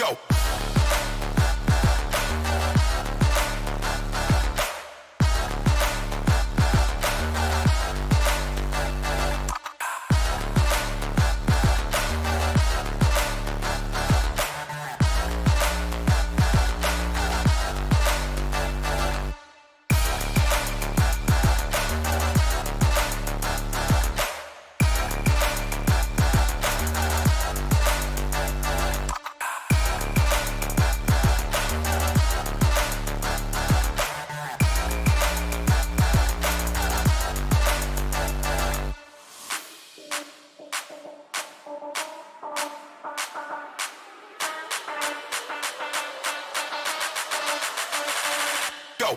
Go. Go.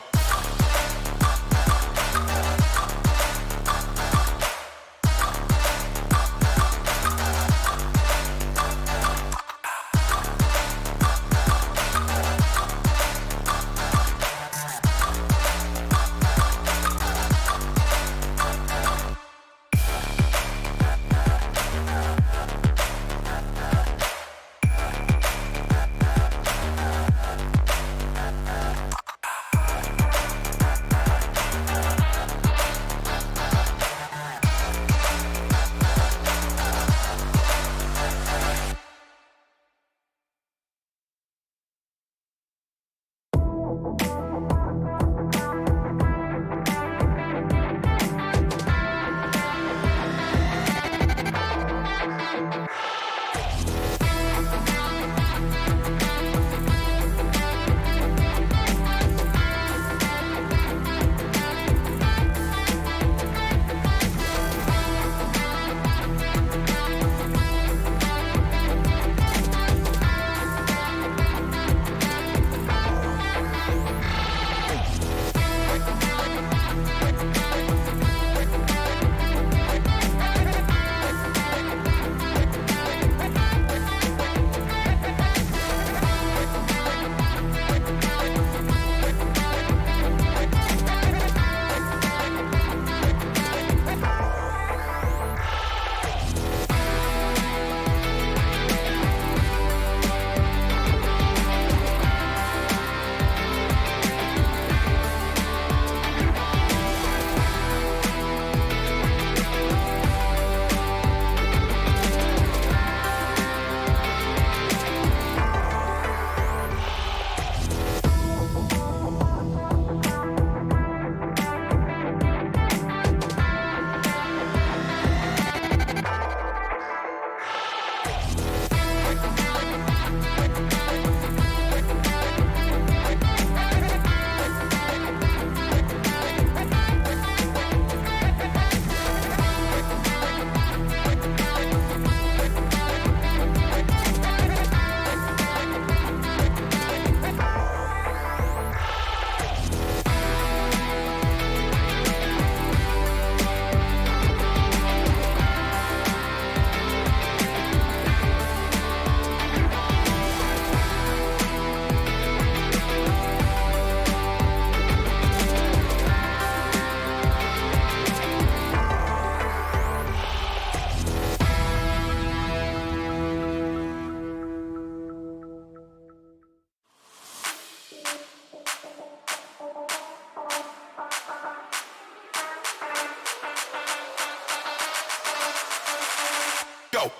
Go.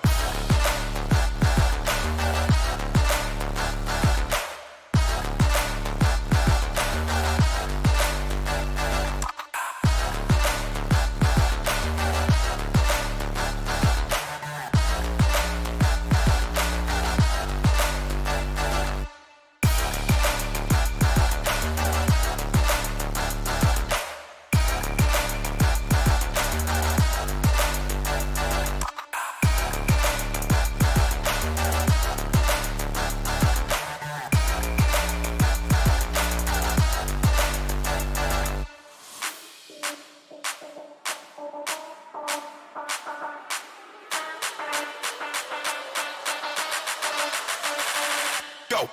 Go.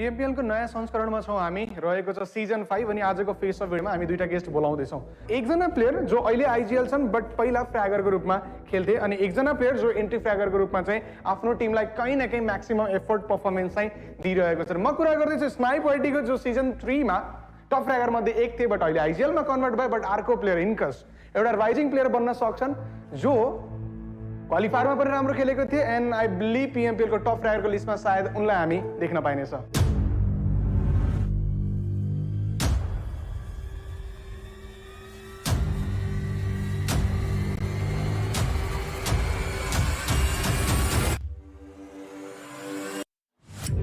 PMPL को नयाँ संस्करणमा छौँ हामी रहेको छ सिजन 5 अनि आजको फेस अफ भिडियोमा हामी दुईटा गेस्ट बोलाउँदैछौँ। एकजना प्लेयर जो अहिले आइजिएल छन् बट पहिला फ्र्यागरको रूपमा खेल्थे अनि एकजना प्लेयर जो एन्ट्री फ्र्यागरको रूपमा चाहिँ आफ्नो टिमलाई कहीँ न कहीँ म्याक्सिमम एफोर्ट पर्फर्मेन्स चाहिँ दिइरहेको छ। म कुरा गर्दैछु स्नाइप वाइटीको जो सिजन 3 मा टप फ्र्यागर मध्ये एक थिए बट अहिले आइजिएलमा कन्भर्ट भयो बट अर्को प्लेयर इन्कस एउटा राइजिङ प्लेयर बन्न सक्छन् जो क्वालिफायरमा पनि राम्रो खेलेको थिए एन्ड आई बिलिभ PMPL को टप फ्र्यागरको लिस्टमा सायद उनलाई हामी देख्न पाइनेछ।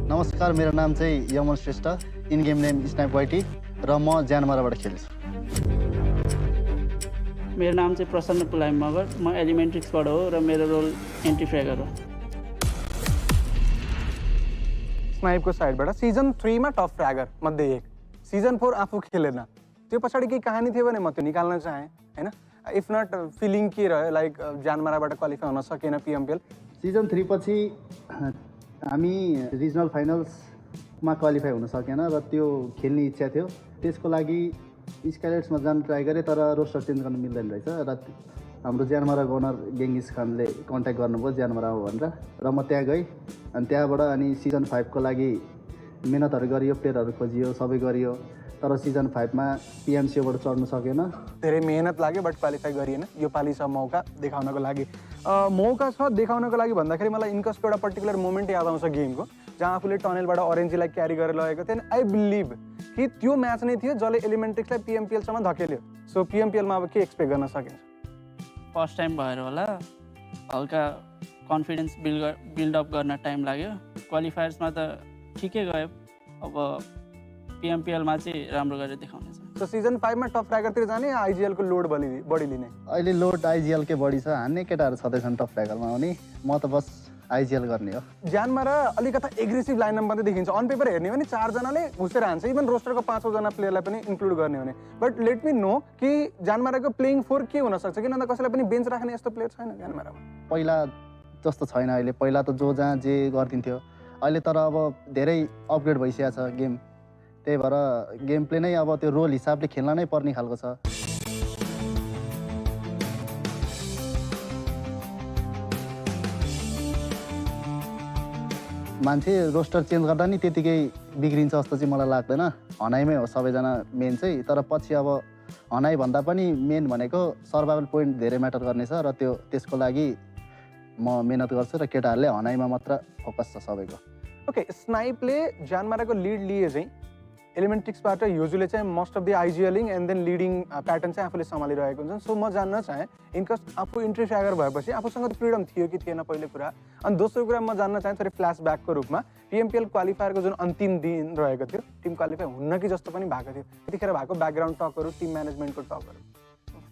नमस्कार, मेरो नाम चाहिँ यमन श्रेष्ठ, इन गेम नेम स्नाइप वाइटी र म ज्यानमाराबाट खेल्छु। मेरो नाम चाहिँ प्रसन्न पुलाइ मगर, म एलिमेन्ट्रिक्सबाट हो र मेरो रोल एन्ट्री फ्र्यागर हो। स्नाइपको साइडबाट सिजन 3 मा टप फ्र्यागर मध्ये एक, सिजन 4 आफू खेलेन, त्यो पछाडि केही कहानी थियो भने म त्यो निकाल्न चाहेँ हैन। इफ नट फिलिङ के रह्यो लाइक ज्यानमाराबाट क्वालिफाई हुन सकेन PMPL। सिजन 3 पछि हामी रिजनल फाइनल्समा क्वालिफाई हुन सकेन र त्यो खेल्ने इच्छा थियो। त्यसको लागि स्काइलाइट्समा जान ट्राई गरेँ तर रोस्टर चेन्ज गर्न मिल्दैन रहेछ र हाम्रो ज्यानमारा गभर्नर गेङ्गिस खानले कन्ट्याक्ट गर्नुभयो ज्यानमारा हो भनेर र म त्यहाँ गएँ अनि त्यहाँबाट अनि सिजन 5 को लागि मेहनतहरू गरियो, प्लेयरहरू खोजियो, सबै गरियो तर सिजन 5 मा PMCबाट चढ्न सकेन। धेरै मेहनत लाग्यो बट क्वालिफाई गरिएन। यो पालि छ मौका देखाउनको लागि, मौका छ देखाउनको लागि भन्दाखेरि मलाई इन्कसको एउटा पर्टिकुलर मोमेन्ट याद आउँछ गेमको जहाँ आफूले टनेलबाट ओरेन्जीलाई क्यारी गरेर लगेको थियो। आई बिलिभ कि त्यो म्याच नै थियो जसले एलिमेन्ट्रिक्सलाई PMPLसम्म धकेल्यो। सो PMPLमा अब के एक्सपेक्ट गर्न सकिन्छ? फर्स्ट टाइम भएर होला हल्का कन्फिडेन्स बिल्डअप गर्न टाइम लाग्यो। क्वालिफायर्समा त ठिकै गयो, अब PMPLमा चाहिँ राम्रो गरेर देखाउने छ। सो सिजन 5 मा टप फ्र्यागरतिर जाने आइजिएल को लोड बढी लिने? अहिले लोड आइजिएल कै बढी छ, हान्ने केटाहरू छँदैछन् टप फ्र्यागरमा आउने, म त बस आइजिएल गर्ने हो। ज्यानमारा अलिकता एग्रेसिभ लाइनअप मात्रै देखिन्छ। अन पेपर हेर्ने भने 4 जनाले घुसेर हान्छ, इभन रोस्टरको 5 जना प्लेयरलाई पनि इन्क्लुड गर्ने हो भने। बट लेट मी नो कि ज्यानमाराको प्लेइङ फोर के हुन सक्छ, किन त कसैलाई पनि बेन्च राख्ने यस्तो प्लेयर छैन ज्यानमारामा। पहिला जस्तो छैन अहिले, पहिला त जो जहाँ जे गरिदिन्थ्यो, अहिले तर अब धेरै अपग्रेड भइसकेको छ गेम, त्यही भएर गेम प्ले नै अब त्यो रोल हिसाबले खेल्न नै पर्ने खालको छ। मान्छे रोस्टर चेन्ज गर्दा नि त्यतिकै बिग्रिन्छ जस्तो चाहिँ मलाई लाग्दैन। हनाइमै हो सबैजना मेन चाहिँ, तर पछि अब हनाइ भन्दा पनि मेन भनेको सर्भाइभल पोइन्ट धेरै म्याटर गर्नेछ र त्यसको लागि म मेहनत गर्छु र केटाहरूले हनाइमा मात्र फोकस छ सबैको। ओके, स्नाइपले ज्यानमाराको लिड लिए चाहिँ एलिमेन्ट्रिक्सबाट युजुअली चाहिँ मोस्ट अफ द आइजिएलिङ एन्ड देन लिडिङ प्याटर्न चाहिँ आफूले सम्हालिरहेको हुन्छ सो म जान्न चाहेँ इनकस आफू इन्ट्री फ्र्यागर भएपछि आफूसँग त फ्रिडम थियो कि थिएन पहिलो कुरा अनि दोस्रो कुरा म जान्न चाहेँ थोरै फ्ल्यासब्याकको रूपमा पिएमपिएल क्वालिफायरको जुन अन्तिम दिन रहेको थियो टिम क्वालिफाई हुन्न कि जस्तो पनि भएको थियो त्यतिखेर भएको ब्याकग्राउन्ड टकहरू टिम म्यानेजमेन्टको टकहरू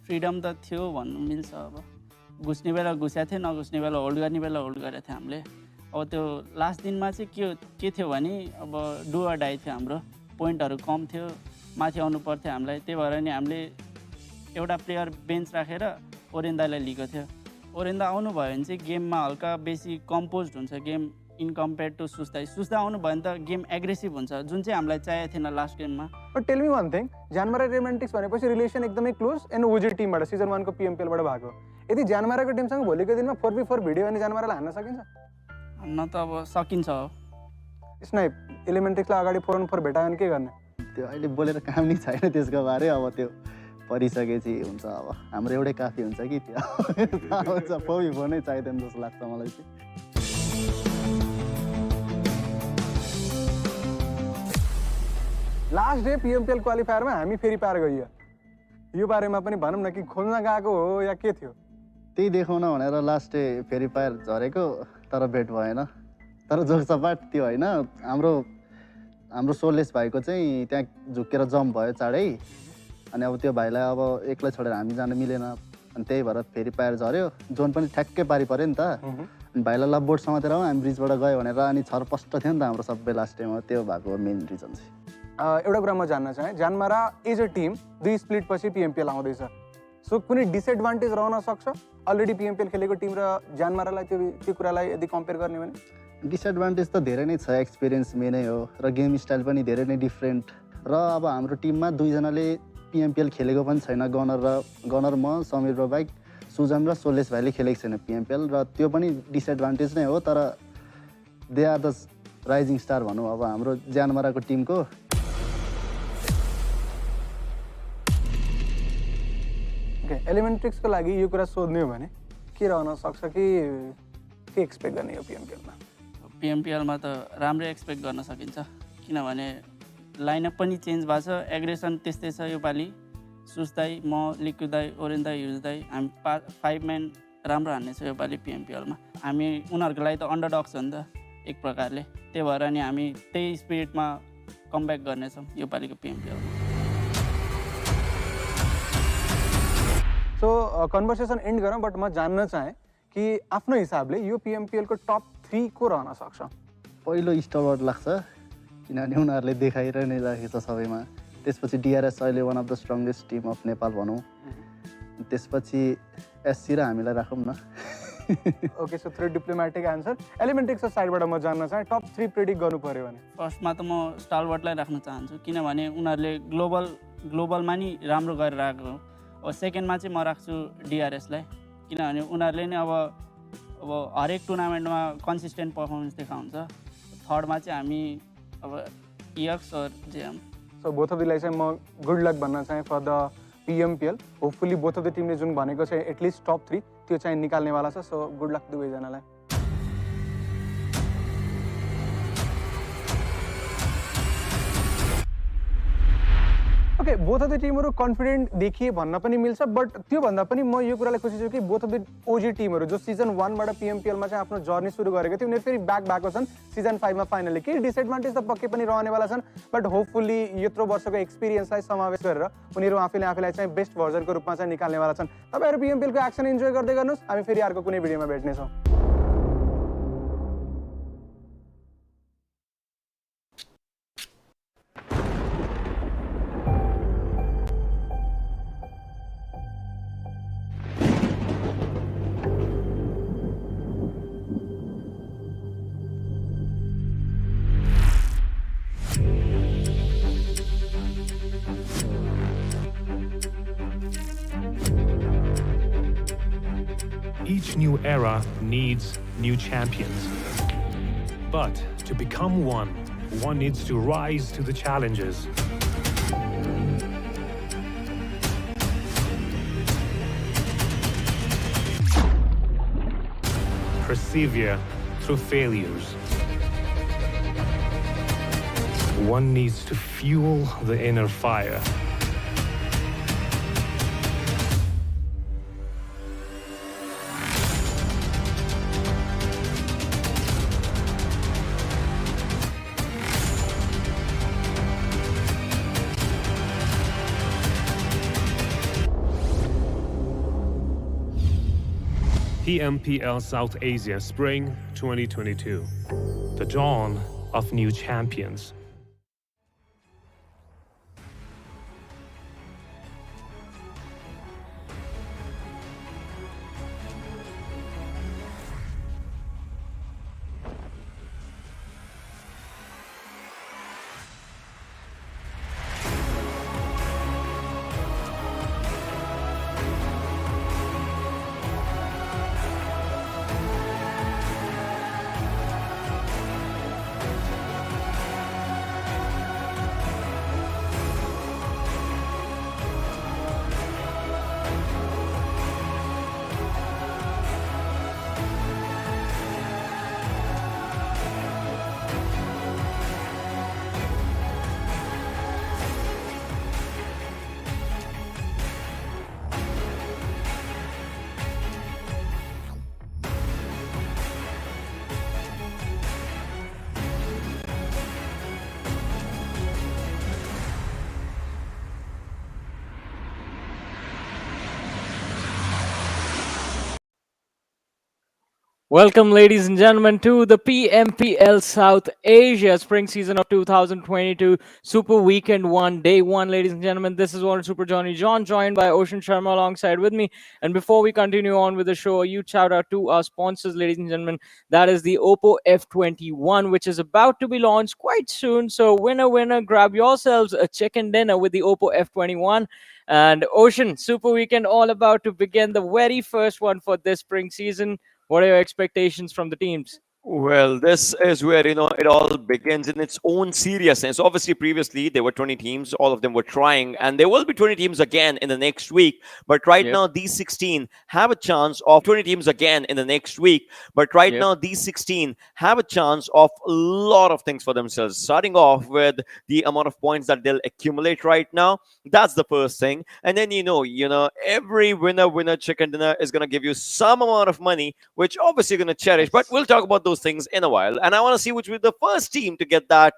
फ्रिडम त थियो भन्नु मिल्छ अब घुस्ने बेला घुसेको थियो नघुस्ने बेला होल्ड गर्ने बेला होल्ड गरेको थियो हामीले अब त्यो लास्ट दिनमा चाहिँ के थियो भने अब डु अर डाई थियो हाम्रो पोइन्टहरू कम थियो माथि आउनु पर्थ्यो हामीलाई त्यही भएर नि हामीले एउटा प्लेयर बेन्च राखेर ओरेन्दालाई लिएको थियो ओरेन्दा आउनुभयो भने चाहिँ गेममा हल्का बेसी कम्पोज हुन्छ गेम इन कम्पेयर टु सुस्दा आउनुभयो भने त गेम एग्रेसिभ हुन्छ जुन चाहिँ हामीलाई चाहिएको थिएन लास्ट गेममा but tell me one thing Jyanmara Elementrix भनेपछि रिलेसन एकदमै क्लोज एन्ड ओजी टिमबाट सिजन 1 को पिएमपिएलबाट भएको यदि ज्यानमाराको टिमसँग भोलिको दिनमा 4v4 भिडियो अनि ज्यानमारालाई हान्न सकिन्छ न त अब सकिन्छ स्नाइप एलिमेन्ट्रिक्सलाई अगाडि 4on4 भेटायो भने के गर्ने त्यो अहिले बोलेर काम नै छैन त्यसको बारे अब त्यो परिसकेपछि हुन्छ अब हाम्रो एउटै काफी हुन्छ कि त्यो हुन्छ 4v4 नै चाहिँदैन जस्तो लाग्छ मलाई चाहिँ लास्ट डे पिएमपिएल क्वालिफायरमा हामी फेरि पार गइयो यो बारेमा पनि भनौँ न कि खोज्न गएको हो या के थियो त्यही देखाउन भनेर लास्ट डे फेरि पार झरेको तर भेट भएन तर जोगसपाट त्यो होइन हाम्रो सोलेस भाइको चाहिँ त्यहाँ झुकेर जम्प भयो चाँडै अनि अब त्यो भाइलाई अब एक्लै छोडेर हामी जान मिलेन अनि त्यही भएर फेरि पार झऱ्यो जोन पनि ठ्याक्कै पारि पऱ्यो नि त अनि भाइलाई लभ बोर्ड समातेर हामी ब्रिजबाट गयो भनेर अनि छरपष्ट थियो नि त हाम्रो सबै लास्ट टाइममा त्यो भएको मेन रिजन चाहिँ एउटा कुरा म जान्न चाहेँ ज्यानमारा इज अ टिम 2 स्प्लिट पछि पिएमपिएल आउँदैछ सो कुनै डिसएडभान्टेज रहन सक्छ अलरेडी पिएमपिएल खेलेको टिम र ज्यानमारालाई त्यो कुरालाई यदि कम्पेयर गर्ने भने डिसएडभान्टेज त धेरै नै छ एक्सपिरियन्स मेनै हो र गेम स्टाइल पनि धेरै नै डिफ्रेन्ट र अब हाम्रो टिममा दुईजनाले पिएमपिएल खेलेको पनि छैन गनर म समीर र बाइक सुजन र सोलेस भाइले खेलेको छैन पिएमपिएल र त्यो पनि डिसएडभान्टेज नै हो तर they are the rising star भनौँ अब हाम्रो ज्यानमाराको टिमको एलिमेन्ट्रिक्सको लागि यो कुरा सोध्ने हो भने के रहन सक्छ कि के एक्सपेक्ट गर्ने हो पिएमपिएलमा पिएमपिएलमा त राम्रै एक्सपेक्ट गर्न सकिन्छ किनभने लाइनअप पनि चेन्ज भएको छ एग्रेसन त्यस्तै छ योपालि सुस्दाई म लिक्विदाई ओरेन्दाई युजदाई हामी 5 म्यान राम्रो हान्नेछ योपालि पिएमपिएलमा हामी उनीहरूको लागि त अन्डरडग्स हो नि त एक प्रकारले त्यही भएर नि हामी त्यही स्पिरिटमा कमब्याक गर्नेछौँ योपालिको पिएमपिएलमा सो कन्भर्सेसन एन्ड गरौँ बट म जान्न चाहेँ कि आफ्नो हिसाबले यो पिएमपिएलको टप 3 को रहन सक्छ पहिलो स्टलवर्ट लाग्छ किनभने उनीहरूले देखाएर नै राखेको छ सबैमा त्यसपछि डिआरएस अहिले one of the strongest team of Nepal भनौँ त्यसपछि एससी र हामीलाई राखौँ न okay so three diplomatic answer एलिमेन्ट्रिक्सको साइडबाट म जान्न चाहेँ टप 3 प्रेडिक्ट गर्नु पर्यो भने फर्स्टमा त म स्टालवर्टलाई राख्न चाहन्छु किनभने उनीहरूले ग्लोबलमा नि राम्रो गरेर आएको हो अब सेकेन्डमा चाहिँ म राख्छु डिआरएसलाई किनभने उनीहरूले नै अब हरेक टुर्नामेन्टमा कन्सिस्टेन्ट पर्फर्मेन्स देखाउँछ थर्डमा चाहिँ हामी अब इएक्स और JM so both of Dalai चाहिँ म गुड लक भन्न चाहेँ for the PMPL hopefully both of the टिमले जुन भनेको चाहिँ एटलिस्ट टप 3 त्यो चाहिँ निकाल्नेवाला छ सो गुड लक दुवैजनालाई ओके बोथ अफ द टिमहरू कन्फिडेन्ट देखिए भन्न पनि मिल्छ बट त्योभन्दा पनि म यो कुरालाई खुसी छु कि बोथ अफ द ओजी टिमहरू जो सिजन 1बाट पिएमपिएलमा चाहिँ आफ्नो जर्नी सुरु गरेको थियो उनीहरू फेरि ब्याक भएको छन् सिजन 5मा फाइनली केही डिसएडभान्टेज त पक्कै पनि रहनेवाला छन् बट होपफुल्ली यत्रो वर्षको एक्सपिरियन्सलाई समावेश गरेर उनीहरू आफूलाई चाहिँ बेस्ट भर्जनको रूपमा चाहिँ निकाल्नेवाला छन् तपाईँहरू पिएमपिएलको एक्सन इन्जोय गर्दै गर्नुहोस् हामी फेरि अर्को कुनै भिडियोमा भेट्नेछौँ Each new era needs new champions. But to become one needs to rise to the challenges. Persevere through failures. One needs to fuel the inner fire. PMPL South Asia Spring 2022. The dawn of new champions. Welcome, ladies and gentlemen, to the PMPL South Asia Spring Season of 2022 Super Weekend 1, Day 1, ladies and gentlemen. This is Warren Super Johnny John, joined by Ocean Sharma alongside with me. And before we continue on with the show, a huge shout out to our sponsors, ladies and gentlemen. That is the Oppo F21, which is about to be launched quite soon. So winner, grab yourselves a chicken dinner with the Oppo F21. And Ocean, Super Weekend all about to begin, the very first one for this spring season. What are your expectations from the teams? Well, this is where, it all begins in its own seriousness. Obviously, previously, there were 20 teams. All of them were trying. And there will be 20 teams again in the next week. But right now, these 16 have a chance of 20 teams again in the next week. But right now, these 16 have a chance of a lot of things for themselves. Starting off with the amount of points that they'll accumulate right now. That's the first thing. And then, every winner chicken dinner is going to give you some amount of money, which obviously you're going to cherish. But we'll talk about those things in a while, and I want to see which will be the first team to get that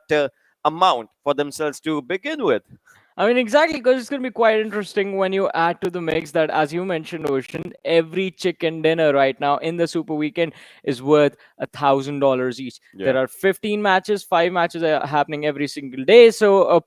amount for themselves to begin with. I mean, exactly, because it's going to be quite interesting when you add to the mix that, as you mentioned, Ocean, every chicken dinner right now in the Super Weekend is worth $1,000 each. There are 15 matches, 5 matches are happening every single day, so a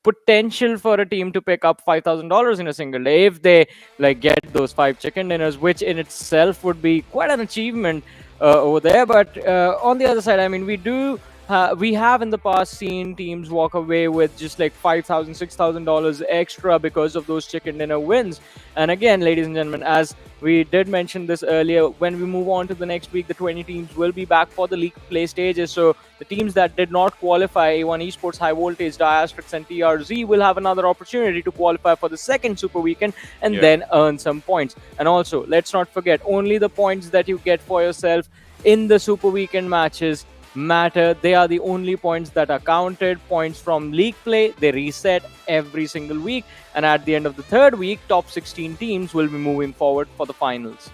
potential for a team to pick up $5,000 in a single day if they get those 5 chicken dinners, which in itself would be quite an achievement over there. But on the other side, I mean, we have in the past seen teams walk away with just like $5,000, $6,000 extra because of those chicken dinner wins. And again, ladies and gentlemen, as we did mention this earlier, when we move on to the next week, the 20 teams will be back for the league play stages. So the teams that did not qualify, A1 Esports, High Voltage, DRS and TRZ, will have another opportunity to qualify for the second Super Weekend and then earn some points. And also, let's not forget, only the points that you get for yourself in the Super Weekend matches matter. They are the only points that are counted. Points from league play, they reset every single week, and at the end of the third week, top 16 teams will be moving forward for the finals.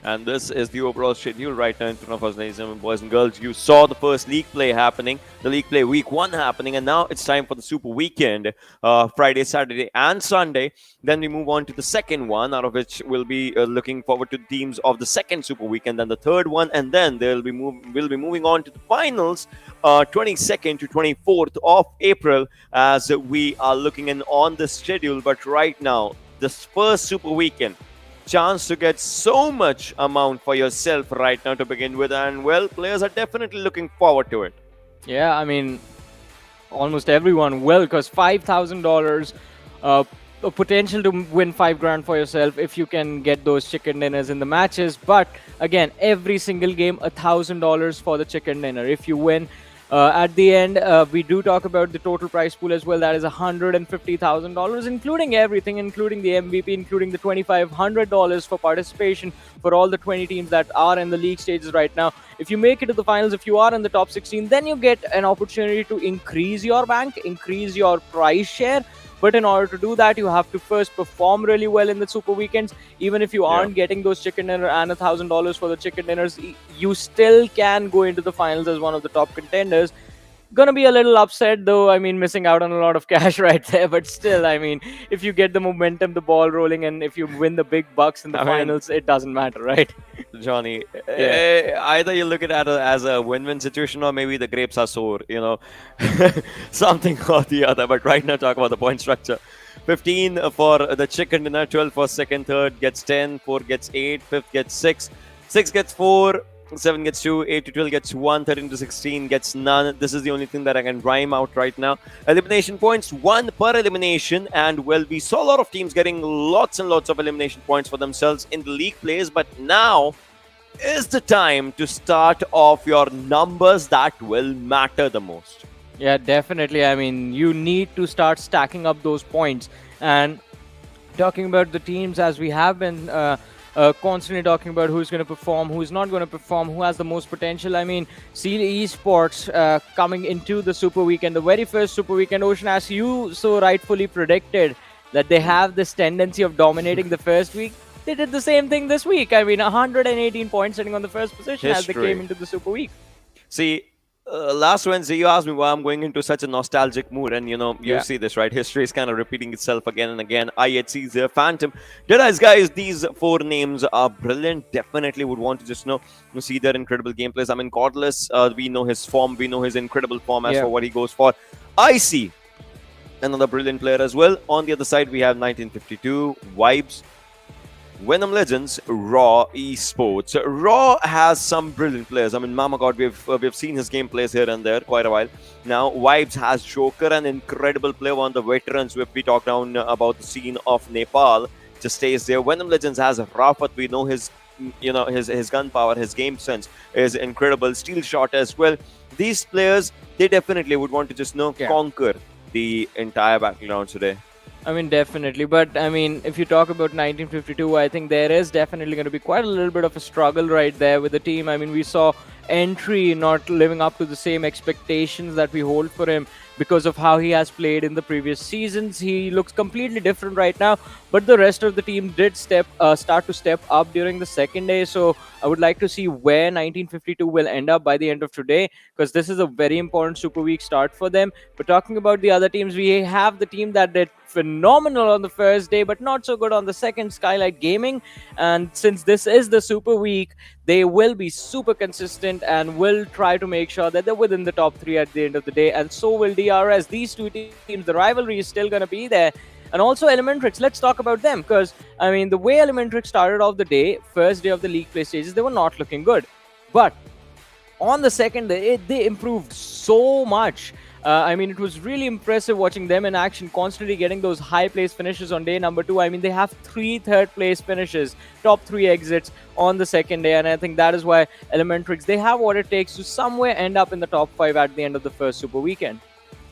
And this is the overall schedule right now in front of us, ladies and gentlemen, boys and girls. You saw the first league play happening, the league play week 1 happening, and now it's time for the Super Weekend, Friday, Saturday, and Sunday. Then we move on to the second one, out of which we'll be looking forward to the teams of the second Super Weekend, then the third one, and then we'll be moving on to the finals, 22nd to 24th of April, as we are looking in on the schedule. But right now, this first Super Weekend, chance to get so much amount for yourself right now to begin with, and well, players are definitely looking forward to it. Yeah, I mean, almost everyone will, because $5,000 a potential to win $5,000 for yourself if you can get those chicken dinners in the matches. But again, every single game $1,000 for the chicken dinner. If you win At the end, we do talk about the total prize pool as well. That is $150,000, including everything, including the MVP, including the $2,500 for participation for all the 20 teams that are in the league stages right now. If you make it to the finals, if you are in the top 16, then you get an opportunity to increase your bank, increase your prize share. But in order to do that, you have to first perform really well in the Super Weekends. Even if you aren't getting those chicken dinner and $1,000 for the chicken dinners, you still can go into the finals as one of the top contenders. Gonna be a little upset though, I mean, missing out on a lot of cash right there, but still, I mean, if you get the momentum, the ball rolling, and if you win the big bucks in the finals, it doesn't matter, right? Johnny, either you look at it as a win-win situation, or maybe the grapes are sour, you know, something or the other. But right now, talk about the point structure. 15 for the chicken dinner, 12 for second, third gets 10, 4 gets 8, fifth gets 6, 6 gets 4, 7 gets 2, 8 to 12 gets 1, 13 to 16 gets none. This is the only thing that I can rhyme out right now. Elimination points, 1 per elimination. And well, we saw a lot of teams getting lots and lots of elimination points for themselves in the league plays. But now is the time to start off your numbers that will matter the most. Yeah, definitely. I mean, you need to start stacking up those points. And talking about the teams, as we have been constantly talking about who's going to perform, who's not going to perform, who has the most potential. I mean, Stalwart Esports coming into the Super Weekend, the very first Super Weekend, Ocean, as you so rightfully predicted, that they have this tendency of dominating the first week. They did the same thing this week. I mean, 118 points sitting on the first position as they came into the Super Week. See, last Wednesday, you asked me why I'm going into such a nostalgic mood, and you know, you see this, right? History is kind of repeating itself again and again. IHC, the Phantom, Deadeyes Guys. These 4 names are brilliant. Definitely would want to just see their incredible gameplays. I mean, Cordless, we know his form, we know his incredible form as for what he goes for. IC, another brilliant player as well. On the other side, we have 1952 Vibes, Venom Legends, Raw Esports. Raw has some brilliant players. I mean, Mama God, we've seen his gameplays here and there quite a while. Now, Vibes has Joker, an incredible player, one of the veterans. If we talk down about the scene of Nepal, just stays there. Venom Legends has Rafat. We know his, his gun power, his game sense is incredible. Steel Shot as well. These players, they definitely would want to just conquer the entire battleground today. I mean, definitely. But, I mean, if you talk about 1952, I think there is definitely going to be quite a little bit of a struggle right there with the team. I mean, we saw Entry not living up to the same expectations that we hold for him because of how he has played in the previous seasons. He looks completely different right now, but the rest of the team did start to step up during the second day. So I would like to see where 1952 will end up by the end of today, because this is a very important Super Week start for them. But talking about the other teams, we have the team that did phenomenal on the first day, but not so good on the second, Skylightz Gaming. And since this is the Super Week, they will be super consistent and will try to make sure that they're within the top 3 at the end of the day. And so will DRS. These 2 teams, the rivalry is still going to be there. And also ElementriX, let's talk about them, because, I mean, the way ElementriX started off the day, first day of the league play stages, they were not looking good. But on the second day, they improved so much. I mean, it was really impressive watching them in action, constantly getting those high place finishes on day number 2. I mean, they have 3 third place finishes, top 3 exits on the second day. And I think that is why ElementriX, they have what it takes to somewhere end up in the top 5 at the end of the first Super Weekend.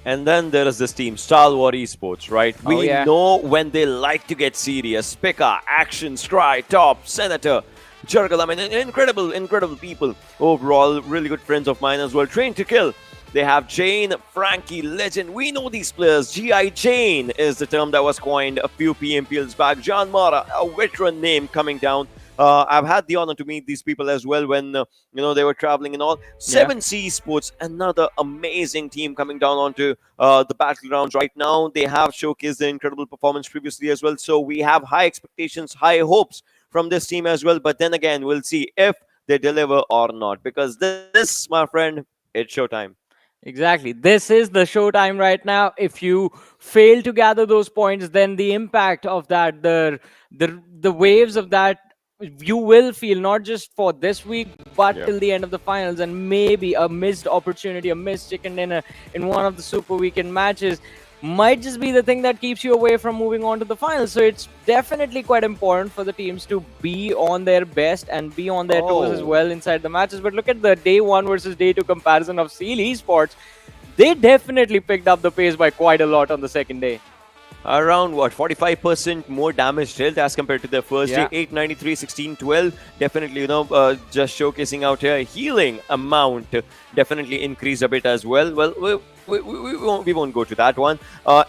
And then there is this team, Stalwart Esports, right? We know when they like to get serious. Pika, Action, Scry, Top, Senator, Jurgle. I mean, incredible people. Overall, really good friends of mine as well. Train to Kill. They have Jane, Frankie, Legend. We know these players. GI Jane is the term that was coined a few PMPLs back. JyanMaara, a veteran name coming down. I've had the honor to meet these people as well when they were traveling and all. 7C Esports, another amazing team coming down onto the battlegrounds right now. They have showcased their incredible performance previously as well. So we have high expectations, high hopes from this team as well. But then again, we'll see if they deliver or not, because this, my friend, it's showtime. Exactly. This is the showtime right now. If you fail to gather those points, then the impact of that, the waves of that, you will feel not just for this week, but till the end of the finals, and maybe a missed opportunity, a missed chicken dinner in one of the Super Weekend matches might just be the thing that keeps you away from moving on to the finals. So it's definitely quite important for the teams to be on their best and be on their toes as well inside the matches. But look at the day 1 versus day 2 comparison of Esports. They definitely picked up the pace by quite a lot on the second day. Around what, 45% more damage dealt as compared to their first day. 893, 1612. Definitely, just showcasing out here. Healing amount definitely increased a bit as well. Well, we won't go to that one.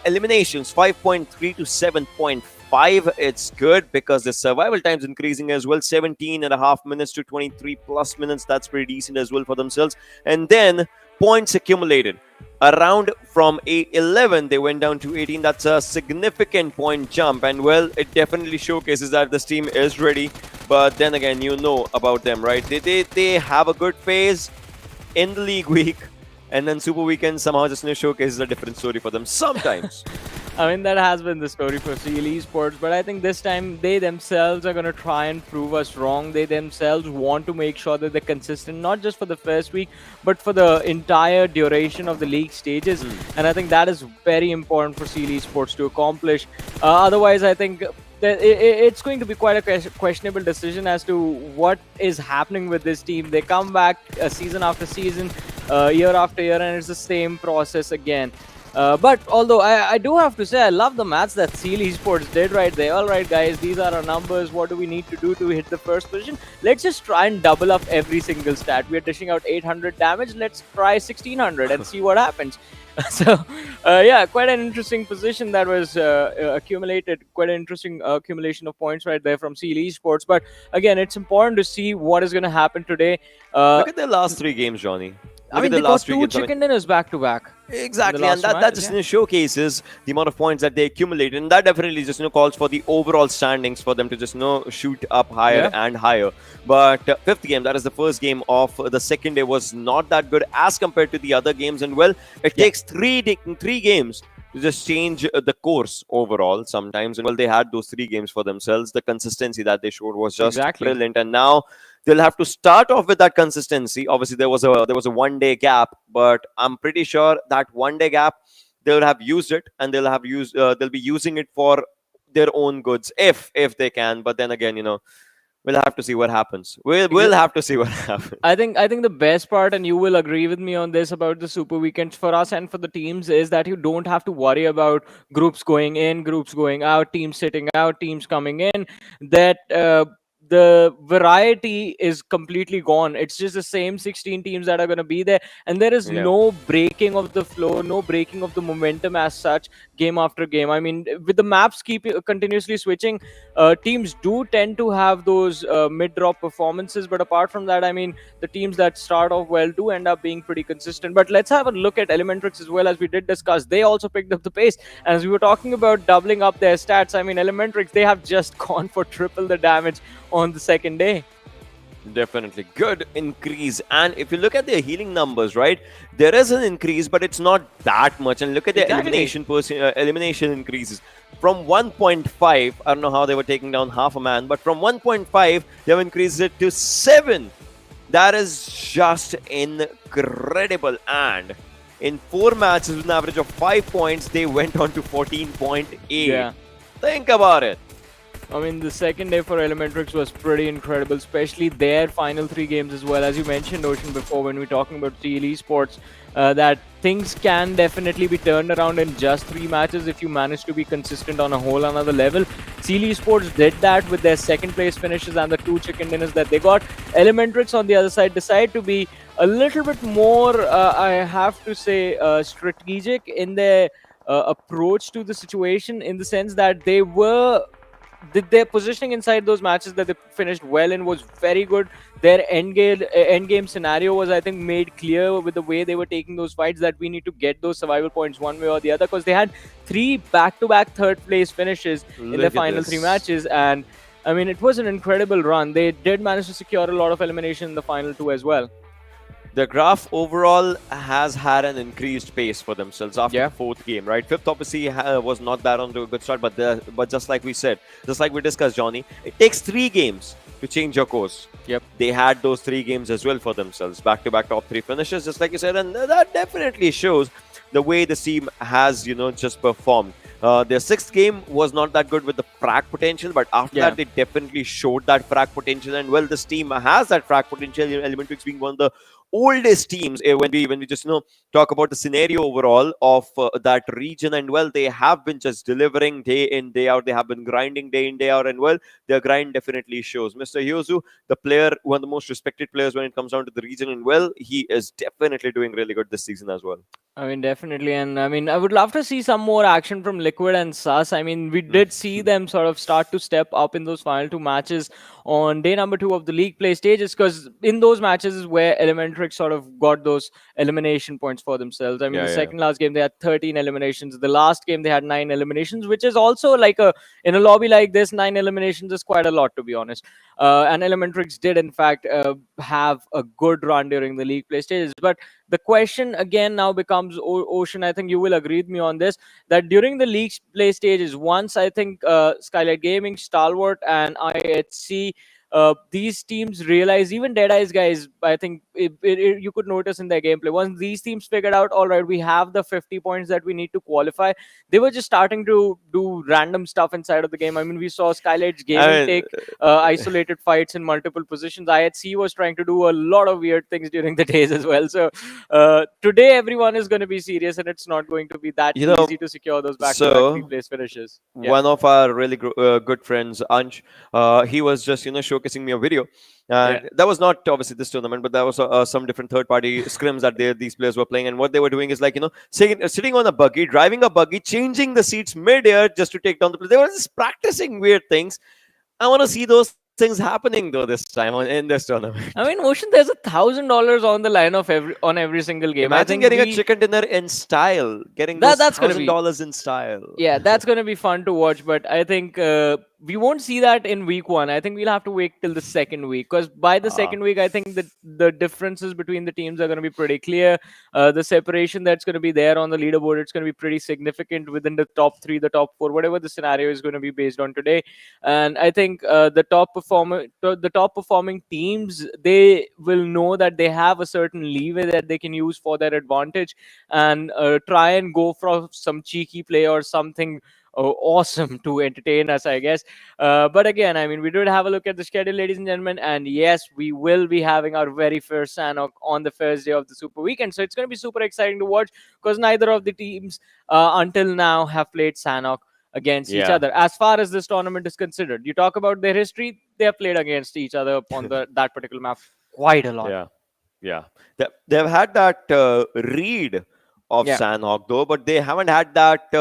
Eliminations 5.3 to 7.5. It's good because the survival time's increasing as well. 17.5 minutes to 23 plus minutes. That's pretty decent as well for themselves. And then points accumulated. Around from 11, they went down to 18. That's a significant point jump. And well, it definitely showcases that this team is ready. But then again, you know about them, right? They have a good phase in the league week. And then Super Weekend somehow just showcases a different story for them sometimes. I mean, that has been the story for Esports, but I think this time they themselves are going to try and prove us wrong. They themselves want to make sure that they're consistent, not just for the first week, but for the entire duration of the league stages. And I think that is very important for Esports to accomplish. Otherwise, I think that it's going to be quite a questionable decision as to what is happening with this team. They come back season after season, year after year, and it's the same process again. But although I do have to say, I love the maths that Esports did right there. All right, guys, these are our numbers. What do we need to do to hit the first position? Let's just try and double up every single stat. We are dishing out 800 damage. Let's try 1600 and see what happens. So, yeah, quite an interesting position that was accumulated. Quite an interesting accumulation of points right there from Esports. But again, it's important to see what is going to happen today. Look at their last 3 games, Johnny. I mean, they got 2 chicken dinners back to back. Exactly, and that just showcases the amount of points that they accumulated, and that definitely just calls for the overall standings for them to just shoot up higher and higher. But 5th game, that is the first game of the second day, was not that good as compared to the other games, and well, it takes 3 games to just change the course overall sometimes. And well, they had those 3 games for themselves. The consistency that they showed was just brilliant, and now they'll have to start off with that consistency. Obviously, there was a 1-day gap, but I'm pretty sure that 1-day gap they'll have used it, and they'll be using it for their own goods if they can. But then again, we'll have to see what happens. We'll have to see what happens. I think the best part, and you will agree with me on this about the Super Weekends for us and for the teams, is that you don't have to worry about groups going in, groups going out, teams sitting out, teams coming in. That the variety is completely gone. It's just the same 16 teams that are going to be there, and there is no breaking of the flow, no breaking of the momentum as such game after game. I mean, with the maps continuously switching, teams do tend to have those mid-drop performances, but apart from that, I mean, the teams that start off well do end up being pretty consistent. But let's have a look at ElementriX as well. As we did discuss, they also picked up the pace, and as we were talking about doubling up their stats, I mean, ElementriX, they have just gone for triple the damage on the second day. Definitely good increase. And if you look at their healing numbers, right, there is an increase, but it's not that much. And look at their elimination increases from 1.5. I don't know how they were taking down half a man, but from 1.5 they have increased it to 7. That is just incredible. And in 4 matches with an average of 5 points, they went on to 14.8. Think about it. I mean, the second day for ElementriX was pretty incredible, especially their final 3 games as well. As you mentioned, Ocean, before when we were talking about Esports, that things can definitely be turned around in just 3 matches if you manage to be consistent on a whole another level. Esports did that with their second place finishes and the 2 chicken dinners that they got. ElementriX on the other side decided to be a little bit more, I have to say, strategic in their approach to the situation, in the sense that their positioning inside those matches that they finished well in was very good. Their end game scenario was, I think, made clear with the way they were taking those fights, that we need to get those survival points one way or the other, because they had 3 back-to-back third place finishes in their final 3 matches. And I mean, it was an incredible run. They did manage to secure a lot of elimination in the final 2 as well. The graph overall has had an increased pace for themselves after the 4th game, right? 5th obviously was not that on to a good start, but just like we said, just like we discussed, Johnny, it takes 3 games to change your course. Yep. They had those 3 games as well for themselves, back-to-back top 3 finishes, just like you said, and that definitely shows the way the team has, just performed. Their 6th game was not that good with the frag potential, but after that, they definitely showed that frag potential. And well, this team has that frag potential. ElementriX being one of the oldest teams when we just talk about the scenario overall of that region, and well, they have been just delivering day in day out. They have been grinding day in day out, and well, their grind definitely shows. Mr. Hyozu, the player, one of the most respected players when it comes down to the region, and well, he is definitely doing really good this season as well. I mean, definitely. And I mean, I would love to see some more action from Liquid and Sus. I mean, we did see them sort of start to step up in those final 2 matches on day number 2 of the league play stages, because in those matches is where ElementriX sort of got those elimination points for themselves. I mean, the second last game, they had 13 eliminations. The last game, they had 9 eliminations, which is also like in a lobby like this, 9 eliminations is quite a lot, to be honest. And ElementriX did, in fact, have a good run during the league play stages. But the question again now becomes, Ocean, I think you will agree with me on this, that during the league play stages, once I think Skylightz Gaming, Stalwart, and IHC, these teams realize, even Deadeyes Guys, I think you could notice in their gameplay, once these teams figured out, all right, we have the 50 points that we need to qualify, they were just starting to do random stuff inside of the game. I mean, we saw Skylightz Gaming take isolated fights in multiple positions. IHC was trying to do a lot of weird things during the days as well. So today, everyone is going to be serious, and it's not going to be that easy to secure those back-to-back 3-place finishes. One of our really good friends, Ansh, he was just, showcasing me a video. And that was not obviously this tournament, but that was some different third-party scrims that these players were playing. And what they were doing is like, sitting on a buggy, driving a buggy, changing the seats mid-air just to take down the players. They were just practicing weird things. I want to see those things happening though this time in this tournament. I mean, Ocean, there's $1,000 on the line of every single game. Imagine getting a chicken dinner in style, getting that's $1,000 in style. Yeah, that's gonna be fun to watch. But I think we won't see that in week 1. I think we'll have to wait till the second week, because by the second week, I think that the differences between the teams are going to be pretty clear. The separation that's going to be there on the leaderboard, it's going to be pretty significant within the top 3, the top 4, whatever the scenario is going to be based on today. And I think the top performing teams, they will know that they have a certain leeway that they can use for their advantage, and try and go for some cheeky play or something awesome to entertain us, I guess. But again, I mean, we did have a look at the schedule, ladies and gentlemen, and yes, we will be having our very first Sanhok on the first day of the Super Weekend. So it's going to be super exciting to watch, because neither of the teams until now have played Sanhok against each other. As far as this tournament is considered, you talk about their history, they have played against each other on that particular map quite a lot. They've had that read of Sanhok though, but they haven't had that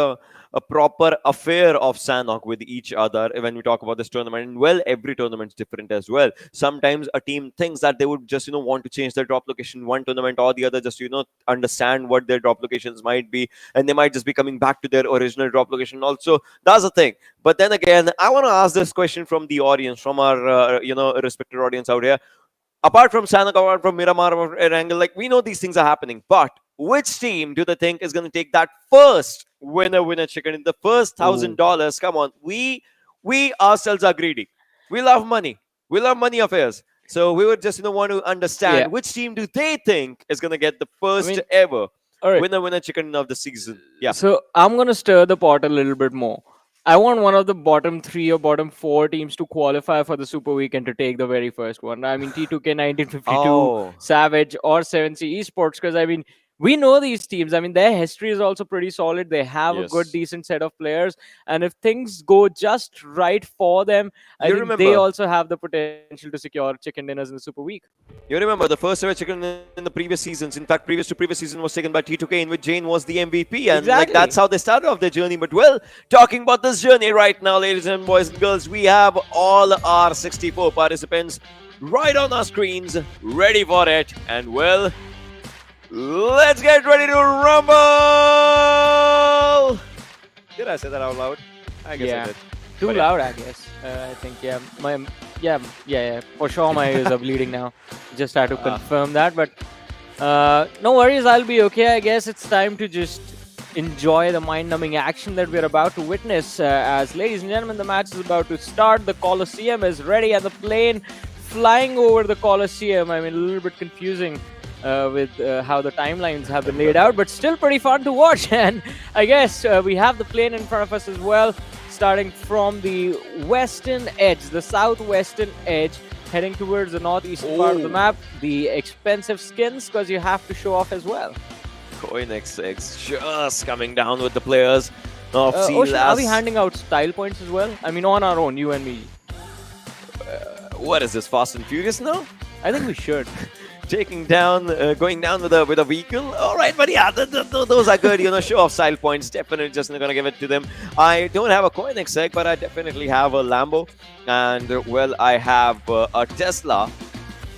a proper affair of Sanhok with each other when we talk about this tournament. And well, every tournament's different as well. Sometimes a team thinks that they would just want to change their drop location one tournament or the other, just understand what their drop locations might be, and they might just be coming back to their original drop location also. That's the thing. But then again, I want to ask this question from the audience, from our respected audience out here. Apart from Sanhok, apart from Miramar or Erangel, like, we know these things are happening, but which team do they think is going to take that first winner chicken in the first $1,000? Come on, we ourselves are greedy. We love money. We love money affairs. So we would just want to understand which team do they think is going to get the first ever winner chicken of the season. Yeah. So I'm going to stir the pot a little bit more. I want one of the bottom 3 or bottom 4 teams to qualify for the Super Weekend to take the very first one. I mean, T2K 1952, Savage, or 7C Esports, because I mean, we know these teams. I mean, their history is also pretty solid. They have a good, decent set of players. And if things go just right for them, I think they also have the potential to secure chicken dinners in the Super Week. You remember the first ever chicken in the previous seasons. In fact, previous season was taken by T2K, in which Jane was the MVP. And like, that's how they started off their journey. But well, talking about this journey right now, ladies and boys and girls, we have all our 64 participants right on our screens, ready for it. And well, let's get ready to rumble! Did I say that out loud? I guess I did. Too loud, I guess. I think, for sure my ears are bleeding now. Just had to confirm that, but no worries, I'll be okay. I guess it's time to just enjoy the mind-numbing action that we're about to witness. As ladies and gentlemen, the match is about to start. The Colosseum is ready, and the plane flying over the Colosseum. I mean, a little bit confusing with how the timelines have been laid out, but still pretty fun to watch. And I guess we have the plane in front of us as well, starting from the western edge, the southwestern edge, heading towards the northeastern part of the map. The expensive skins, because you have to show off as well. CoinXX just coming down with the players of Ocean, are we handing out style points as well? I mean, on our own, you and me. What is this, Fast and Furious now? I think we should. Taking down, going down with a vehicle. All right, but yeah, those are good. You know, show off style points. Definitely just gonna give it to them. I don't have a CoinXX, but I definitely have a Lambo, and well, I have a Tesla.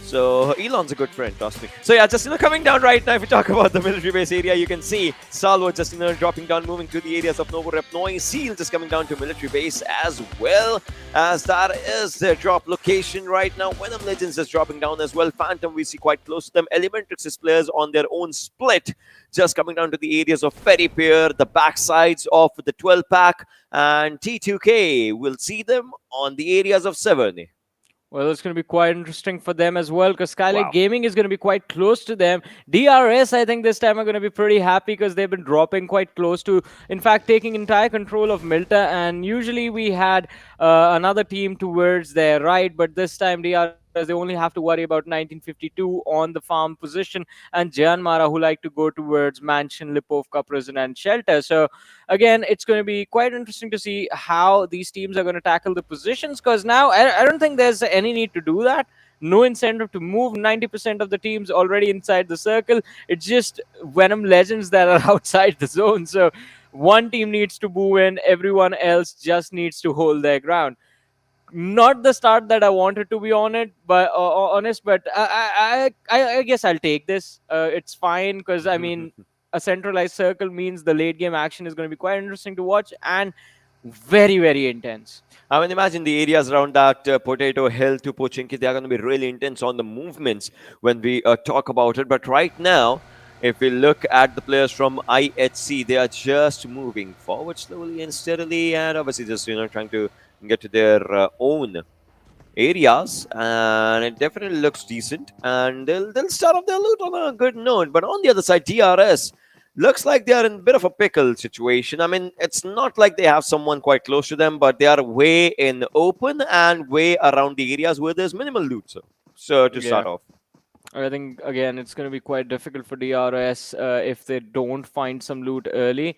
So Elon's a good friend, trust me. So yeah, just coming down right now. If we talk about the military base area, you can see Stalwart just dropping down, moving to the areas of Novorepnoy. Seal just coming down to military base as well, as that is their drop location right now. Venom Legends is dropping down as well. Phantom we see quite close to them. ElementriX players on their own split, just coming down to the areas of Ferry Pier, the backsides of the 12-pack, and T2K. We'll see them on the areas of 7. Well, it's going to be quite interesting for them as well, because Skylightz Gaming is going to be quite close to them. DRS, I think this time are going to be pretty happy because they've been dropping quite close to, in fact, taking entire control of Milta. And usually we had another team towards their right, but this time DRS, they only have to worry about 1952 on the farm position, and JyanMaara, who like to go towards Mansion, Lipovka, Prison, and Shelter. So again, it's going to be quite interesting to see how these teams are going to tackle the positions, because now I don't think there's any need to do that. No incentive to move. 90% of the teams already inside the circle. It's just Venom Legends that are outside the zone. So one team needs to move in, everyone else just needs to hold their ground. Not the start that I wanted, to be on it, but honest. But I guess I'll take this. It's fine, because I mean, a centralized circle means the late game action is going to be quite interesting to watch and very, very intense. I mean, imagine the areas around that Potato Hill to Pochinki. They are going to be really intense on the movements when we talk about it. But right now, if we look at the players from IHC, they are just moving forward slowly and steadily, and obviously just trying to get to their own areas, and it definitely looks decent, and they'll start off their loot on a good note. But on the other side, DRS looks like they are in a bit of a pickle situation. I mean, it's not like they have someone quite close to them, but they are way in open and way around the areas where there's minimal loot. So to start off, I think again it's going to be quite difficult for DRS if they don't find some loot early.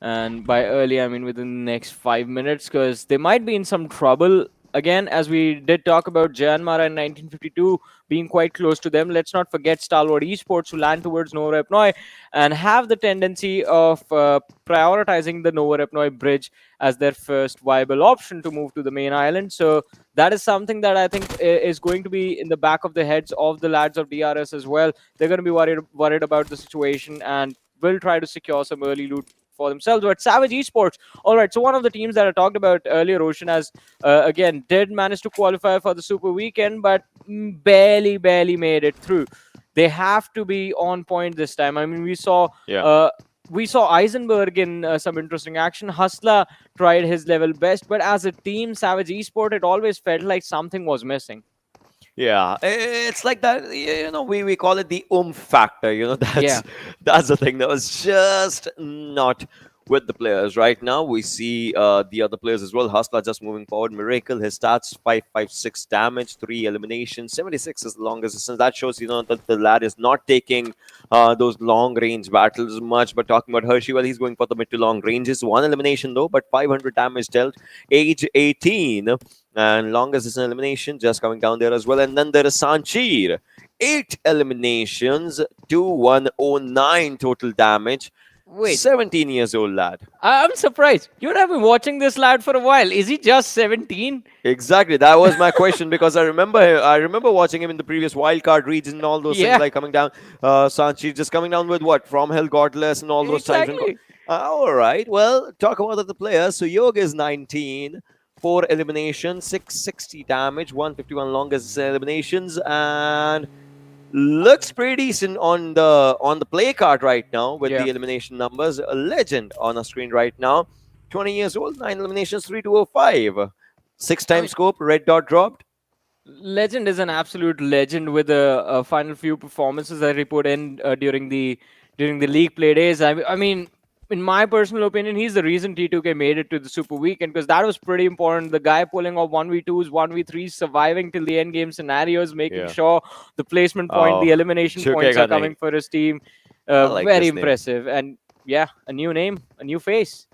And by early, I mean within the next 5 minutes, because they might be in some trouble. Again, as we did talk about JyanMaara in 1952 being quite close to them, let's not forget Stalwart Esports, who land towards Novorepnoy and have the tendency of prioritizing the Novorepnoy bridge as their first viable option to move to the main island. So that is something that I think is going to be in the back of the heads of the lads of DRS as well. They're going to be worried about the situation and will try to secure some early loot for themselves. But Savage Esports, all right, so one of the teams that I talked about earlier, Ocean, has again did manage to qualify for the Super Weekend, but barely made it through. They have to be on point this time. I mean, we saw Eisenberg in some interesting action. Hustler tried his level best, but as a team, Savage Esports, it always felt like something was missing. Yeah, it's like that, we call it the factor, that's the thing that was just not with the players. Right now, we see the other players as well. Hustler just moving forward. Miracle, his stats, 556 damage, 3 eliminations, 76 is the longest distance. That shows, that the lad is not taking those long-range battles much. But talking about Hershey, well, he's going for the mid to long ranges. 1 elimination, though, but 500 damage dealt. Age 18. And longest is an elimination, just coming down there as well. And then there is Sanchir. 8 eliminations, 2109 total damage. Wait. 17 years old lad. I'm surprised. You have been watching this lad for a while. Is he just 17? Exactly. That was my question, because I remember watching him in the previous wildcard region and all those things, like coming down. Sanchir just coming down with what? From Hell, Godless and all those types. All right. Well, talk about the players. So Yoga is 19. 4 eliminations, 660 damage, 151 longest eliminations, and looks pretty decent on the play card right now with Yeah. the elimination numbers. A legend on our screen right now. 20 years old, 9 eliminations, 3-2-05. 6-time scope, red dot dropped. Legend is an absolute legend with a final few performances that he put in during the league play days. I mean, in my personal opinion, he's the reason T2K made it to the Super Weekend, because that was pretty important. The guy pulling off 1v2s, 1v3s, surviving till the end game scenarios, making sure the placement point, the elimination points are coming for his team. like Very this name. impressive. And yeah, a new name, a new face.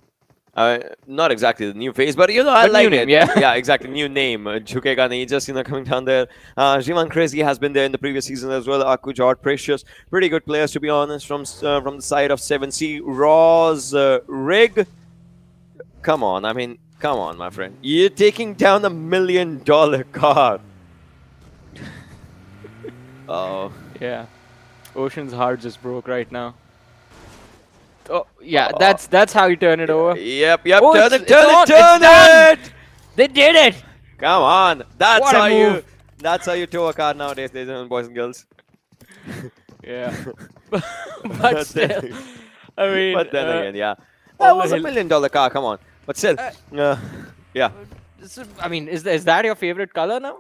Not exactly the new face, but I But like new name, it. yeah. Yeah, exactly. New name. Jhukega nahi, just coming down there. Jivan Crazy has been there in the previous season as well. Akujard, Precious, pretty good players to be honest from the side of 7C. Roz, Rig. Come on, come on, my friend. You're taking down $1 million car. Oh. Yeah. Ocean's heart just broke right now. Oh, yeah, that's how you turn it over. Yep. Oh, turn it. They did it! Come on. That's What a how move. That's how you tow a car nowadays, ladies and gentlemen, boys and girls. Yeah. But still, I mean... But then again, yeah. on That the was $1 hill- million car, come on. But still, yeah. I mean, is that your favorite color now?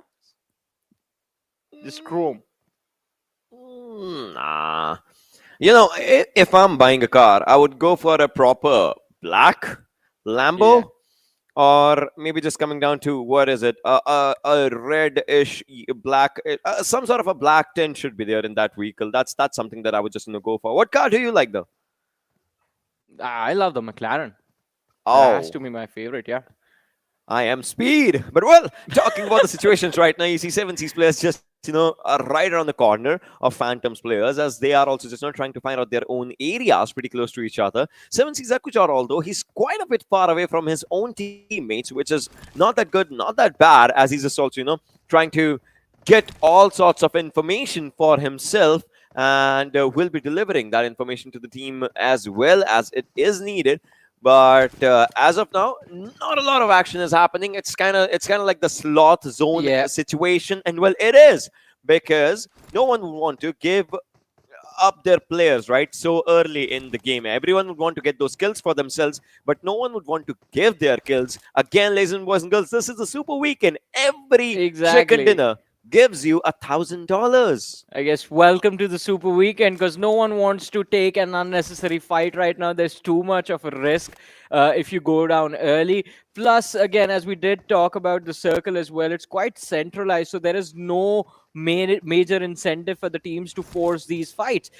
This chrome. Nah. If I'm buying a car, I would go for a proper black Lambo. Yeah. Or maybe just coming down to, what is it? A red-ish black, some sort of a black tint should be there in that vehicle. That's something that I would just go for. What car do you like though? I love the McLaren. Oh, That has to be my favorite, yeah. I am speed. But well, talking about the situations right now, you see 7C's players just are right around the corner of Phantom's players, as they are also just trying to find out their own areas pretty close to each other. 7C's Akujar, although he's quite a bit far away from his own teammates, which is not that good, not that bad, as he's just also trying to get all sorts of information for himself, and will be delivering that information to the team as well as it is needed. But as of now, not a lot of action is happening. It's kind of like the sloth zone situation, and well, it is, because no one would want to give up their players right so early in the game. Everyone would want to get those kills for themselves, but no one would want to give their kills. Again, ladies and boys and girls, this is the Super Weekend. Every chicken dinner gives you $1,000. I guess welcome to the Super Weekend, because no one wants to take an unnecessary fight right now. There's too much of a risk if you go down early. Plus, again, as we did talk about the circle as well, it's quite centralized, so there is no major incentive for the teams to force these fights.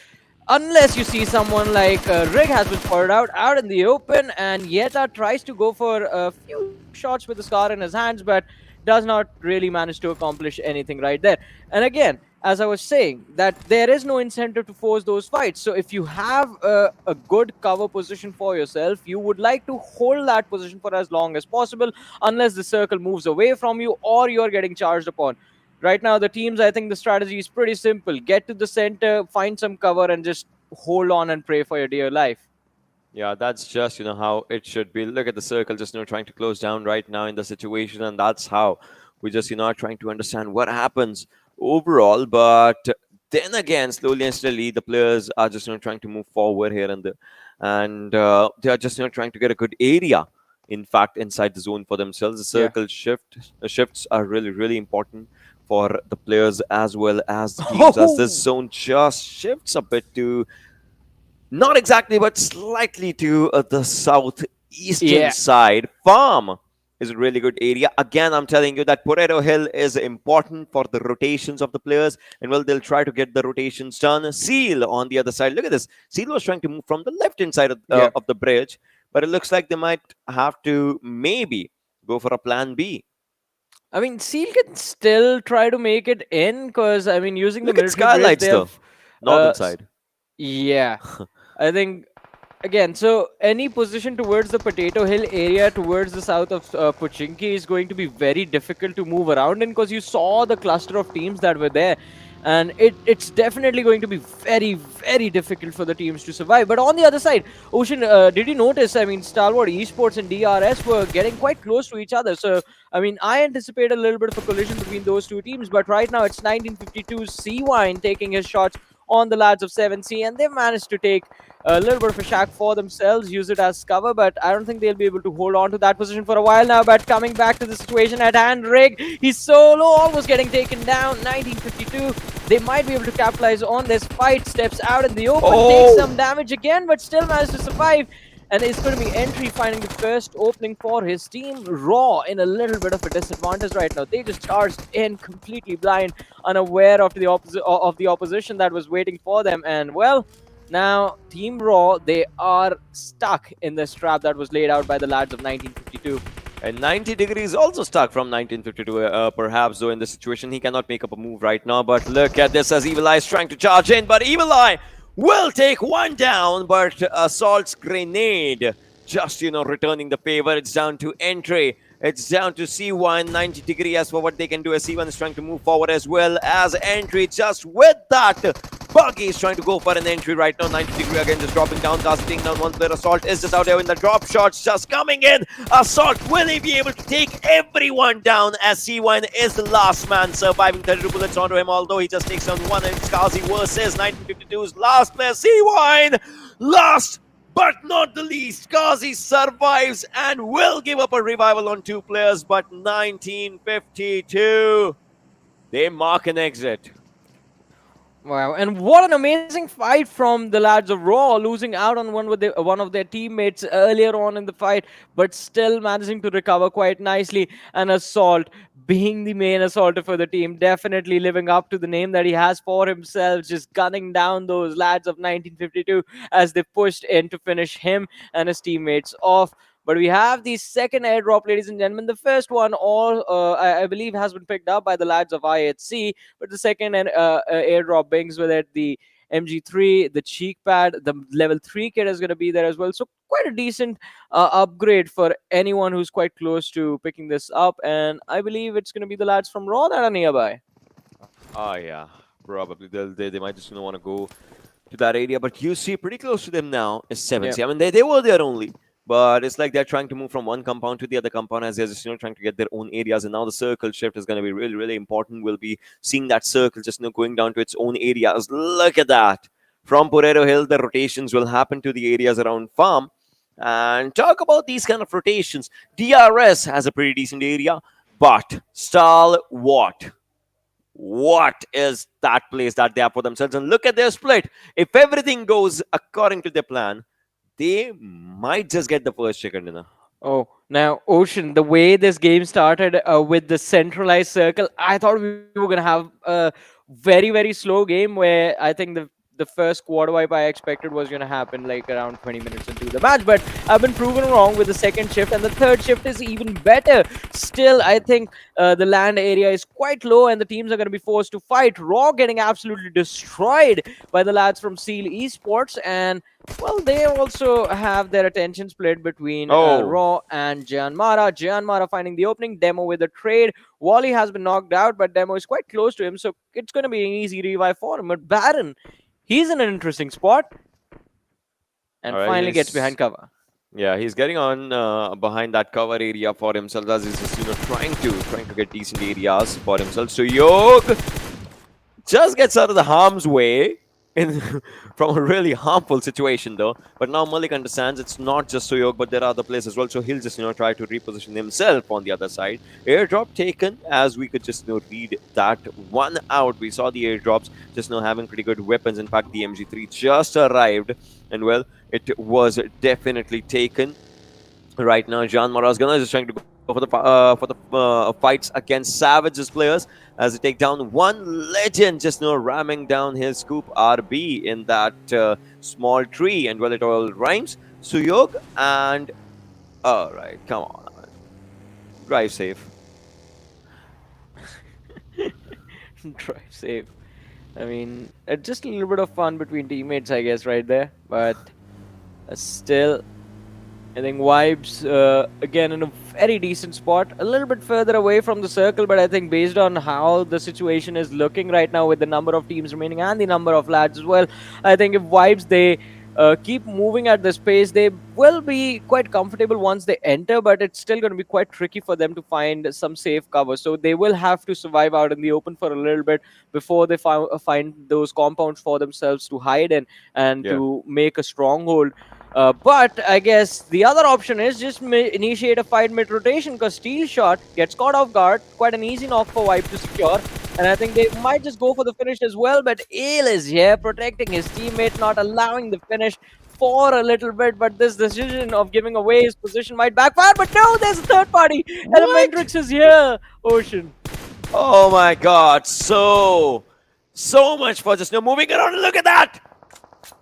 Unless you see someone like Rig has been spotted out in the open, and Yeta tries to go for a few shots with the scar in his hands, but does not really manage to accomplish anything right there. And again, as I was saying, that there is no incentive to force those fights. So if you have a good cover position for yourself, you would like to hold that position for as long as possible, unless the circle moves away from you or you're getting charged upon. Right now, the teams, I think the strategy is pretty simple. Get to the center, find some cover, and just hold on and pray for your dear life. Yeah, that's just, how it should be. Look at the circle just, trying to close down right now in the situation. And that's how we just, are trying to understand what happens overall. But then again, slowly and steadily, the players are just, trying to move forward here and there. And they are just, trying to get a good area, in fact, inside the zone for themselves. The circle shifts are really, really important for the players as well as the teams, as this zone just shifts a bit to... Not exactly, but slightly to the southeastern side. Farm is a really good area. Again, I'm telling you that Potato Hill is important for the rotations of the players. And well, they'll try to get the rotations done. Seal on the other side. Look at this. Seal was trying to move from the left-hand side of the bridge. But it looks like they might have to maybe go for a plan B. I mean, Seal can still try to make it in, because, I mean, using Look the at military bridge, Skylightz though. Northern side. Yeah. I think, again, so any position towards the Potato Hill area, towards the south of Pochinki, is going to be very difficult to move around in, because you saw the cluster of teams that were there. and it's definitely going to be very, very difficult for the teams to survive. But on the other side, Ocean, did you notice? I mean, Stalwart Esports and DRS were getting quite close to each other. So, I mean, I anticipate a little bit of a collision between those two teams. But right now, it's 1952's C-Wine taking his shots on the lads of 7C, and they've managed to take a little bit of a shack for themselves, use it as cover, but I don't think they'll be able to hold on to that position for a while now. But coming back to the situation at hand, Rig, he's solo, almost getting taken down. 1952, they might be able to capitalize on this fight, steps out in the open, takes some damage again, but still managed to survive. And it's going to be Entry finding the first opening for his team. Raw in a little bit of a disadvantage right now. They just charged in completely blind, unaware of the opposition that was waiting for them. And well, now Team Raw, they are stuck in this trap that was laid out by the lads of 1952. And 90 degrees also stuck from 1952, perhaps, though in this situation he cannot make up a move right now. But look at this as Evil Eye is trying to charge in, but Evil Eye will take one down, but Assault's grenade just, returning the favor. It's down to Entry. It's down to C1, 90 degree. As for what they can do, as C1 is trying to move forward as well as Entry. Just with that, Buggy is trying to go for an entry right now. 90 degree again, just dropping down, casting down one player. Assault is just out there in the drop shots, just coming in. Assault, will he be able to take everyone down as C1 is the last man surviving? 32 bullets onto him, although he just takes down one. And it's Kazi versus 1952's last player, C1. Last but not the least, Kazi survives and will give up a revival on two players, but 1952, they mark an exit. Wow, and what an amazing fight from the lads of Raw, losing out on one of their teammates earlier on in the fight, but still managing to recover quite nicely. And Assault, being the main assaulter for the team, definitely living up to the name that he has for himself, just gunning down those lads of 1952 as they pushed in to finish him and his teammates off. But we have the second airdrop, ladies and gentlemen. The first one, I believe, has been picked up by the lads of IHC. But the second airdrop brings with it the MG3, the cheek pad, the level 3 kit is going to be there as well. So quite a decent upgrade for anyone who's quite close to picking this up. And I believe it's going to be the lads from Raw that are nearby. Oh, yeah. Probably. They might just want to go to that area. But you see, pretty close to them now is 7C. I mean, they were there only. But it's like they're trying to move from one compound to the other compound as they're just, trying to get their own areas. And now the circle shift is going to be really, really important. We'll be seeing that circle just, going down to its own areas. Look at that. From Potato Hill, the rotations will happen to the areas around farm. And talk about these kind of rotations. DRS has a pretty decent area. But Stalwart, what is that place that they have for themselves? And look at their split. If everything goes according to their plan, they might just get the first chicken dinner. Oh, now, Ocean, the way this game started with the centralized circle, I thought we were going to have a very, very slow game where I think the first quarter wipe I expected was going to happen like around 20 minutes into the match. But I've been proven wrong with the second shift, and the third shift is even better. Still, I think the land area is quite low, and the teams are going to be forced to fight. Raw getting absolutely destroyed by the lads from Seal Esports, and well, they also have their attention split between Raw and JyanMaara. JyanMaara finding the opening, Demo with a trade. Wally has been knocked out, but Demo is quite close to him, so it's going to be an easy revive for him. But Baron, he's in an interesting spot and finally gets behind cover. Yeah, he's getting on behind that cover area for himself as he's just, trying to get decent areas for himself. So Yog just gets out of the harm's way from a really harmful situation though. But now Malik understands it's not just Suyog, but there are other players as well. So he'll just try to reposition himself on the other side. Airdrop taken, as we could just read that one out. We saw the airdrops just having pretty good weapons. In fact, the MG3 just arrived, and well, it was definitely taken. Right now, JyanMaara is just trying to go for the fights against Savage's players as they take down one legend, just ramming down his scoop RB in that small tree. And well, it all rhymes. Suyog and all right, come on, drive safe. Drive safe. I mean, just a little bit of fun between teammates, I guess, right there. But still, I think Vibes, again, in a very decent spot, a little bit further away from the circle, but I think based on how the situation is looking right now with the number of teams remaining and the number of lads as well, I think if Vibes, they keep moving at this pace, they will be quite comfortable once they enter, but it's still going to be quite tricky for them to find some safe cover. So they will have to survive out in the open for a little bit before they find those compounds for themselves to hide in and to make a stronghold. But I guess the other option is just initiate a fight mid-rotation, because Steel Shot gets caught off guard. Quite an easy knock for Vibe to secure. And I think they might just go for the finish as well. But Ale is here protecting his teammate, not allowing the finish for a little bit. But this decision of giving away his position might backfire. But no, there's a third party. ElementriX is here, Ocean. Oh my god, so much for just now moving around. Look at that!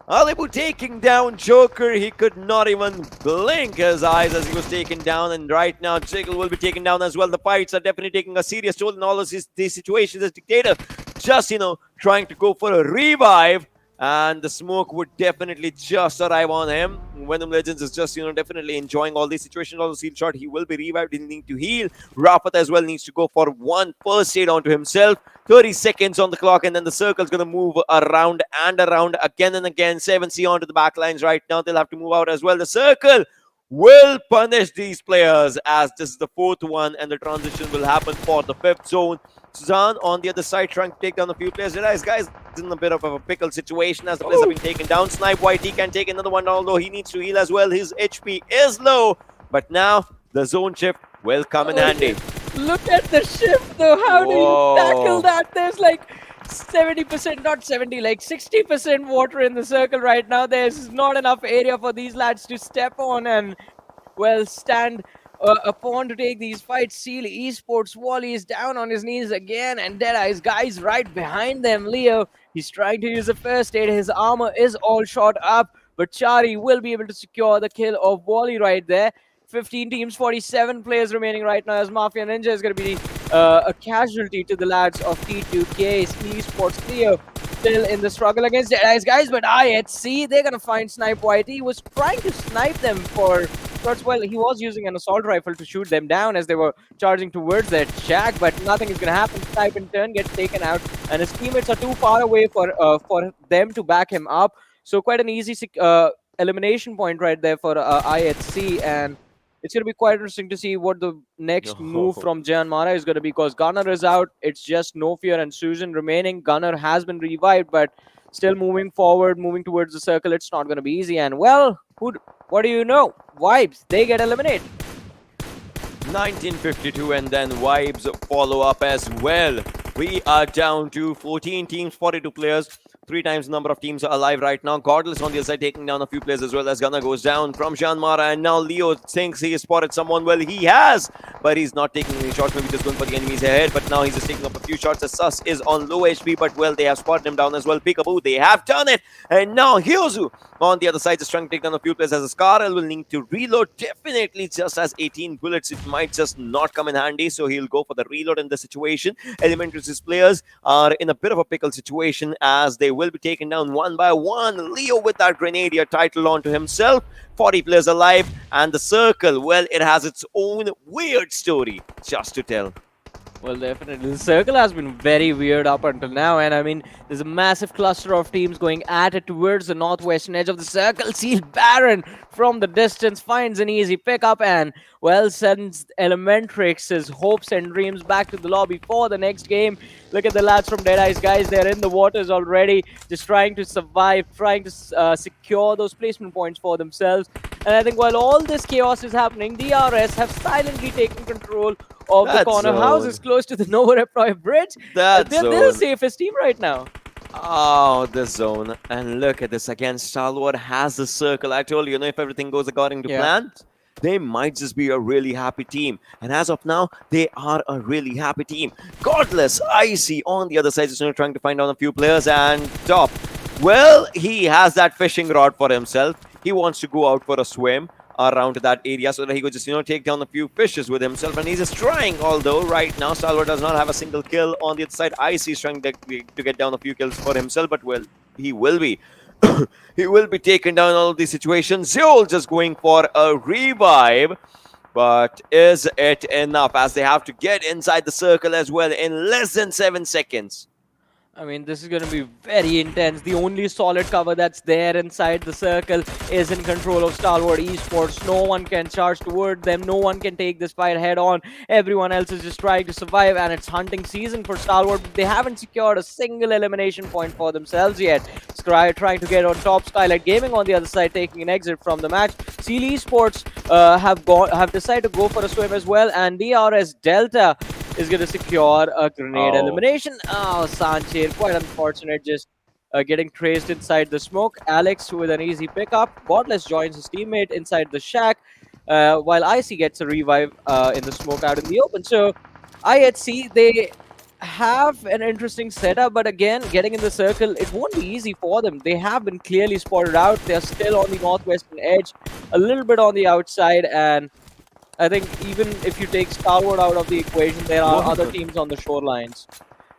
Alibu taking down Joker. He could not even blink his eyes as he was taken down. And right now, Jiggle will be taken down as well. The fights are definitely taking a serious toll in all of these situations. As Dictator just, trying to go for a revive. And the smoke would definitely just arrive on him. Venom Legends is just, definitely enjoying all these situations. Also, Seal Shot, he will be revived. He need to heal. Rafat as well needs to go for one first aid onto himself. 30 seconds on the clock, and then the circle's going to move around and around again and again. 7C onto the back lines right now. They'll have to move out as well. The circle will punish these players as this is the fourth one, and the transition will happen for the fifth zone. Suzanne on the other side trying to take down a few players. Deadeyes Guys in a bit of a pickle situation as the players have been taken down. Snipe White, he can take another one, although he needs to heal as well. His HP is low, but now the zone shift will come in handy. Look at the shift though. How do you tackle that? There's like 70%, not 70, like 60% water in the circle right now. There's not enough area for these lads to step on and, well, stand upon to take these fights. Seal Esports, Wally is down on his knees again, and Deadeyes Guys right behind them. Leo, he's trying to use the first aid. His armor is all shot up, but Chari will be able to secure the kill of Wally right there. 15 teams, 47 players remaining right now, as Mafia Ninja is going to be a casualty to the lads of T2K. Esports Leo still in the struggle against Deadeyes Guys, but IHC, they're going to find Snipe White. He was trying to snipe them for shots. Well, he was using an assault rifle to shoot them down as they were charging towards their shack, but nothing is going to happen. Snipe in turn gets taken out, and his teammates are too far away for them to back him up. So quite an easy elimination point right there for IHC, and it's going to be quite interesting to see what the next move from JyanMaara is going to be, because Gunner is out. It's just No Fear and Susan remaining. Gunner has been revived, but still moving forward, moving towards the circle. It's not going to be easy. And, well, what do you know? Vibes, they get eliminated. 1952, and then Vibes follow up as well. We are down to 14 teams, 42 players. 3 times the number of teams are alive right now. Godless on the other side taking down a few players as well, as Gunner goes down from JyanMaara, and now Leo thinks he has spotted someone. Well, he has, but he's not taking any shots, maybe just going for the enemies ahead. But now he's just taking up a few shots as Sus is on low HP, but well, they have spotted him down as well. Peekaboo, they have done it, and now Hyozu on the other side is trying to take down a few players as a Scarl will need to reload. Definitely just as 18 bullets, it might just not come in handy, so he'll go for the reload in the situation. ElementriX's players are in a bit of a pickle situation as they will be taken down one by one. Leo with that Grenadier title onto himself. 40 players alive, and the circle, well, it has its own weird story just to tell. Well, definitely. The circle has been very weird up until now, and I mean, there's a massive cluster of teams going at it towards the northwestern edge of the circle. Seal Baron from the distance finds an easy pickup and, well, sends ElementriX's hopes and dreams back to the lobby for the next game. Look at the lads from Deadeyes Guys. They're in the waters already, just trying to survive, trying to secure those placement points for themselves. And I think while all this chaos is happening, DRS have silently taken control of the corner houses close to the Nova Reploy Bridge. They're the safest team right now. Oh, this zone. And look at this again. Stalwart has the circle. I told you, if everything goes according to plan, they might just be a really happy team. And as of now, they are a really happy team. Godless, Icy on the other side is trying to find out a few players. And Top, well, he has that fishing rod for himself. He wants to go out for a swim around that area so that he could just, take down a few fishes with himself. And he's just trying, although right now Stalwart does not have a single kill on the other side. Icy is trying to get down a few kills for himself, but well, he will be. he will be taken down in all of these situations. Zeol just going for a revive. But is it enough, as they have to get inside the circle as well in less than 7 seconds? I mean, this is going to be very intense. The only solid cover that's there inside the circle is in control of Stalwart Esports. No one can charge toward them. No one can take this fight head on. Everyone else is just trying to survive, and it's hunting season for Stalwart. They haven't secured a single elimination point for themselves yet. Scry trying to get on top. Skylightz Gaming on the other side taking an exit from the match. Seal Esports have decided to go for a swim as well, and DRS Delta is going to secure a grenade elimination. Oh, Sanchez, quite unfortunate, just getting traced inside the smoke. Alex with an easy pickup. Godless joins his teammate inside the shack, while IC gets a revive in the smoke out in the open. So IHC, they have an interesting setup, but again, getting in the circle, it won't be easy for them. They have been clearly spotted out. They're still on the northwestern edge, a little bit on the outside, and I think even if you take Stalwart out of the equation, there are other teams on the shorelines.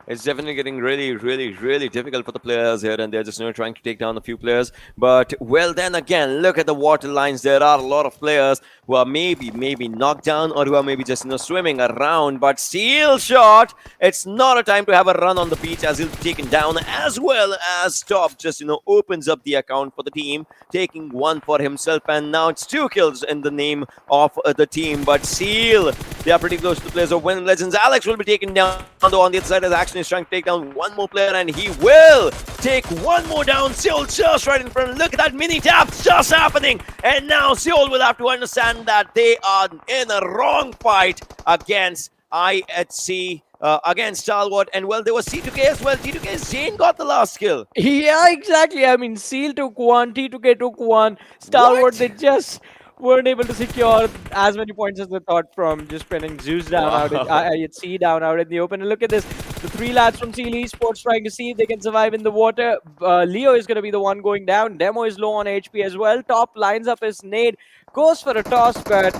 It's definitely getting really difficult for the players here, and they're just trying to take down a few players. But well, then again, look at the water lines. There are a lot of players who are maybe knocked down, or who are maybe just swimming around. But Steel Shot, it's not a time to have a run on the beach, as he'll be taken down, as well as Top just opens up the account for the team, taking one for himself, and now it's 2 kills in the name of the team. But Seal, they are pretty close to the players of Venom Legends. Alex will be taken down, though on the other side as Action is trying to take down one more player, and he will take one more down. Seoul just right in front. Look at that mini tap just happening, and now Seoul will have to understand that they are in a wrong fight against IHC, against Stalwart, and well, there was C2K as well. T2K's Jane got the last kill. Yeah, exactly. I mean, Seal took one, T2K took one. Stalwart, they just weren't able to secure as many points as they thought from just pinning Zeus down out in the open. And look at this, the 3 lads from Seal Esports trying to see if they can survive in the water. Leo is going to be the one going down. Demo is low on HP as well. Top lines up his nade, goes for a toss, but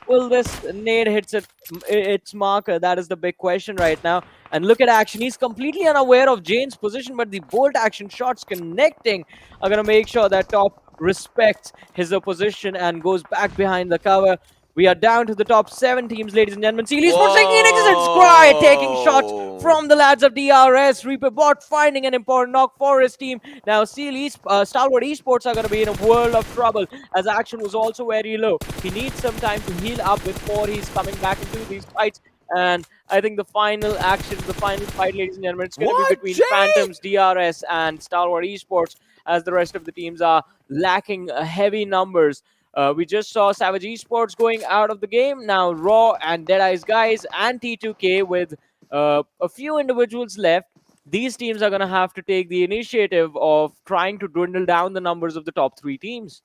will this nade hits its marker? That is the big question right now. And look at Action. He's completely unaware of Jane's position, but the bolt action shots connecting are going to make sure that Top respects his opposition and goes back behind the cover. We are down to the top 7 teams, ladies and gentlemen. Seal Esports taking an exit. Scry taking shots from the lads of DRS. Reaper Bot finding an important knock for his team. Now Stalwart Esports are going to be in a world of trouble, as Action was also very low. He needs some time to heal up before he's coming back into these fights. And I think the final action, the final fight, ladies and gentlemen, it's going to be between Phantoms, DRS, and Stalwart Esports, as the rest of the teams are lacking heavy numbers. We just saw Savage Esports going out of the game. Now Raw and Deadeyes Guys and T2K with a few individuals left. These teams are going to have to take the initiative of trying to dwindle down the numbers of the top 3 teams.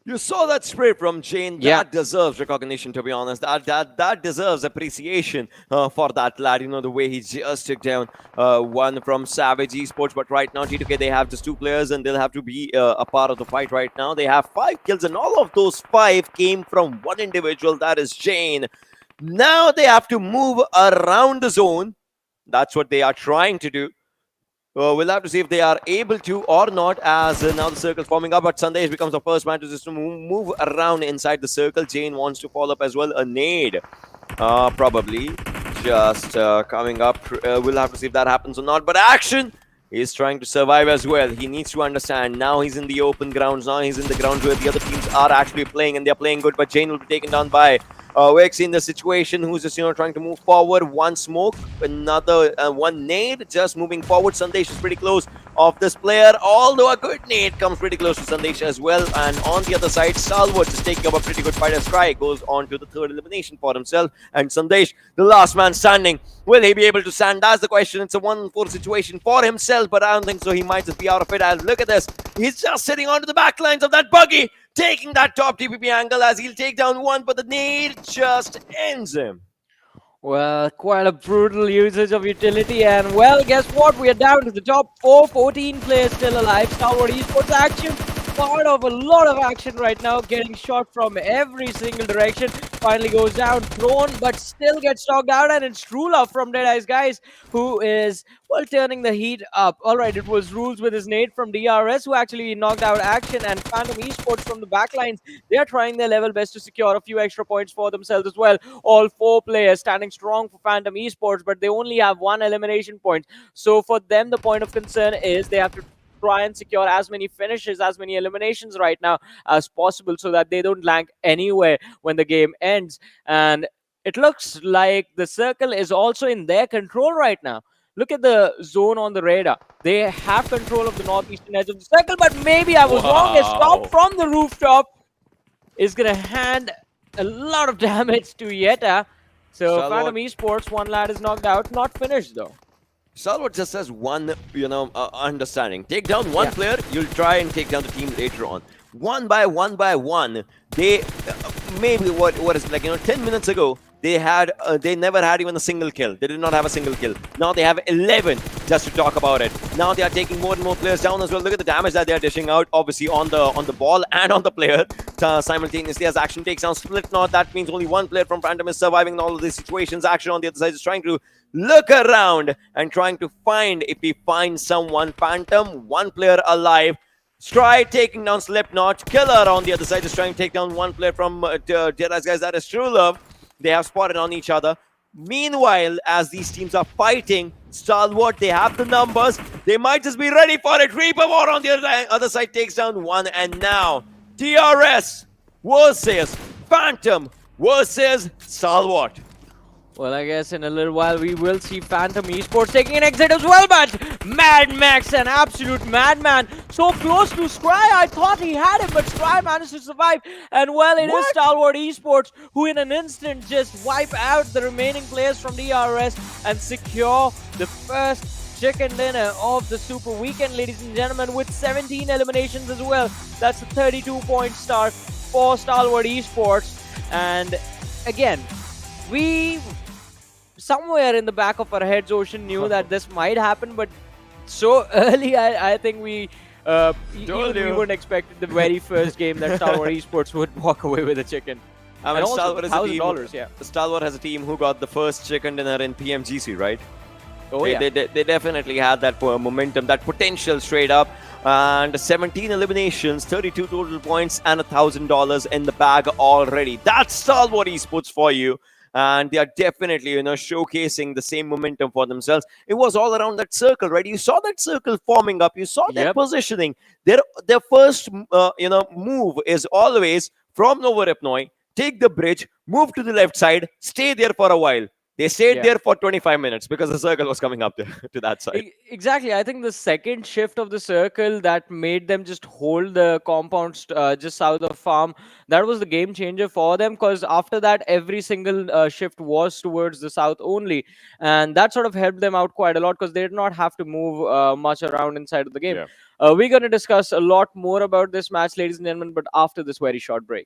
You saw that spray from Jane. Yeah. That deserves recognition, to be honest. That deserves appreciation for that lad. The way he just took down one from Savage Esports. But right now, T2K, they have just 2 players, and they'll have to be a part of the fight right now. They have 5 kills, and all of those 5 came from one individual. That is Jane. Now they have to move around the zone. That's what they are trying to do. We'll have to see if they are able to or not, as now the circle's forming up. But Sandesh becomes the first man to just move around inside the circle. Jane wants to follow up as well. A nade, probably just coming up. We'll have to see if that happens or not. But Action is trying to survive as well. He needs to understand. Now he's in the open grounds. Now he's in the grounds where the other teams are actually playing, and they're playing good. But Jane will be taken down by Wex in the situation, who's just trying to move forward. One smoke, another one nade, just moving forward. Sandesh is pretty close of this player, although a good nade comes pretty close to Sandesh as well. And on the other side, Stalwart is taking up a pretty good fight as Cry goes on to the 3rd elimination for himself. And Sandesh, the last man standing, will he be able to stand? That's the question. It's a 1-4 situation for himself, but I don't think so. He might just be out of it. And look at this, he's just sitting onto the back lines of that buggy, taking that top TPP angle, as he'll take down one, but the nade just ends him. Well, quite a brutal usage of utility, and well, guess what? We are down to the top 4, 14 players still alive. Stalwart Esports Action, part of a lot of action right now, getting shot from every single direction. finally goes down, thrown, but still gets knocked out, and it's true love from Deadeyes Guys, who is, well, turning the heat up. All right, it was Rules with his nade from DRS who actually knocked out Action, and Phantom Esports from the backlines. They are trying their level best to secure a few extra points for themselves as well. All 4 players standing strong for Phantom Esports, but they only have 1 elimination point. So for them, the point of concern is they have to try and secure as many finishes, as many eliminations right now as possible, so that they don't land anywhere when the game ends. And it looks like the circle is also in their control right now. Look at the zone on the radar. They have control of the northeastern edge of the circle, but maybe I was wrong. A stop from the rooftop is going to hand a lot of damage to Yeta. So Stalwart. Phantom Esports, 1 lad is knocked out, not finished though. Stalwart just has one, understanding. Take down one player, you'll try and take down the team later on. One by one, they maybe what is it, like 10 minutes ago they never had even a single kill. They did not have a single kill. Now they have 11 just to talk about it. Now they are taking more and more players down as well. Look at the damage that they are dishing out, obviously on the ball and on the player simultaneously as Action takes down Split Knot. That means only 1 player from Phantom is surviving in all of these situations. Action on the other side is trying to look around and trying to find if he finds someone. Phantom, 1 player alive. Stride taking down Slipknot. Killer on the other side is trying to take down 1 player from Deadeyes Guys. That is True Love. They have spotted on each other. Meanwhile, as these teams are fighting, Stalwart, they have the numbers. They might just be ready for it. Reaper War on the other side takes down 1. And now, DRS versus Phantom versus Stalwart. Well, I guess in a little while we will see Phantom Esports taking an exit as well, but Mad Max, an absolute madman, so close to Scry. I thought he had him, but Scry managed to survive. And well, it is Stalwart Esports who in an instant just wipe out the remaining players from DRS and secure the first chicken dinner of the Super Weekend, ladies and gentlemen, with 17 eliminations as well. That's a 32-point start for Stalwart Esports. And again, we somewhere in the back of our heads, Ocean knew that this might happen, but so early, I think we wouldn't expect the very first game that Stalwart Esports would walk away with a chicken. I mean, and also Stalwart is a team. $1,000, yeah. Stalwart has a team who got the first chicken dinner in PMGC, right? Oh, They definitely had that momentum, that potential straight up. And 17 eliminations, 32 total points, and $1,000 in the bag already. That's Stalwart Esports for you. And they are definitely, showcasing the same momentum for themselves. It was all around that circle, right? You saw that circle forming up. You saw their positioning. Their first, move is always from Novoripnoi, take the bridge, move to the left side, stay there for a while. They stayed there for 25 minutes because the circle was coming up to that side. Exactly. I think the second shift of the circle that made them just hold the compound just south of farm, that was the game changer for them, because after that, every single shift was towards the south only. And that sort of helped them out quite a lot because they did not have to move much around inside of the game. We're going to discuss a lot more about this match, ladies and gentlemen, but after this very short break.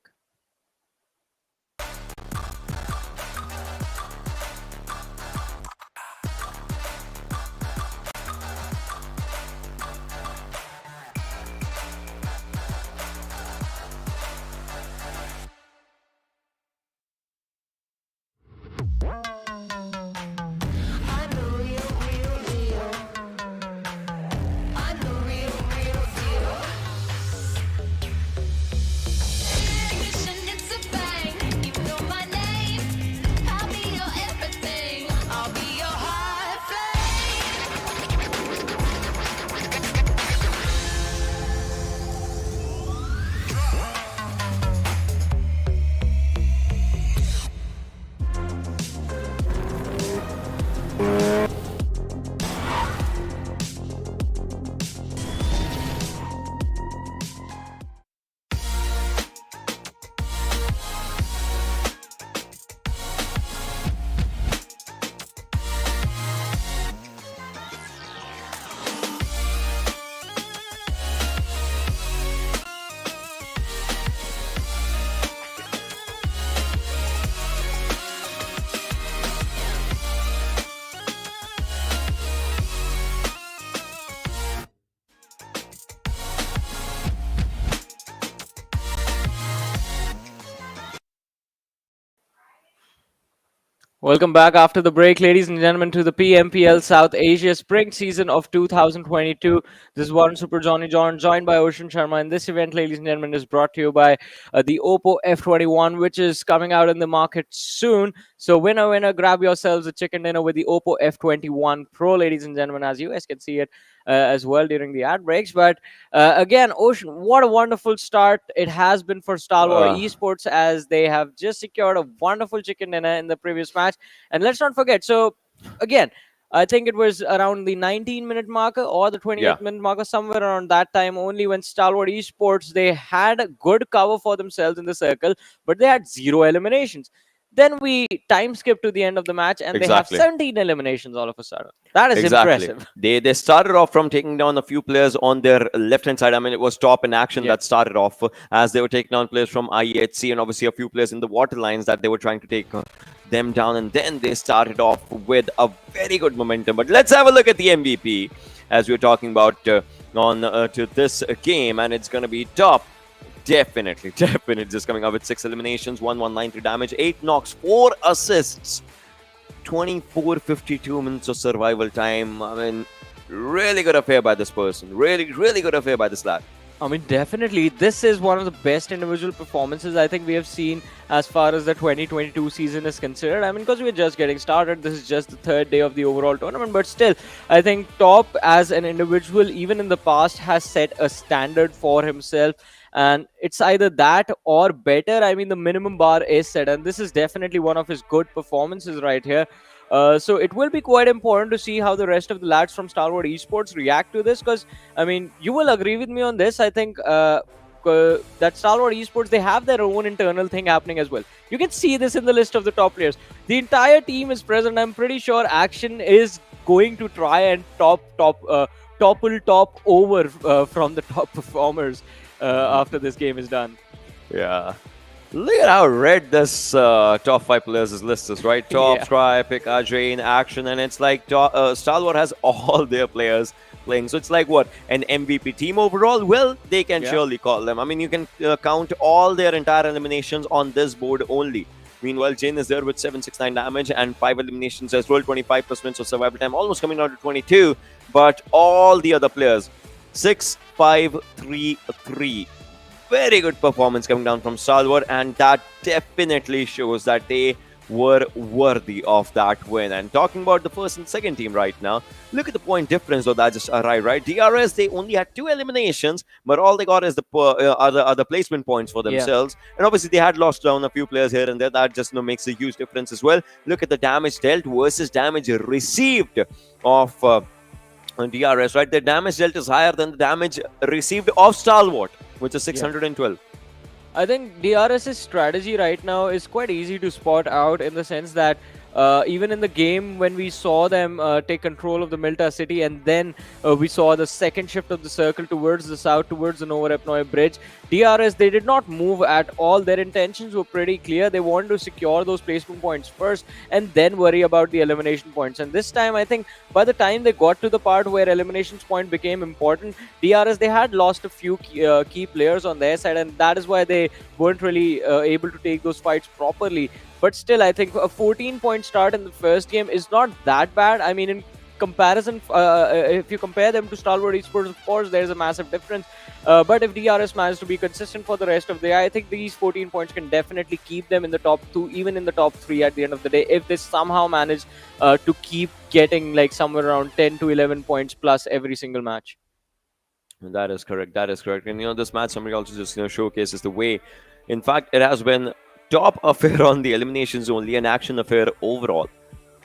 Welcome back after the break, ladies and gentlemen, to the PMPL South Asia Spring Season of 2022. This is Warren Super Johnny John, joined by Ocean Sharma. And this event, ladies and gentlemen, is brought to you by the Oppo F21, which is coming out in the market soon. So winner, winner, grab yourselves a chicken dinner with the Oppo F21 Pro, ladies and gentlemen, as you guys can see it as well during the ad breaks. But again, Ocean, what a wonderful start it has been for Stalwart Esports, as they have just secured a wonderful chicken dinner in the previous match. And let's not forget, so again, I think it was around the 19-minute marker or the 28-minute marker, somewhere around that time only, when Stalwart Esports, they had a good cover for themselves in the circle, but they had 0 eliminations. Then we time skip to the end of the match, and they have 17 eliminations all of a sudden. That is impressive. They started off from taking down a few players on their left-hand side. I mean, it was Top in Action that started off as they were taking down players from IEHC, and obviously a few players in the water lines that they were trying to take them down. And then they started off with a very good momentum. But let's have a look at the MVP, as we're talking about to this game, and it's going to be Top. Definitely just coming up with 6 eliminations, 1193 damage, 8 knocks, 4 assists, 24:52 minutes of survival time. I mean, really good affair by this person. Really good affair by this lad. I mean, definitely, this is one of the best individual performances I think we have seen as far as the 2022 season is concerned. I mean, because we're just getting started, this is just the 3rd day of the overall tournament, but still, I think Top as an individual, even in the past, has set a standard for himself. And it's either that or better. I mean, the minimum bar is set, and this is definitely one of his good performances right here. So it will be quite important to see how the rest of the lads from Stalwart Esports react to this, because, I mean, you will agree with me on this. I think that Stalwart Esports, they have their own internal thing happening as well. You can see this in the list of the top players. The entire team is present. I'm pretty sure Action is going to try and topple Top over from the top performers after this game is done. Yeah. Look at how red this top 5 players' list is, right? Top, Try, Pika, Drain, Action, and it's like Stalwart has all their players playing. So it's like what? An MVP team overall? Well, they can surely call them. I mean, you can count all their entire eliminations on this board only. Meanwhile, Jane is there with 769 damage and 5 eliminations as well, 25 minutes of survival time, almost coming down to 22. But all the other players, 6, 5, 3, 3. Very good performance coming down from Stalwart, and that definitely shows that they were worthy of that win. And talking about the first and second team right now, look at the point difference though that just arrived, right? DRS, they only had 2 eliminations, but all they got is the other placement points for themselves. And obviously they had lost down a few players here and there. That just makes a huge difference as well. Look at the damage dealt versus damage received of DRS, right? The damage dealt is higher than the damage received of Stalwart, which is 612. I think DRS's strategy right now is quite easy to spot out, in the sense that even in the game when we saw them take control of the Milta city, and then we saw the second shift of the circle towards the south, towards the Nova Repnoy bridge, DRS, they did not move at all. Their intentions were pretty clear. They wanted to secure those placement points first and then worry about the elimination points. And this time, I think by the time they got to the part where eliminations point became important, DRS, they had lost a few key players on their side, and that is why they weren't really able to take those fights properly. But still, I think a 14-point start in the first game is not that bad. I mean, in comparison, if you compare them to Stalwart Esports, of course, there's a massive difference. But if DRS managed to be consistent for the rest of the day, I think these 14 points can definitely keep them in the top 2, even in the top 3 at the end of the day, if they somehow manage to keep getting like somewhere around 10 to 11 points plus every single match. That is correct. That is correct. And this match, somebody also just showcases the way. In fact, it has been Top affair on the eliminations only, an Action affair overall.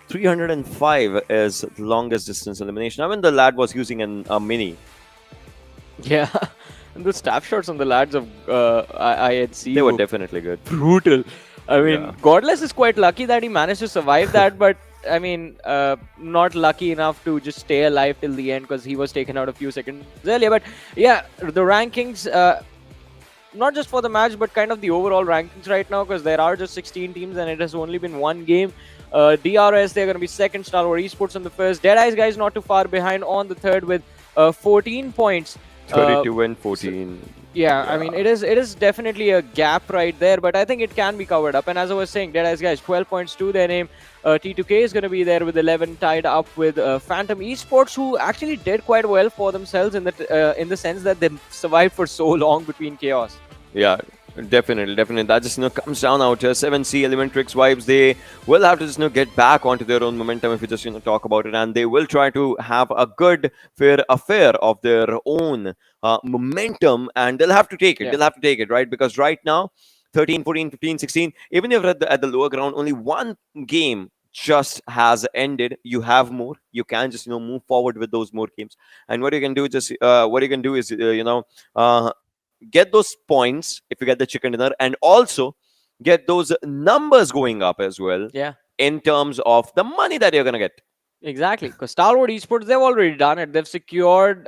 305 is the longest distance elimination. I mean, the lad was using a mini. Yeah, and the staff shots on the lads of IHC, they were definitely good. Brutal. I mean, Godless is quite lucky that he managed to survive that, but I mean, not lucky enough to just stay alive till the end, because he was taken out a few seconds earlier. But yeah, the rankings, not just for the match, but kind of the overall rankings right now, because there are just 16 teams and it has only been one game. DRS, they're going to be second. Stalwart Esports on the first. Deadeyes Guys not too far behind on the third with 14 points. 32 and 14. Yeah, I mean, it is definitely a gap right there, but I think it can be covered up. And as I was saying, Deadeyes Guys, 12 points to their name. T2K is going to be there with 11, tied up with Phantom Esports, who actually did quite well for themselves in the sense that they survived for so long between chaos. Yeah, definitely. That just comes down out to 7C ElementriX vibes. They will have to just get back onto their own momentum if we just talk about it, and they will try to have a good fair affair of their own momentum, and they'll have to take it. Yeah. They'll have to take it, right? Because right now, 13, 14, 15, 16, even if at the lower ground, only one game just has ended. You have more. You can just move forward with those more games, and what you can do is get those points if you get the chicken dinner, and also get those numbers going up as well. Yeah. In terms of the money that you're gonna get. Exactly, because Stalwart Esports, they've already done it. They've secured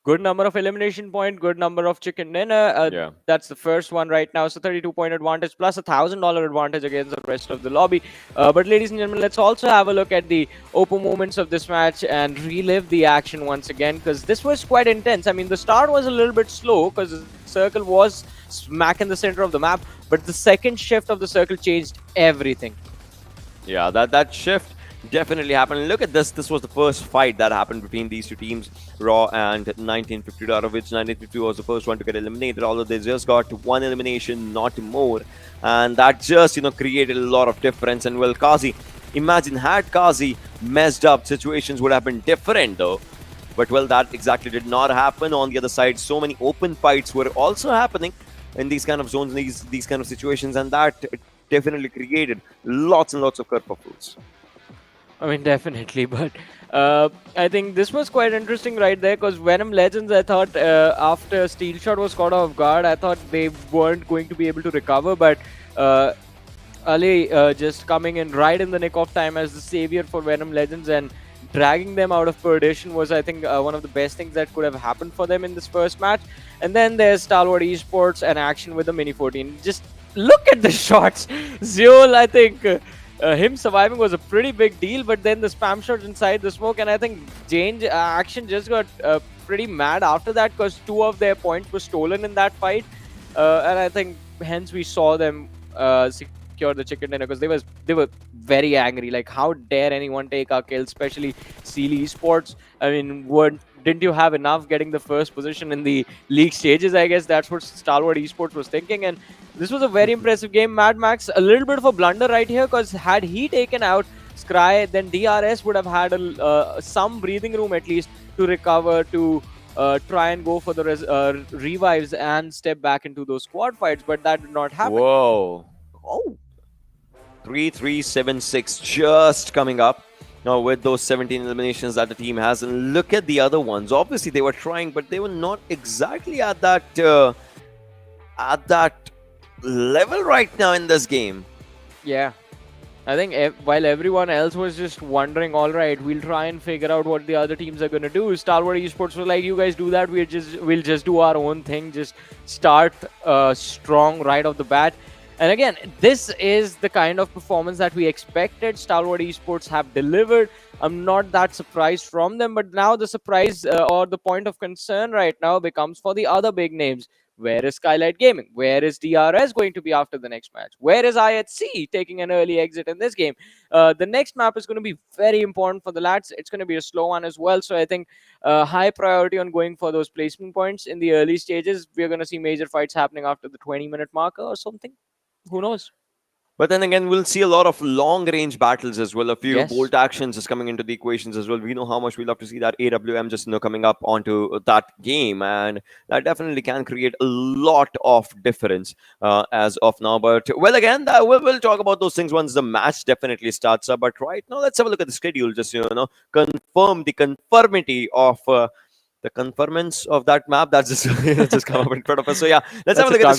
good number of elimination point, good number of chicken dinner. Yeah. That's the first one right now. So 32-point advantage plus $1,000 advantage against the rest of the lobby. But ladies and gentlemen, let's also have a look at the open moments of this match and relive the action once again, because this was quite intense. I mean, the start was a little bit slow because the circle was smack in the center of the map, but the second shift of the circle changed everything. Yeah, that shift definitely happened. Look at this. This was the first fight that happened between these two teams, Raw and 1950, out of which 1950 was the first one to get eliminated, although they just got one elimination, not more. And that just, created a lot of difference. And well, Kazi, imagine had Kazi messed up, situations would have been different though. But well, that exactly did not happen. On the other side, so many open fights were also happening in these kind of zones, these kind of situations, and that definitely created lots and lots of kerfuffles. I mean, definitely, but I think this was quite interesting right there, because Venom Legends, I thought after Steel Shot was caught off guard, I thought they weren't going to be able to recover, but Ali just coming in right in the nick of time as the savior for Venom Legends and dragging them out of perdition was, I think, one of the best things that could have happened for them in this first match. And then there's Stalwart Esports and action with the Mini 14. Just look at the shots. Zeol, I think... him surviving was a pretty big deal, but then the spam shot inside the smoke, and I think Jane Action just got pretty mad after that, because 2 of their points were stolen in that fight, and I think hence we saw them secure the chicken dinner, because they were very angry. Like, how dare anyone take our kill, especially Seal Esports? I mean, didn't you have enough getting the first position in the league stages? I guess that's what Stalwart Esports was thinking, and this was a very impressive game. Mad Max, a little bit of a blunder right here, because had he taken out Scry, then DRS would have had some breathing room at least to recover, to try and go for the revives and step back into those squad fights, but that did not happen. Whoa. Oh. 3-3-7-6 just coming up. Now with those 17 eliminations that the team has, and look at the other ones. Obviously they were trying, but they were not exactly at that level right now in this game. Yeah, I think while everyone else was just wondering, all right, we'll try and figure out what the other teams are going to do, Stalwart Esports was like, you guys do that, we'll just do our own thing, just start strong right off the bat. And again, this is the kind of performance that we expected. Stalwart Esports have delivered. I'm not that surprised from them, but now the surprise or the point of concern right now becomes for the other big names. Where is Skylightz Gaming? Where is DRS going to be after the next match? Where is IHC taking an early exit in this game? The next map is going to be very important for the lads. It's going to be a slow one as well. So I think high priority on going for those placement points in the early stages. We're going to see major fights happening after the 20-minute marker or something. Who knows? But then again, we'll see a lot of long-range battles as well. A few Yes. bolt actions is coming into the equations as well. We know how much we love to see that AWM just coming up onto that game, and that definitely can create a lot of difference as of now. But well, again, we'll talk about those things once the match definitely starts up. But right now, let's have a look at the schedule. Just confirm the conformity of. The conformance of that map that's just come up in front of us. So yeah, let's have a look at the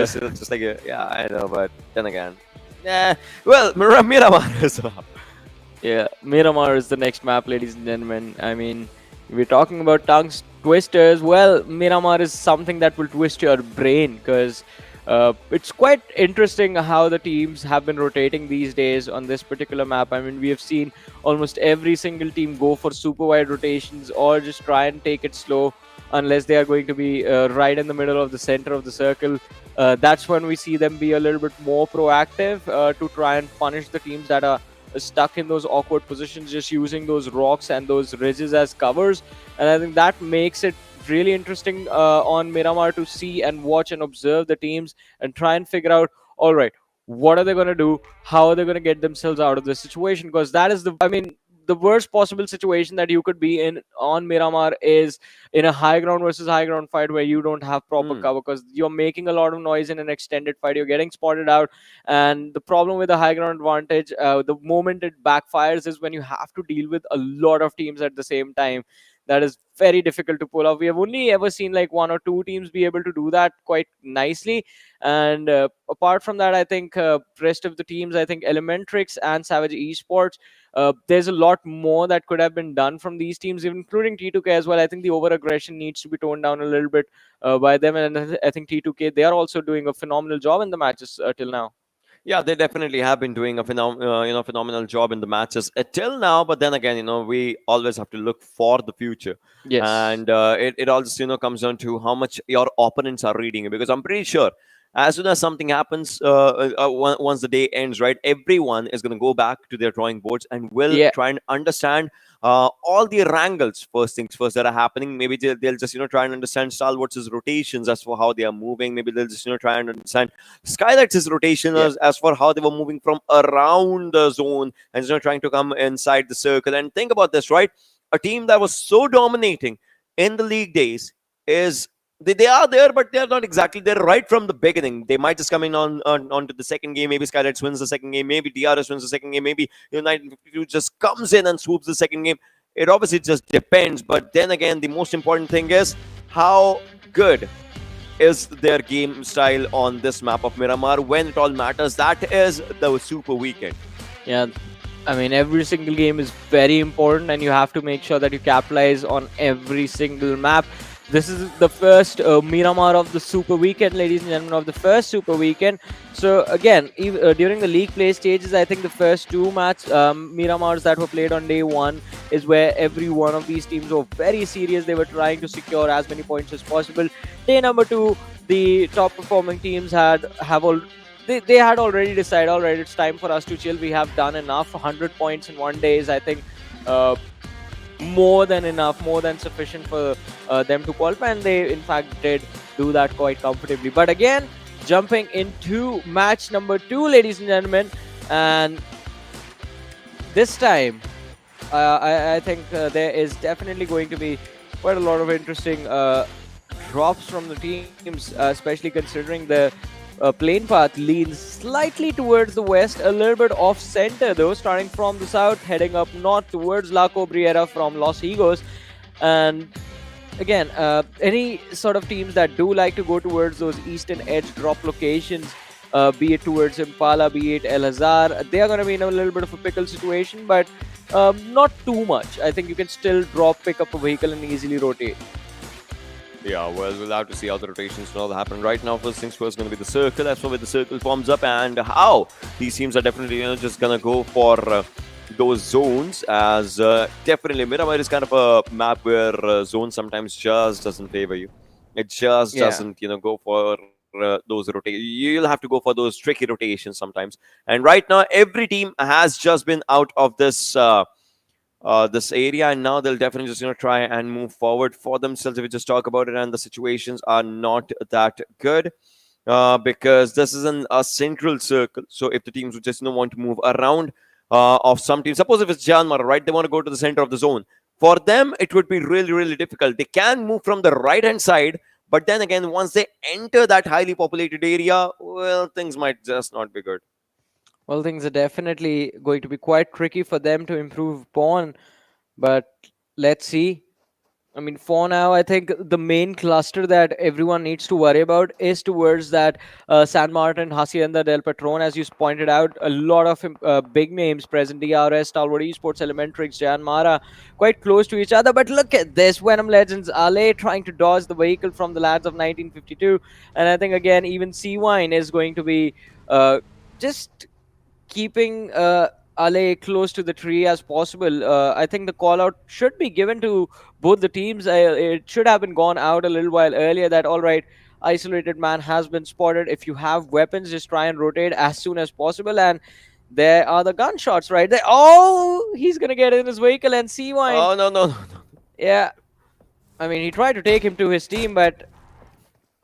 schedule. Just like yeah, I know, but then again, yeah. Well, Miramar is the map. Yeah, Miramar is the next map, ladies and gentlemen. I mean, we're talking about tongue twisters. Well, Miramar is something that will twist your brain, because it's quite interesting how the teams have been rotating these days on this particular map. I mean, we have seen almost every single team go for super wide rotations or just try and take it slow unless they are going to be right in the middle of the center of the circle. That's when we see them be a little bit more proactive to try and punish the teams that are stuck in those awkward positions, just using those rocks and those ridges as covers. And I think that makes it really interesting on Miramar to see and watch and observe the teams and try and figure out, all right, what are they going to do? How are they going to get themselves out of this situation? Because that is the worst possible situation that you could be in on Miramar is in a high ground versus high ground fight where you don't have proper cover, because you're making a lot of noise in an extended fight. You're getting spotted out, and the problem with the high ground advantage, the moment it backfires, is when you have to deal with a lot of teams at the same time. That is very difficult to pull off. We have only ever seen like 1 or 2 teams be able to do that quite nicely, and apart from that, I think rest of the teams, I think ElementriX and Savage Esports, there's a lot more that could have been done from these teams, including T2K as well. I think the over aggression needs to be toned down a little bit by them, and I think T2K, they are also doing a phenomenal job in the matches till now. Yeah, they definitely have been doing a phenomenal job in the matches till now. But then again, we always have to look for the future. Yes. And it all just comes down to how much your opponents are reading it. Because I'm pretty sure as soon as something happens, once the day ends, right, everyone is going to go back to their drawing boards and will try and understand all the Erangels, first things first, that are happening. Maybe they'll just try and understand Stalwart's rotations as for how they are moving. Maybe they'll just try and understand Skylight's rotation as for how they were moving from around the zone and trying to come inside the circle. And think about this, right? A team that was so dominating in the league days is they are there, but they're not exactly there right from the beginning. They might just come in onto the second game. Maybe Skylightz wins the second game. Maybe DRS wins the second game. Maybe 1952 just comes in and swoops the second game. It obviously just depends. But then again, the most important thing is how good is their game style on this map of Miramar when it all matters. That is the Super Weekend. Yeah. I mean, every single game is very important, and you have to make sure that you capitalize on every single map. This is the first Miramar of the Super Weekend, ladies and gentlemen, of the first Super Weekend. So again, during the league play stages, I think the first 2 Miramars that were played on day 1 is where every one of these teams were very serious. They were trying to secure as many points as possible. Day number 2, the top performing teams had already decided, all right, it's time for us to chill. We have done enough. 100 points in 1 day is, I think, more than enough, more than sufficient for them to qualify, and they in fact did do that quite comfortably. But again, jumping into match number 2, ladies and gentlemen, and this time I think there is definitely going to be quite a lot of interesting drops from the teams, especially considering the plane path leans slightly towards the west, a little bit off center though, starting from the south, heading up north towards La Cobriera from Los Higos. And again, any sort of teams that do like to go towards those eastern edge drop locations, be it towards Impala, be it El Hazar, they are going to be in a little bit of a pickle situation, but not too much. I think you can still pick up a vehicle and easily rotate. Yeah, well, we'll have to see how the rotations and all that happen. Right now, first things first, going to be the circle. That's where the circle forms up, and how these teams are definitely just going to go for those zones, as definitely Miramar is kind of a map where zone sometimes just doesn't favor you. It just doesn't, go for those rotations. You'll have to go for those tricky rotations sometimes. And right now, every team has just been out of this this area, and now they'll definitely just try and move forward for themselves. If we just talk about it, and the situations are not that good because this isn't a central circle. So if the teams would just want to move around of some teams, suppose if it's JyanMaara, right, they want to go to the center of the zone. For them, it would be really, really difficult. They can move from the right hand side, but then again, once they enter that highly populated area, well, things might just not be good. Well, things are definitely going to be quite tricky for them to improve upon, but let's see. I mean, for now, I think the main cluster that everyone needs to worry about is towards that San Martin, Hacienda del Patron. As you pointed out, a lot of big names present. DRS, Stalwart Esports, ElementriX, JyanMaara, quite close to each other. But look at this. Venom Legends, Ale trying to dodge the vehicle from the lads of 1952. And I think, again, even C-Wine is going to be just keeping Ale close to the tree as possible. I think the call out should be given to both the teams. It should have been gone out a little while earlier that, all right, isolated man has been spotted. If you have weapons, just try and rotate as soon as possible. And there are the gunshots right there. Oh, he's going to get in his vehicle and see why. Oh, no, no, no, no. Yeah. I mean, he tried to take him to his team, but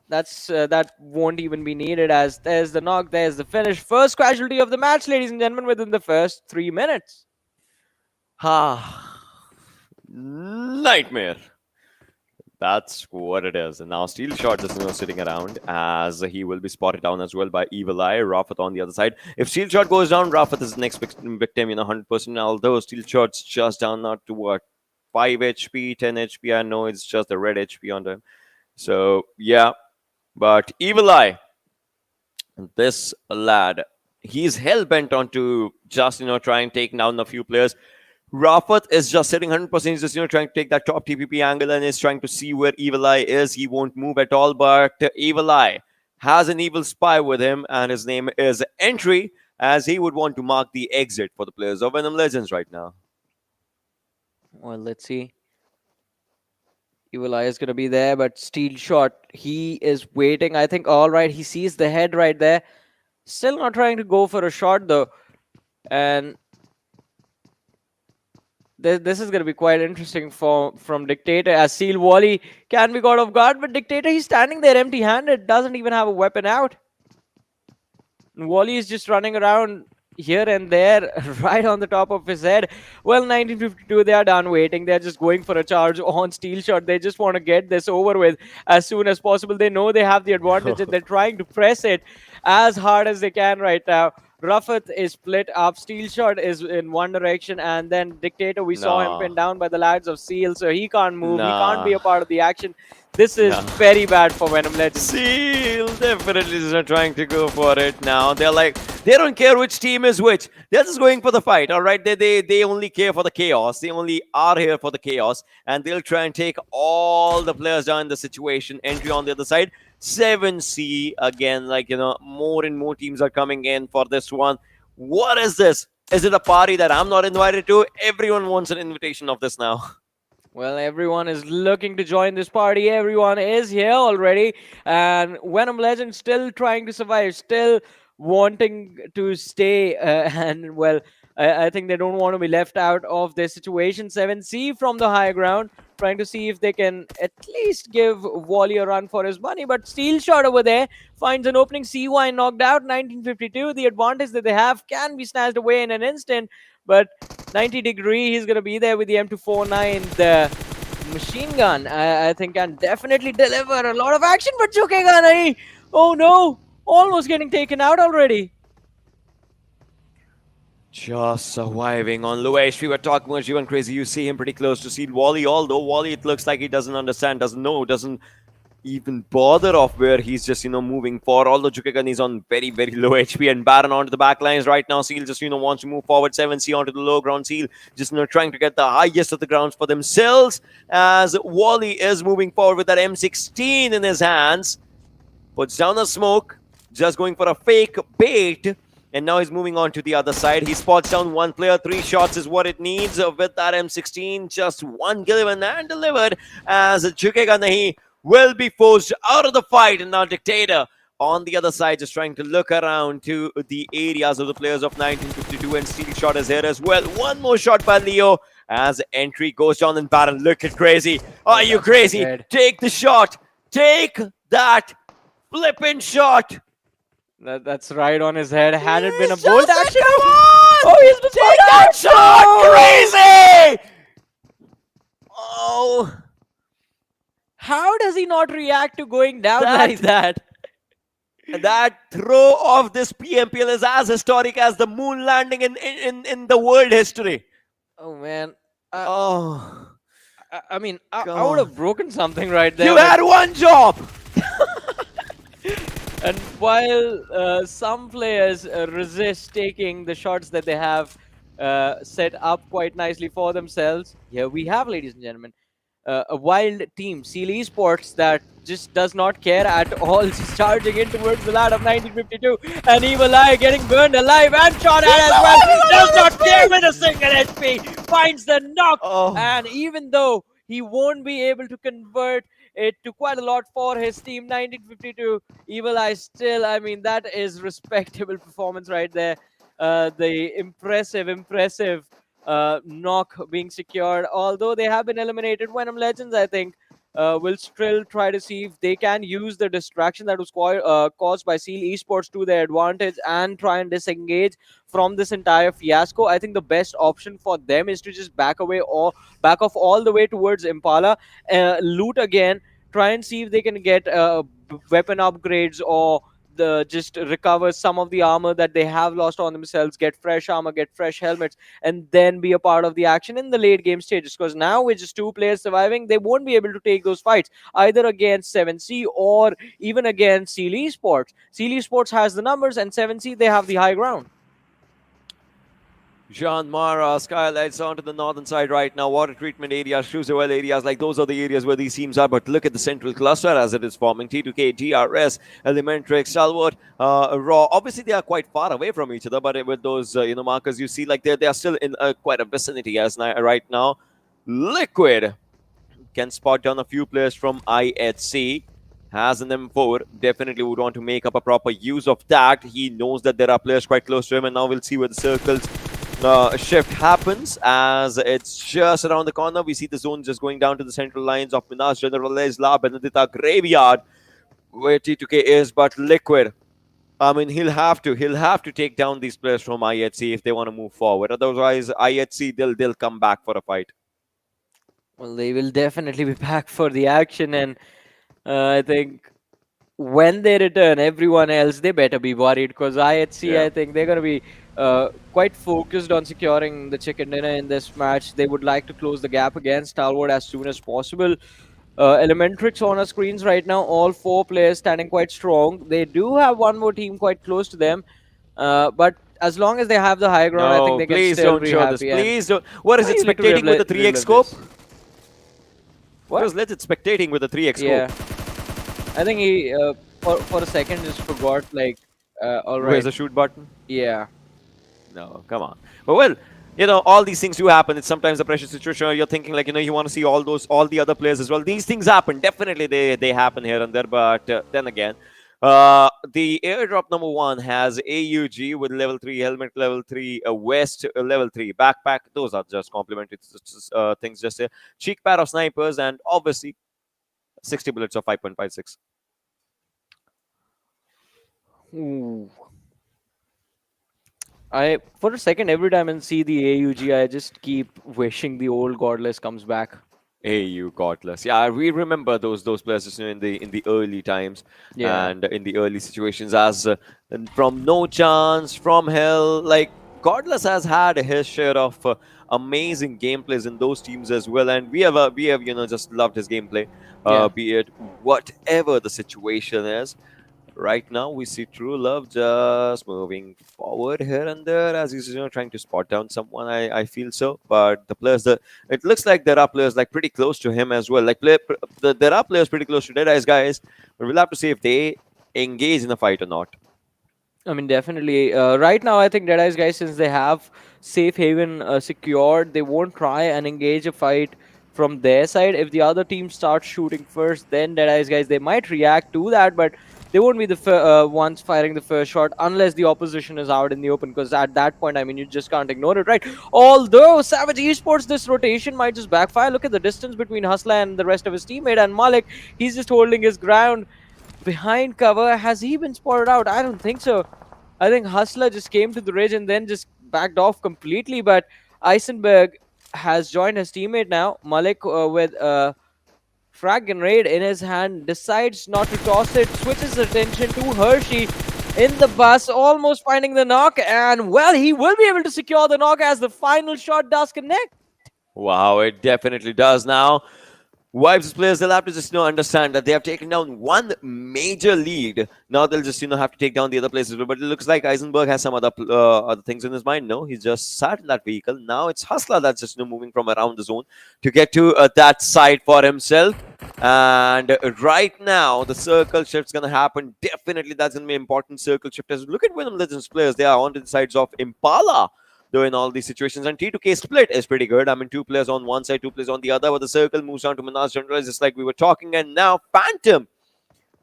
that won't even be needed, as there's the knock, there's the finish. First casualty of the match, ladies and gentlemen, within the first 3 minutes. Nightmare. That's what it is. And now Steel Shot is sitting around, as he will be spotted down as well by Evil Eye. Rafat on the other side. If Steel Shot goes down, Rafat is the next victim, 100%. Although Steel Shot's just down not to what? 5 HP, 10 HP. I know it's just the red HP on them. So, yeah. But Evil Eye, this lad, he's hell-bent on to just, try and take down a few players. Rafat is just sitting 100%. He's just, trying to take that top TPP angle and is trying to see where Evil Eye is. He won't move at all, but Evil Eye has an evil spy with him, and his name is Entry, as he would want to mark the exit for the players of Venom Legends right now. Well, let's see. Evil Eye is going to be there, but Steel Shot, he is waiting. I think, all right, he sees the head right there. Still not trying to go for a shot, though. And this is going to be quite interesting from Dictator, as Seal Wally can be caught off guard, but Dictator, he's standing there empty-handed, doesn't even have a weapon out. And Wally is just running around here and there, right on the top of his head. Well, 1952, they are done waiting. They're just going for a charge on Steel Shot. They just want to get this over with as soon as possible. They know they have the advantage and they're trying to press it as hard as they can right now. Rafat is split up. Steel Shot is in one direction, and then Dictator, we saw him pinned down by the lads of Seal, so he can't move. He can't be a part of the action. This is very bad for Venom Legends. Seal definitely is not trying to go for it now. They're like, they don't care which team is which. They're just going for the fight, all right? They only care for the chaos. They only are here for the chaos, and they'll try and take all the players down in the situation. Entry on the other side. 7C again, more and more teams are coming in for this one. What is this? Is it a party that I'm not invited to? Everyone wants an invitation of this now. Well, everyone is looking to join this party. Everyone is here already. And Venom Legends still trying to survive, still wanting to stay. And, well, I think they don't want to be left out of this situation. 7C from the high ground, trying to see if they can at least give Wally a run for his money. But Steel Shot over there finds an opening. CY knocked out. 1952. The advantage that they have can be snatched away in an instant. But 90 degree, he's going to be there with the M249, the machine gun. I think can definitely deliver a lot of action. But Chukega nahi. Oh no, almost getting taken out already. Just surviving on low HP. We're talking about Jivan Crazy. You see him pretty close to see Wally, although Wally, it looks like he doesn't understand, doesn't know, doesn't even bother of where he's just, moving forward. Although Jukegan is on very, very low HP, and Baron onto the back lines right now. Seal just, wants to move forward. 7C onto the low ground. Seal just, trying to get the highest of the grounds for themselves, as Wally is moving forward with that M16 in his hands. Puts down the smoke, just going for a fake bait. And now he's moving on to the other side. He spots down one player. 3 shots is what it needs with that M16. Just one given and delivered, as Chukega Nahi will be forced out of the fight. And now Dictator on the other side, just trying to look around to the areas of the players of 1952. And Steel Shot is here as well. One more shot by Leo, as Entry goes down. And Baron, look at Crazy. Are you crazy? Take the shot. Take that flipping shot. That's right on his head. Had it been a bolt action? Oh, he's been take that shot! Crazy! Oh. How does he not react to going down like that? That throw of this PMPL is as historic as the moon landing in the world history. Oh, man. I mean, I would have broken something right there. You had one job! And while some players resist taking the shots that they have set up quite nicely for themselves, here we have, ladies and gentlemen, a wild team, Seal Esports, that just does not care at all. Just charging in towards the lad of 1952, and Evil Eye getting burned alive and shot at as well. Does not care with a single HP. Finds the knock, and even though he won't be able to convert it to quite a lot for his team, 1952, Evil Eye still, I mean, that is respectable performance right there. The impressive knock being secured, although they have been eliminated. Venom Legends, I think, will still try to see if they can use the distraction that was caused by Seal Esports to their advantage and try and disengage from this entire fiasco. I think the best option for them is to just back away or back off all the way towards Impala, loot again, try and see if they can get weapon upgrades or just recover some of the armor that they have lost on themselves, get fresh armor, get fresh helmets, and then be a part of the action in the late game stages. Because now with just 2 players surviving, they won't be able to take those fights either against 7C or even against Seal Esports. Seal Esports has the numbers, and 7C, they have the high ground. JyanMaara, Skylightz onto the northern side right now. Water treatment areas, Cruiserwell areas, like those are the areas where these teams are. But look at the central cluster as it is forming. T2K, DRS, ElementriX, Stalwart, Raw. Obviously, they are quite far away from each other, but with those markers, you see like they are still in quite a vicinity as right now. Liquid can spot down a few players from IHC. Has an M4, definitely would want to make up a proper use of that. He knows that there are players quite close to him, and now we'll see where the circles shift happens as it's just around the corner. We see the zone just going down to the central lines of Minas Generales, La Benedita Graveyard, where T2K is. But Liquid, I mean, he'll have to take down these players from IHC if they want to move forward. Otherwise, IHC they'll come back for a fight. Well, they will definitely be back for the action, and I think when they return, everyone else, they better be worried, because IHC, I think they're going to be quite focused on securing the chicken dinner in this match. They would like to close the gap against Stalwart as soon as possible. ElementriX on our screens right now, all 4 players standing quite strong. They do have one more team quite close to them, but as long as they have the high ground, I think they can still be happy. Please don't. What is it, spectating with the 3x scope? What was Let's spectating with the 3x scope? I think he for a second just forgot, like, all right. Where's the shoot button? Yeah. No, come on. But well, all these things do happen. It's sometimes a pressure situation where you're thinking like, you want to see all the other players as well. These things happen. Definitely they happen here and there. But then again, the airdrop number 1 has AUG with level 3, helmet level 3, West level 3, backpack. Those are just complimentary things just here. Cheek pad of snipers, and obviously 60 bullets of 5.56. Ooh. For a second, every time I see the AUG, I just keep wishing the old Godless comes back. AU Godless. Yeah, we remember those players in the early times and in the early situations as from No Chance, from Hell. Like, Godless has had his share of amazing gameplays in those teams as well, and we have just loved his gameplay, be it whatever the situation is. Right now, we see True Love just moving forward here and there as he's trying to spot down someone. I feel so, but the players, it looks like there are players like pretty close to him as well. Like there are players pretty close to Deadeyes Guys, but we'll have to see if they engage in a fight or not. I mean, definitely. Right now, I think Deadeyes Guys, since they have safe haven secured, they won't try and engage a fight from their side. If the other team starts shooting first, then Deadeyes Guys, they might react to that, but they won't be the ones firing the first shot unless the opposition is out in the open, because at that point, I mean, you just can't ignore it, right? Although Savage Esports, this rotation might just backfire. Look at the distance between Hustler and the rest of his teammate, and Malik, he's just holding his ground behind cover. Has he been spotted out? I don't think so. I think Hustler just came to the ridge and then just backed off completely, but Eisenberg has joined his teammate now. Malik with frag grenade in his hand, decides not to toss it, switches attention to Hershey in the bus, almost finding the knock, and well, he will be able to secure the knock as the final shot does connect. Wow, it definitely does now. Vibes players, they'll have to just understand that they have taken down one major lead. Now they'll just have to take down the other places. But it looks like Eisenberg has some other things in his mind. No, he's just sat in that vehicle. Now it's Hustler that's just moving from around the zone to get to that side for himself. And right now the circle shift's gonna happen. Definitely that's gonna be an important circle shift. As look at Venom Legends players, they are on the sides of Impala though in all these situations. And T2K split is pretty good. I mean, 2 players on one side, 2 players on the other, but the circle moves down to Manaz General, just like we were talking. And now Phantom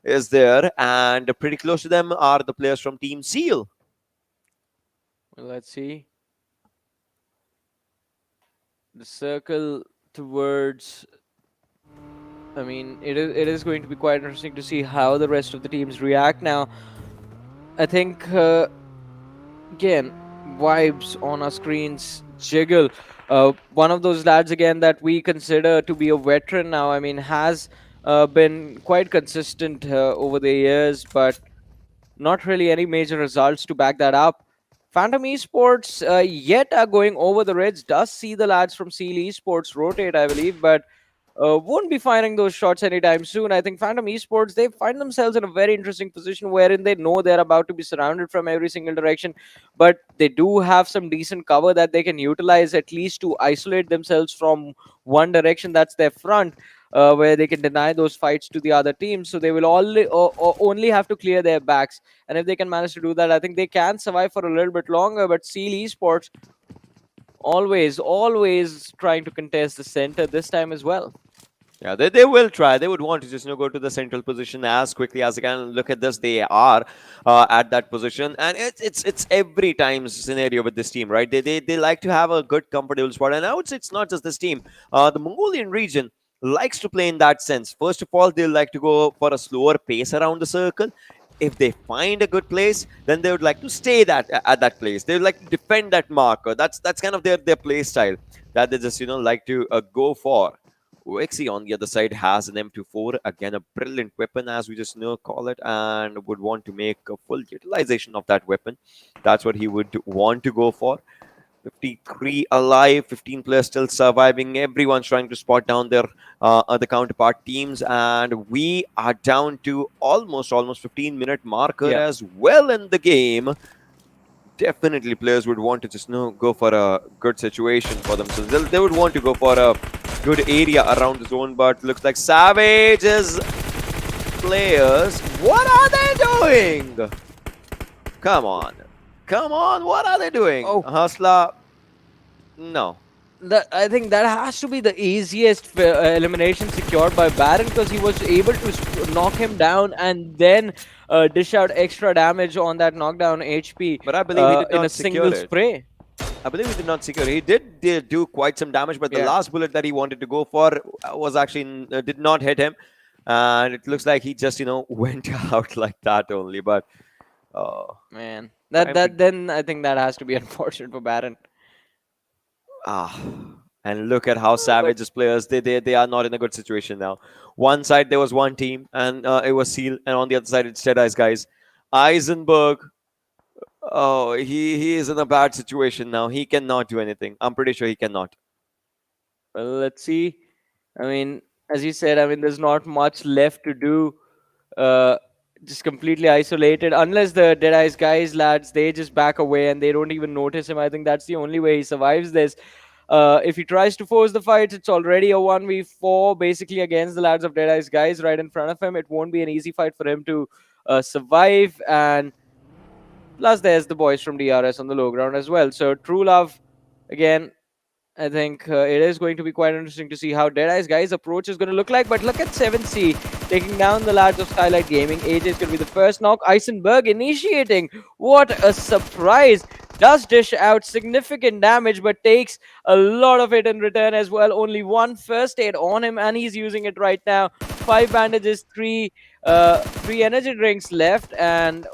is there, and pretty close to them are the players from Team Seal. Well, let's see. The circle towards... I mean, it is going to be quite interesting to see how the rest of the teams react now. I think, again, vibes on our screens jiggle. One of those lads again that we consider to be a veteran now. I mean, has been quite consistent over the years, but not really any major results to back that up. Phantom Esports yet are going over the Reds. Does see the lads from Seal Esports rotate, I believe, but won't be firing those shots anytime soon. I think Phantom Esports, they find themselves in a very interesting position wherein they know they're about to be surrounded from every single direction, but they do have some decent cover that they can utilize at least to isolate themselves from one direction, that's their front, where they can deny those fights to the other team. So they will only have to clear their backs. And if they can manage to do that, I think they can survive for a little bit longer. But Seal Esports always trying to contest the center this time as well. Yeah, they will try. They would want to just go to the central position as quickly as they can. Look at this; they are at that position, and it's every time scenario with this team, right? They like to have a good, comfortable spot, and I would say it's not just this team. The Mongolian region likes to play in that sense. First of all, they like to go for a slower pace around the circle. If they find a good place, then they would like to stay at that place. They would like to defend that marker. That's kind of their play style that they just like to go for. Wexy on the other side has an M24, again a brilliant weapon as we just call it, and would want to make a full utilization of that weapon. That's what he would want to go for. 53 alive, 15 players still surviving. Everyone's trying to spot down their other counterpart teams, and we are down to almost 15-minute marker as well in the game. Definitely players would want to just go for a good situation for themselves. They would want to go for a good area around the zone, but looks like Savage's players, what are they doing? Come on, what are they doing? Hustler, no. I think that has to be the easiest elimination secured by Baron, because he was able to knock him down and then dish out extra damage on that knockdown HP. But I believe he did not in a single spray. I believe he did not secure. He did do quite some damage, but the last bullet that he wanted to go for was actually did not hit him, and it looks like he just went out like that only. But man, then I think that has to be unfortunate for Baron. And look at how Savage's players, they are not in a good situation now. One side there was one team, and it was Seal, and on the other side it's Deadeyes Guys. Eisenberg, he is in a bad situation now. He cannot do anything. I'm pretty sure he cannot. Well, let's see. I mean, as you said, I mean, there's not much left to do. Just completely isolated. Unless the Deadeyes Guys lads, they just back away and they don't even notice him. I think that's the only way he survives this. If he tries to force the fight, it's already a 1v4 basically against the lads of Deadeyes Guys right in front of him. It won't be an easy fight for him to survive. And plus, there's the boys from DRS on the low ground as well. So, True Love, again, I think it is going to be quite interesting to see how Deadeyes Guys' approach is going to look like. But look at 7C taking down the lads of Skylightz Gaming. AJ is going to be the first knock. Eisenberg initiating. What a surprise. Does dish out significant damage, but takes a lot of it in return as well. Only one first aid on him, and he's using it right now. 5 bandages, 3 energy drinks left, and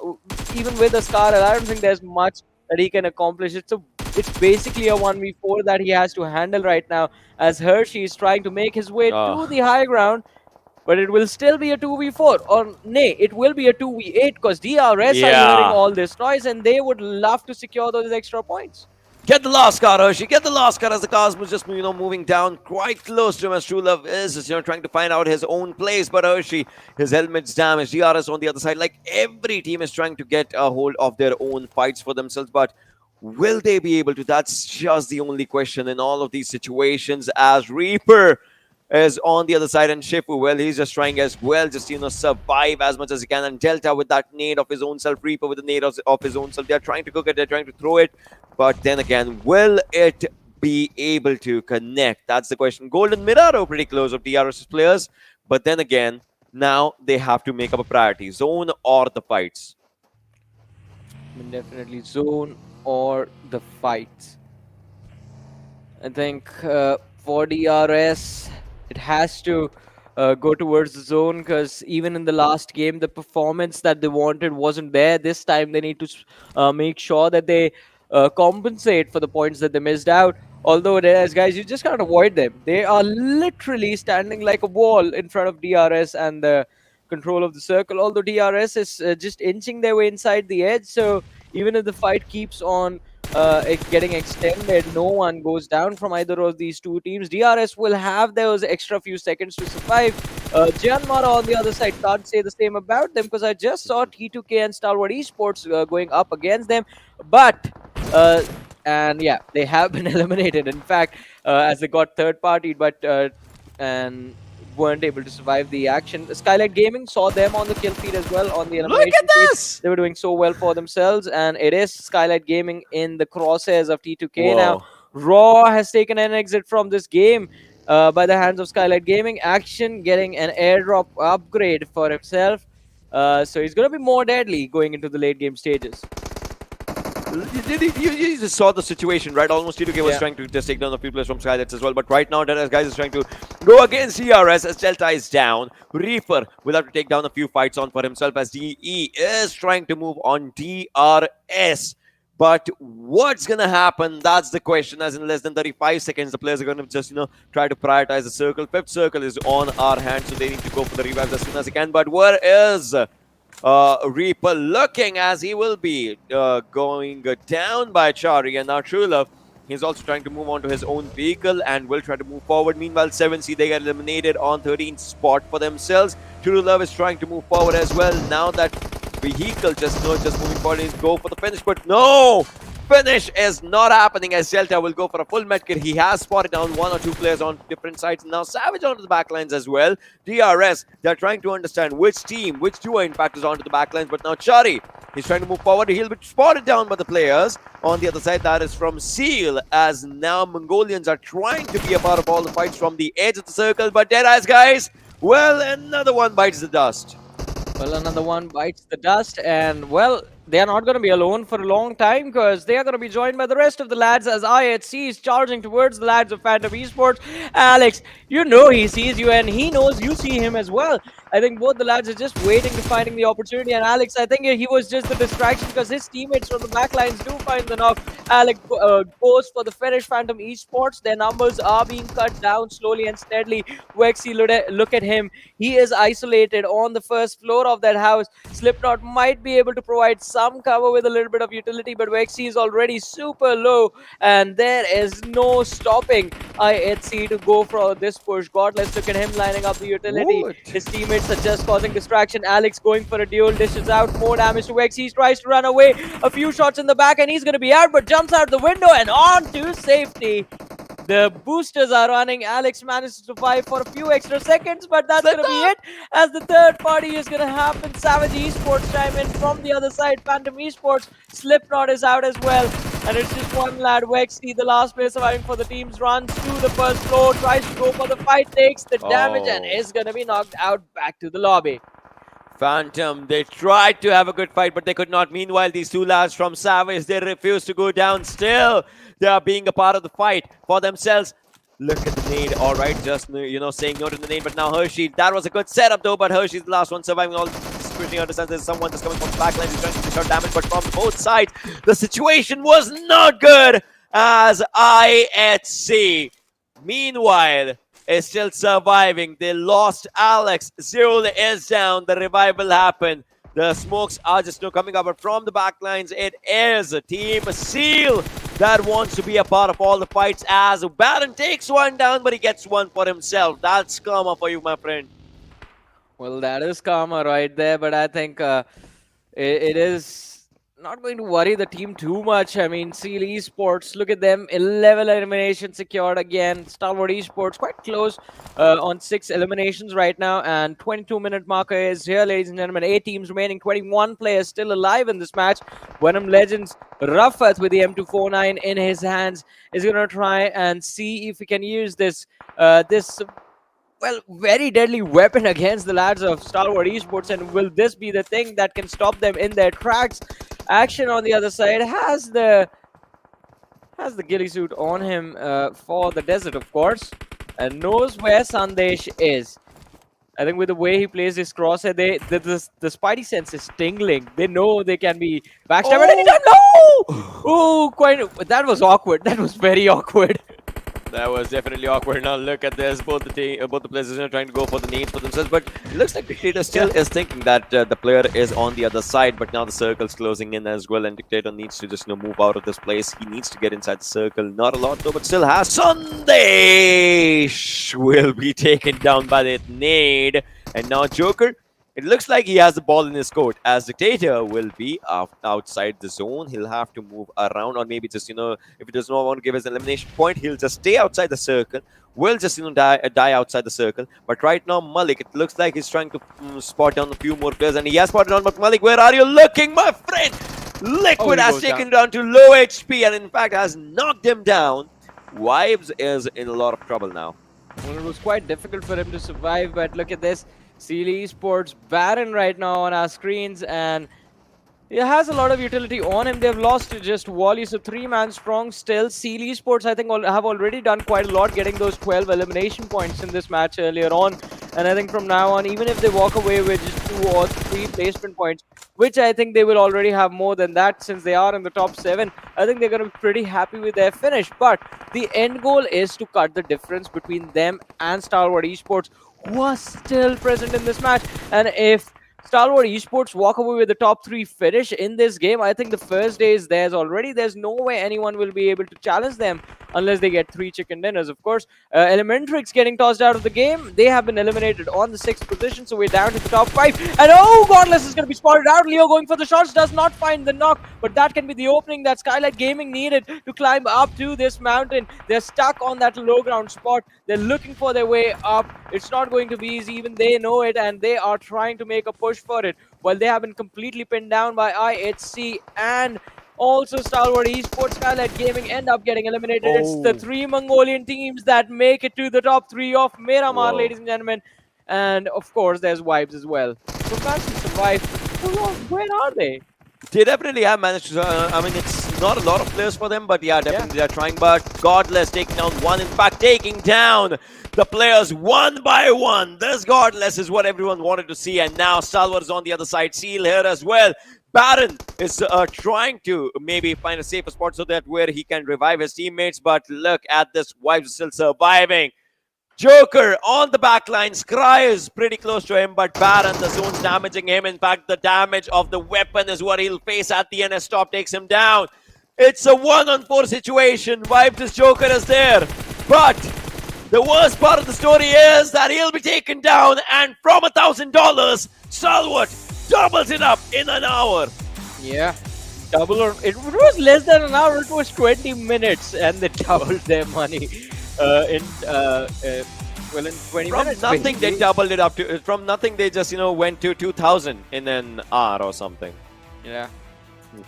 even with a scar, I don't think there's much that he can accomplish. It's basically a 1v4 that he has to handle right now, as Hershey is trying to make his way to the high ground. But it will still be a 2v4, or nay, it will be a 2v8, because DRS are hearing all this noise and they would love to secure those extra points. Get the last car, Hershey. Get the last car as the cars was just, moving down quite close to him as True Love is, trying to find out his own place. But Hershey, his helmet's damaged. DRS on the other side. Like every team is trying to get a hold of their own fights for themselves. But will they be able to? That's just the only question in all of these situations as Reaper is on the other side and Shifu, well, he's just trying as well, just, survive as much as he can. And Delta with that nade of his own self, Reaper with the nade of his own self. They're trying to cook it, they're trying to throw it. But then again, will it be able to connect? That's the question. Golden Mirado pretty close of DRS's players. But then again, now they have to make up a priority. Zone or the fights? I mean, definitely zone or the fights. I think for DRS, it has to go towards the zone, because even in the last game, the performance that they wanted wasn't there. This time, they need to make sure that they compensate for the points that they missed out. Although, as guys, you just can't avoid them. They are literally standing like a wall in front of DRS and the control of the circle. Although DRS is just inching their way inside the edge, so even if the fight keeps on getting extended, no one goes down from either of these two teams. DRS will have those extra few seconds to survive. JyanMaara on the other side can't say the same about them, because I just saw T2K and Stalwart Esports going up against them. But and yeah, they have been eliminated. In fact, as they got third partied, but and weren't able to survive the action. Skylightz Gaming saw them on the kill feed as well on the elimination Look at feed. this! They were doing so well for themselves, and it is Skylightz Gaming in the crosshairs of T2K now. Raw has taken an exit from this game by the hands of Skylightz Gaming. Action getting an airdrop upgrade for himself. So he's going to be more deadly going into the late game stages. You just saw the situation, right? Almost T2K was trying to just take down a few players from Skylightz as well. But right now, Deadeyes Guys is trying to go against DRS as Delta is down. Reaper will have to take down a few fights on for himself as DE is trying to move on DRS. But what's going to happen? That's the question. As in less than 35 seconds, the players are going to just, try to prioritize the circle. Fifth circle is on our hands, so they need to go for the revives as soon as they can. But where is Reaper looking, as he will be going down by Chari? And now True Love, he's also trying to move on to his own vehicle and will try to move forward. Meanwhile, 7C, they get eliminated on 13th spot for themselves. True Love is trying to move forward as well. Now that vehicle just moving forward, is go for the finish, but no! Finish is not happening as Delta will go for a full medkit. He has spotted down one or two players on different sides. Now Savage onto the backlines as well. DRS, they're trying to understand which team, which duo in fact is onto the backlines. But now Chari, he's trying to move forward. He'll be spotted down by the players. On the other side, that is from Seal, as now Mongolians are trying to be a part of all the fights from the edge of the circle. But Deadeyes Guys, well, another one bites the dust. Well, another one bites the dust, and well, they are not going to be alone for a long time, because they are going to be joined by the rest of the lads as IHC is charging towards the lads of Phantom Esports. Alex, you know he sees you, and he knows you see him as well. I think both the lads are just waiting to finding the opportunity, and Alex, I think he was just the distraction, because his teammates from the backlines do find the knock. Alex goes for the finish. Phantom Esports, their numbers are being cut down slowly and steadily. Wexy, look at him. He is isolated on the first floor of that house. Slipknot might be able to provide some cover with a little bit of utility, but Wexy is already super low, and there is no stopping IHC to go for this push. Godless, look at him lining up the utility. What? His teammates are just causing distraction. Alex going for a duel, dishes out more damage to Wexy. He tries to run away. A few shots in the back, and he's going to be out, but jumps out the window and on to safety. The boosters are running. Alex manages to survive for a few extra seconds, but that's going to be it, as the third party is going to happen. Savage Esports chime in from the other side. Phantom Esports, Slipknot is out as well. And it's just one lad, Wexy, the last player surviving for the teams, runs to the first floor, tries to go for the fight, takes the damage, and is going to be knocked out back to the lobby. Phantom, they tried to have a good fight, but they could not. Meanwhile, these two lads from Savage, they refuse to go down. Still, they are being a part of the fight for themselves. Look at the nade. All right, just, saying no to the nade. But now Hershey, that was a good setup, though. But Hershey's the last one surviving. All scrutiny understands there's someone that's coming from the backline. He's trying to dish out damage, but from both sides, the situation was not good as IHC. Meanwhile, is still surviving. They lost Alex. Zero is down. The revival happened. The smokes are just coming up, but from the backlines, it is Team Seal that wants to be a part of all the fights, as Baron takes one down, but he gets one for himself. That's karma for you, my friend. Well, that is karma right there, but I think it is not going to worry the team too much. I mean, Stalwart Esports, look at them, 11 eliminations secured again. Stalwart Esports quite close on 6 eliminations right now, and 22-minute marker is here, ladies and gentlemen. 8 teams remaining, 21 players still alive in this match. Venom Legends, Rafat with the M249 in his hands is going to try and see if he can use this well, very deadly weapon against the lads of Stalwart Esports, and will this be the thing that can stop them in their tracks? Action on the other side has the ghillie suit on him for the desert, of course, and knows where Sandesh is. I think with the way he plays his crosshair, the spidey sense is tingling. They know they can be backstabbed at any time. No! Oh, that was awkward. That was very awkward. That was definitely awkward. Now look at this. Both the players are trying to go for the nades for themselves, but it looks like Dictator still is thinking that the player is on the other side. But now the circle's closing in as well, and Dictator needs to just move out of this place. He needs to get inside the circle. Not a lot though, but still has. Sandesh will be taken down by that nade, and now Joker. It looks like he has the ball in his court, as Dictator will be outside the zone. He'll have to move around, or maybe just, if he does not want to give his elimination point, he'll just stay outside the circle. Will just, die outside the circle. But right now, Malik, it looks like he's trying to spot down a few more players, and he has spotted on. But Malik, where are you looking, my friend? Liquid has taken down to low HP, and in fact has knocked him down. Vibes is in a lot of trouble now. Well, it was quite difficult for him to survive, but look at this. Stalwart Esports Baron right now on our screens, and it has a lot of utility on him. They've lost to just Wally, so 3-man strong still. Stalwart Esports, I think, have already done quite a lot, getting those 12 elimination points in this match earlier on. And I think from now on, even if they walk away with just 2 or 3 placement points, which I think they will already have more than that since they are in the top 7, I think they're going to be pretty happy with their finish. But the end goal is to cut the difference between them and Stalwart Esports, who are still present in this match. And if Stalwart Esports walk away with the top 3 finish in this game, I think the first day is theirs already. There's no way anyone will be able to challenge them unless they get 3 chicken dinners, of course. ElementriX getting tossed out of the game. They have been eliminated on the 6th position, so we're down to the top 5. And oh, Godless is going to be spotted out. Leo going for the shots, does not find the knock, but that can be the opening that Skylightz Gaming needed to climb up to this mountain. They're stuck on that low ground spot. They're looking for their way up. It's not going to be easy. Even they know it, and they are trying to make a push for it. Well, they have been completely pinned down by IHC and also Stalwart Esports. Skylightz Gaming end up getting eliminated. It's the 3 Mongolian teams that make it to the top 3 of Miramar, ladies and gentlemen. And of course, there's Vibes as well. So fans to survive. Where are they? They definitely have managed to, I mean, it's not a lot of players for them, but yeah, definitely they're trying. But Godless taking down one, in fact, taking down the players one by one. This Godless is what everyone wanted to see, and now Stalwart is on the other side. Seal here as well. Baron is trying to maybe find a safer spot so that where he can revive his teammates, but look at this, Vibes is still surviving. Joker on the back line. Scry is pretty close to him, but Baron, the zone's damaging him. In fact, the damage of the weapon is what he'll face at the end as Top takes him down. It's a 1-on-4 situation. Vibes' Joker is there. But the worst part of the story is that he'll be taken down, and from $1,000, Stalwart doubles it up in an hour. Yeah. Double, or it was less than an hour, it was 20 minutes, and they doubled their money. In 20 minutes. From nothing, they doubled it up to. From nothing, they just went to 2,000 in an hour or something. Yeah.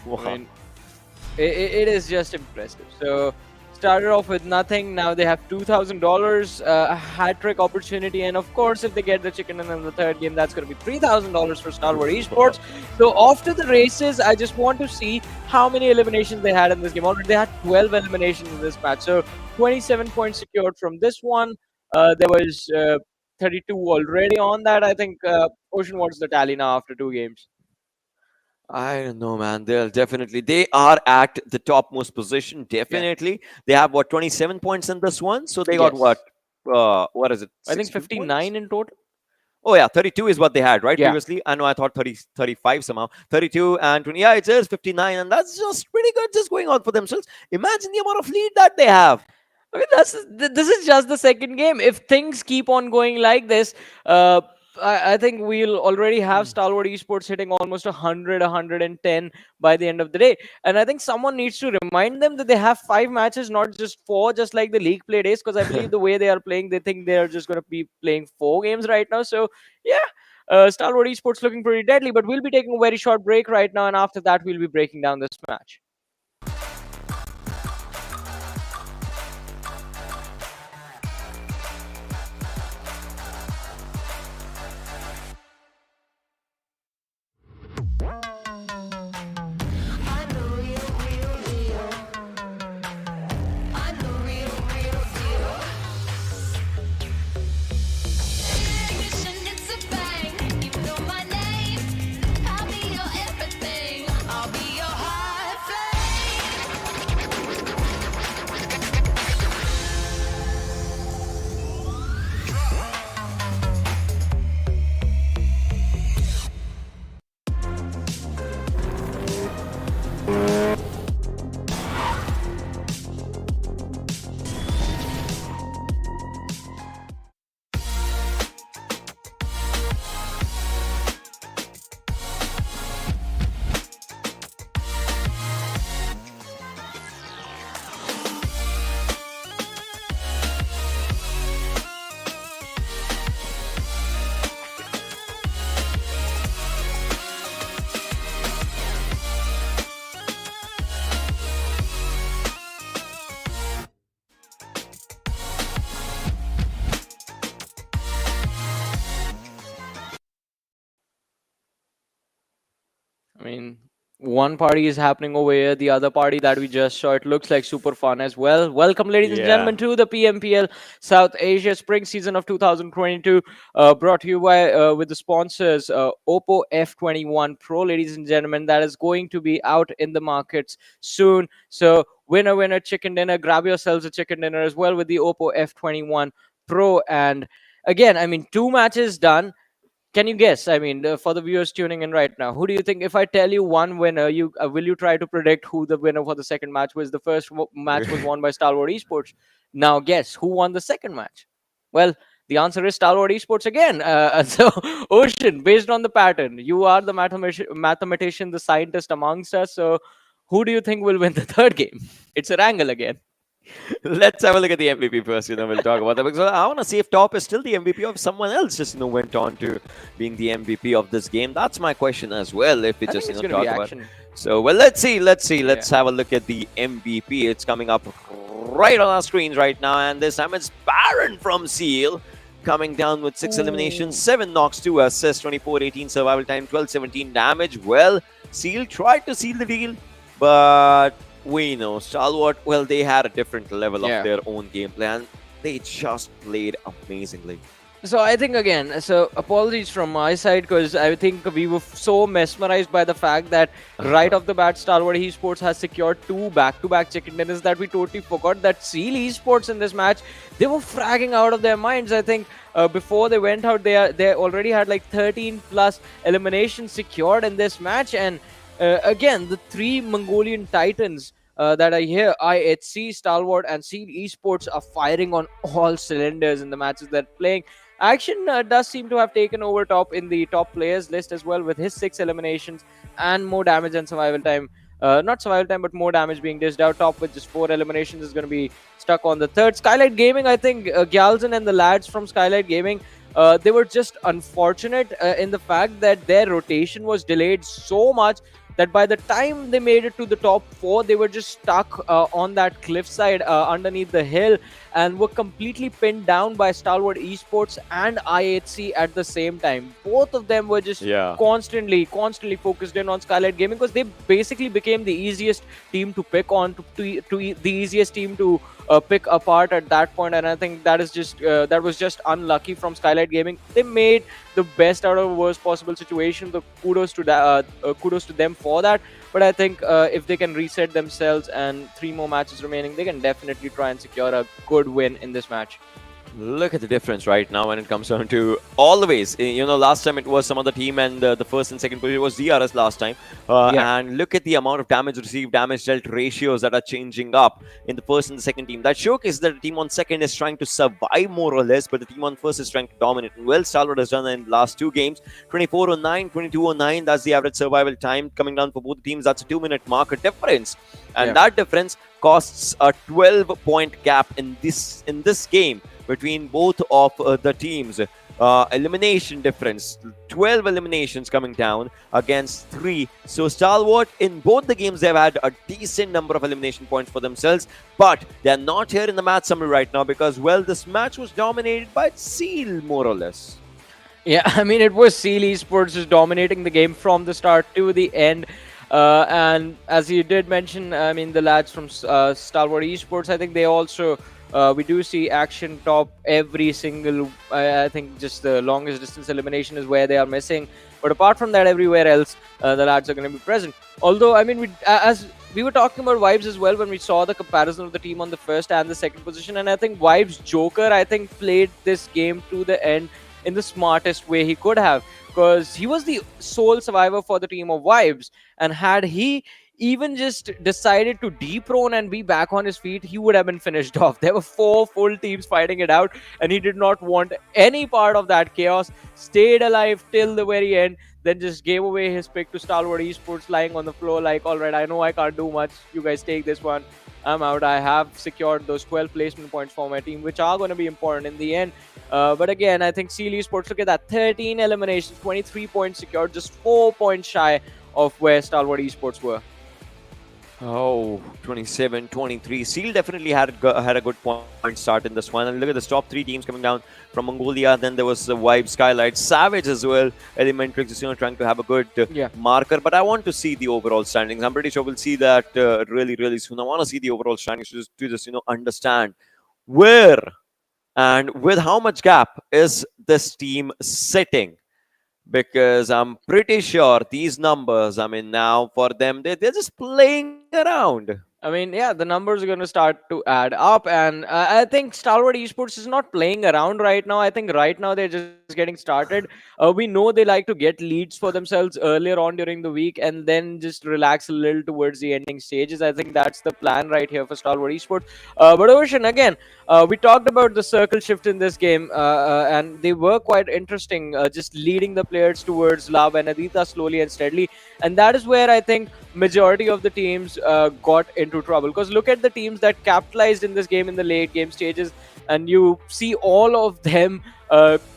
Wow. I mean, it is just impressive. So started off with nothing. Now they have $2,000, a hat trick opportunity, and of course, if they get the chicken in the third game, that's going to be $3,000 for Stalwart Esports. So after the races, I just want to see how many eliminations they had in this game. Already they had 12 eliminations in this match. So 27 points secured from this one. There was 32 already on that. I think Ocean wants the tally now after 2 games. I don't know, man. They are at the topmost position. Definitely. They have 27 points in this one. So they got what is it? I think 59 points? in total. Oh yeah, 32 is what they had, right? Yeah. Previously. I know I thought 30, 35 somehow. 32 and 20. Yeah, it says 59, and that's just pretty good just going on for themselves. Imagine the amount of lead that they have. I mean, this is just the second game. If things keep on going like this, I think we'll already have Stalwart Esports hitting almost 100, 110 by the end of the day. And I think someone needs to remind them that they have 5 matches, not just 4, just like the league play days. Because I believe the way they are playing, they think they are just going to be playing 4 games right now. So, yeah, Stalwart Esports looking pretty deadly. But we'll be taking a very short break right now. And after that, we'll be breaking down this match. I mean, one party is happening over here, the other party that we just saw, it looks like super fun as well. Welcome, ladies and gentlemen, to the PMPL South Asia Spring Season of 2022, brought to you by with the sponsors Oppo F21 Pro, ladies and gentlemen, that is going to be out in the markets soon. So, winner, chicken dinner. Grab yourselves a chicken dinner as well with the Oppo F21 Pro. And again, I mean, 2 matches done. Can you guess? I mean, for the viewers tuning in right now, who do you think? If I tell you one winner, you will you try to predict who the winner for the second match was? The first match was won by Stalwart Esports. Now, guess who won the second match? Well, the answer is Stalwart Esports again. So, Ocean, based on the pattern, you are the mathematician, the scientist amongst us. So, who do you think will win the third game? It's Erangel again. Let's have a look at the MVP first. We'll talk about that because I want to see if Top is still the MVP or if someone else just went on to being the MVP of this game. That's my question as well. If we just talk about. So well, let's see. Let's have a look at the MVP. It's coming up right on our screens right now, and this time it's Baron from Seal coming down with 6 eliminations, 7 knocks, 2 assists, 24-18 survival time, 12-17 damage. Well, Seal tried to seal the deal, but we know Stalwart, well, they had a different level of their own game plan. They just played amazingly. So I think again, so apologies from my side because I think we were so mesmerized by the fact that right off the bat, Stalwart Esports has secured 2 back-to-back chicken dinners that we totally forgot that Seal Esports in this match, they were fragging out of their minds. I think before they went out, they already had like 13 plus eliminations secured in this match. And again, the 3 Mongolian Titans that are here, IHC, Stalwart, and Seal Esports are firing on all cylinders in the matches they're playing. Action does seem to have taken over top in the top players list as well with his 6 eliminations and more damage and survival time. Not survival time, but more damage being dished out. Top with just 4 eliminations is going to be stuck on the third. Skylightz Gaming, I think Gyalzen and the lads from Skylightz Gaming, they were just unfortunate in the fact that their rotation was delayed so much that by the time they made it to the top 4, they were just stuck on that cliffside underneath the hill and were completely pinned down by Stalwart Esports and IHC at the same time. Both of them were just constantly focused in on Skylightz Gaming because they basically became the easiest team to pick on, the easiest team to pick apart at that point. And I think that is just that was just unlucky from Skylightz Gaming. They made the best out of a worst possible situation. The kudos to them for that. But I think if they can reset themselves and 3 more matches remaining, they can definitely try and secure a good win in this match. Look at the difference right now when it comes down to always. Last time it was some other team, and the first and second position was DRS last time. And look at the amount of damage received, damage dealt ratios that are changing up in the first and the second team. That showcases that the team on second is trying to survive more or less, but the team on first is trying to dominate. And well, Stalwart has done that in the last two games. 24:09, 22:09. That's the average survival time coming down for both teams. That's a 2-minute marker difference, and that difference costs a 12-point gap in this game between both of the teams. Elimination difference, 12 eliminations coming down against 3. So Stalwart, in both the games, they've had a decent number of elimination points for themselves, but they're not here in the match summary right now because, well, this match was dominated by Seal, more or less. Yeah, I mean, it was Seal Esports just dominating the game from the start to the end. And as you did mention, I mean, the lads from Stalwart Esports, I think they also... we do see action top every single, I think just the longest distance elimination is where they are missing. But apart from that, everywhere else, the lads are going to be present. Although, I mean, as we were talking about Vibes as well when we saw the comparison of the team on the first and the second position. And I think Vibes Joker, I think, played this game to the end in the smartest way he could have. Because he was the sole survivor for the team of Vibes. And had he even just decided to deprone and be back on his feet, he would have been finished off. There were 4 full teams fighting it out, and he did not want any part of that chaos. Stayed alive till the very end, then just gave away his pick to Stalwart Esports, lying on the floor like, all right, I know I can't do much. You guys take this one. I'm out. I have secured those 12 placement points for my team, which are going to be important in the end. But again, I think Seal Esports, look at that, 13 eliminations, 23 points secured, just 4 points shy of where Stalwart Esports were. Oh, 27-23. Seal definitely had a good point start in this one. And look at the top 3 teams coming down from Mongolia. Then there was the Vibe, Skylightz, Savage as well. ElementriX is trying to have a good marker. But I want to see the overall standings. I'm pretty sure we'll see that really, really soon. I want to see the overall standings to just understand where and with how much gap is this team sitting. Because I'm pretty sure these numbers, I mean, now for them, they're just playing around. I mean, yeah, the numbers are going to start to add up. And I think Stalwart Esports is not playing around right now. I think right now they're just getting started. We know they like to get leads for themselves earlier on during the week and then just relax a little towards the ending stages. I think that's the plan right here for Stalwart Esports. But Ocean, again, we talked about the circle shift in this game, and they were quite interesting, just leading the players towards La Benedita slowly and steadily. And that is where I think majority of the teams got into trouble. Because look at the teams that capitalized in this game in the late game stages, and you see all of them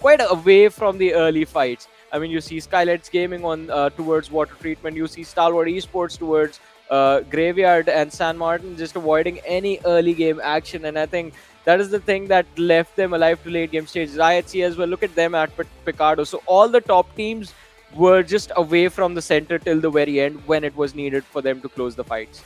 quite away from the early fights. I mean, you see Skylightz Gaming on towards water treatment. You see Stalwart Esports towards Graveyard and San Martin just avoiding any early game action. And I think that is the thing that left them alive to late game stages. IHC as well, look at them at Picardo. So all the top teams were just away from the center till the very end when it was needed for them to close the fights.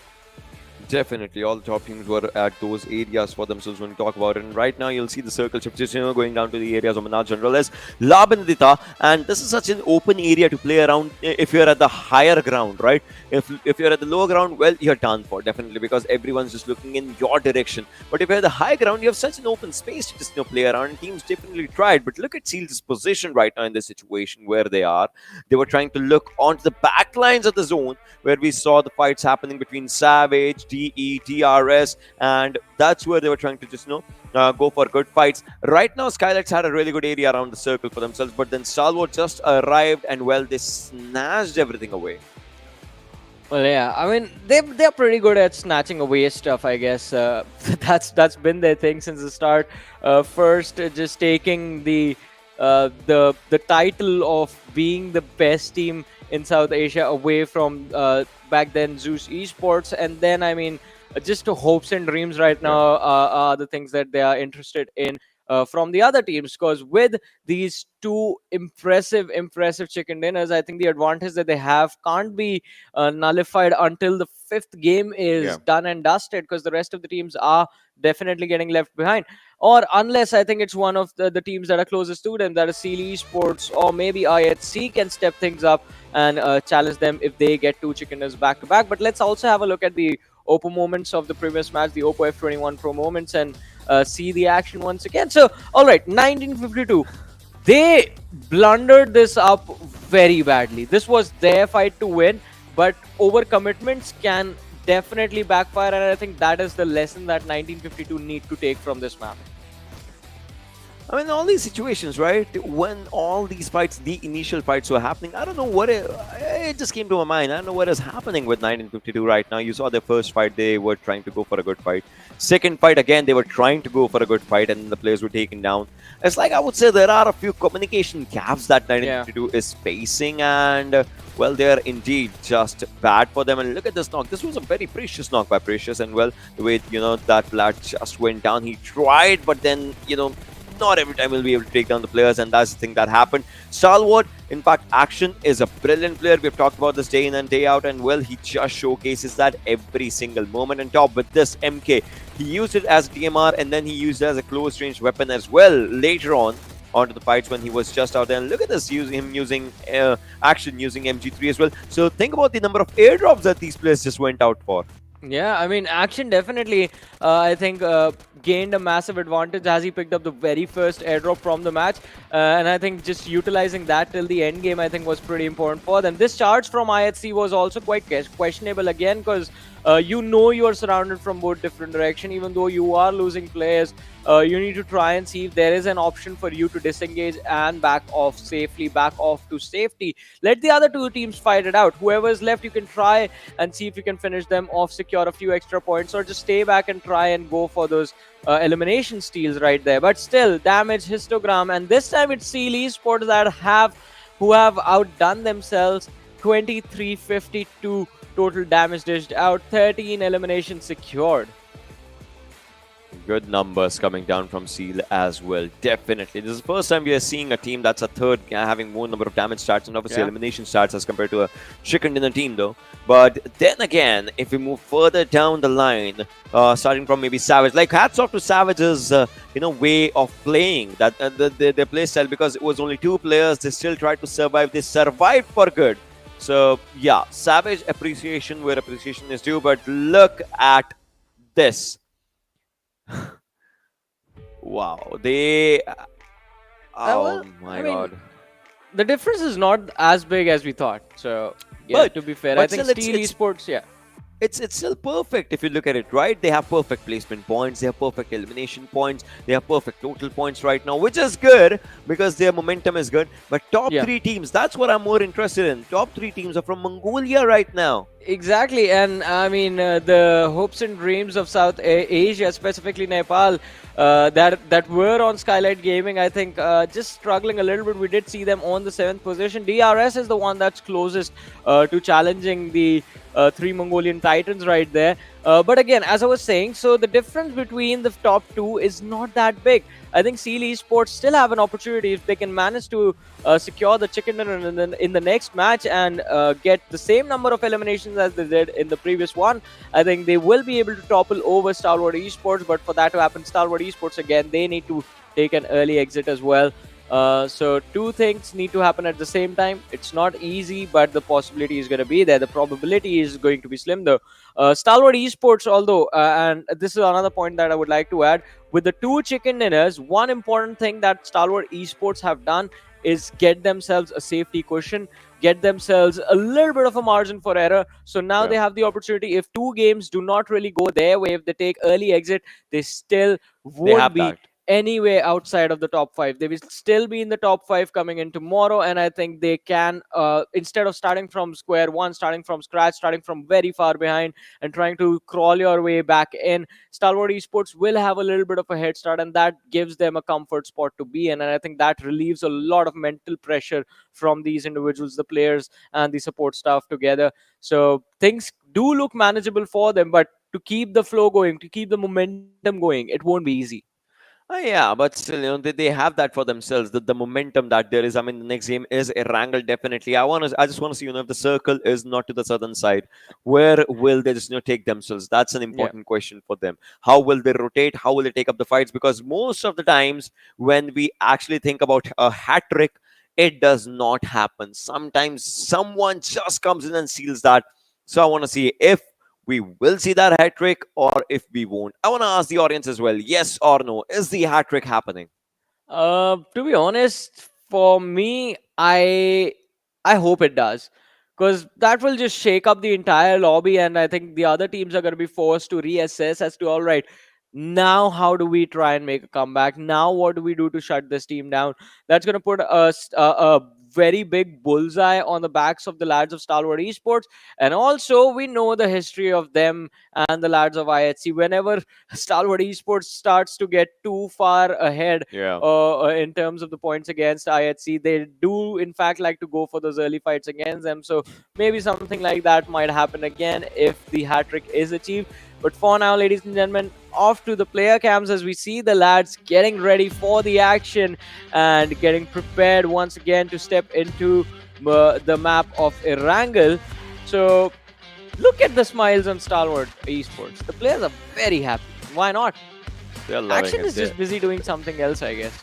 Definitely, all the top teams were at those areas for themselves when we talk about it. And right now, you'll see the circle shift just going down to the areas of Manar General as La Benedita. And this is such an open area to play around if you're at the higher ground, right? If you're at the lower ground, well, you're done for, definitely, because everyone's just looking in your direction. But if you're at the high ground, you have such an open space to just play around. And teams definitely tried. But look at Seal's position right now in this situation where they are. They were trying to look onto the back lines of the zone where we saw the fights happening between Savage, DE, DRS, and that's where they were trying to just go for good fights. Right now, Skylightz had a really good area around the circle for themselves, but then Stalwart just arrived and, well, they snatched everything away. Well, yeah, I mean, they're pretty good at snatching away stuff, I guess. That's been their thing since the start. First, just taking the title of being the best team in South Asia away from back then Zeus Esports, and then, I mean, just hopes and dreams right now are the things that they are interested in from the other teams. Because with these 2 impressive chicken dinners, I think the advantage that they have can't be nullified until the 5th game is done and dusted, because the rest of the teams are definitely getting left behind. Or unless, I think it's one of the teams that are closest to them, that is Seal Esports or maybe IHC, can step things up and challenge them if they get 2 chicken dinners back to back. But let's also have a look at the Oppo moments of the previous match, the Oppo F21 Pro moments. And see the action once again. So, all right, 1952. They blundered this up very badly. This was their fight to win, but overcommitments can definitely backfire, and I think that is the lesson that 1952 need to take from this map. I mean, all these situations, right? When all these fights, the initial fights were happening, I don't know what it just came to my mind. I don't know what is happening with 1952 right now. You saw their first fight, they were trying to go for a good fight. Second fight, again, they were trying to go for a good fight, and the players were taken down. It's like I would say there are a few communication gaps that 1952 is facing, and well, they're indeed just bad for them. And look at this knock. This was a very precious knock by Precious, and well, the way that lad just went down. He tried, but then not every time he'll be able to take down the players, and that's the thing that happened. Stalwart, in fact, Action is a brilliant player. We've talked about this day in and day out, and well, he just showcases that every single moment. And top with this MK, he used it as DMR, and then he used it as a close range weapon as well later on onto the fights when he was just out there. And look at this, him using Action using MG3 as well. So think about the number of airdrops that these players just went out for. Yeah, I mean, Action definitely, I think, gained a massive advantage as he picked up the very first airdrop from the match. And I think just utilizing that till the end game, I think, was pretty important for them. This charge from IHC was also quite questionable again, because you are surrounded from both different directions. Even though you are losing players, you need to try and see if there is an option for you to disengage and back off safely, back off to safety. Let the other two teams fight it out. Whoever is left, you can try and see if you can finish them off, secure a few extra points, or just stay back and try and go for those elimination steals right there. But still, damage histogram, and this time it's Stalwart Esports who have outdone themselves. 2352 total damage dished out, 13 eliminations secured. Good numbers coming down from Seal as well. Definitely. This is the first time we are seeing a team that's a third having more number of damage stats and obviously elimination stats as compared to a chicken dinner team though. But then again, if we move further down the line, starting from maybe Savage, like hats off to Savage's way of playing, that their play style, because it was only two players, they still tried to survive. They survived for good. So yeah, Savage appreciation where appreciation is due. But look at this. Wow, they oh my god, the difference is not as big as we thought. So yeah, but, to be fair, but I think still Stalwart Esports, it's still perfect if you look at it, right? They have perfect placement points, they have perfect elimination points, they have perfect total points right now, which is good because their momentum is good. But top three teams, that's what I'm more interested in. Top three teams are from Mongolia right now. Exactly, and I mean the hopes and dreams of South Asia, specifically Nepal, that were on Skylightz Gaming, I think just struggling a little bit. We did see them on the 7th position. DRS is the one that's closest to challenging the three Mongolian Titans right there. But again, as I was saying, so the difference between the top two is not that big. I think Stalwart Esports still have an opportunity if they can manage to secure the chicken dinner in the next match and get the same number of eliminations as they did in the previous one. I think they will be able to topple over Stalwart Esports, but for that to happen, Stalwart Esports, again, they need to take an early exit as well. So two things need to happen at the same time. It's not easy, but the possibility is going to be there. The probability is going to be slim though. Stalwart Esports, although, and this is another point that I would like to add, with the two chicken dinners, one important thing that Stalwart Esports have done is get themselves a safety cushion, get themselves a little bit of a margin for error. So now they have the opportunity, if two games do not really go their way, if they take early exit, they still won't be anyway outside of the top 5. They will still be in the top 5 coming in tomorrow, and I think they can, instead of starting from square one, starting from scratch, starting from very far behind and trying to crawl your way back in, Stalwart Esports will have a little bit of a head start, and that gives them a comfort spot to be in. And I think that relieves a lot of mental pressure from these individuals, the players and the support staff together. So things do look manageable for them, but to keep the flow going, to keep the momentum going, it won't be easy. Yeah, but still, they have that for themselves. The momentum that there is. I mean, the next game is Erangel, definitely. I just want to see, if the circle is not to the southern side, where will they just take themselves? That's an important question for them. How will they rotate? How will they take up the fights? Because most of the times when we actually think about a hat trick, it does not happen. Sometimes someone just comes in and seals that. So I want to see if we will see that hat trick or if we won't. I want to ask the audience as well, yes or no, is the hat trick happening? To be honest, for me, I hope it does, because that will just shake up the entire lobby, and I think the other teams are going to be forced to reassess as to, all right, now how do we try and make a comeback? Now what do we do to shut this team down? That's going to put a very big bullseye on the backs of the lads of Stalwart Esports, and also we know the history of them and the lads of IHC. Whenever Stalwart Esports starts to get too far ahead Yeah. in terms of the points against IHC, they do in fact like to go for those early fights against them. So maybe something like that might happen again if the hat trick is achieved. But for now, ladies and gentlemen, off to the player cams as we see the lads getting ready for the action and getting prepared once again to step into the map of Erangel. So look at the smiles on Stalwart Esports. The players are very happy. Why not? They're loving Action it. is just busy doing something else, I guess.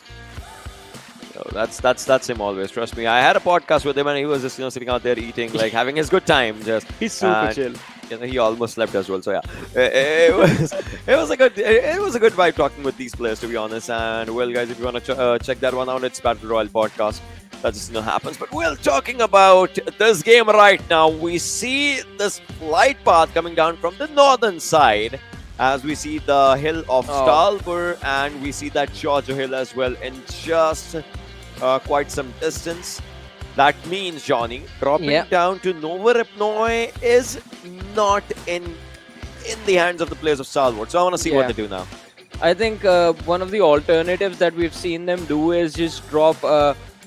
Oh, that's him always. Trust me. I had a podcast with him, and he was just sitting out there eating, like having his good time. Just He's super and, chill. He almost slept as well. So yeah, it was a good vibe talking with these players, to be honest. And well, guys, if you want to check that one out, it's Battle Royale podcast. That just happens. But we're talking about this game right now. We see this flight path coming down from the northern side, as we see the hill of Stalwart, and we see that Georgia Hill as well in just quite some distance. That means, Johnny, dropping down to Nova Repnoi is not in the hands of the players of Stalwart. So I want to see what they do now. I think one of the alternatives that we've seen them do is just drop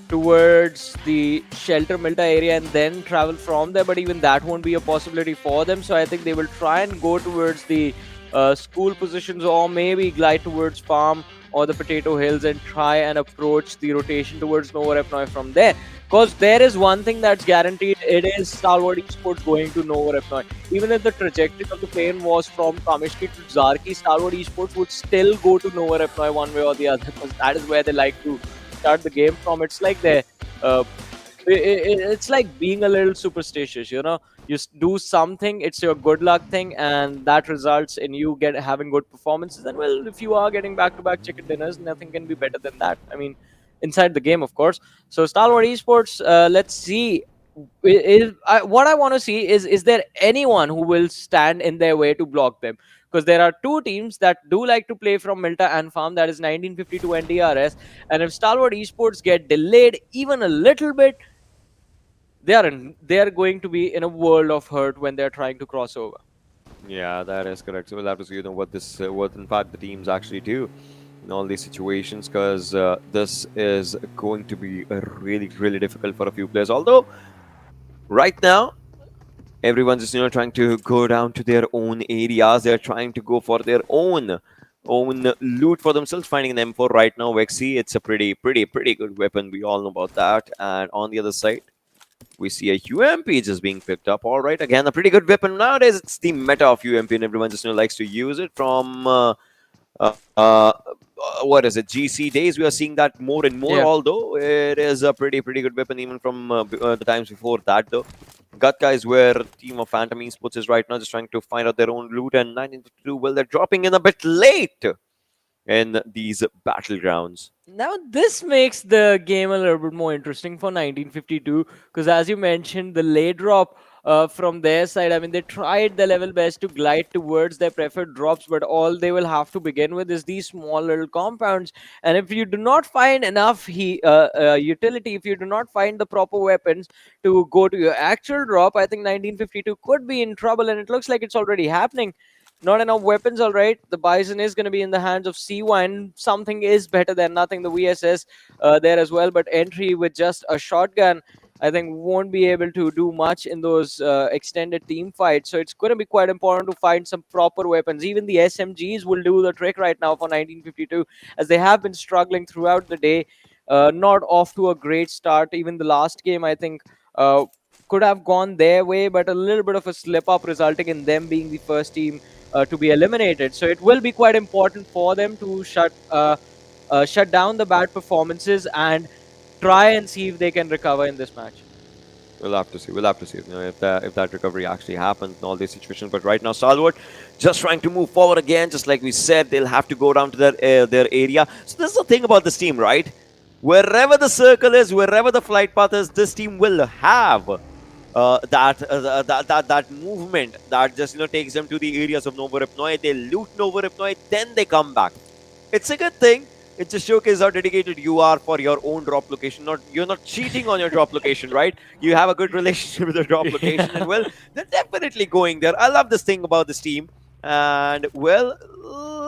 towards the Shelter Milta area and then travel from there. But even that won't be a possibility for them. So I think they will try and go towards the school positions, or maybe glide towards farm or the potato hills and try and approach the rotation towards Nova Repnoi from there. Because there is one thing that's guaranteed, it is Stalwart Esports going to Nova Repnoi. Even if the trajectory of the plane was from Kamishki to Zarki, Stalwart Esports would still go to Nova Repnoi one way or the other, because that is where they like to start the game from. It's like it's like being a little superstitious, you know. You do something, it's your good luck thing, and that results in you having good performances. And well, if you are getting back-to-back chicken dinners, nothing can be better than that. I mean, inside the game, of course. So Stalwart Esports, let's see. What I want to see is there anyone who will stand in their way to block them? Because there are two teams that do like to play from Milta and Farm, that is 1952 and DRS. And if Stalwart Esports get delayed even a little bit, they are going to be in a world of hurt when they're trying to cross over. Yeah, that is correct. So we'll have to see what in fact the teams actually do in all these situations, because this is going to be really, really difficult for a few players. Although right now everyone's just trying to go down to their own areas. They're trying to go for their own loot for themselves, finding an M4 right now. Vexy, it's a pretty good weapon. We all know about that. And on the other side, we see a UMP just being picked up. All right, again, a pretty good weapon. Nowadays, it's the meta of UMP, and everyone just likes to use it. From what is it, GC days, we are seeing that more and more. Although it is a pretty good weapon even from the times before that, though. Gut Guys, where team of Phantom Esports is right now, just trying to find out their own loot, and 1952, well, they're dropping in a bit late in these battlegrounds. Now this makes the game a little bit more interesting for 1952, because as you mentioned, the late drop from their side, I mean, they tried their level best to glide towards their preferred drops, but all they will have to begin with is these small little compounds. And if you do not find enough utility, if you do not find the proper weapons to go to your actual drop, I think 1952 could be in trouble, and it looks like it's already happening. Not enough weapons, all right. The Bison is going to be in the hands of C1, and something is better than nothing. The VSS there as well, but entry with just a shotgun, I think, won't be able to do much in those extended team fights. So it's going to be quite important to find some proper weapons. Even the SMGs will do the trick right now for 1952, as they have been struggling throughout the day. Not off to a great start. Even the last game, I think, could have gone their way, but a little bit of a slip up, resulting in them being the first team to be eliminated. So it will be quite important for them to shut down the bad performances and try and see if they can recover in this match. We'll have to see. We'll have to see if that recovery actually happens in all these situations. But right now, Stalwart just trying to move forward again. Just like we said, they'll have to go down to their area. So this is the thing about this team, right? Wherever the circle is, wherever the flight path is, this team will have that movement that just takes them to the areas of Novo Ripnoi. They loot Novo Ripnoi, then they come back. It's a good thing. It just showcases how dedicated you are for your own drop location. You're not cheating on your drop location, right? You have a good relationship with the drop location, and well, they're definitely going there. I love this thing about this team, and well,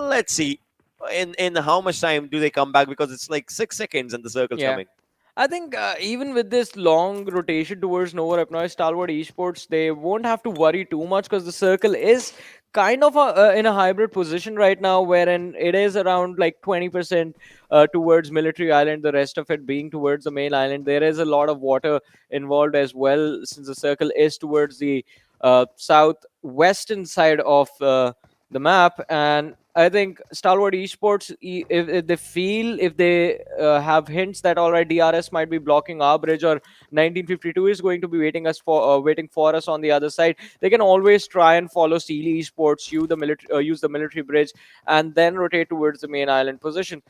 let's see in how much time do they come back, because it's like 6 seconds and the circle's coming. I think even with this long rotation towards Novo Ripnoi, Stalwart Esports, they won't have to worry too much because the circle is kind of in a hybrid position right now, wherein it is around like 20% towards Military Island, the rest of it being towards the main island. There is a lot of water involved as well, since the circle is towards the southwestern side of the map. And I think Stalwart Esports, if they feel, if they have hints that alright, DRS might be blocking our bridge, or 1952 is going to be waiting for us on the other side, they can always try and follow Steely Esports, use the military bridge, and then rotate towards the main island position.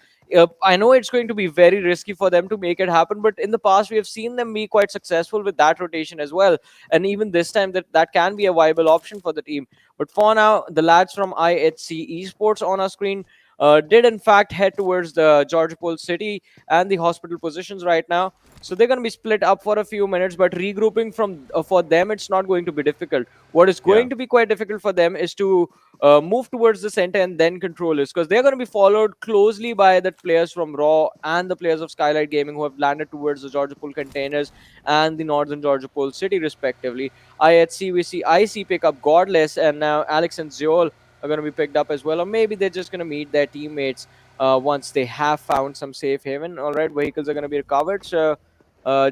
I know it's going to be very risky for them to make it happen, but in the past we have seen them be quite successful with that rotation as well. And even this time, that can be a viable option for the team. But for now, the lads from IHC Esports on our screen did in fact head towards the Georgopol city and the hospital positions right now. So they're going to be split up for a few minutes, but regrouping for them, it's not going to be difficult. What is going to be quite difficult for them is to move towards the center and then control this, because they're going to be followed closely by the players from Raw and the players of Skylightz Gaming, who have landed towards the Georgopol containers and the northern Georgopol city respectively. IHC, we see IC pick up Godless, and now Alex and Zeol are going to be picked up as well, or maybe they're just going to meet their teammates once they have found some safe haven. All right, vehicles are going to be recovered, so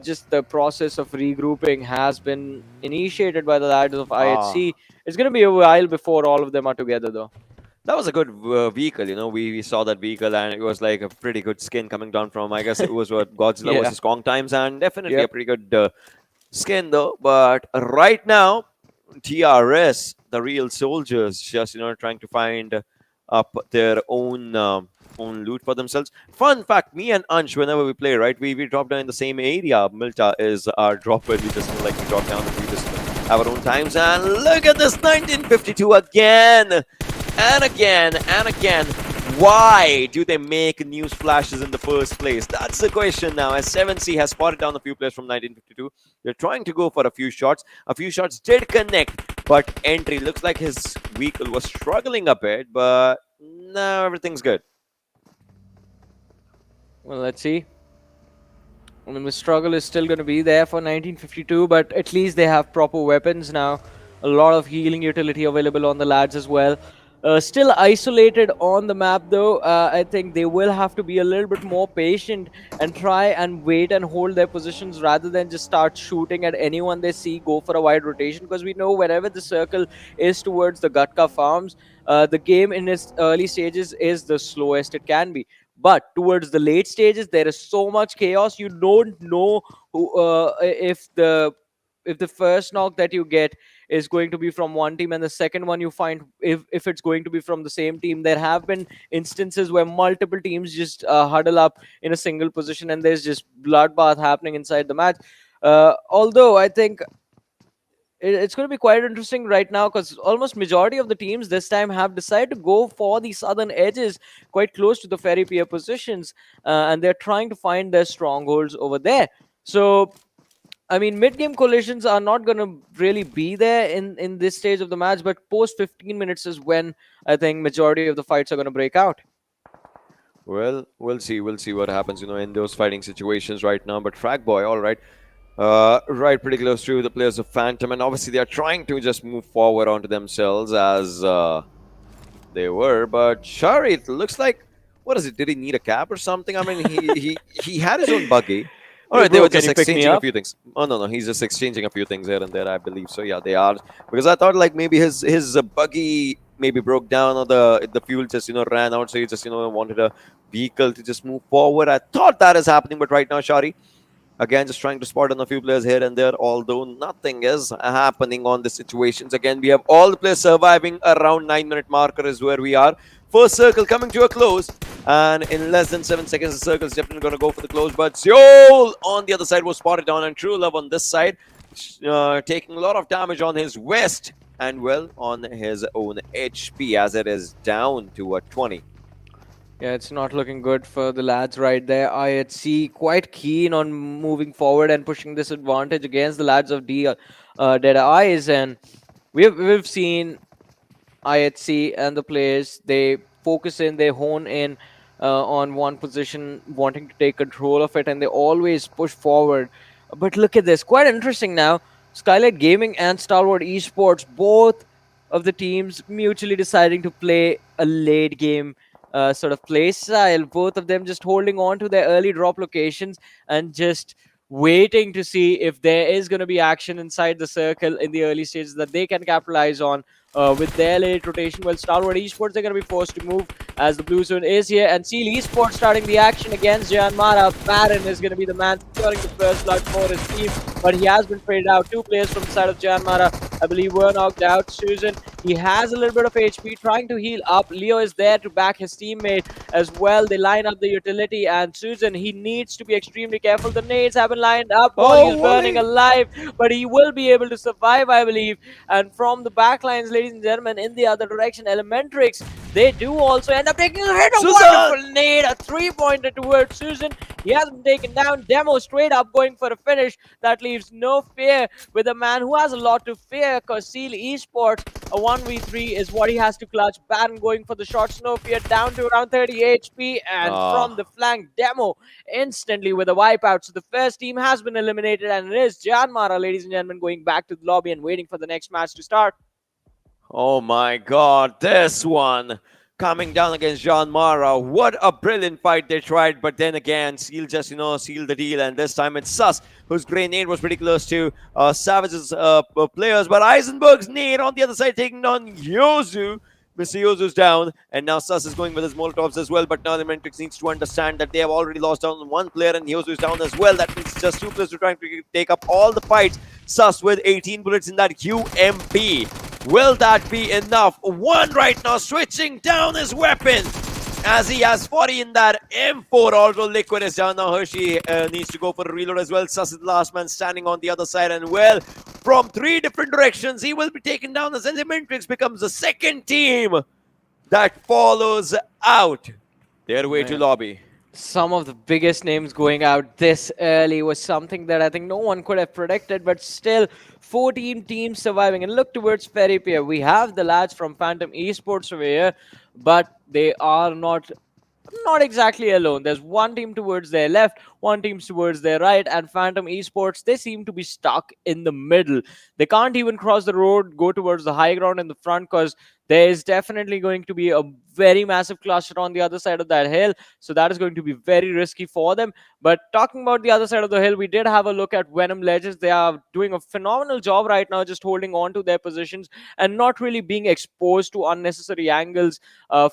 just the process of regrouping has been initiated by the lads of IHC. It's going to be a while before all of them are together, though. That was a good vehicle, we saw that vehicle, and it was like a pretty good skin coming down from, I guess it was what Godzilla versus Kong times, and definitely a pretty good skin though. But right now, DRS, the real soldiers, just trying to find up their own loot for themselves. Fun fact, me and Ansh, whenever we play, right, we drop down in the same area. Milta is our drop where we just like we drop down and we just have our own times. And look at this 1952 again and again and again. Why do they make news flashes in the first place? That's the question now, as 7C has spotted down a few players from 1952. They're trying to go for a few shots. A few shots did connect, but entry looks like his vehicle was struggling a bit, but now everything's good. Well, let's see. I mean, the struggle is still going to be there for 1952, but at least they have proper weapons now. A lot of healing utility available on the lads as well. Still isolated on the map, though. I think they will have to be a little bit more patient and try and wait and hold their positions rather than just start shooting at anyone they see, go for a wide rotation, because we know wherever the circle is towards the Gutka farms, the game in its early stages is the slowest it can be. But towards the late stages, there is so much chaos. You don't know if the first knock that you get is going to be from one team, and the second one you find if it's going to be from the same team. There have been instances where multiple teams just huddle up in a single position, and there's just bloodbath happening inside the match. Although I think it's going to be quite interesting right now, because almost majority of the teams this time have decided to go for the southern edges, quite close to the ferry pier positions, and they're trying to find their strongholds over there. So I mean, mid-game collisions are not going to really be there in this stage of the match, but post 15 minutes is when I think majority of the fights are going to break out. Well, we'll see what happens, in those fighting situations right now. But Fragboy, all right, right pretty close to the players of Phantom, and obviously they are trying to just move forward onto themselves as they were. But Shari, it looks like, what is it? Did he need a cab or something? I mean, he had his own buggy. All right, they were just exchanging a few things. Oh, no, he's just exchanging a few things here and there, I believe. So, yeah, they are. Because I thought, like, maybe his buggy maybe broke down, or the fuel just, ran out. So he just, wanted a vehicle to just move forward. I thought that is happening. But right now, Shari, Again, just trying to spot on a few players here and there, although nothing is happening on the situations. Again, we have all the players surviving. Around 9-minute marker is where we are. First circle coming to a close, and in less than 7 seconds, the circle is definitely going to go for the close. But Seoul on the other side was spotted down, and True Love on this side, taking a lot of damage on his vest and well on his own HP as it is down to a 20. Yeah, it's not looking good for the lads right there. IHC quite keen on moving forward and pushing this advantage against the lads of Deadeyes, and we've seen IHC and the players, they focus in, they hone in on one position, wanting to take control of it, and they always push forward. But look at this, quite interesting now. Skylightz Gaming and Stalwart Esports, both of the teams mutually deciding to play a late game sort of play style. Both of them just holding on to their early drop locations and just waiting to see if there is going to be action inside the circle in the early stages that they can capitalize on with their late rotation. Well, Stalwart Esports, they're going to be forced to move as the blue zone is here, and Seal Esports starting the action against JyanMaara. Baron is going to be the man securing the first blood for his team, but he has been traded out. Two players from the side of JyanMaara, I believe, were knocked out. Susan, he has a little bit of HP, trying to heal up. Leo is there to back his teammate as well. They line up the utility, and Susan, he needs to be extremely careful. The nades have been lined up. He's burning alive, but he will be able to survive, I believe. And from the backlines, ladies and gentlemen, in the other direction, ElementriX, they do also end up taking a hit. A wonderful nade, a three-pointer towards Susan. He has been taken down. Demo straight up going for a finish. That leaves no fear with a man who has a lot to fear, because Seal Esports, a 1v3 is what he has to clutch. Baron going for the shot. Snowfear down to around 30 HP, and from the flank, Demo instantly with a wipeout. So the first team has been eliminated, and it is JyanMaara, ladies and gentlemen, going back to the lobby and waiting for the next match to start. Oh my god, this one coming down against JyanMaara. What a brilliant fight they tried, but then again, Seal just, sealed the deal, and this time it's Sus, whose grenade was pretty close to Savage's players, but Eisenberg's nade on the other side taking down Yozu. Mr. Yozu's down, and now Sus is going with his Molotovs as well, but now ElementriX needs to understand that they have already lost down one player, and Yozu's down as well. That means just two players are trying to take up all the fights. Sus with 18 bullets in that UMP. Will that be enough? One right now, switching down his weapon as he has 40 in that M4. Although Liquid is down now, Hershey needs to go for a reload as well. Sus is the last man standing on the other side, and well, from three different directions, he will be taken down as ElementriX becomes the second team that follows out their way to lobby. Some of the biggest names going out this early was something that I think no one could have predicted, but still 14 teams surviving. And look towards Ferrypier. We have the lads from Phantom Esports over here, but they are not exactly alone. There's one team towards their left, one team towards their right, and Phantom Esports, they seem to be stuck in the middle. They can't even cross the road, go towards the high ground in the front, because there is definitely going to be a very massive cluster on the other side of that hill. So that is going to be very risky for them. But talking about the other side of the hill, we did have a look at Venom Legends. They are doing a phenomenal job right now, just holding on to their positions and not really being exposed to unnecessary angles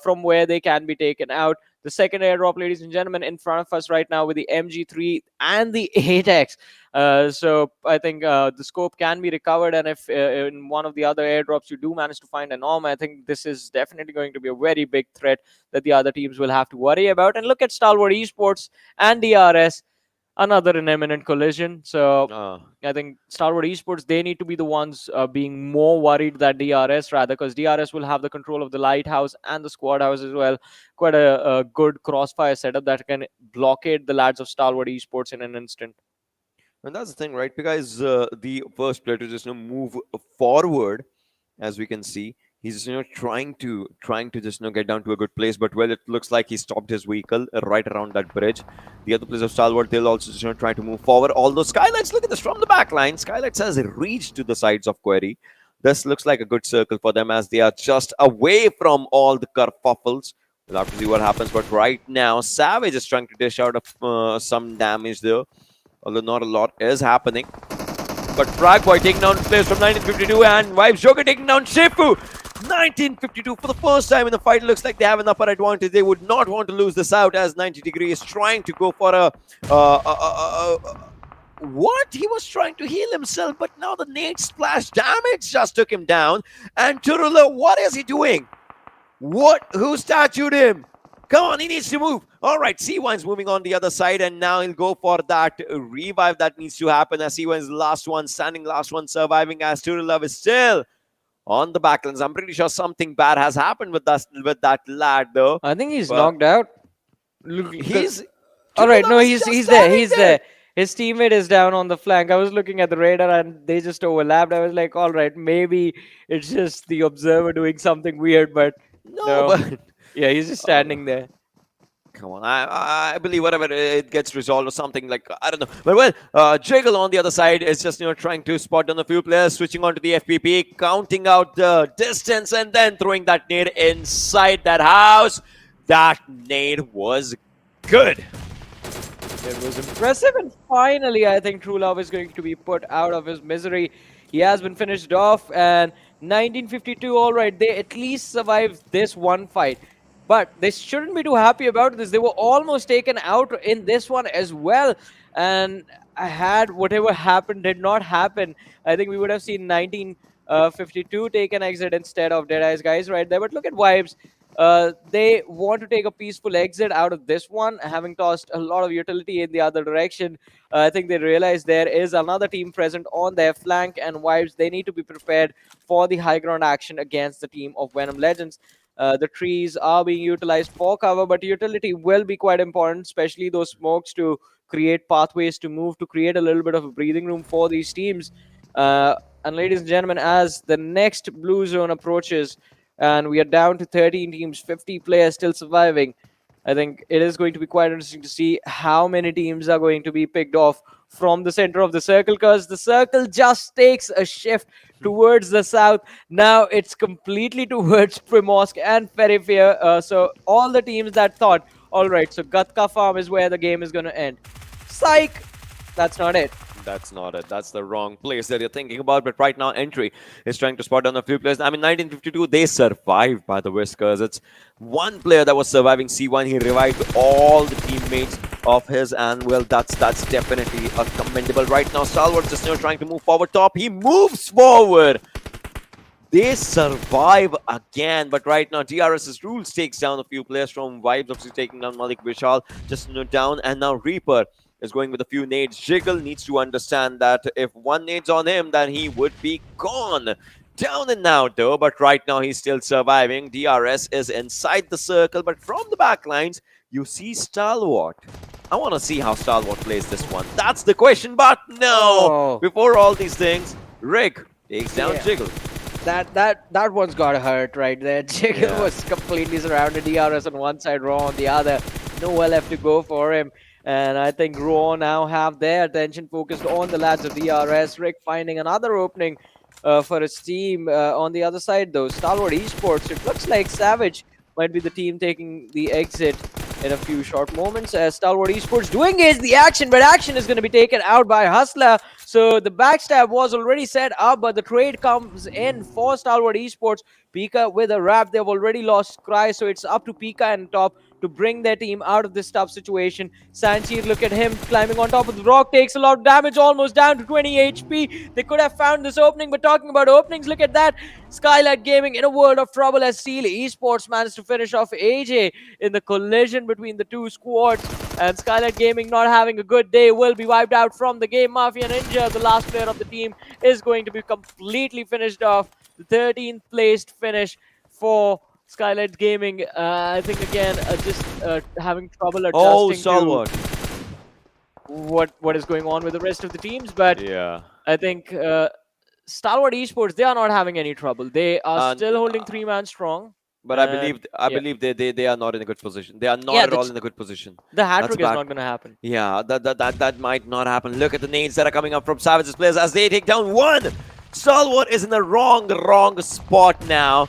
from where they can be taken out. The second airdrop, ladies and gentlemen, in front of us right now with the MG3 and the 8X. So I think the scope can be recovered, and if in one of the other airdrops you do manage to find an arm, I think this is definitely going to be a very big threat that the other teams will have to worry about. And look at Stalwart Esports and DRS, another an imminent collision. So I think Stalwart Esports, they need to be the ones being more worried than DRS, rather, because DRS will have the control of the lighthouse and the squad house as well. Quite a good crossfire setup that can blockade the lads of Stalwart Esports in an instant. And that's the thing, right? Because the first player to just move forward, as we can see, he's trying to just get down to a good place, but well, it looks like he stopped his vehicle right around that bridge. The other players of Stalwart, they'll also just try to move forward. Although Skylightz, look at this from the back line. Skylightz has reached to the sides of Query. This looks like a good circle for them as they are just away from all the kerfuffles. We'll have to see what happens. But right now, Savage is trying to dish out some damage there, although not a lot is happening. But Frag Boy taking down players from 1952 and Vibes Joker taking down Shifu. 1952 for the first time in the fight. It looks like they have an upper advantage. They would not want to lose this out, as 90 Degree is trying to go for what? He was trying to heal himself, but now the nade splash damage just took him down. And Turula, what is he doing? What? Who statued him? Come on, he needs to move. All right, C1's moving on the other side, and now he'll go for that revive that needs to happen as C1's last one, standing last one, surviving as Turula is still on the backlines. I'm pretty sure something bad has happened with that lad, though. I think he's knocked out. Look, He's all right. No, Turula's he's just there. standing He's there. His teammate is down on the flank. I was looking at the radar and they just overlapped. I was like, all right, maybe it's just the observer doing something weird, but No, but yeah, he's just standing there. come on, I believe whatever it gets resolved or something like, I don't know. But well, Jiggle on the other side is just trying to spot on a few players, switching on to the FPP, counting out the distance, and then throwing that nade inside that house. That nade was good. It was impressive, and finally, I think True Love is going to be put out of his misery. He has been finished off, and 1952, all right, they at least survived this one fight. But they shouldn't be too happy about this. They were almost taken out in this one as well. And had whatever happened did not happen, I think we would have seen 1952 take an exit instead of Deadeyes Guys right there. But look at Vibes. They want to take a peaceful exit out of this one, having tossed a lot of utility in the other direction. I think they realize there is another team present on their flank, and Vibes, they need to be prepared for the high ground action against the team of Venom Legends. The trees are being utilized for cover, but utility will be quite important, especially those smokes to create pathways to move, to create a little bit of a breathing room for these teams. And ladies and gentlemen, as the next blue zone approaches, and we are down to 13 teams, 50 players still surviving, I think it is going to be quite interesting to see how many teams are going to be picked off from the center of the circle, because the circle just takes a shift towards the south. Now it's completely towards Primorsk and Periphery. So all the teams that thought, all right, so Gatka Farm is where the game is going to end. Psych! That's not it. That's not it. That's the wrong place that you're thinking about. But right now, Entry is trying to spot on a few players. I mean, 1952, they survived by the Whiskers. It's one player that was surviving C1. He revived all the teammates of his, and well, that's definitely a commendable. Right now, Stalwart just trying to move forward top. He moves forward. They survive again, but right now DRS's rules takes down a few players from Vibes, obviously taking down Malik Vishal, just down, and now Reaper is going with a few nades. Jiggle needs to understand that if one nade's on him, then he would be gone. Down and out though, but right now he's still surviving. DRS is inside the circle, but from the back lines, you see Stalwart. I want to see how Stalwart plays this one. That's the question, but no! Before all these things, Rick takes down Jiggle. That one's got hurt right there. Jiggle was completely surrounded. DRS on one side, Raw on the other. Nowhere left to go for him. And I think Raw now have their attention focused on the lads of DRS. Rick finding another opening for his team. On the other side, though, Stalwart Esports, it looks like Savage might be the team taking the exit in a few short moments. As Stalwart Esports do engage the action, but action is going to be taken out by Hustler. So the backstab was already set up, but the trade comes in for Stalwart Esports. Pika with a wrap. They've already lost Cry, so it's up to Pika and top to bring their team out of this tough situation. Sanchir, look at him climbing on top of the rock, takes a lot of damage, almost down to 20 HP. They could have found this opening, but talking about openings, look at that. Skylightz Gaming in a world of trouble as Steel Esports managed to finish off AJ in the collision between the two squads. And Skylightz Gaming not having a good day will be wiped out from the game. Mafia Ninja, the last player of the team, is going to be completely finished off. The 13th placed finish for Skylightz Gaming. I think again just having trouble adjusting Stalwart. to what is going on with the rest of the teams. But Yeah. I think Stalwart Esports, they are not having any trouble. They are still holding 3-man strong. But I believe they are not in a good position. They are not at all in a good position. The hat-trick is not going to happen. Yeah, that might not happen. Look at the nades that are coming up from Savage's players as they take down one. Stalwart is in the wrong spot now.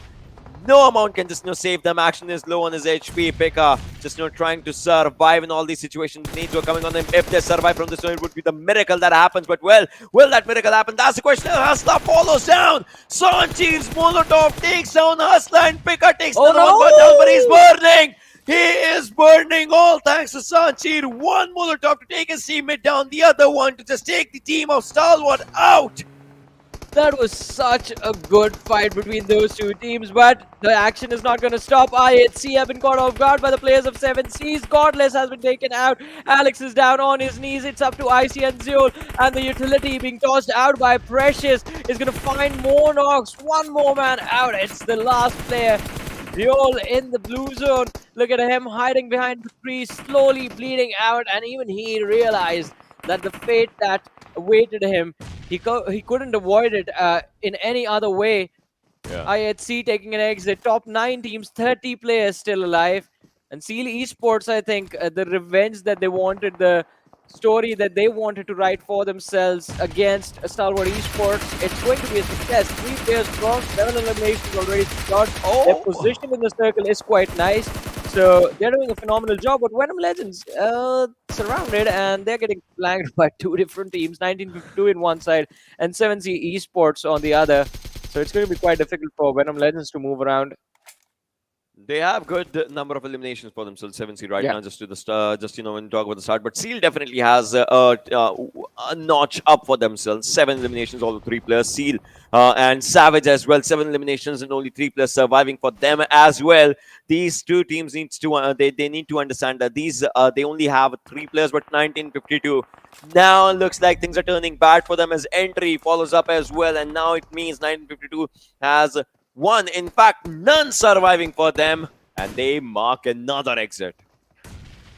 No amount can just save them. Action is low on his HP. Pika just trying to survive in all these situations. Needs were coming on them. If they survive from this one, it would be the miracle that happens. But well, will that miracle happen? That's the question. Hustler follows down. Sanchir's Molotov takes down Hustler, and Pika takes another one down, but he's burning. He is burning all thanks to Sanchir. One Molotov to take his teammate down, the other one to just take the team of Stalwart out. That was such a good fight between those two teams, but the action is not going to stop. IHC have been caught off guard by the players of 7Cs. Godless has been taken out. Alex is down on his knees. It's up to IC and Zeol, and the utility being tossed out by Precious is going to find more knocks. One more man out. It's the last player. Zeol in the blue zone. Look at him hiding behind the tree, slowly bleeding out, and even he realized that the fate that awaited him, he couldn't avoid it in any other way. Yeah. IHC taking an exit. Top 9 teams, 30 players still alive. And Seal Esports, I think, the revenge that they wanted, the story that they wanted to write for themselves against Stalwart Esports, it's going to be a success. 3 players strong, 7 eliminations already secured. Their position in the circle is quite nice. So they're doing a phenomenal job, but Venom Legends surrounded, and they're getting flanked by 2 different teams, 1952 in one side and 7C Esports on the other. So it's going to be quite difficult for Venom Legends to move around. They have good number of eliminations for themselves, 7C right now, just to the when you talk about the start. But Seal definitely has a notch up for themselves. 7 eliminations, all the 3 players. Seal and Savage as well, 7 eliminations and only 3 players surviving for them as well. These 2 teams needs to they need to understand that these they only have 3 players, but 1952. Now looks like things are turning bad for them as Entry follows up as well, and now it means 1952 has 1, in fact, none surviving for them, and they mark another exit.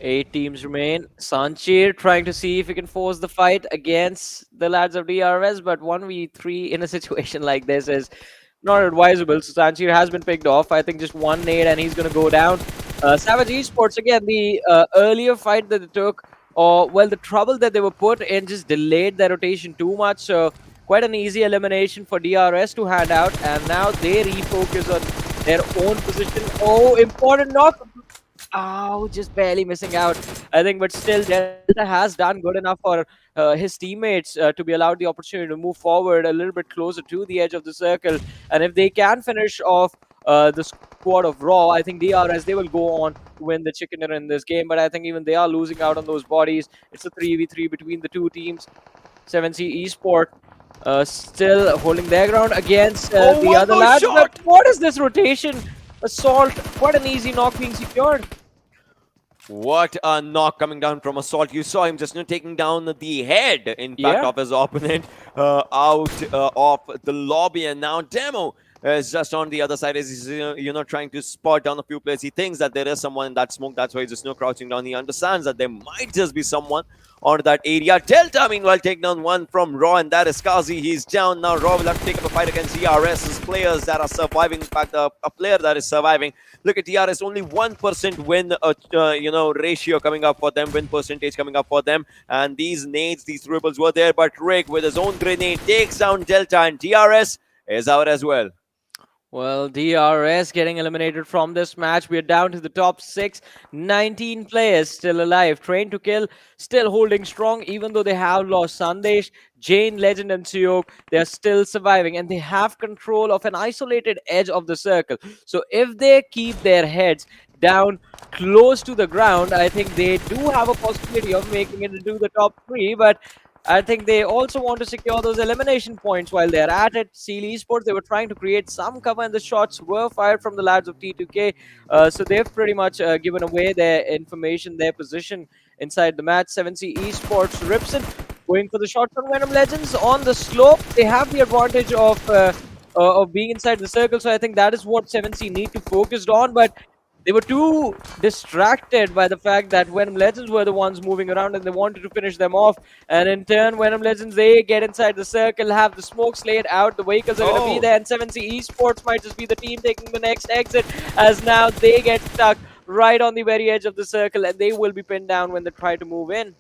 8 teams remain. Sanchir trying to see if he can force the fight against the lads of DRS, but 1v3 in a situation like this is not advisable. So Sanchir has been picked off. I think just 1 nade and he's going to go down. Savage Esports, again, the earlier fight that they took, or well, the trouble that they were put in just delayed their rotation too much. So quite an easy elimination for DRS to hand out, and now they refocus on their own position. Oh, important knock. Oh, just barely missing out, I think, but still Delta has done good enough for his teammates to be allowed the opportunity to move forward a little bit closer to the edge of the circle. And if they can finish off the squad of Raw, I think DRS, they will go on to win the chicken dinner in this game, but I think even they are losing out on those bodies. It's a 3v3 between the 2 teams. 7C Esport still holding their ground against the other lads. But what is this rotation? Assault, quite an easy knock being secured. What a knock coming down from Assault. You saw him just taking down the head, in fact, of his opponent out of the lobby. And now Demo is just on the other side. He's trying to spot down a few players. He thinks that there is someone in that smoke. That's why he's just crouching down. He understands that there might just be someone onto that area. Delta, meanwhile, take down 1 from Raw, and that is Kazi. He's down now. Raw will have to take up a fight against DRS's players that are surviving. In fact, a player that is surviving. Look at DRS, only 1% win, ratio coming up for them, win percentage coming up for them. And these nades, these triples were there, but Rick with his own grenade takes down Delta, and DRS is out as well. Well, DRS getting eliminated from this match. We are down to the top 6. 19 players still alive. Train to Kill still holding strong, even though they have lost Sandesh, Jane, Legend, and Sanhok. They are still surviving, and they have control of an isolated edge of the circle. So if they keep their heads down close to the ground, I think they do have a possibility of making it into the top 3. But I think they also want to secure those elimination points while they're at it. Seal Esports, they were trying to create some cover, and the shots were fired from the lads of T2K. So they've pretty much given away their information, their position inside the match. 7C Esports rips it, going for the shots on Venom Legends on the slope. They have the advantage of being inside the circle, so I think that is what 7C need to focus on. But they were too distracted by the fact that Venom Legends were the ones moving around, and they wanted to finish them off. And in turn, Venom Legends, they get inside the circle, have the smoke slayed out, the vehicles are going to be there, and 7C Esports might just be the team taking the next exit, as now they get stuck right on the very edge of the circle, and they will be pinned down when they try to move in.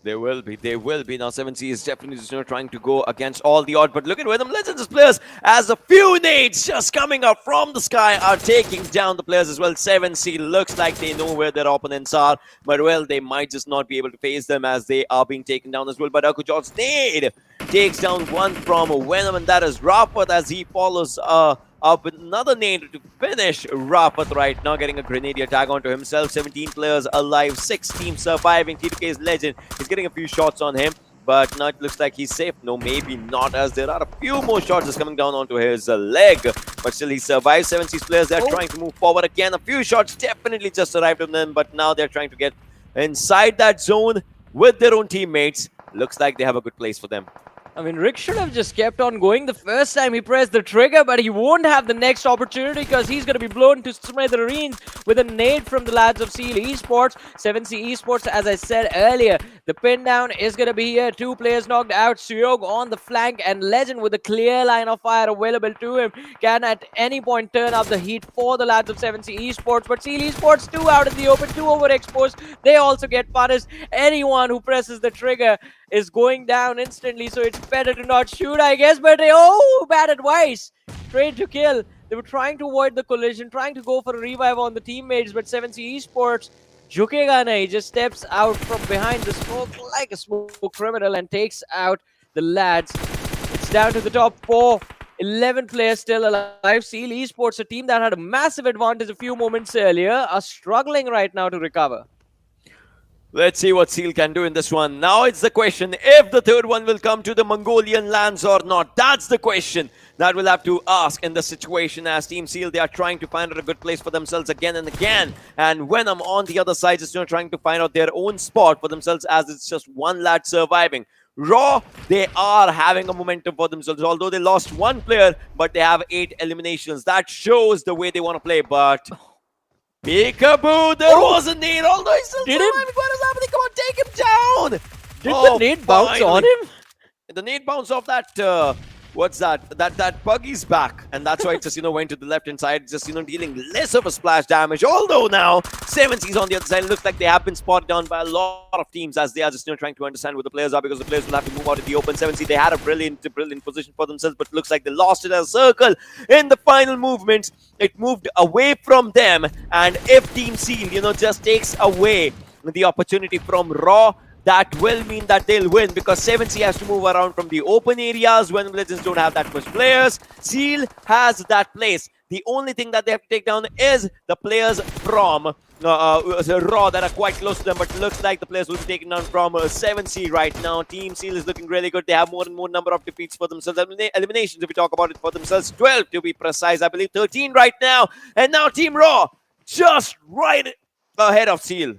They will be. Now 7C is definitely just trying to go against all the odds. But look at Venom Legends' players as a few nades just coming up from the sky are taking down the players as well. 7C looks like they know where their opponents are. But well, they might just not be able to face them as they are being taken down as well. But Akujot's nade takes down 1 from Venom, and that is Rapat as he follows up with another nade to finish Rapat right now, getting a grenadier tag onto himself. 17 players alive, 6 teams surviving. T2K's Legend is getting a few shots on him, but now it looks like he's safe. No, maybe not, as there are a few more shots just coming down onto his leg, but still he survives. 7C's players, they're trying to move forward again. A few shots definitely just arrived on them, but now they're trying to get inside that zone with their own teammates. Looks like they have a good place for them. I mean, Rick should have just kept on going the first time he pressed the trigger, but he won't have the next opportunity because he's going to be blown to smithereens with a nade from the lads of Seal Esports. 7C Esports, as I said earlier, the pin down is going to be here. 2 players knocked out. Suyog on the flank, and Legend with a clear line of fire available to him can at any point turn up the heat for the lads of 7C Esports. But Seal Esports 2 out in the open, 2 overexposed. They also get punished. Anyone who presses the trigger is going down instantly, so it's better to not shoot, I guess. But oh, bad advice. Straight to kill. They were trying to avoid the collision, trying to go for a revive on the teammates, but 7C Esports, jukega nahi, just steps out from behind the smoke like a smoke criminal and takes out the lads. It's down to the top 4. 11 players still alive. Seal Esports, a team that had a massive advantage a few moments earlier, are struggling right now to recover. Let's see what Seal can do in this one. Now it's the question if the third one will come to the Mongolian lands or not. That's the question that we'll have to ask in the situation, as Team Seal, they are trying to find out a good place for themselves again and again. And Venom on the other side is trying to find out their own spot for themselves, as it's just one lad surviving. Raw, they are having a momentum for themselves, although they lost 1 player, but they have 8 eliminations. That shows the way they want to play, but... Peekaboo, there was a nade, although he's still surviving. What is happening? Come on, take him down! Did the nade bounce on him? The nade bounced off that, what's that? That buggy's back. And that's why it just, went to the left-hand side, just, dealing less of a splash damage. Although now, 7C's on the other side. It looks like they have been spotted down by a lot of teams, as they are just, trying to understand where the players are, because the players will have to move out in the open. 7C, they had a brilliant position for themselves, but looks like they lost it as a circle. In the final movements, it moved away from them. And if Team Seal, just takes away the opportunity from Raw, that will mean that they'll win, because 7C has to move around from the open areas when Legends don't have that much players. Seal has that place. The only thing that they have to take down is the players from Raw that are quite close to them, but it looks like the players will be taken down from 7C right now. Team Seal is looking really good. They have more and more number of defeats for themselves. Eliminations, if we talk about it for themselves, 12 to be precise. I believe 13 right now. And now Team Raw just right ahead of Seal.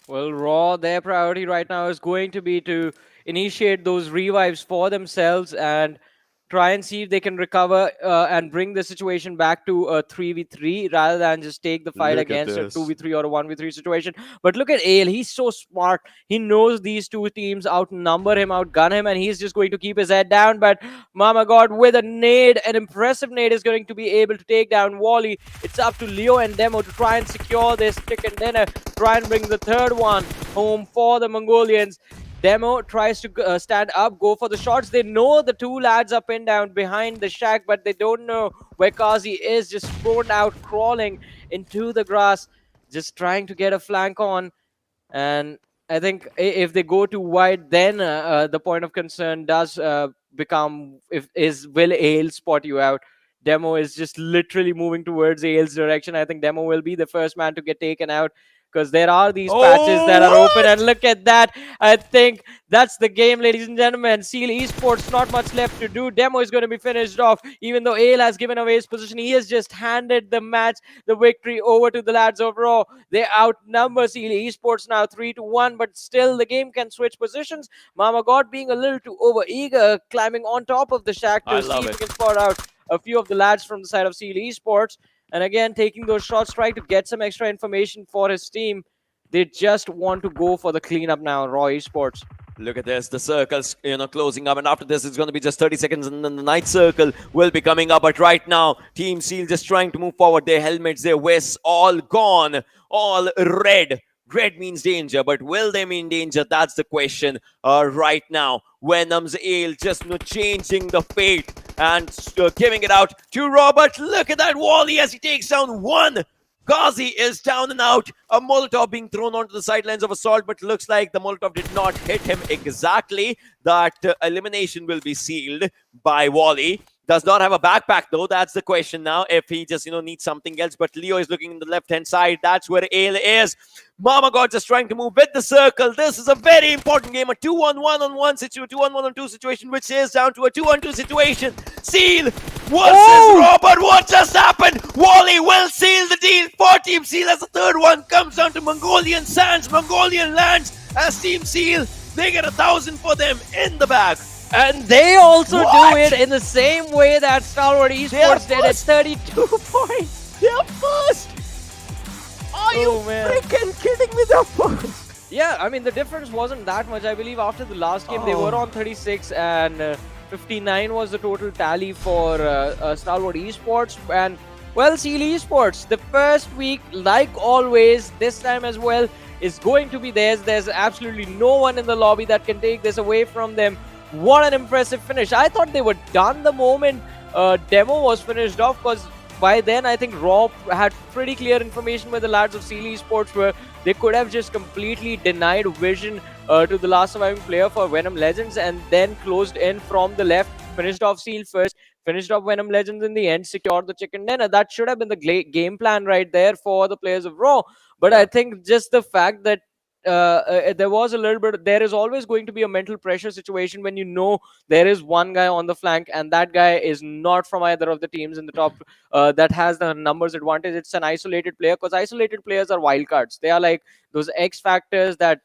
Well, Raw, their priority right now is going to be to initiate those revives for themselves and try and see if they can recover and bring the situation back to a 3v3 rather than just take the fight against a 2v3 or a 1v3 situation. But look at Ale. He's so smart. He knows these 2 teams outnumber him, outgun him, and he's just going to keep his head down. But Mama God, with a nade, an impressive nade, is going to be able to take down Wally. It's up to Leo and Demo to try and secure this chicken dinner, try and bring the third one home for the Mongolians. Demo tries to stand up, go for the shots. They know the 2 lads are pinned down behind the shack, but they don't know where Kazi is, just thrown out, crawling into the grass, just trying to get a flank on. And I think if they go too wide, then the point of concern does become, will Ale spot you out? Demo is just literally moving towards Ale's direction. I think Demo will be the first man to get taken out, because there are these patches that are open, and look at that. I think that's the game, ladies and gentlemen. Seal Esports, not much left to do. Demo is going to be finished off. Even though Ale has given away his position, he has just handed the match, the victory, over to the lads of Raw. They outnumber Seal Esports now 3-1, but still the game can switch positions. Mama God being a little too over-eager, climbing on top of the shack to see if he can spot out a few of the lads from the side of Seal Esports. And again, taking those shots, trying to get some extra information for his team. They just want to go for the cleanup now, Raw Esports. Look at this, the circle's closing up, and after this it's going to be just 30 seconds, and then the night circle will be coming up. But right now, Team Seal just trying to move forward. Their helmets, their vests, all gone, all red. Red means danger, but will they mean danger? That's the question right now. Venom's Ale just changing the fate and giving it out to Robert. Look at that Wally as he takes down 1. Ghazi is down and out. A Molotov being thrown onto the sidelines of Assault, but looks like the Molotov did not hit him exactly. That elimination will be sealed by Wally. Does not have a backpack though. That's the question now. If he just needs something else, but Leo is looking in the left-hand side. That's where Ale is. Mama God just trying to move with the circle. This is a very important game. A 2-on-1-on-1 situation, 2-on-1-on-2 situation, which is down to a 2-on-2 situation. Seal versus Robert. What just happened? Wally will seal the deal for Team Seal as the third one comes down to Mongolian Sands. Mongolian lands as Team Seal. They get 1,000 for them in the bag. And they also do it in the same way that Stalwart Esports did at 32 points. They're first. Are you freaking kidding me? They're first. Yeah, I mean, the difference wasn't that much. I believe after the last game, they were on 36 and 59 was the total tally for Stalwart Esports. And, well, Seal Esports, the first week, like always, this time as well, is going to be theirs. There's absolutely no one in the lobby that can take this away from them. What an impressive finish. I thought they were done the moment demo was finished off, because by then I think Rob had pretty clear information with the lads of Seal Esports where they could have just completely denied vision to the last surviving player for Venom Legends and then closed in from the left, finished off Seal first, finished off Venom Legends in the end, secured the chicken dinner. That should have been the game plan right there for the players of Raw. But I think just the fact that there was a little bit, there is always going to be a mental pressure situation when you know there is one guy on the flank and that guy is not from either of the teams in the top that has the numbers advantage. It's an isolated player, because isolated players are wildcards. They are like those X factors that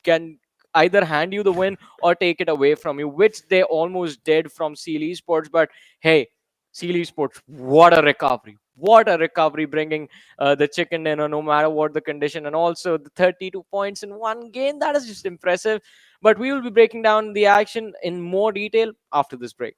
can either hand you the win or take it away from you, which they almost did from Seal Esports. But hey, Seal Esports, what a recovery. What a recovery, bringing the chicken dinner no matter what the condition, and also the 32 points in one game. That is just impressive. But we will be breaking down the action in more detail after this break.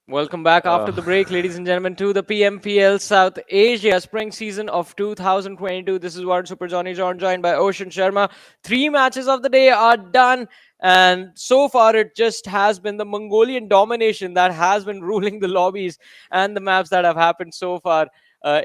Welcome back after the break, ladies and gentlemen, to the PMPL South Asia Spring Season of 2022. This is Warren Super Johnny John, joined by Ocean Sharma. 3 matches of the day are done, and so far it just has been the Mongolian domination that has been ruling the lobbies and the maps that have happened so far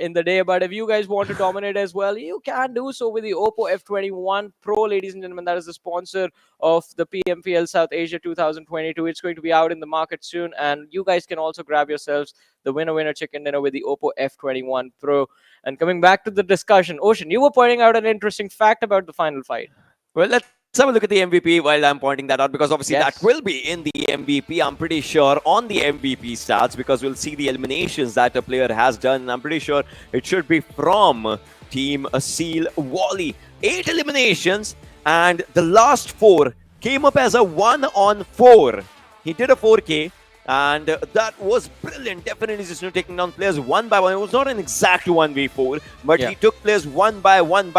in the day. But if you guys want to dominate as well, you can do so with the Oppo F21 Pro, ladies and gentlemen. That is the sponsor of the PMPL South Asia 2022. It's going to be out in the market soon, and you guys can also grab yourselves the winner chicken dinner with the Oppo F21 Pro. And coming back to the discussion, Ocean, you were pointing out an interesting fact about the final fight. Well, have a look at the MVP while I'm pointing that out, because obviously Yes. that will be in the MVP. I'm pretty sure on the MVP stats, because we'll see the eliminations that a player has done. And I'm pretty sure it should be from Team Seal Wally. 8 eliminations, and the last 4 came up as a 1-on-4. He did a 4K. And that was brilliant. Definitely just taking down players one by one. It was not an exact 1v4, but he took players one by one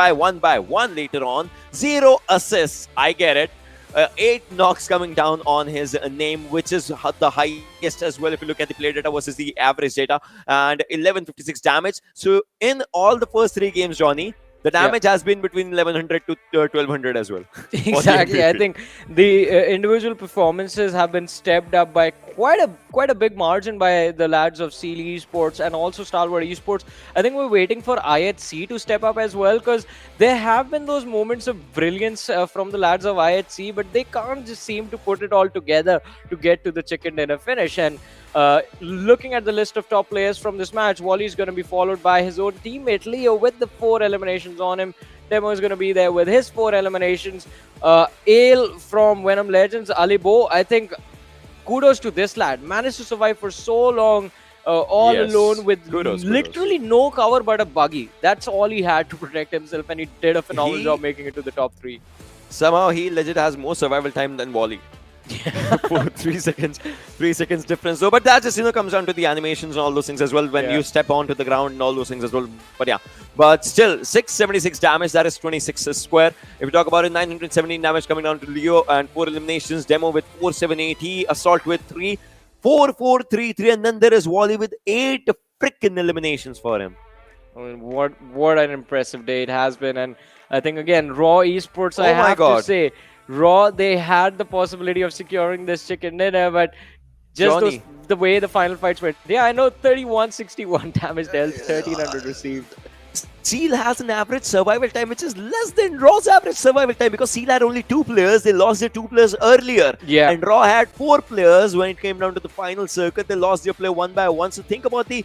later on. 0 assists. I get it. 8 knocks coming down on his name, which is the highest as well if you look at the play data versus the average data. And 1156 damage. So in all the first 3 games, Johnny, the damage has been between 1100 to 1200 as well. Exactly. I think the individual performances have been stepped up by quite a big margin by the lads of Seal Esports and also Stalwart Esports. I think we're waiting for IHC to step up as well, because there have been those moments of brilliance from the lads of IHC, but they can't just seem to put it all together to get to the chicken dinner finish. And looking at the list of top players from this match, Wally is going to be followed by his own teammate Leo with the 4 eliminations on him. Demo is going to be there with his 4 eliminations. Ale from Venom Legends, Alibo, I think kudos to this lad. Managed to survive for so long all alone with literally no cover but a buggy. That's all he had to protect himself, and he did a phenomenal job making it to the top 3. Somehow he legit has more survival time than Wally. 3 seconds difference though, but that just comes down to the animations and all those things as well when you step onto the ground and all those things as well. But still 676 damage, that is 26 square. If we talk about it, 917 damage coming down to Leo, and 4 eliminations. Demo with 4780, Assault with 3, 4433, and then there is Wally with 8 freaking eliminations for him. I mean, what an impressive day it has been. And I think again, Raw Esports, I have to say, Raw, they had the possibility of securing this chicken dinner, but just the way the final fights went. Yeah, I know, 3161 damage dealt, 1300 received. Seal has an average survival time which is less than Raw's average survival time, because Seal had only 2 players. They lost their 2 players earlier. Yeah. And Raw had 4 players when it came down to the final circuit. They lost their player one by one. So think about the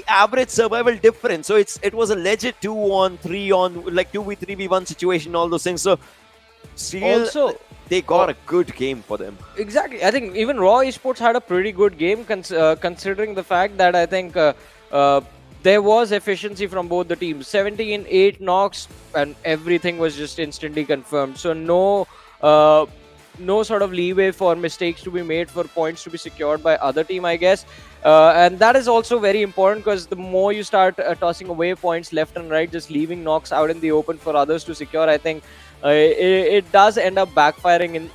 average survival difference. So it was a legit 2-on-3 on like 2v3v1 situation, all those things. So Seal, also, they got a good game for them. Exactly. I think even Raw Esports had a pretty good game considering the fact that I think there was efficiency from both the teams. 17, 8 knocks, and everything was just instantly confirmed. So no sort of leeway for mistakes to be made, for points to be secured by other team, I guess. And that is also very important, because the more you start tossing away points left and right, just leaving knocks out in the open for others to secure, I think it does end up backfiring in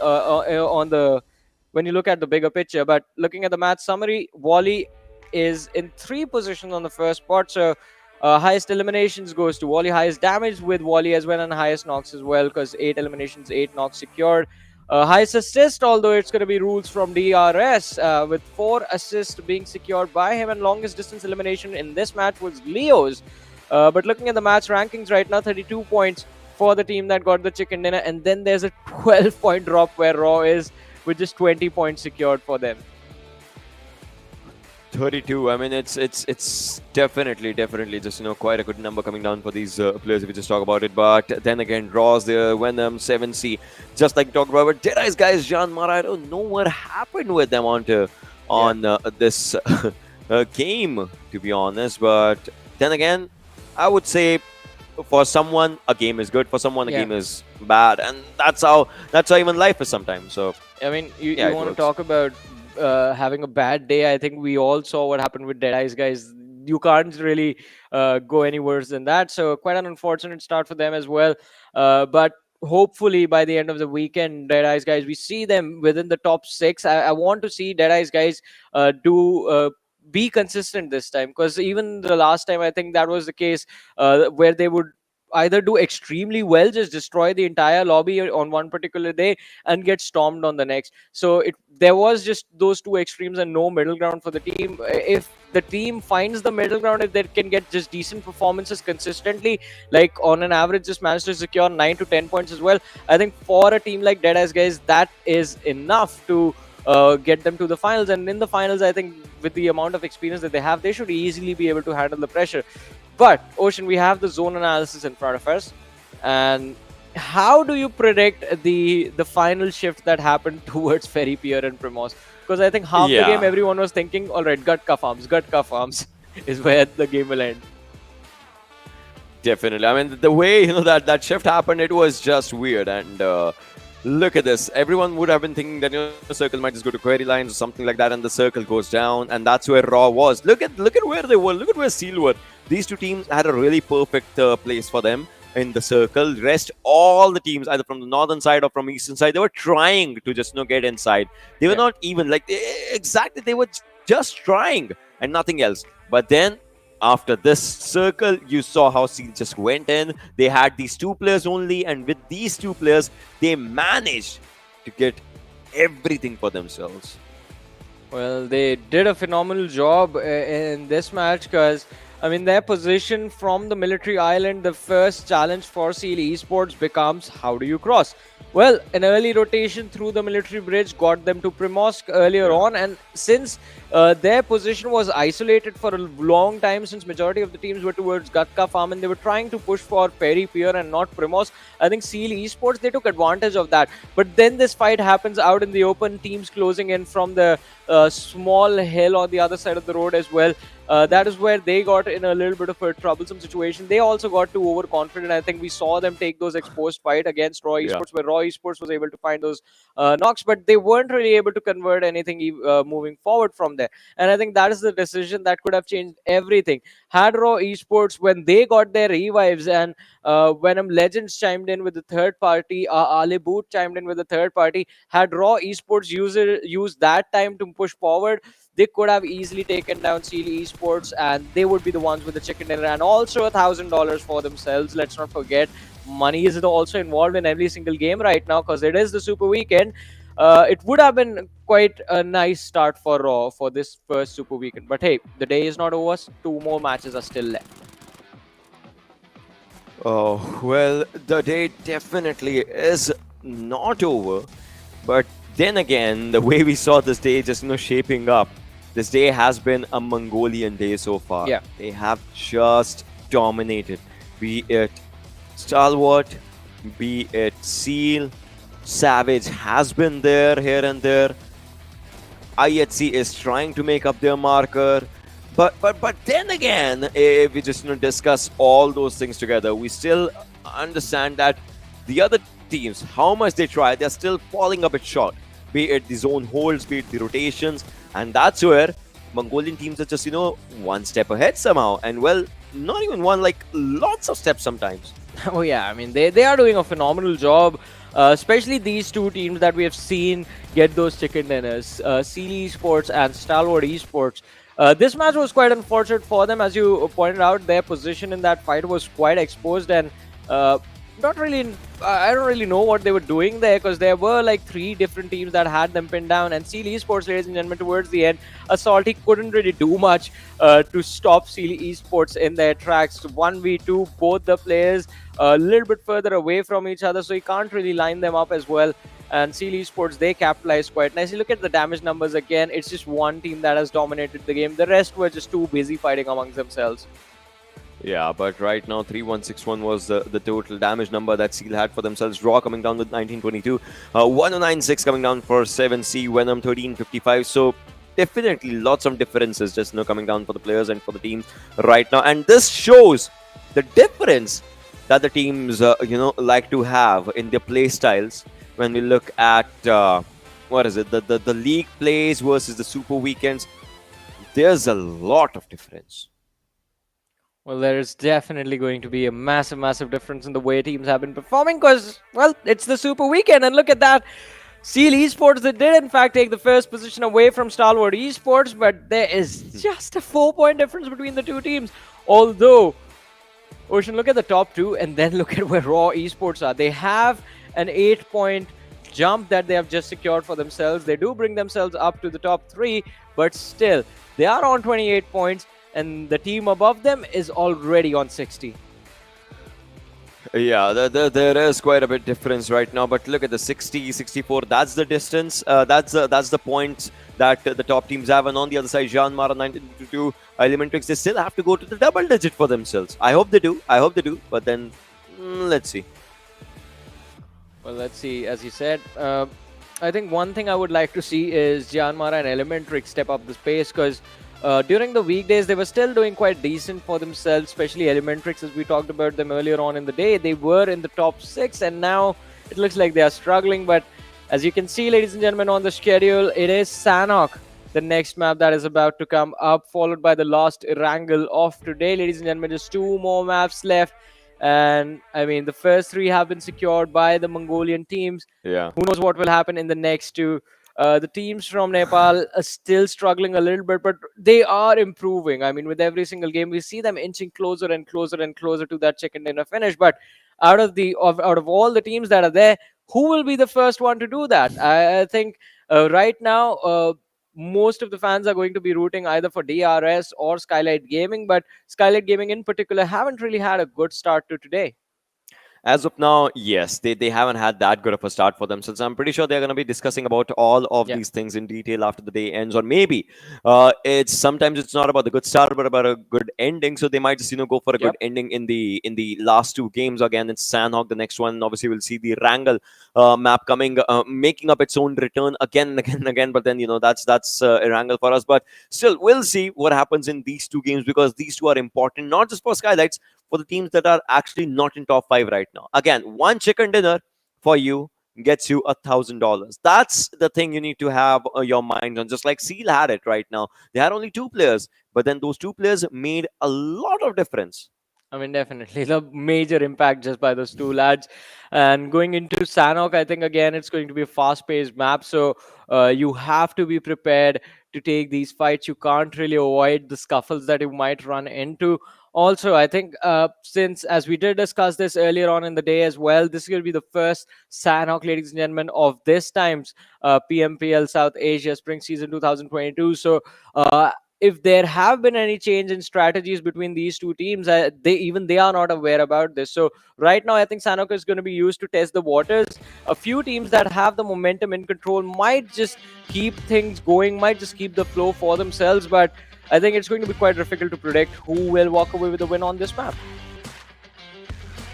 when you look at the bigger picture. But looking at the match summary, Wally is in 3 positions on the first spot. So highest eliminations goes to Wally, highest damage with Wally as well, and highest knocks as well, because 8 eliminations, 8 knocks secured. Highest assist, although it's going to be rules from DRS, with 4 assists being secured by him, and longest distance elimination in this match was Leo's. But looking at the match rankings right now, 32 points for the team that got the chicken dinner, and then there's a 12-point drop where Raw is with just 20 points secured for them. 32. I mean, it's definitely just quite a good number coming down for these players if we just talk about it. But then again, Draws there, Venom, 7C, just like talked about. But Deadeyes Guys, JyanMaara, I don't know what happened with them on this game, to be honest. But then again, I would say for someone a game is good, for someone a game is bad, and that's how even life is sometimes. So I mean, you want to talk about having a bad day. I think we all saw what happened with Deadeyes Guys. You can't really go any worse than that. So quite an unfortunate start for them as well. But hopefully by the end of the weekend, Deadeyes Guys, we see them within the top 6. I want to see Deadeyes Guys be consistent this time, because even the last time, I think that was the case where they would either do extremely well, just destroy the entire lobby on one particular day, and get stormed on the next. So there was just those 2 extremes and no middle ground for the team. If the team finds the middle ground, if they can get just decent performances consistently, like on an average just manage to secure 9 to 10 points as well, I think for a team like Deadeyes Guys, that is enough to get them to the finals. And in the finals, I think with the amount of experience that they have, they should easily be able to handle the pressure. But Ocean, we have the zone analysis in front of us, and how do you predict the final shift that happened towards Ferry Pier and Primos? Because I think half the game everyone was thinking, all right, Gutka farms is where the game will end. Definitely. I mean, the way that shift happened, it was just weird. And look at this. Everyone would have been thinking that the circle might just go to query lines or something like that, and the circle goes down, and that's where Raw was. Look at where they were. Look at where Seal were. These two teams had a really perfect place for them in the circle. Rest all the teams, either from the northern side or from eastern side, they were trying to just get inside. They were not even like exactly. They were just trying and nothing else. But then, after this circle, you saw how Seal just went in. They had these two players only, and with these two players, they managed to get everything for themselves. Well, they did a phenomenal job in this match because, I mean, their position from the military island, the first challenge for Seal Esports becomes how do you cross? Well, an early rotation through the military bridge got them to Primorsk earlier on, and since their position was isolated for a long time, since majority of the teams were towards Gutka farm and they were trying to push for Ferry Pier and not Primorsk, I think Seal Esports, they took advantage of that. But then this fight happens out in the open, teams closing in from the small hill on the other side of the road as well. That is where they got in a little bit of a troublesome situation. They also got too overconfident. I think we saw them take those exposed fight against Raw Esports, where Raw Esports was able to find those knocks, but they weren't really able to convert anything moving forward from there. And I think that is the decision that could have changed everything. Had Raw Esports, when they got their revives and Venom Legends chimed in with the third party, Ali Boot chimed in with the third party, had Raw Esports use that time to push forward, they could have easily taken down Seal Esports, and they would be the ones with the chicken dinner and also $1,000 for themselves. Let's not forget, money is also involved in every single game right now because it is the Super Weekend. It would have been quite a nice start for Raw for this first Super Weekend. But hey, the day is not over. 2 more matches are still left. Oh, well, the day definitely is not over. But then again, the way we saw this day just shaping up, this day has been a Mongolian day so far. Yeah. They have just dominated. Be it Stalwart, be it Seal, Savage has been there here and there. IHC is trying to make up their marker. But then again, if we just discuss all those things together, we still understand that the other teams, how much they try, they're still falling a bit short. Be it the zone holds, be it the rotations, and that's where Mongolian teams are just, one step ahead somehow. And well, not even one, like lots of steps sometimes. Oh yeah, I mean, they are doing a phenomenal job, especially these two teams that we have seen get those chicken dinners, Seal Esports and Stalwart Esports. This match was quite unfortunate for them. As you pointed out, their position in that fight was quite exposed, and not really, I don't really know what they were doing there, because there were like 3 different teams that had them pinned down, and Seal Esports, ladies and gentlemen, towards the end, Assaulty couldn't really do much to stop Seal Esports in their tracks. 1v2, both the players a little bit further away from each other, so you can't really line them up as well. And Seal Esports, they capitalized quite nicely. Look at the damage numbers again. It's just one team that has dominated the game. The rest were just too busy fighting amongst themselves. Yeah, but right now 3161 was the total damage number that Seal had for themselves. Raw coming down with 1922, 1096 coming down for 7C, Venom 1355. So definitely lots of differences just coming down for the players and for the teams right now. And this shows the difference that the teams like to have in their play styles. When we look at what is it, the league plays versus the Super Weekends, there's a lot of difference. Well, there is definitely going to be a massive difference in the way teams have been performing, because, well, it's the Super Weekend, and look at that. Seal Esports, they did in fact take the first position away from Stalwart Esports, but there is just a 4-point difference between the two teams. Although, Ocean, look at the top 2 and then look at where Raw Esports are. They have an 8-point jump that they have just secured for themselves. They do bring themselves up to the top 3, but still, they are on 28 points. And the team above them is already on 60. Yeah, there is quite a bit difference right now. But look at the 60, 64. That's the distance. That's the points that the top teams have. And on the other side, JyanMaara 1922, ElementriX, they still have to go to the double digit for themselves. I hope they do. But then, let's see. Well, let's see. As you said, I think one thing I would like to see is JyanMaara and ElementriX step up the pace, because during the weekdays they were still doing quite decent for themselves, especially ElementriX, as we talked about them earlier on in the day. They were in the top 6 and now it looks like they are struggling. But as you can see, ladies and gentlemen, on the schedule, it is Sanhok, the next map that is about to come up, followed by the last Erangel of today. Ladies and gentlemen, just 2 more maps left. And I mean, the first 3 have been secured by the Mongolian teams. Yeah. Who knows what will happen in the next 2? The teams from Nepal are still struggling a little bit, but they are improving. I mean, with every single game, we see them inching closer and closer and closer to that chicken dinner finish. But out of all the teams that are there, who will be the first one to do that? I think right now, most of the fans are going to be rooting either for DRS or Skylightz Gaming, but Skylightz Gaming in particular haven't really had a good start to today. As of now, yes, they haven't had that good of a start for themselves. I'm pretty sure they're going to be discussing about all of these things in detail after the day ends, or maybe sometimes it's not about the good start, but about a good ending. So they might just go for a good ending in the last 2 games. Again, it's Sanhok, the next one. Obviously, we'll see the Erangel map coming, making up its own return again and again and again. But then that's Erangel for us. But still, we'll see what happens in these 2 games, because these 2 are important, not just for Skylightz, for the teams that are actually not in top 5 right now. Again, 1 chicken dinner for you gets you $1,000. That's the thing you need to have your mind on. Just like Seal had it right now. They had only 2 players, but then those 2 players made a lot of difference. I mean, definitely the major impact just by those 2 lads. And going into Sanhok, I think again it's going to be a fast-paced map, so you have to be prepared to take these fights. You can't really avoid the scuffles that you might run into. Also, I think since, as we did discuss this earlier on in the day as well, this is going to be the first Sanhok, ladies and gentlemen, of this time's PMPL South Asia Spring Season 2022. So if there have been any change in strategies between these 2 teams, they are not aware about this. So right now, I think Sanhok is going to be used to test the waters. A few teams that have the momentum in control might just keep things going, might just keep the flow for themselves, but I think it's going to be quite difficult to predict who will walk away with the win on this map.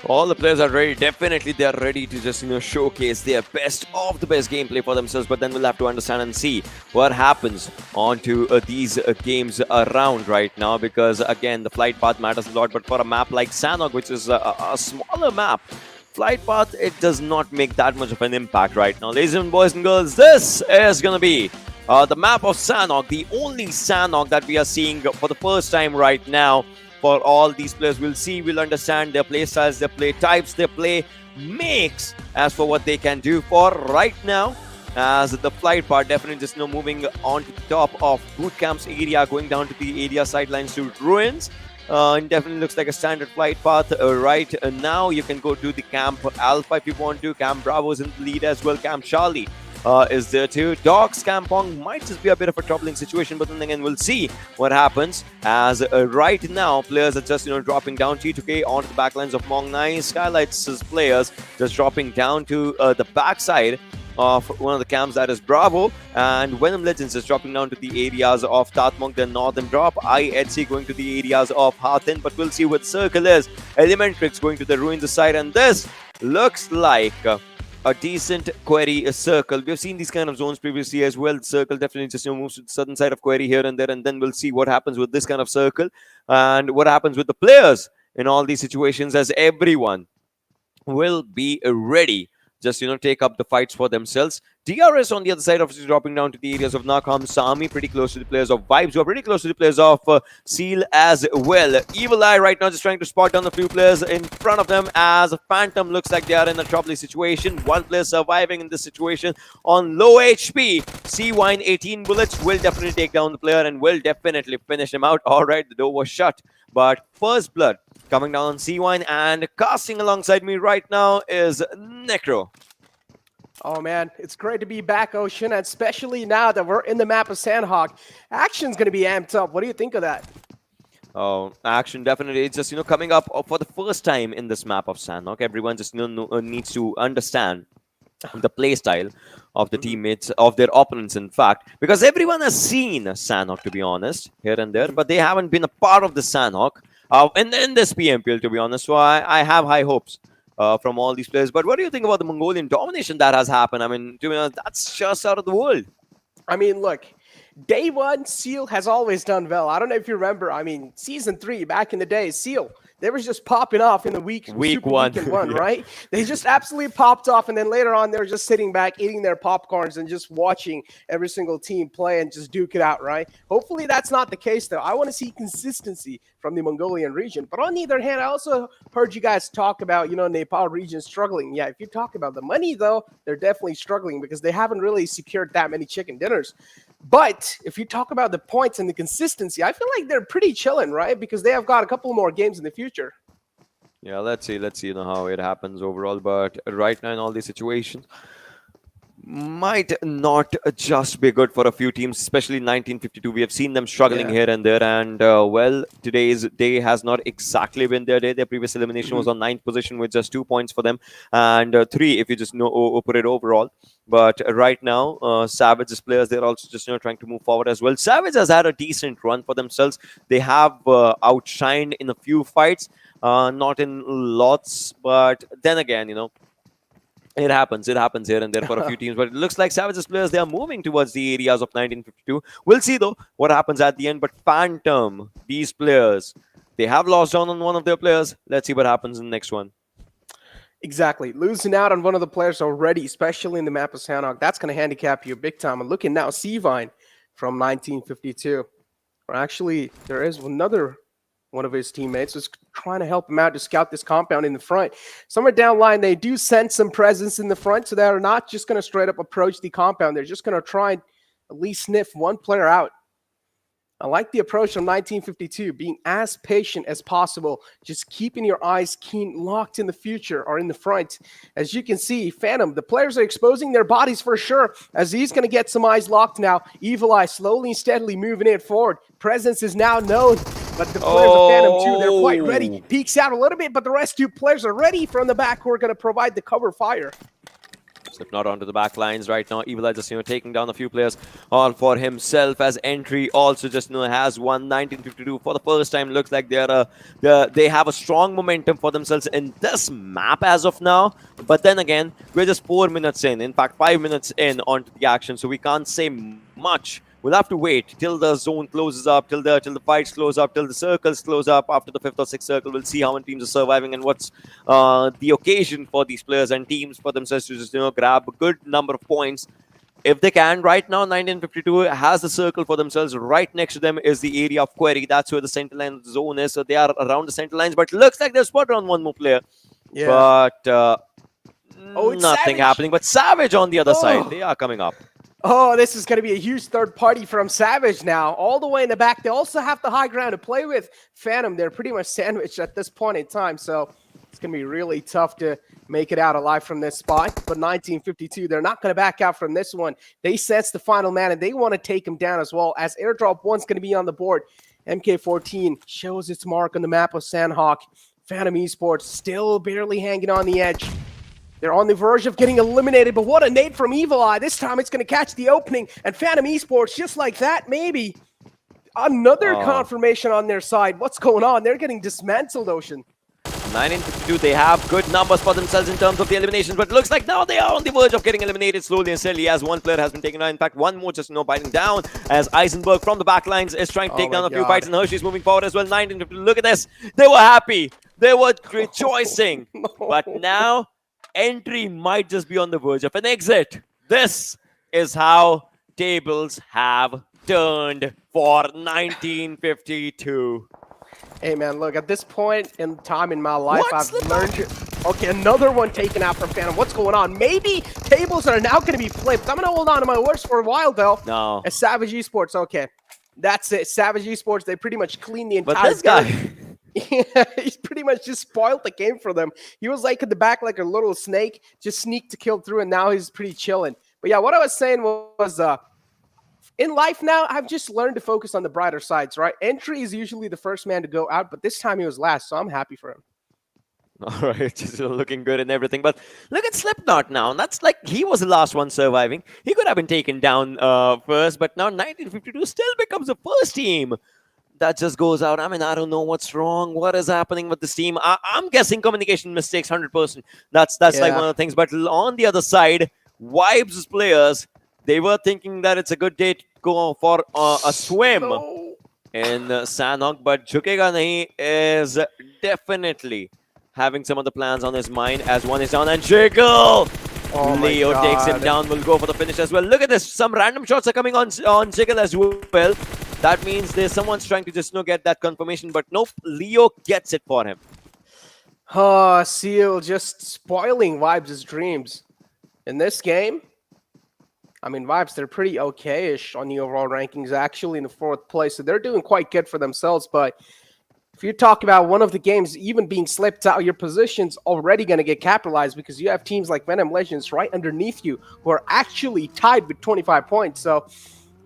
All the players are ready. Definitely, they are ready to just showcase their best of the best gameplay for themselves. But then we'll have to understand and see what happens onto these games around right now. Because again, the flight path matters a lot. But for a map like Sanhok, which is a smaller map, flight path, it does not make that much of an impact right now. Ladies and boys and girls, this is gonna be the map of Sanhok, the only Sanhok that we are seeing for the first time right now. For all these players, we'll understand their play styles, their play types, their play makes as for what they can do for right now. As the flight part, definitely just moving on to the top of boot camp's area, going down to the area sidelines to ruins. It definitely looks like a standard flight path right now. You can go to the Camp Alpha if you want to. Camp Bravo is in the lead as well. Camp Charlie is there too. Dogs Kampong might just be a bit of a troubling situation, but then again, we'll see what happens. As right now, players are just dropping down. T2K onto the backlines of Mong Nai. Skylight's players just dropping down to the backside of one of the camps, that is Bravo, and Venom Legends is dropping down to the areas of Tatmong, the northern drop. IHC going to the areas of Hathin, but we'll see what Circle is. ElementriX going to the ruins side, and this looks like a decent query circle. We've seen these kind of zones previously as well. Circle definitely just moves to the southern side of query here and there, and then we'll see what happens with this kind of circle and what happens with the players in all these situations, as everyone will be ready just take up the fights for themselves. DRS on the other side, obviously dropping down to the areas of Nakham, Sami, pretty close to the players of Vibes, who are pretty close to the players of Seal as well. Evil Eye right now just trying to spot down a few players in front of them, as Phantom looks like they are in a troubling situation. One player surviving in this situation on low HP. C-Wine, 18 bullets, will definitely take down the player and will definitely finish him out. All right, the door was shut, but first blood coming down on C-Wine, and casting alongside me right now is Necro. Oh man, it's great to be back, Ocean, and especially now that we're in the map of Sanhok. Action's going to be amped up. What do you think of that? Oh, action definitely. It's just coming up for the first time in this map of Sanhok. Everyone just needs to understand the play style of the teammates, of their opponents, in fact, because everyone has seen Sanhok, to be honest, here and there, but they haven't been a part of the Sanhok in this PMPL, to be honest. So I have high hopes from all these players. But what do you think about the Mongolian domination that has happened? I mean, to be honest, that's just out of the world. I mean, look, day one, Seal has always done well. I don't know if you remember. I mean, season 3 back in the day, Seal, they were just popping off in the Week Super one. Weekend 1, Yeah. right? They just absolutely popped off, and then later on, they were just sitting back, eating their popcorns, and just watching every single team play and just duke it out, right? Hopefully, that's not the case, though. I want to see consistency from the Mongolian region. But on the other hand, I also heard you guys talk about, Nepal region struggling. Yeah, if you talk about the money, though, they're definitely struggling because they haven't really secured that many chicken dinners. But if you talk about the points and the consistency, I feel like they're pretty chilling, right? Because they have got a couple more games in the future. Yeah, let's see how it happens overall. But right now in all these situations, might not just be good for a few teams, especially 1952. We have seen them struggling here and there, and well, today's day has not exactly been their day. Their previous elimination was on 9th position with just 2 points for them, and 3 if you just put it overall. But right now, Savage's players, they're also just trying to move forward as well. Savage has had a decent run for themselves. They have outshined in a few fights, not in lots, but then again, it happens here and there for a few teams, but it looks like Savage's players, they are moving towards the areas of 1952. We'll see, though, what happens at the end. But Phantom, these players, they have lost down on one of their players. Let's see what happens in the next one. Exactly. Losing out on one of the players already, especially in the map of Sanhok, that's going to handicap you big time. And looking now, Seavine from 1952. Or actually, there is another one of his teammates was trying to help him out to scout this compound in the front. Somewhere down line, they do sense some presence in the front, so they're not just going to straight up approach the compound. They're just going to try and at least sniff one player out. I like the approach from 1952, being as patient as possible, just keeping your eyes keen, locked in the future or in the front. As you can see, Phantom, the players are exposing their bodies for sure, as he's going to get some eyes locked now. Evil Eye slowly and steadily moving it forward. Presence is now known, but the players of Phantom too, they're quite ready. Peeks out a little bit, but the rest 2 players are ready from the back who are going to provide the cover fire. Slipknot onto the back lines right now. Evil Eye just taking down a few players all for himself, as Entry also just has won 1952 for the first time. Looks like they have a strong momentum for themselves in this map as of now. But then again, we're just 4 minutes in fact 5 minutes in onto the action, so we can't say much. We'll have to wait till the zone closes up, till the fights close up, till the circles close up. After the 5th or 6th circle, we'll see how many teams are surviving and what's the occasion for these players and teams for themselves to just grab a good number of points if they can. Right now, 1952 has the circle for themselves. Right next to them is the area of Query. That's where the center line zone is. So they are around the center lines, but looks like they've spotted on one more player. Yeah. But nothing Savage happening. But Savage on the other side, they are coming up. Oh, this is going to be a huge third party from Savage now, all the way in the back. They also have the high ground to play with. Phantom, they're pretty much sandwiched at this point in time, so it's going to be really tough to make it out alive from this spot. But 1952, they're not going to back out from this one. They sense the final man, and they want to take him down as well, as airdrop 1's going to be on the board. MK14 shows its mark on the map of Sanhok. Venom Esports still barely hanging on the edge. They're on the verge of getting eliminated, but what a nade from Evil Eye. This time it's going to catch the opening, and Phantom Esports, just like that, maybe. Another confirmation on their side. What's going on? They're getting dismantled, Ocean. 1952, they have good numbers for themselves in terms of the eliminations, but it looks like now they are on the verge of getting eliminated slowly and steadily, as one player has been taken out. In fact, one more just biting down, as Eisenberg from the back lines is trying to take down a few fights, and Hershey's moving forward as well. 1952, look at this. They were happy. They were rejoicing. But now Entry might just be on the verge of an exit. This is how tables have turned for 1952. Hey, man, look, at this point in time in my life, I've learned... Okay, another one taken out from Phantom. What's going on? Maybe tables are now going to be flipped. I'm going to hold on to my words for a while, though. No. As Savage Esports, okay. That's it. Savage Esports, they pretty much cleaned the entire... But this guy... Yeah, he's pretty much just spoiled the game for them. He was like in the back like a little snake, just sneaked to kill through, and now he's pretty chilling. But yeah, what I was saying was in life now, I've just learned to focus on the brighter sides, right? Entry is usually the first man to go out, but this time he was last, so I'm happy for him. All right, just looking good and everything. But look at Slipknot now. And that's like he was the last one surviving. He could have been taken down first, but now 1952 still becomes the first team. that just goes out. I mean, I don't know what's wrong. What is happening with this team? I'm guessing communication mistakes, 100%. That's like one of the things. But on the other side, Vibes players, they were thinking that it's a good day to go for a swim in Sanhok, but Jhukega Nahi is definitely having some of the plans on his mind as one is down and Jiggle! Leo takes him down, will go for the finish as well. Look at this, some random shots are coming on Jiggle as well. That means there's someone's trying to just get that confirmation, but nope, Leo gets it for him. Seal just spoiling Vibes' dreams. In this game, I mean, Vibes, they're pretty okay-ish on the overall rankings, actually in the 4th place, so they're doing quite good for themselves, but if you talk about one of the games even being slipped out, your position's already going to get capitalized because you have teams like Venom Legends right underneath you who are actually tied with 25 points, so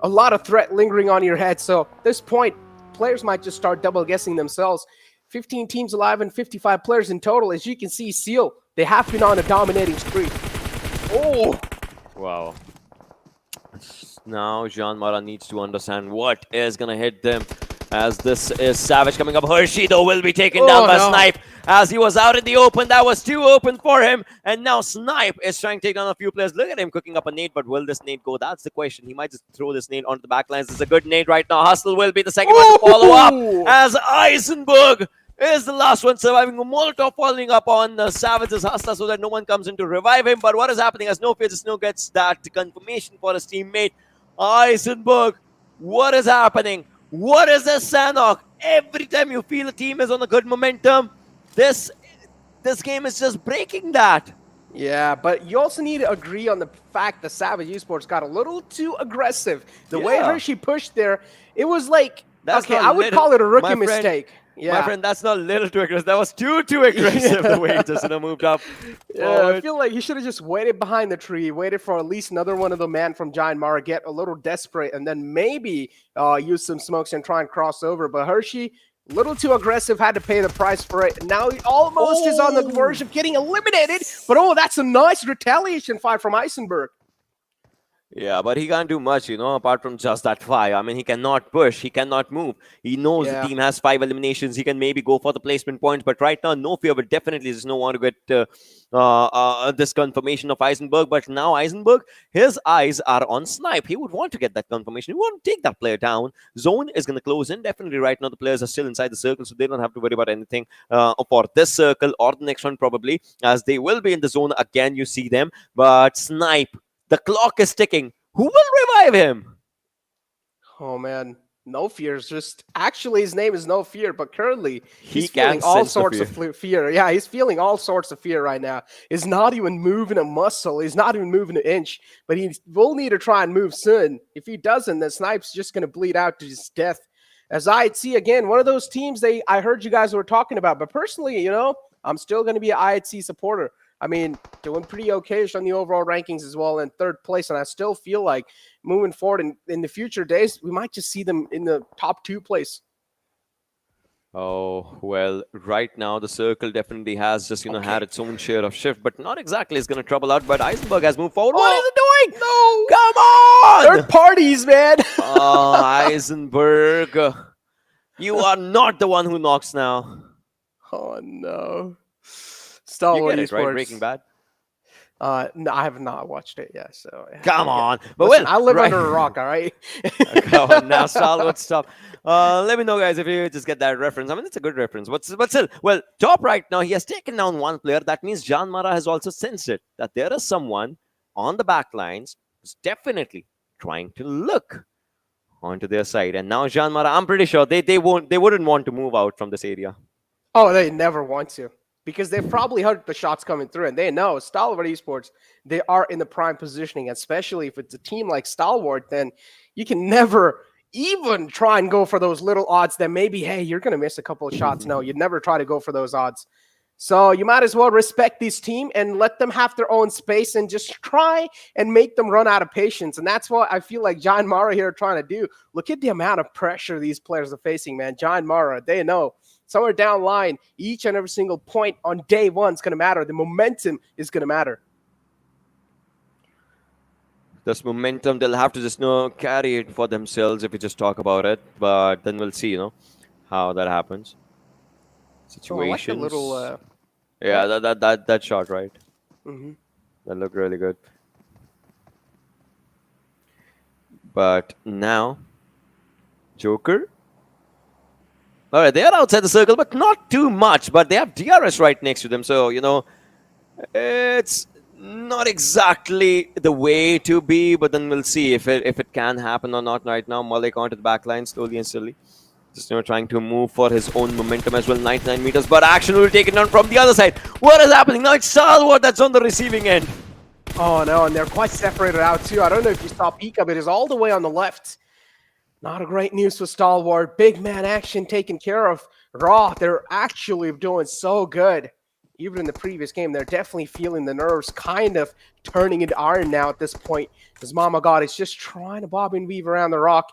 a lot of threat lingering on your head, so at this point, players might just start double-guessing themselves. 15 teams alive and 55 players in total. As you can see, Seal, they have been on a dominating streak. Oh! Wow. Now JyanMaara needs to understand what is going to hit them, as this is Savage coming up. Hershey, though, will be taken down by Snipe, as he was out in the open. That was too open for him, and now Snipe is trying to take down a few players. Look at him cooking up a nade, but will this nade go? That's the question. He might just throw this nade onto the backlines. This is a good nade right now. Hustle will be the second one to follow up, as Eisenberg is the last one surviving. Molotov following up on Savage's Hustler so that no one comes in to revive him. But what is happening as No Fear just gets that confirmation for his teammate. Eisenberg, what is happening? What is this, Sanhok? Every time you feel a team is on a good momentum, this game is just breaking that. Yeah, but you also need to agree on the fact that Savage Esports got a little too aggressive. The way Hershey pushed there, it was like, I would call it a rookie mistake. Yeah. My friend, that's not a little too aggressive. That was too aggressive the way he just moved up. Yeah, I feel like he should have just waited behind the tree, waited for at least another one of the man from JyanMaara, get a little desperate, and then maybe use some smokes and try and cross over. But Hershey, a little too aggressive, had to pay the price for it. Now he almost is on the verge of getting eliminated. But that's a nice retaliation fight from Eisenberg. Yeah, but he can't do much, apart from just that 5. I mean, he cannot push, he cannot move. He knows the team has 5 eliminations. He can maybe go for the placement points, but right now, No Fear would definitely just not want to get this confirmation of Eisenberg. But now Eisenberg, his eyes are on Snipe. He would want to get that confirmation. He would want to take that player down. Zone is going to close in. Definitely right now, the players are still inside the circle, so they don't have to worry about anything for this circle or the next one probably, as they will be in the zone again. You see them, but Snipe, the clock is ticking. Who will revive him? Oh, man. No Fear is just... Actually, his name is No Fear, but currently he's can feeling all sense the sorts of fear. Yeah, he's feeling all sorts of fear right now. He's not even moving a muscle. He's not even moving an inch. But he will need to try and move soon. If he doesn't, then Snipe's just going to bleed out to his death. As IHC, again, one of those teams I heard you guys were talking about. But personally, I'm still going to be an IHC supporter. I mean, doing pretty okay-ish on the overall rankings as well in 3rd place, and I still feel like moving forward in the future days, we might just see them in the top 2 place. Oh, well, right now the circle definitely has just, had its own share of shift, but not exactly is going to trouble out, but Eisenberg has moved forward. What is it doing? No! Come on! 3rd parties, man! Eisenberg, you are not the one who knocks now. Oh, no. Stalwart Esports. Right? Breaking Bad? No, I have not watched it yet, so... Come on! But listen, I live under a rock, all right? Come on now, Stalwart, stop. Let me know, guys, if you just get that reference. I mean, it's a good reference. But still, well, top right now, he has taken down one player. That means JyanMaara has also sensed it, that there is someone on the back lines who's definitely trying to look onto their side. And now JyanMaara, I'm pretty sure they wouldn't want to move out from this area. Oh, they never want to. Because they've probably heard the shots coming through, and they know Stalwart Esports, they are in the prime positioning, especially if it's a team like Stalwart, then you can never even try and go for those little odds that maybe, hey, you're going to miss a couple of shots. No, you'd never try to go for those odds. So you might as well respect this team and let them have their own space and just try and make them run out of patience. And that's what I feel like JyanMaara here are trying to do. Look at the amount of pressure these players are facing, man. JyanMaara, they know. Somewhere down the line, each and every single point on day one is going to matter. The momentum is going to matter. This momentum, they'll have to just carry it for themselves if we just talk about it. But then we'll see, how that happens. Situations. I like the little. Yeah, that shot, right? Mm-hmm. That looked really good. But now, Joker. All right, they are outside the circle, but not too much. But they have DRS right next to them, so it's not exactly the way to be. But then we'll see if it can happen or not right now. Malik onto the back line slowly and slowly. Just trying to move for his own momentum as well. 99 meters, but action will take it down from the other side. What is happening now? It's Stalwart that's on the receiving end. Oh no, and they're quite separated out too. I don't know if you saw Breakup. It is all the way on the left. Not a great news for Stalwart. Big man action taken care of. Raw, they're actually doing so good. Even in the previous game, they're definitely feeling the nerves kind of turning into iron now at this point. Because Mama God is just trying to bob and weave around the rock.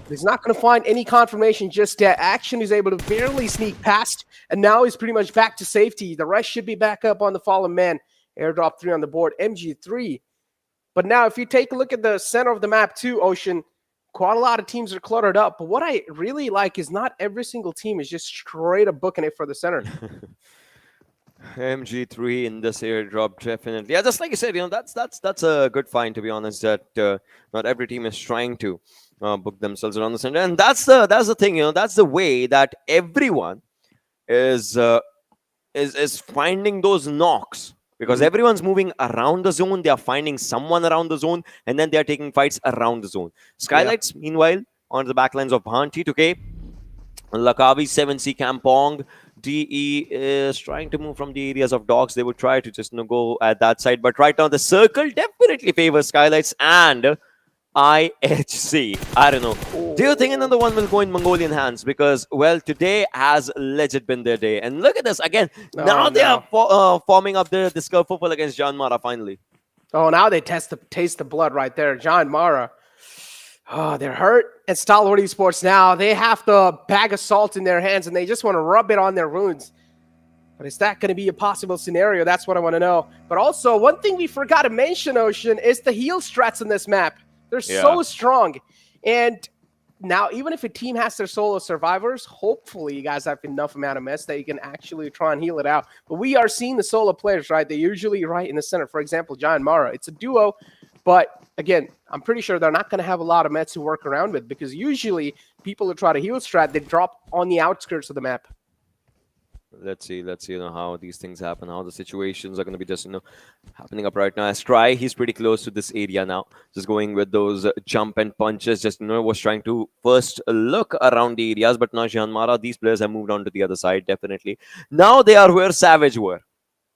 He's not going to find any confirmation just yet. Action is able to barely sneak past, and now he's pretty much back to safety. The rest should be back up on the fallen man. Airdrop 3 on the board, MG3. But now if you take a look at the center of the map too, Ocean, quite a lot of teams are cluttered up. But what I really like is not every single team is just straight up booking it for the center. MG3 in this airdrop, definitely. Yeah, just like you said, that's a good find, to be honest, that not every team is trying to book themselves around the center. And that's the thing, that's the way that everyone is finding those knocks. Because everyone's moving around the zone, they are finding someone around the zone, and then they are taking fights around the zone. Skylightz, meanwhile, on the backlines of Han, T2K, Lakavi, 7C, Kampong, DE is trying to move from the areas of dogs. They would try to just go at that side. But right now, the circle definitely favors Skylightz and IHC. I don't know. Do you think another one will go in Mongolian hands? Because, well, today has legit been their day. And look at this. Again, they are forming up the kerfuffle against JyanMaara finally. Oh, now they taste the blood right there. JyanMaara. Oh, they're hurt. And Stalwart Esports now, they have the bag of salt in their hands and they just want to rub it on their wounds. But is that going to be a possible scenario? That's what I want to know. But also, one thing we forgot to mention, Ocean, is the heal strats on this map. They're so strong. And now, even if a team has their solo survivors, hopefully you guys have enough amount of mess that you can actually try and heal it out. But we are seeing the solo players, right? They're usually right in the center. For example, JyanMaara. It's a duo. But again, I'm pretty sure they're not going to have a lot of mets to work around with because usually people who try to heal strat, they drop on the outskirts of the map. Let's see, how these things happen, how the situations are going to be just, happening up right now. Astray, he's pretty close to this area now. Just going with those jump and punches, just, was trying to first look around the areas, but now JyanMaara, these players have moved on to the other side, definitely. Now they are where Savage were.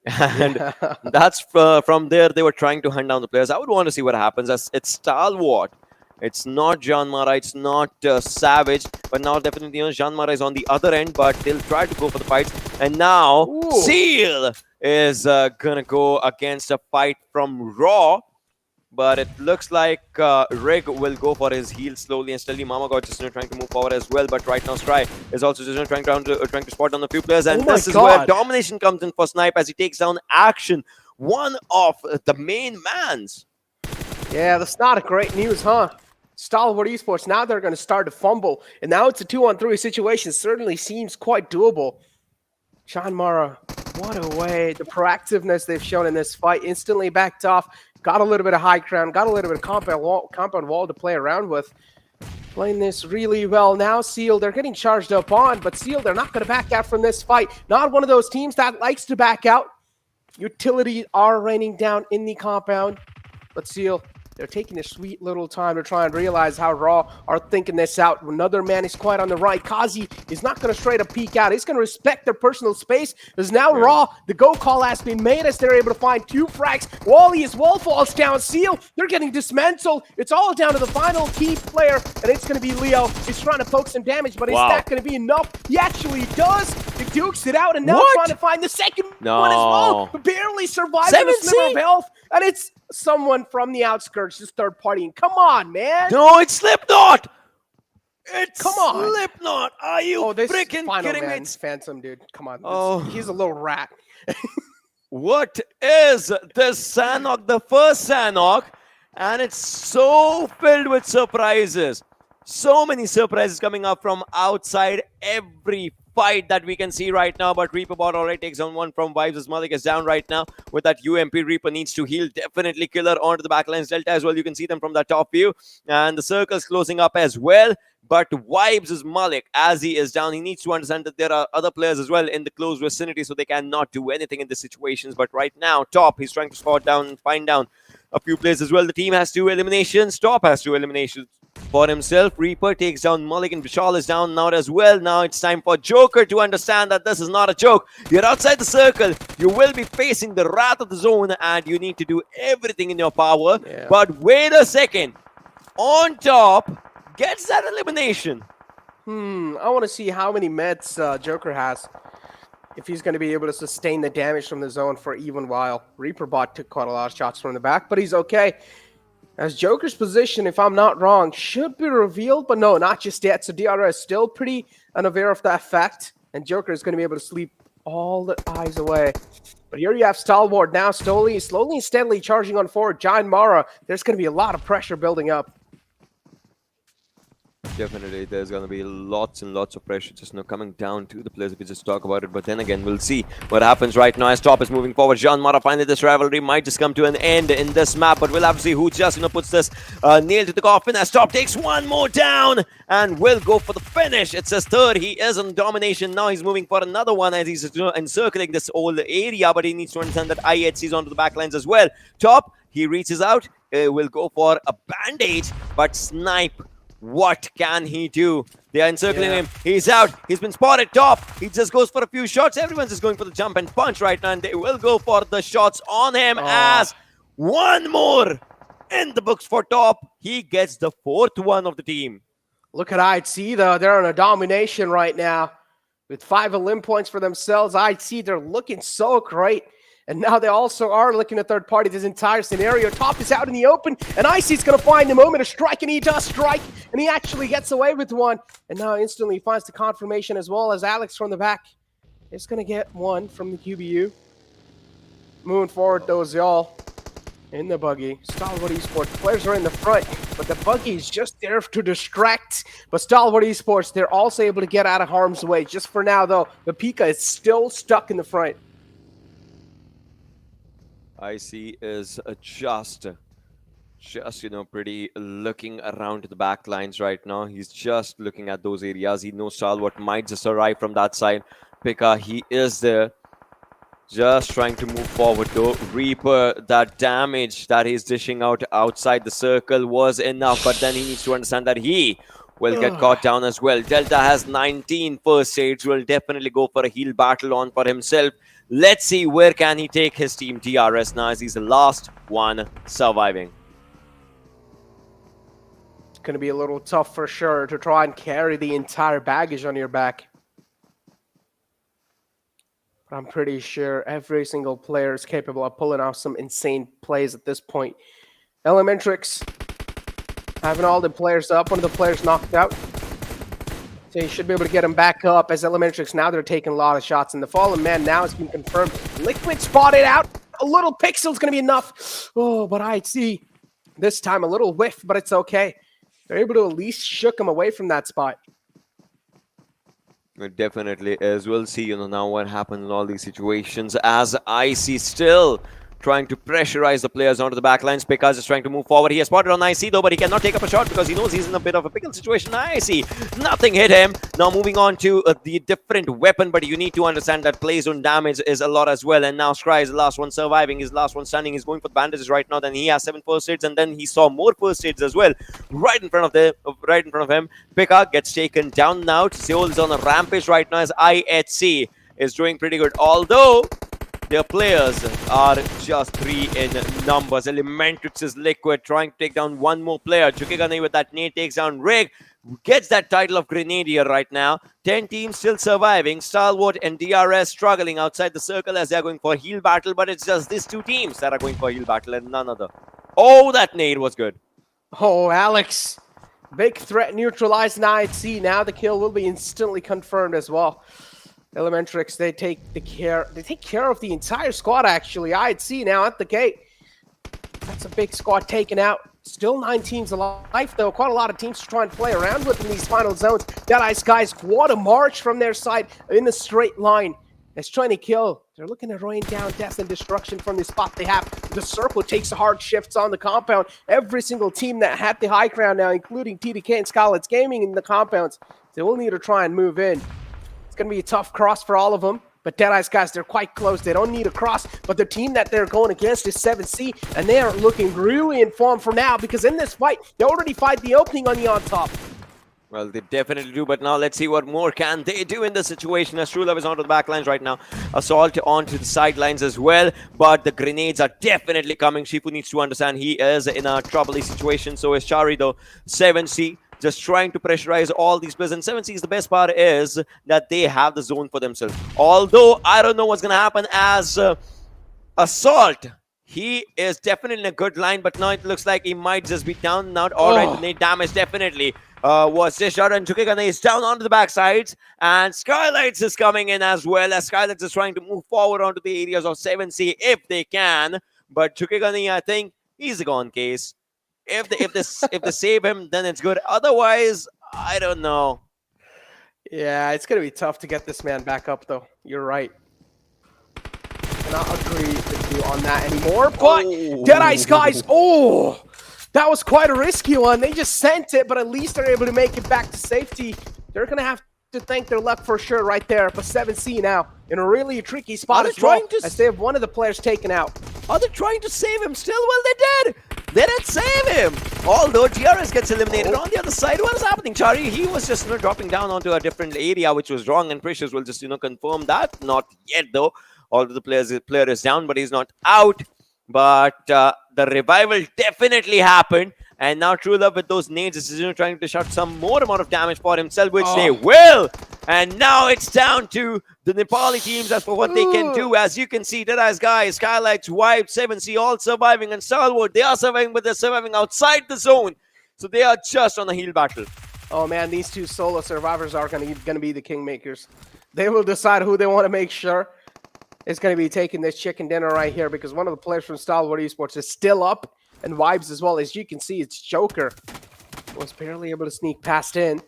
And that's from there they were trying to hunt down the players. I would want to see what happens. It's Stalwart. It's not JyanMaara. It's not Savage. But now definitely JyanMaara is on the other end. But they'll try to go for the fights. And now Seal is gonna go against a fight from Raw. But it looks like Rig will go for his heal slowly and steadily. Mama God just trying to move forward as well. But right now, Stry is also just trying to spot down a few players. And this is where domination comes in for Snipe as he takes down Action, one of the main mans. Yeah, that's not a great news, huh? Stalwart Esports, now they're going to start to fumble. And now it's a 2-on-3 situation. Certainly seems quite doable. JyanMaara, what a way. The proactiveness they've shown in this fight. Instantly backed off. Got a little bit of high ground. Got a little bit of compound wall to play around with. Playing this really well. Now Seal, they're getting charged up on. But Seal, they're not going to back out from this fight. Not one of those teams that likes to back out. Utilities are raining down in the compound. But Seal, they're taking a sweet little time to try and realize how Raw are thinking this out. Another man is quite on the right. Kazi is not going to straight up peek out. He's going to respect their personal space. Because now Raw, the go call has been made as they're able to find 2 frags. Wally, his wall falls down. Seal, they're getting dismantled. It's all down to the final key player, and it's going to be Leo. He's trying to poke some damage, but is that going to be enough? He actually does. He dukes it out, and now trying to find the second one as well. Barely surviving a sliver of health, and it's someone from the outskirts, just third partying. Come on, man. No, it's Slipknot. It's Come on. Slipknot. Are you freaking kidding me? It's Phantom, dude. Come on. He's a little rat. What is this Sanhok? The first Sanhok And it's so filled with surprises. So many surprises coming up from outside every fight that we can see right now. But Reaper bot already takes on one from Vibes as Malik is down right now with that UMP. Reaper needs to heal. Definitely Killer onto the backlines. Delta as well. You can see them from the top view. And the circle's closing up as well. But Vibes is Malik as he is down. He needs to understand that there are other players as well in the close vicinity, so they cannot do anything in these situations. But right now, Top, he's trying to spot down and find down a few players as well. The team has 2 eliminations. Top has 2 eliminations for himself. Reaper takes down Malik and Vishal is down now as well. Now it's time for Joker to understand that this is not a joke. You're outside the circle. You will be facing the wrath of the zone and you need to do everything in your power. Yeah. But wait a second. On Top gets that elimination. I want to see how many meds Joker has. If he's going to be able to sustain the damage from the zone for even while. Reaper bot took quite a lot of shots from the back, but he's okay. As Joker's position, if I'm not wrong, should be revealed, but no, not just yet. So DRS still pretty unaware of that fact, and Joker is going to be able to sleep all the eyes away. But here you have Stalwart now slowly and steadily charging on forward. JyanMaara, there's going to be a lot of pressure building up. Definitely, there's going to be lots and lots of pressure just now coming down to the players if we just talk about it. But then again, we'll see what happens right now as Top is moving forward. JyanMaara, finally this rivalry might just come to an end in this map, but we'll have to see who just puts this nail to the coffin as Top takes one more down and will go for the finish. It's his third. He is on domination now. He's moving for another one as he's encircling this whole area, but he needs to understand that IHC is onto the backlines as well. Top, he reaches out, will go for a bandage, but Snipe, what can he do? They are encircling him. He's out. He's been spotted. Top. He just goes for a few shots. Everyone's just going for the jump and punch right now. And they will go for the shots on him as one more in the books for Top. He gets the 4th one of the team. Look at IHC though. They're on a domination right now. With 5 elim points for themselves. IHC, they're looking so great. And now they also are looking at third party this entire scenario. Top is out in the open, and IC's going to find the moment to strike, and he does strike, and he actually gets away with one. And now instantly finds the confirmation as well as Alex from the back is going to get one from the QBU. Moving forward, though, y'all in the buggy. Stalwart Esports, players are in the front, but the buggy is just there to distract. But Stalwart Esports, they're also able to get out of harm's way. Just for now, though, the Pika is still stuck in the front. IC is just pretty looking around the back lines right now. He's just looking at those areas. He knows Stalwart might just arrive from that side. Pika, he is there. Just trying to move forward though. Reaper, that damage that he's dishing out outside the circle was enough, but then he needs to understand that he will get caught down as well. Delta has 19 first aids. Will definitely go for a heal battle on for himself. Let's see where can he take his team DRS now as he's the last one surviving. It's going to be a little tough for sure to try and carry the entire baggage on your back. But I'm pretty sure every single player is capable of pulling off some insane plays at this point. ElementriX having all the players up, one of the players knocked out. So you should be able to get him back up as ElementriX. Now they're taking a lot of shots. And the fallen man now has been confirmed. Liquid spotted out. A little pixel's going to be enough. Oh, but I see this time a little whiff, but it's okay. They're able to at least shook him away from that spot. It definitely is. We'll see, now what happens in all these situations as IC still trying to pressurize the players onto the back lines. Pika is trying to move forward. He has spotted on IC though, but he cannot take up a shot because he knows he's in a bit of a pickle situation. IC, nothing hit him. Now moving on to the different weapon, but you need to understand that play zone damage is a lot as well. And now Scry is the last one surviving, his last one standing. He's going for the bandages right now. Then he has 7 first aids, and then he saw more first aids as well right in front of him. Pika gets taken down now. Seoul is on a rampage right now as IHC is doing pretty good, although their players are just 3 in numbers. ElementriX is Liquid trying to take down one more player. Jukigane with that nade takes down Rig. Gets that title of Grenadier right now. 10 teams still surviving. Stalwart and DRS struggling outside the circle as they're going for a heal battle. But it's just these 2 teams that are going for a heal battle and none other. Oh, that nade was good. Oh, Alex. Big threat neutralized in IHC. Now the kill will be instantly confirmed as well. ElementriX, they take care of the entire squad actually. IHC now at the gate. That's a big squad taken out. Still 9 teams alive, though. Quite a lot of teams to try and play around with in these final zones. Deadeyes Guys, what a march from their side in a straight line. It's trying to kill. They're looking to rain down death and destruction from the spot they have. The circle takes hard shifts on the compound. Every single team that had the high ground now, including TDK and Skylightz Gaming in the compounds, they will need to try and move in. It's going to be a tough cross for all of them. But Deadeyes Guys, they're quite close. They don't need a cross. But the team that they're going against is 7C. And they are looking really in form for now. Because in this fight, they already fight the opening on the on top. Well, they definitely do, but now let's see what more can they do in this situation as TrueLove is onto the back lines right now. Assault onto the sidelines as well, but the grenades are definitely coming. Shifu needs to understand he is in a troubling situation. So is Chari though. 7C just trying to pressurize all these players. And 7C's the best part is that they have the zone for themselves. Although I don't know what's going to happen as Assault. He is definitely in a good line, but now it looks like he might just be down and out. All right, nade damage definitely was dished out, and Chukigane is down onto the backsides, and Skylightz is coming in as well, as Skylightz is trying to move forward onto the areas of 7C if they can, but Chukigane, I think, he's a gone case. If they save him, then it's good. Otherwise, I don't know. Yeah, it's going to be tough to get this man back up, though. You're right. Not agree with you on that anymore, but Deadeyes Guys, that was quite a risky one. They just sent it, but at least they're able to make it back to safety. They're going to have to thank their luck for sure right there. But 7C now in a really tricky spot as well, as they have one of the players taken out. Are they trying to save him still? Well, they did. They didn't save him. Although DRS gets eliminated on the other side. What is happening, Chari? He was just dropping down onto a different area, which was wrong, and Precious will just confirm that. Not yet, though. Although the player is down, but he's not out. But the revival definitely happened. And now TrueLove with those nades is trying to shut some more amount of damage for himself, which they will. And now it's down to the Nepali teams as for what they can do. As you can see, Deadeyes Guys, Skylightz, Wipe, 7C all surviving. And Stalwart, they are surviving, but they're surviving outside the zone. So they are just on a heel battle. Oh man, these two solo survivors are going to be the kingmakers. They will decide who they want to make sure is going to be taking this chicken dinner right here, because one of the players from Stalwart Esports is still up, and Vibes as well. As you can see, it's Joker was barely able to sneak past in.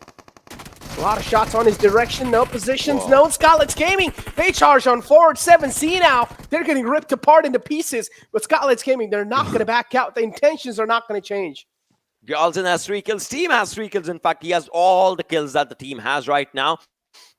A lot of shots on his direction, no positions, no. Skylightz Gaming, they charge on forward. 7C now, they're getting ripped apart into pieces, but Skylightz Gaming, they're not going to back out. The intentions are not going to change. Galton has 3 kills, team has 3 kills. In fact, he has all the kills that the team has right now.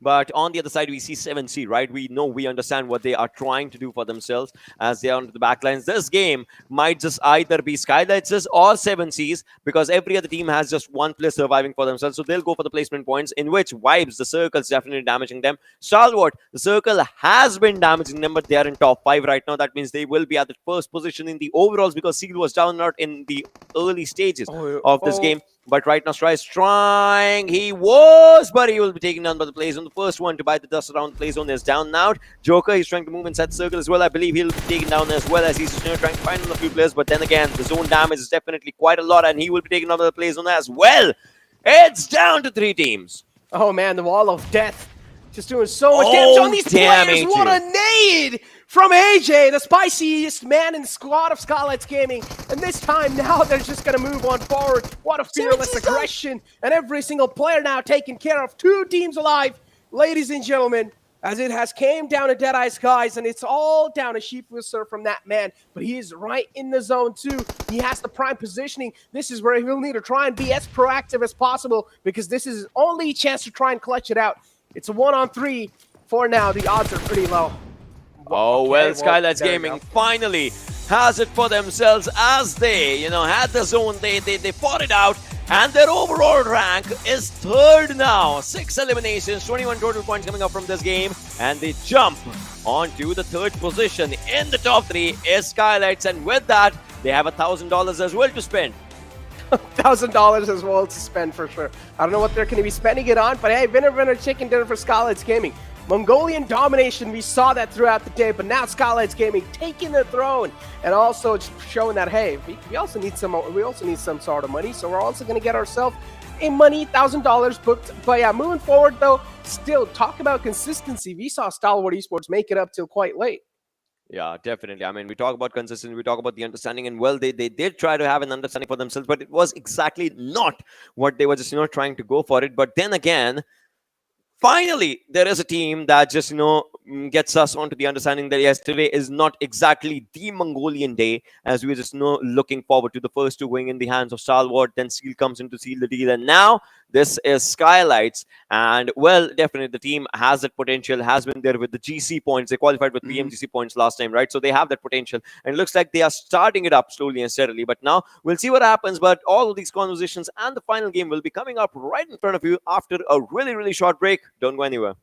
But on the other side, we see 7C, right? We understand what they are trying to do for themselves as they are onto the backlines. This game might just either be Skylight's or 7C's, because every other team has just one player surviving for themselves. So they'll go for the placement points, in which Vibes, the circle is definitely damaging them. Stalwart, the circle has been damaging them, but they are in top 5 right now. That means they will be at the first position in the overalls, because Seal was down and out in the early stages of this game. But right now, Stride's trying. He was, but he will be taken down by the play zone. The first one to bite the dust around the play zone is down now. Joker, he's trying to move inside the circle as well. I believe he'll be taken down as well, as he's trying to find a few players. But then again, the zone damage is definitely quite a lot, and he will be taken down by the play zone as well. It's down to 3 teams. Oh man, the wall of death. Just doing so much damage on these players. AJ. What a nade from AJ, the spiciest man in the squad of Skylightz Gaming. And this time now they're just going to move on forward. What a fearless aggression. And every single player now taking care of 2 teams alive. Ladies and gentlemen, as it has came down to Deadeyes Guys, and it's all down to Shifu Sir from that man. But he is right in the zone too. He has the prime positioning. This is where he'll need to try and be as proactive as possible, because this is his only chance to try and clutch it out. It's a 1-on-3 for now. The odds are pretty low. Skylightz Gaming finally has it for themselves, as they, had the zone. They fought it out, and their overall rank is 3rd now. 6 eliminations, 21 total points coming up from this game, and they jump onto the 3rd position. In the top 3 is Skylightz, and with that, they have $1,000 as well to spend. $1,000 as well to spend for sure. I don't know what they're going to be spending it on, but hey, winner chicken dinner for Skylightz Gaming. Mongolian domination, we saw that throughout the day, but now Skylightz Gaming taking the throne, and also showing that hey, we also need some sort of money, so we're also going to get ourselves a money $1,000 booked. But yeah, moving forward though, still talk about consistency. We saw Stalwart Esports make it up till quite late. Yeah, definitely. I mean, we talk about consistency, we talk about the understanding, and well, they did try to have an understanding for themselves, but it was exactly not what they were just trying to go for it. But then again, finally there is a team that just gets us onto the understanding that yes, today is not exactly the Mongolian day, as we're just looking forward to the first two going in the hands of Stalwart, then Seal comes in to seal the deal, and now this is Skylightz. And well, definitely the team has that potential, has been there with the GC points. They qualified with PMGC points last time, right? So they have that potential, and it looks like they are starting it up slowly and steadily. But now we'll see what happens. But all of these conversations and the final game will be coming up right in front of you after a really, really short break. Don't go anywhere.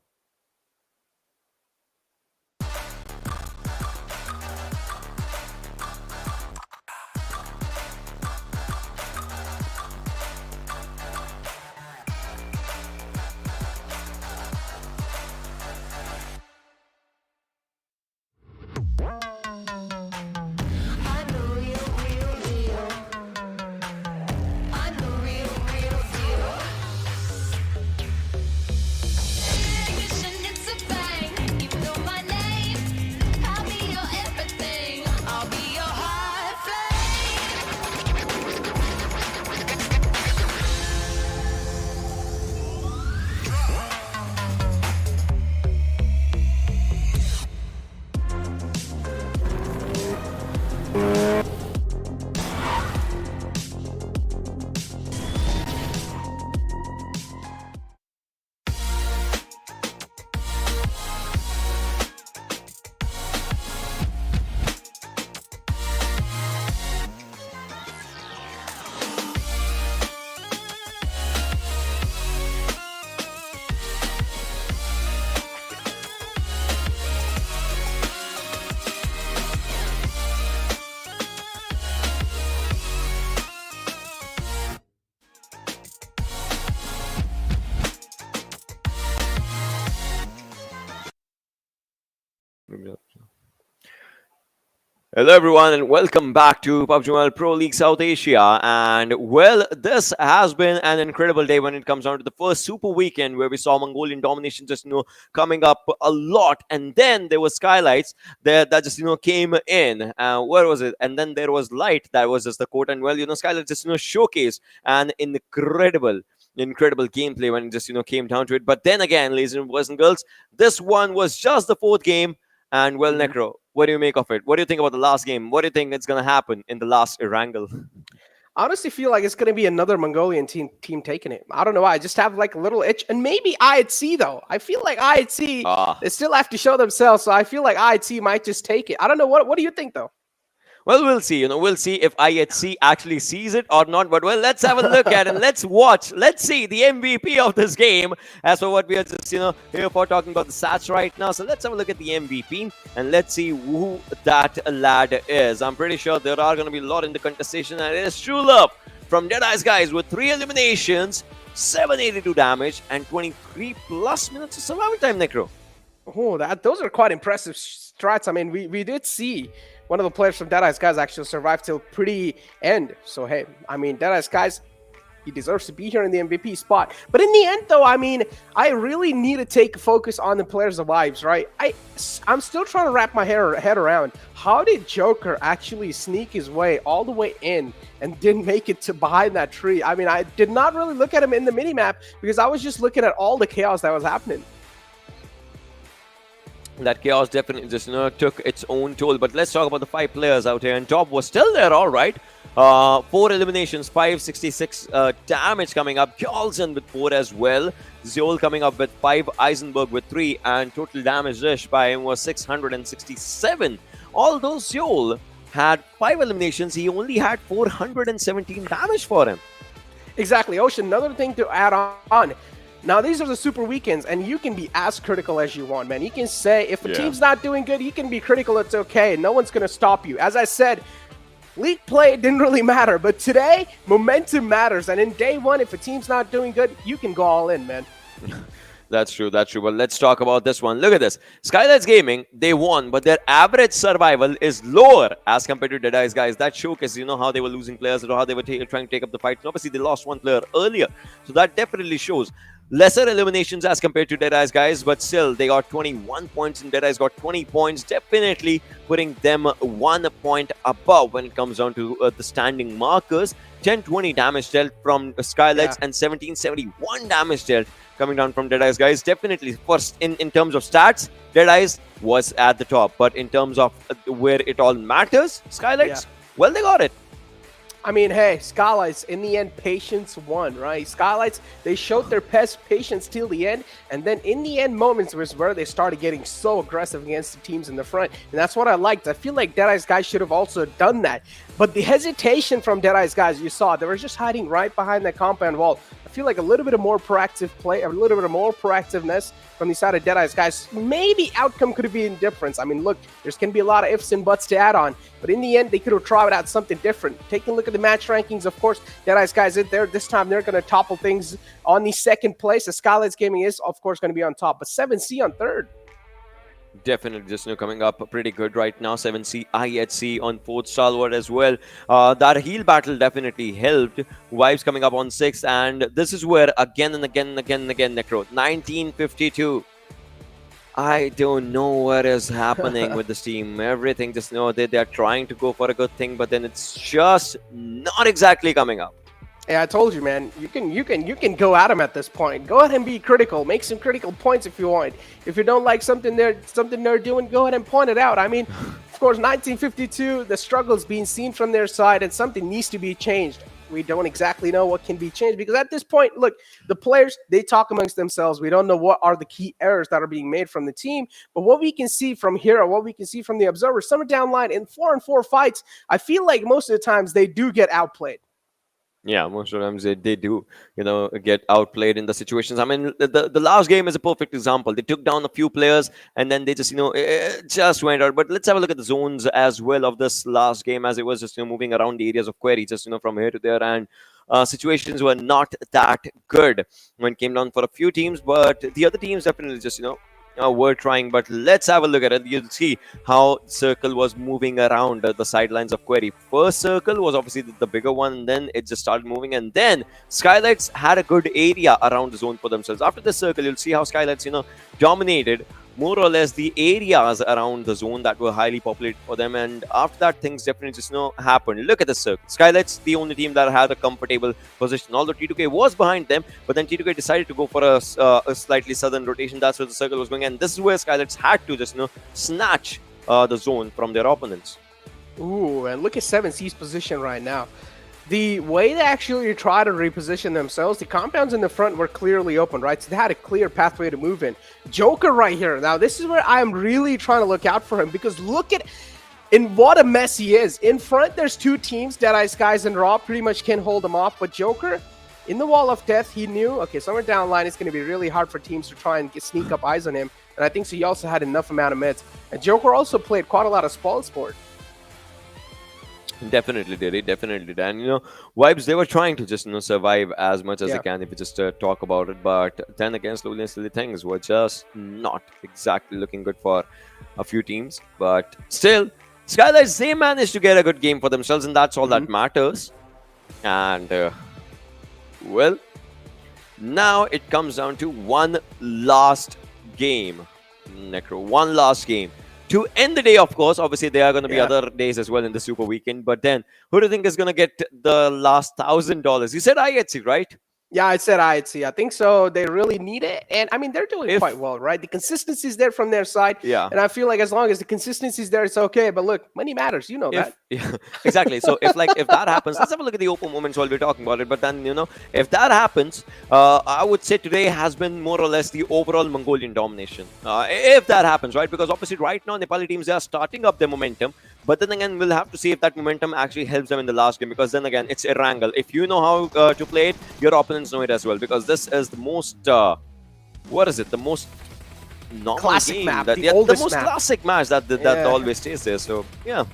Hello everyone and welcome back to PUBG Mobile Pro League South Asia. And well, this has been an incredible day when it comes down to the first Super Weekend, where we saw Mongolian domination just coming up a lot, and then there was Skylightz there that just came in. Where was it? And then there was Light, that was just the quote. And well, Skylightz just showcased an incredible gameplay when it just came down to it. But then again, ladies and boys and girls, this one was just the fourth game. And well, Necro, what do you make of it? What do you think about the last game? What do you think is going to happen in the last Erangel? I honestly feel like it's going to be another Mongolian team taking it. I don't know why. I just have like a little itch. And maybe IHC, though. I feel like IHC, they still have to show themselves. So I feel like IHC might just take it. I don't know. What do you think, though? Well, we'll see. We'll see if IHC actually sees it or not. But well, let's have a look at it. Let's watch. Let's see the MVP of this game. As for what we are just here for, talking about the stats right now. So let's have a look at the MVP and let's see who that lad is. I'm pretty sure there are going to be a lot in the contestation, and it is true love from Deadeyes Guys with 3 eliminations, 782 damage, and 23 plus minutes of survival time, Necro. Oh, those are quite impressive strats. I mean, we did see one of the players from Deadeyes Guys actually survived till pretty end. So, hey, I mean, Deadeyes Guys, he deserves to be here in the MVP spot. But in the end, though, I mean, I really need to take focus on the players' lives, right? I'm still trying to wrap my head around. How did Joker actually sneak his way all the way in and didn't make it to behind that tree? I mean, I did not really look at him in the minimap because I was just looking at all the chaos that was happening. That chaos definitely just took its own toll. But let's talk about the 5 players out here. And Top was still there, all right. 4 eliminations, 566 damage coming up. Kjolsen with 4 as well. Zeol coming up with 5. Eisenberg with 3. And total damage dish by him was 667. Although Zeol had 5 eliminations, he only had 417 damage for him. Exactly. Ocean, another thing to add on. Now, these are the Super Weekends, and you can be as critical as you want, man. You can say, if a team's not doing good, you can be critical, it's okay. No one's going to stop you. As I said, league play didn't really matter, but today, momentum matters. And in day one, if a team's not doing good, you can go all in, man. That's true. But let's talk about this one. Look at this. Skylightz Gaming, they won, but their average survival is lower as compared to Deadeyes Guys. That showcases, how they were losing players or how they were trying to take up the fight. And obviously, they lost 1 player earlier. So that definitely shows. lesser eliminations as compared to Deadeyes Guys, but still they got 21 points and Deadeyes got 20 points, definitely putting them 1 point above when it comes down to the standing markers. 1020 damage dealt from Skylightz and 1771 damage dealt coming down from Deadeyes Guys. Definitely first in terms of stats, Deadeyes was at the top, but in terms of where it all matters, Skylightz, well, they got it. I mean, hey, Skylightz, in the end, patience won, right? Skylightz, they showed their patience till the end, and then in the end moments was where they started getting so aggressive against the teams in the front, and that's what I liked. I feel like Deadeyes Guys should have also done that, but the hesitation from Deadeyes Guys, you saw, they were just hiding right behind that compound wall. I feel like a little bit of more proactive play, a little bit of more proactiveness from the side of Deadeyes Guys. Maybe outcome could have been different. I mean, look, there's going to be a lot of ifs and buts to add on, but in the end, they could have tried out something different. Taking a look at the match rankings, of course, Deadeyes Guys in there. This time, they're going to topple things on the second place. The Skylightz Gaming is, of course, going to be on top, but 7C on third. Definitely just coming up pretty good right now. 7C, IHC on 4th, Stalwart as well. That heal battle definitely helped. Vibes coming up on 6th, and this is where again and again Necro. 1952. I don't know what is happening with this team. Everything just they're trying to go for a good thing, but then it's just not exactly coming up. Yeah, I told you, man. You can go at them at this point. Go ahead and be critical. Make some critical points if you want. If you don't like something they're doing, go ahead and point it out. I mean, of course, 1952, the struggles being seen from their side, and something needs to be changed. We don't exactly know what can be changed because at this point, look, the players, they talk amongst themselves. We don't know what are the key errors that are being made from the team. But what we can see from here, or what we can see from the observers, somewhere down line in 4-on-4 fights, I feel like most of the times they do get outplayed. Yeah, most of the times they do, get outplayed in the situations. I mean, the last game is a perfect example. They took down a few players and then they just, just went out. But let's have a look at the zones as well of this last game, as it was just, moving around the areas of query, just, from here to there. And situations were not that good when it came down for a few teams. But the other teams definitely just, were trying. But let's have a look at it. You'll see how circle was moving around the sidelines of query. First circle was obviously the bigger one, and then it just started moving, and then Skylightz had a good area around the zone for themselves. After this circle, you'll see how Skylightz dominated more or less the areas around the zone that were highly populated for them, and after that things definitely just happened. Look at the circle. Skylightz, the only team that had a comfortable position, although T2K was behind them, but then T2K decided to go for a slightly southern rotation. That's where the circle was going, and this is where Skylightz had to just snatch the zone from their opponents. Ooh, and look at 7C's position right now. The way they actually try to reposition themselves, the compounds in the front were clearly open, right? So they had a clear pathway to move in. Joker right here. Now, this is where I'm really trying to look out for him because look at what a mess he is. In front, there's two teams, Deadeyes Guys and Raw, pretty much can hold him off. But Joker, in the wall of death, he knew, okay, somewhere down the line, it's going to be really hard for teams to try and sneak up eyes on him. And I think so he also had enough amount of meds. And Joker also played quite a lot of Stalwart. Definitely did. It definitely did. And, Vibes, they were trying to just, survive as much as they can if you just talk about it. But then again, slowly and slowly, things were just not exactly looking good for a few teams. But still, Skylightz, they managed to get a good game for themselves, and that's all that matters. And, well, now it comes down to one last game. Necro, one last game. To end the day, of course, obviously there are going to be other days as well in the Super Weekend. But then, who do you think is going to get the last $1,000? You said IHC, right? Yeah, I said IHC. I think so. They really need it. And I mean, they're doing quite well, right? The consistency is there from their side. Yeah. And I feel like as long as the consistency is there, it's okay. But look, money matters. You know that. Yeah, exactly. So if that happens, let's have a look at the open moments while we're talking about it. But then, if that happens, I would say today has been more or less the overall Mongolian domination. If that happens, right? Because obviously right now, Nepali teams, they are starting up their momentum. But then again, we'll have to see if that momentum actually helps them in the last game. Because then again, it's Erangel. If you know how to play it, your opponents know it as well. Because this is the most, what is it? The most normal classic game. Map, the oldest most map. classic match that always stays there. So, yeah.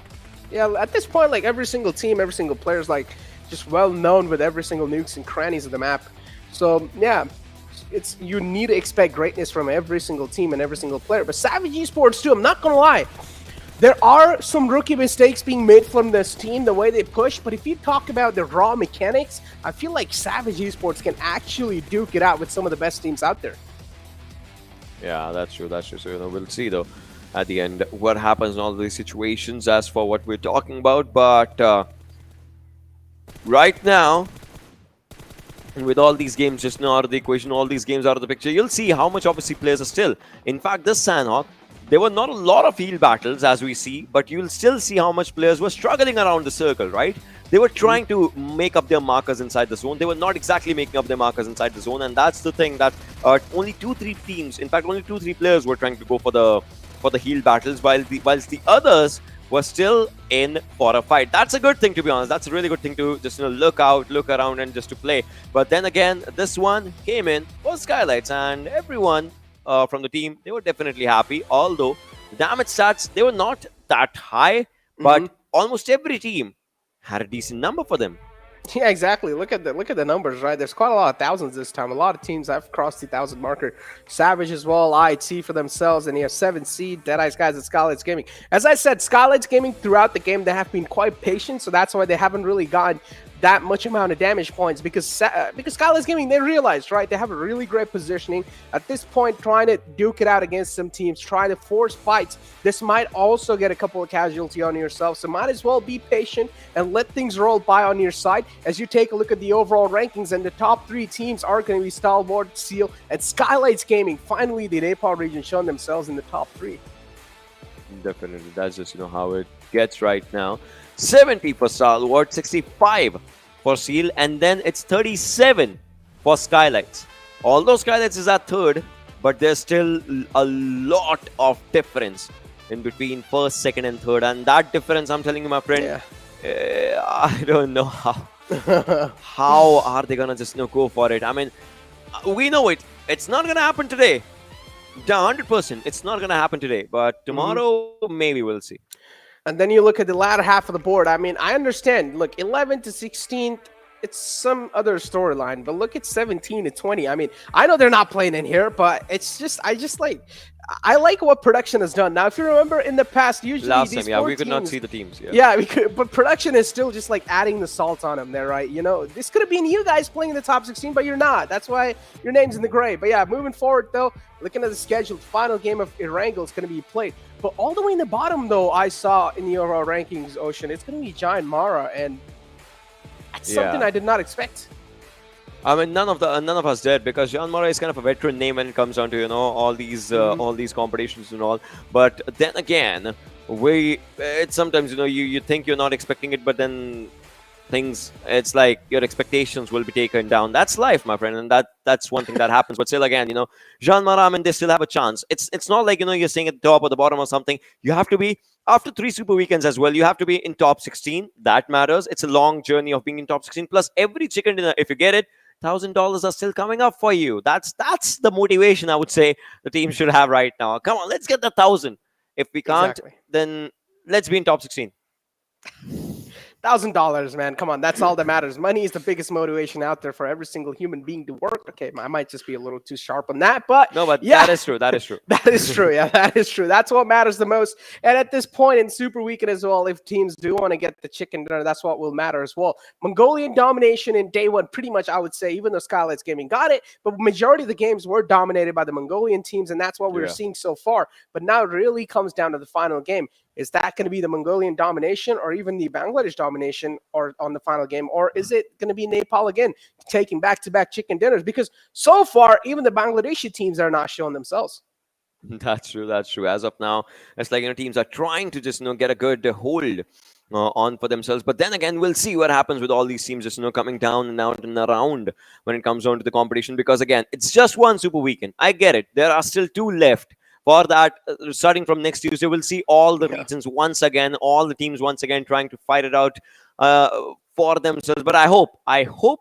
Yeah, at this point, like every single team, every single player is like just well known with every single nukes and crannies of the map. So, yeah. You need to expect greatness from every single team and every single player. But Savage Esports too, I'm not going to lie. There are some rookie mistakes being made from this team, the way they push, but if you talk about the raw mechanics, I feel like Savage Esports can actually duke it out with some of the best teams out there. Yeah, that's true. That's true. So, we'll see, though, at the end, what happens in all these situations as for what we're talking about. But right now, with all these games just now out of the equation, all these games out of the picture, you'll see how much, obviously, players are still. In fact, this Sanhok, there were not a lot of field battles, as we see, but you'll still see how much players were struggling around the circle, right? They were trying to make up their markers inside the zone. They were not exactly making up their markers inside the zone, and that's the thing that only 2-3 teams, in fact, only 2-3 players were trying to go for the heal battles, whilst the others were still in for a fight. That's a good thing, to be honest. That's a really good thing to just look out, look around, and just to play. But then again, this one came in for Skylightz, and everyone from the team, they were definitely happy. Although the damage stats, they were not that high, but almost every team had a decent number for them. Yeah, exactly. Look at the numbers, right? There's quite a lot of thousands this time. A lot of teams have crossed the 1,000 marker. Savage as well, IHC for themselves, and you have 7C, Deadeyes Guys at Skylightz Gaming. As I said, Skylightz Gaming throughout the game, they have been quite patient, so that's why they haven't really gotten that much amount of damage points, because Skylightz Gaming, they realized, right, they have a really great positioning at this point, trying to duke it out against some teams, trying to force fights. This might also get a couple of casualty on yourself, so might as well be patient and let things roll by on your side. As you take a look at the overall rankings, and the top 3 teams are going to be Stalwart, Seal, and Skylightz Gaming. Finally, the Nepal region showing themselves in the top 3. Definitely, that's just how it gets right now. 70 for Stalwart, 65 for Seal, and then it's 37 for Skylightz. Although Skylightz is at third, but there's still a lot of difference in between first, second, and third. And that difference, I'm telling you, my friend, I don't know how are they gonna just go for it. I mean, we know it. It's not gonna happen today. 100%. It's not gonna happen today, but tomorrow maybe we'll see. And then you look at the latter half of the board. I mean, I understand. Look, 11 to 16, it's some other storyline. But look at 17 to 20. I mean, I know they're not playing in here, but it's just, I like what production has done. Now, if you remember in the past, usually last these time, we could teams, not see the teams. Yeah, we could, but production is still just like adding the salt on them there, right? You know, this could have been you guys playing in the top 16, but you're not. That's why your name's in the gray. But yeah, moving forward though, looking at the schedule, the final game of Erangel is going to be played. But all the way in the bottom though, I saw in the overall rankings, Ocean, it's going to be JyanMaara, and that's something I did not expect. I mean, none of us did, because JyanMaara is kind of a veteran name when it comes down to all these competitions and all. But then again, it's sometimes you think you're not expecting it, but then it's like your expectations will be taken down. That's life, my friend, and that's one thing that happens. But still, again, JyanMaara, I mean, they still have a chance. It's not like you're staying at the top or the bottom or something. You have to be, after 3 super weekends as well, you have to be in top 16. That matters. It's a long journey of being in top 16. Plus, every chicken dinner, if you get it, $1,000 are still coming up for you. That's the motivation I would say the team should have right now. Come on, let's get the 1,000. If we can't, then let's be in top 16. $1,000, man. Come on, that's all that matters. Money is the biggest motivation out there for every single human being to work. Okay, I might just be a little too sharp on that, but no, but yeah, that is true. That is true. That is true. Yeah, that is true. That's what matters the most. And at this point in Super Weekend as well, if teams do want to get the chicken dinner, that's what will matter as well. Mongolian domination in day one, pretty much, I would say, even though Skylightz Gaming got it, but majority of the games were dominated by the Mongolian teams, and that's what we're seeing so far. But now it really comes down to the final game. Is that going to be the Mongolian domination, or even the Bangladesh domination, or on the final game? Or is it going to be Nepal again, taking back-to-back chicken dinners? Because so far, even the Bangladeshi teams are not showing themselves. That's true. That's true. As of now, it's like teams are trying to just get a good hold on for themselves. But then again, we'll see what happens with all these teams just coming down and out and around when it comes down to the competition. Because again, it's just one Super Weekend. I get it. There are still 2 left. For that, starting from next Tuesday, we'll see all the regions once again, all the teams once again trying to fight it out for themselves. But I hope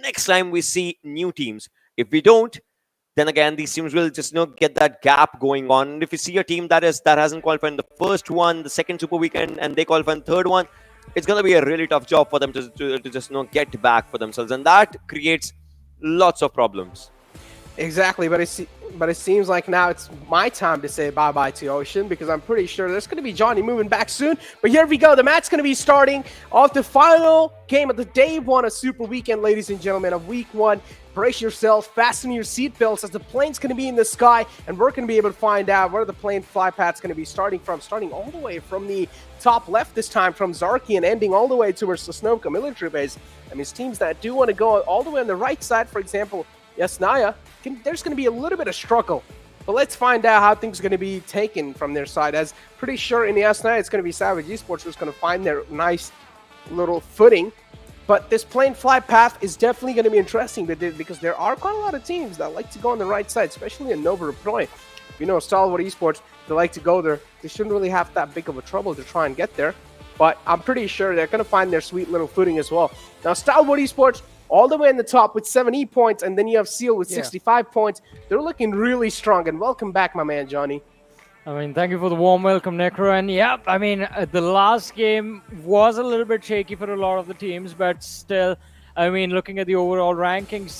next time we see new teams. If we don't, then again, these teams will just get that gap going on. And if you see a team that hasn't qualified in the first one, the second Super Weekend, and they qualify in the third one, it's going to be a really tough job for them to just get back for themselves. And that creates lots of problems. Exactly, but it seems like now it's my time to say bye-bye to Ocean, because I'm pretty sure there's going to be Johnny moving back soon. But here we go. The match's going to be starting off the final game of the day one of Super Weekend, ladies and gentlemen, of week one. Brace yourself, fasten your seatbelts, as the plane's going to be in the sky, and we're going to be able to find out where the plane fly path's going to be starting all the way from the top left this time, from Zarki, and ending all the way towards the Sanhok military base. That means teams that do want to go all the way on the right side, for example, Yasnaya, there's going to be a little bit of struggle. But let's find out how things are going to be taken from their side, as pretty sure in the Yasnaya it's going to be Savage Esports who's going to find their nice little footing. But this plane fly path is definitely going to be interesting, because there are quite a lot of teams that like to go on the right side, especially in Nova Reply. You know, Stalwart Esports, they like to go there. They shouldn't really have that big of a trouble to try and get there. But I'm pretty sure they're going to find their sweet little footing as well. Now, Stalwart Esports, all the way in the top with 70 points, and then you have Seal with 65 points. They're looking really strong, and welcome back, my man, Johnny. I mean, thank you for the warm welcome, Necro. And yeah, I mean, the last game was a little bit shaky for a lot of the teams, but still, I mean, looking at the overall rankings,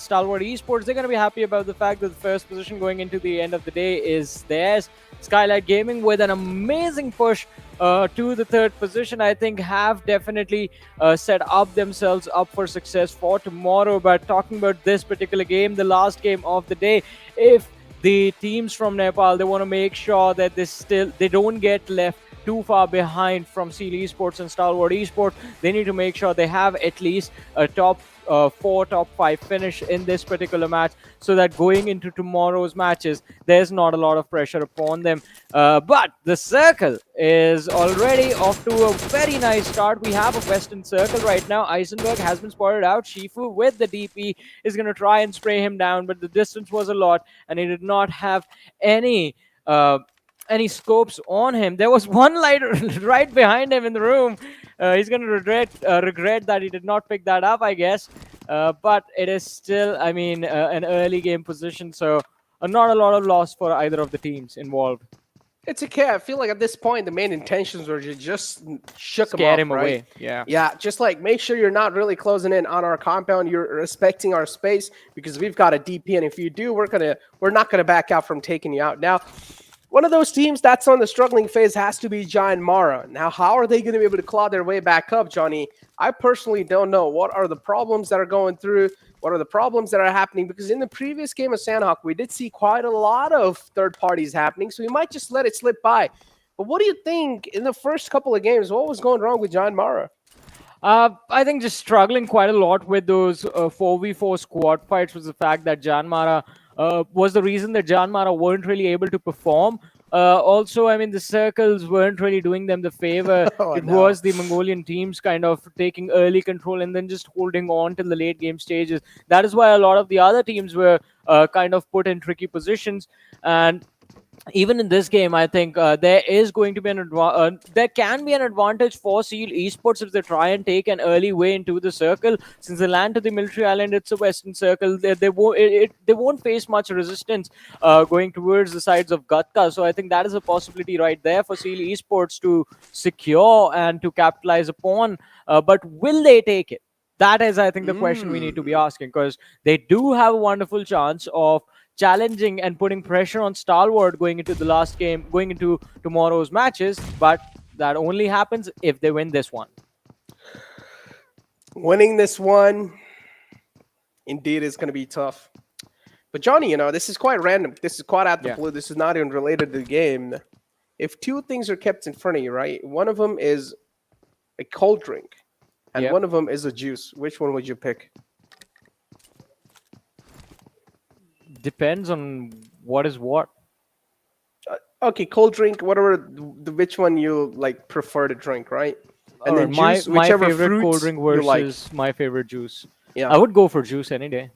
Stalwart Esports, they're going to be happy about the fact that the first position going into the end of the day is theirs. Skylightz Gaming, with an amazing push to the third position, I think have definitely set up themselves up for success for tomorrow. But talking about this particular game, the last game of the day, if the teams from Nepal, they want to make sure that they don't get left too far behind from Seal Esports and Stalwart Esports. They need to make sure they have at least a top 4, top 5 finish in this particular match, so that going into tomorrow's matches, there's not a lot of pressure upon them. But the circle is already off to a very nice start. We have a Western circle right now. Eisenberg has been spotted out. Shifu with the DP is going to try and spray him down, but the distance was a lot, and he did not have any scopes on him. There was one light right behind him in the room. He's going to regret that he did not pick that up, I guess. But it is still, I mean, an early game position, so not a lot of loss for either of the teams involved. It's okay. I feel like at this point, the main intentions were just scare him right? away. Yeah, just like make sure you're not really closing in on our compound. You're respecting our space, because we've got a DP, and if you do, we're not gonna back out from taking you out. Now, one of those teams that's on the struggling phase has to be JyanMaara. Now, how are they going to be able to claw their way back up, Johnny? I personally don't know. What are the problems that are going through? What are the problems that are happening? Because in the previous game of Sanhok, we did see quite a lot of third parties happening, so we might just let it slip by. But what do you think in the first couple of games? What was going wrong with JyanMaara? I think just struggling quite a lot with those 4v4 squad fights was the fact that JyanMaara was the reason that JyanMaara weren't really able to perform. Also, I mean, the circles weren't really doing them the favor. Was the Mongolian teams kind of taking early control and then just holding on till the late game stages. That is why a lot of the other teams were kind of put in tricky positions. And even in this game, I think there is going to be there can be an advantage for Seal Esports if they try and take an early way into the circle. Since they land to the military island, it's a Western circle. They won't face much resistance going towards the sides of Gatka. So I think that is a possibility right there for Seal Esports to secure and to capitalize upon. But will they take it? That is, I think, the question we need to be asking, because they do have a wonderful chance of challenging and putting pressure on Stalwart going into the last game, going into tomorrow's matches, but that only happens if they win this one. Winning this one, indeed, is going to be tough. But Johnny, you know, this is quite random. This is quite out the blue. This is not even related to the game. If two things are kept in front of you, right? One of them is a cold drink, and one of them is a juice. Which one would you pick? Depends on what is what. Okay, cold drink, whatever, which one you like prefer to drink, right? And then juice, my whichever favorite cold drink versus my favorite juice. Yeah, I would go for juice any day.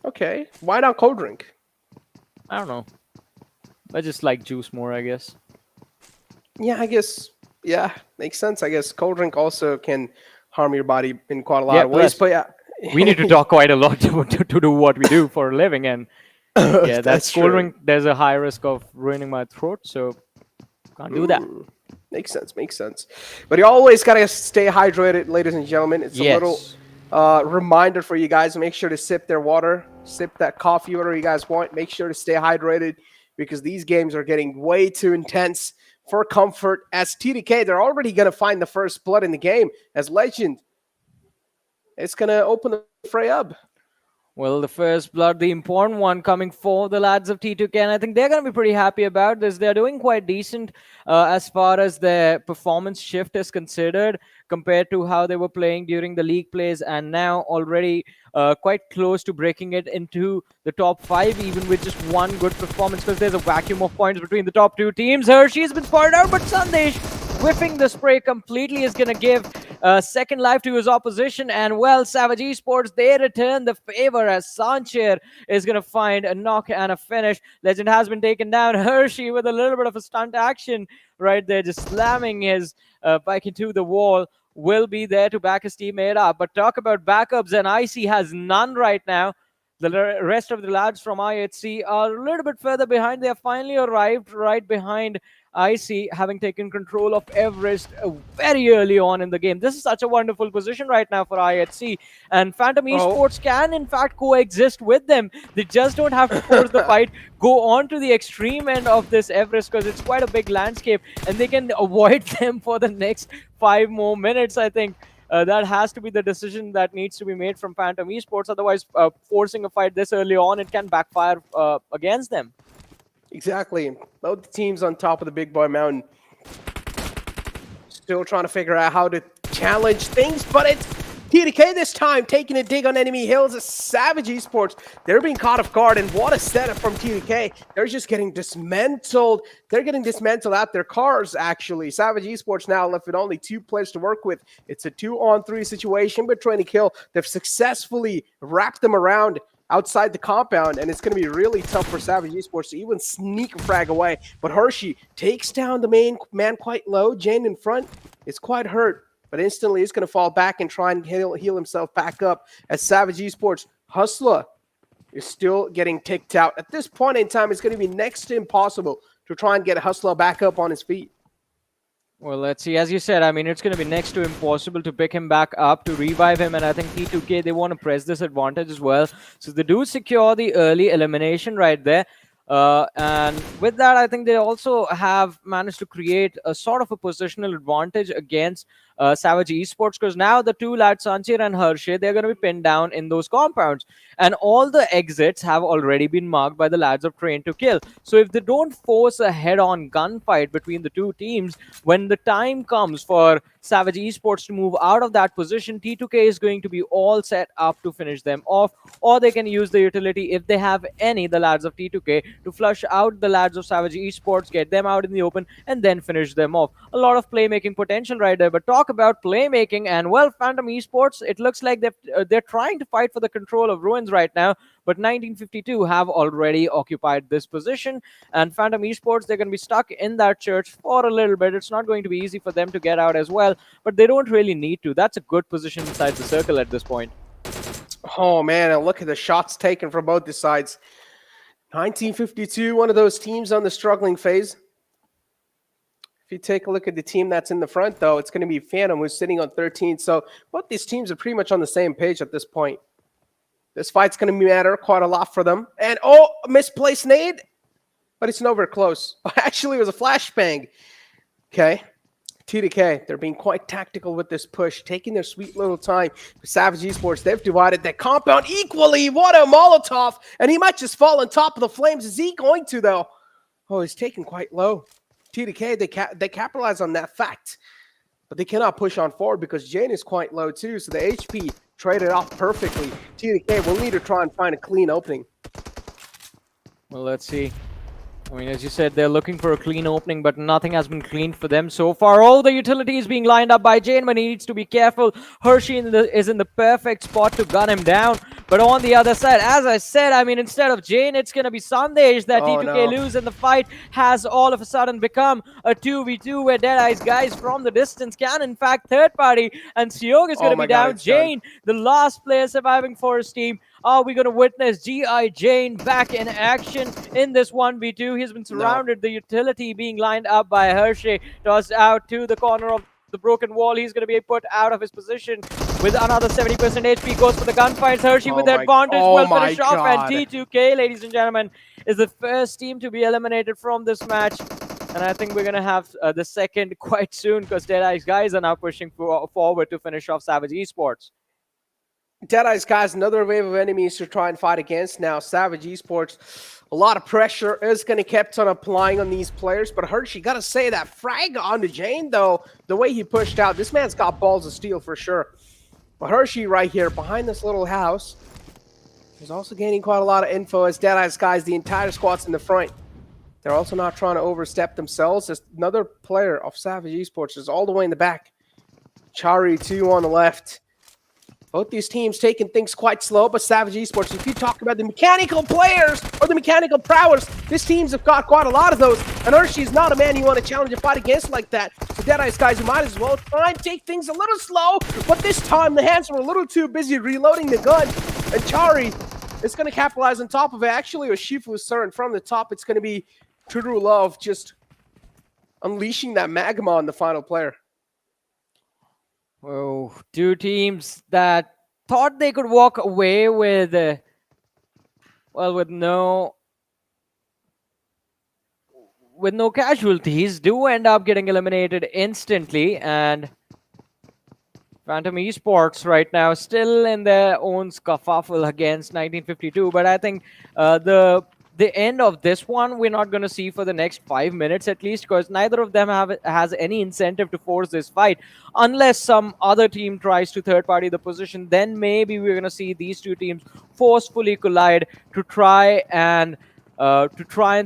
Okay, why not cold drink? I don't know. I just like juice more, I guess. Yeah, I guess. Yeah, makes sense. I guess cold drink also can harm your body in quite a lot of ways. But yeah. We need to talk quite a lot to do what we do for a living, and yeah, that's cold drink. There's a high risk of ruining my throat, so can't do that. Makes sense. But you always gotta stay hydrated, ladies and gentlemen. It's a little reminder for you guys. Make sure to sip their water sip that coffee, whatever you guys want. Make sure to stay hydrated because these games are getting way too intense for comfort. As TDK, they're already going to find the first blood in the game. As Legend, it's going to open the fray up. Well, the first blood, the important one coming for the lads of T2K, and I think they're going to be pretty happy about this. They're doing quite decent as far as their performance shift is considered compared to how they were playing during the league plays, and now already quite close to breaking it into the top 5, even with just one good performance, because there's a vacuum of points between the top 2 teams. Hershey's been spotted out, but Sandesh whiffing the spray completely is going to give second life to his opposition. And well, Savage Esports, they return the favor as Sancher is going to find a knock and a finish. Legend has been taken down. Hershey with a little bit of a stunt action right there, just slamming his bike into the wall, will be there to back his teammate up. But talk about backups, and IC has none right now. The rest of the lads from IHC are a little bit further behind. They have finally arrived right behind IC, having taken control of Everest very early on in the game. This is such a wonderful position right now for IHC, and Phantom Esports can in fact coexist with them. They just don't have to force the fight, go on to the extreme end of this Everest, because it's quite a big landscape, and they can avoid them for the next 5 more minutes, I think. That has to be the decision that needs to be made from Phantom Esports. Otherwise, forcing a fight this early on, it can backfire against them. Exactly. Both teams on top of the Big Boy Mountain. Still trying to figure out how to challenge things, but it's TDK this time taking a dig on enemy hills. Savage Esports, they're being caught off guard, and what a setup from TDK. They're just getting dismantled. They're getting dismantled at their cars, actually. Savage Esports now left with only 2 players to work with. It's a 2-on-3 situation, but trying to kill. They've successfully wrapped them around outside the compound, and it's going to be really tough for Savage Esports to even sneak a frag away. But Hershey takes down the main man quite low. Jane in front is quite hurt, but instantly he's going to fall back and try and heal himself back up, as Savage Esports Hustler is still getting ticked out. At this point in time, it's going to be next to impossible to try and get Hustler back up on his feet. Well, let's see. As you said, I mean, it's going to be next to impossible to pick him back up, to revive him, and I think T2K, they want to press this advantage as well. So they do secure the early elimination right there. And with that, I think they also have managed to create a sort of a positional advantage against Savage Esports, because now the 2 lads, Sanchir and Hershey, they're going to be pinned down in those compounds, and all the exits have already been marked by the lads of Train to Kill. So if they don't force a head-on gunfight between the 2 teams, when the time comes for Savage Esports to move out of that position, T2K is going to be all set up to finish them off, or they can use the utility, if they have any, the lads of T2K, to flush out the lads of Savage Esports, get them out in the open, and then finish them off. A lot of playmaking potential right there. But talk about playmaking, and well, Phantom Esports, it looks like they're trying to fight for the control of Ruins right now, but 1952 have already occupied this position, and Phantom Esports, they're going to be stuck in that church for a little bit. It's not going to be easy for them to get out as well, but they don't really need to. That's a good position inside the circle at this point. Oh man, and look at the shots taken from both the sides. 1952, one of those teams on the struggling phase. If you take a look at the team that's in the front, though, it's going to be Phantom, who's sitting on 13. So both these teams are pretty much on the same page at this point. This fight's going to matter quite a lot for them. And, oh, misplaced nade, but it's nowhere close. Actually, it was a flashbang. Okay. TDK, they're being quite tactical with this push, taking their sweet little time. Savage Esports, they've divided that compound equally. What a Molotov. And he might just fall on top of the flames. Is he going to, though? Oh, he's taken quite low. TDK, they capitalize on that fact. But they cannot push on forward because Jane is quite low, too. So the HP traded off perfectly. TDK will need to try and find a clean opening. Well, let's see. I mean, as you said, they're looking for a clean opening, but nothing has been cleaned for them so far. All the utilities being lined up by Jane, but he needs to be careful. Hershey is in the perfect spot to gun him down. But on the other side, as I said, I mean, instead of Jane, it's going to be Sandesh that T2K lose, and the fight has all of a sudden become a 2v2 where Deadeyes Guys from the distance can, in fact, third party, and Sanhok is going to be down. Jane, the last player surviving for his team. Are we going to witness G.I. Jane back in action in this 1v2? He's been surrounded, the utility being lined up by Hershey, tossed out to the corner of the broken wall. He's going to be put out of his position with another 70% HP. Goes for the gunfights. Hershey with the advantage will finish off. And T2K, ladies and gentlemen, is the first team to be eliminated from this match. And I think we're going to have the second quite soon because Deadeyes Guys are now pushing forward to finish off Savage Esports. Deadeyes Guys, another wave of enemies to try and fight against. Now, Savage Esports, a lot of pressure is going to keep on applying on these players. But Hershey, got to say that frag onto Jane, though, the way he pushed out, this man's got balls of steel for sure. But Hershey right here behind this little house is also gaining quite a lot of info as Deadeyes Guys, the entire squad's in the front. They're also not trying to overstep themselves. There's another player of Savage Esports is all the way in the back. Chari 2 on the left. Both these teams taking things quite slow, but Savage Esports, if you talk about the mechanical players or the mechanical prowess, these teams have got quite a lot of those. And Hershey's not a man you want to challenge and fight against like that. So Deadeyes Guys, you might as well try and take things a little slow, but this time the hands were a little too busy reloading the gun. And Chari is going to capitalize on top of it. Actually, with Shifu Surin from the top, it's going to be True Love just unleashing that magma on the final player. Oh, two teams that thought they could walk away with, with no casualties, do end up getting eliminated instantly. And Phantom Esports right now still in their own scuffle against 1952. But I think the end of this one we're not going to see for the next 5 minutes at least, because neither of them has any incentive to force this fight unless some other team tries to third party the position. Then maybe we're going to see these two teams forcefully collide to try and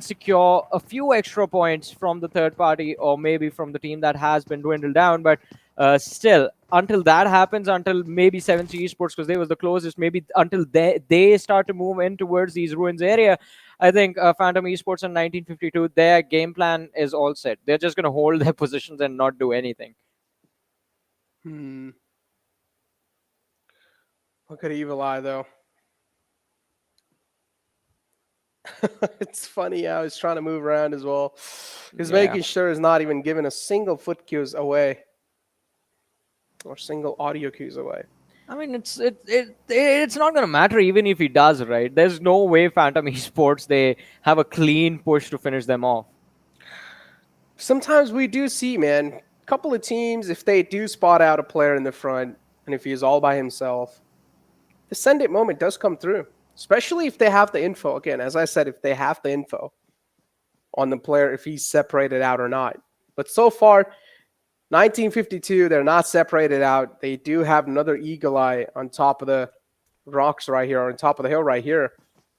secure a few extra points from the third party or maybe from the team that has been dwindled down. But still, until that happens, until maybe 7C Esports, because they was the closest, maybe until they start to move in towards these ruins area, I think Phantom Esports and 1952, their game plan is all set. They're just going to hold their positions and not do anything. Look at Evil Eye, though. It's funny how he's trying to move around as well. He's making sure he's not even giving a single foot cues away. Or single audio cues away. I mean, it's not going to matter even if he does, right? There's no way Phantom Esports, they have a clean push to finish them off. Sometimes we do see, man, a couple of teams, if they do spot out a player in the front, and if he's all by himself, the send it moment does come through. Especially if they have the info. Again, as I said, if they have the info on the player, if he's separated out or not. But so far, 1952, they're not separated out. They do have another Eagle Eye on top of the rocks right here, or on top of the hill right here,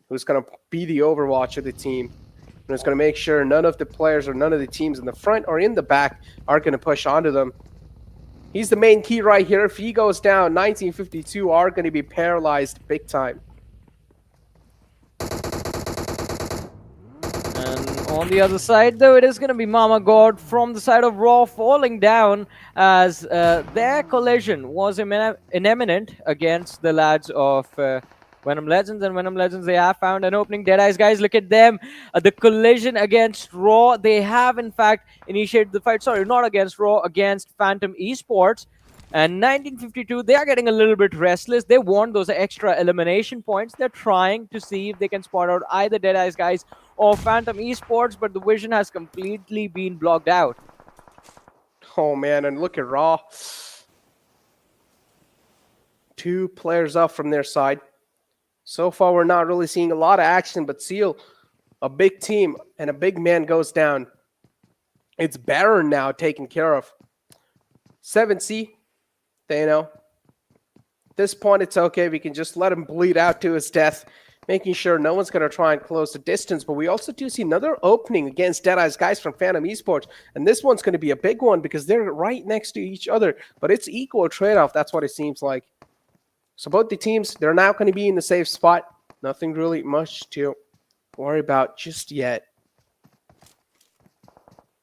who's going to be the overwatch of the team. And it's going to make sure none of the players or none of the teams in the front or in the back are going to push onto them. He's the main key right here. If he goes down, 1952 are going to be paralyzed big time. On the other side, though, it is going to be Mama God from the side of Raw falling down as their collision was imminent against the lads of Venom Legends. And Venom Legends, they have found an opening. Deadeyes Guys, look at them. The collision against Raw. They have, in fact, initiated the fight. Sorry, not against Raw, against Phantom Esports. And 1952, they are getting a little bit restless. They want those extra elimination points. They're trying to see if they can spot out either Deadeyes Guys or Phantom Esports, but the vision has completely been blocked out. Oh, man, and look at Raw. 2 players up from their side. So far, we're not really seeing a lot of action, but Seal, a big team, and a big man goes down. It's Baron now taken care of. 7C. They know. At this point, it's okay. We can just let him bleed out to his death, making sure no one's going to try and close the distance. But we also do see another opening against Deadeyes Guys from Phantom Esports. And this one's going to be a big one because they're right next to each other. But it's equal trade-off. That's what it seems like. So both the teams, they're now going to be in the safe spot. Nothing really much to worry about just yet.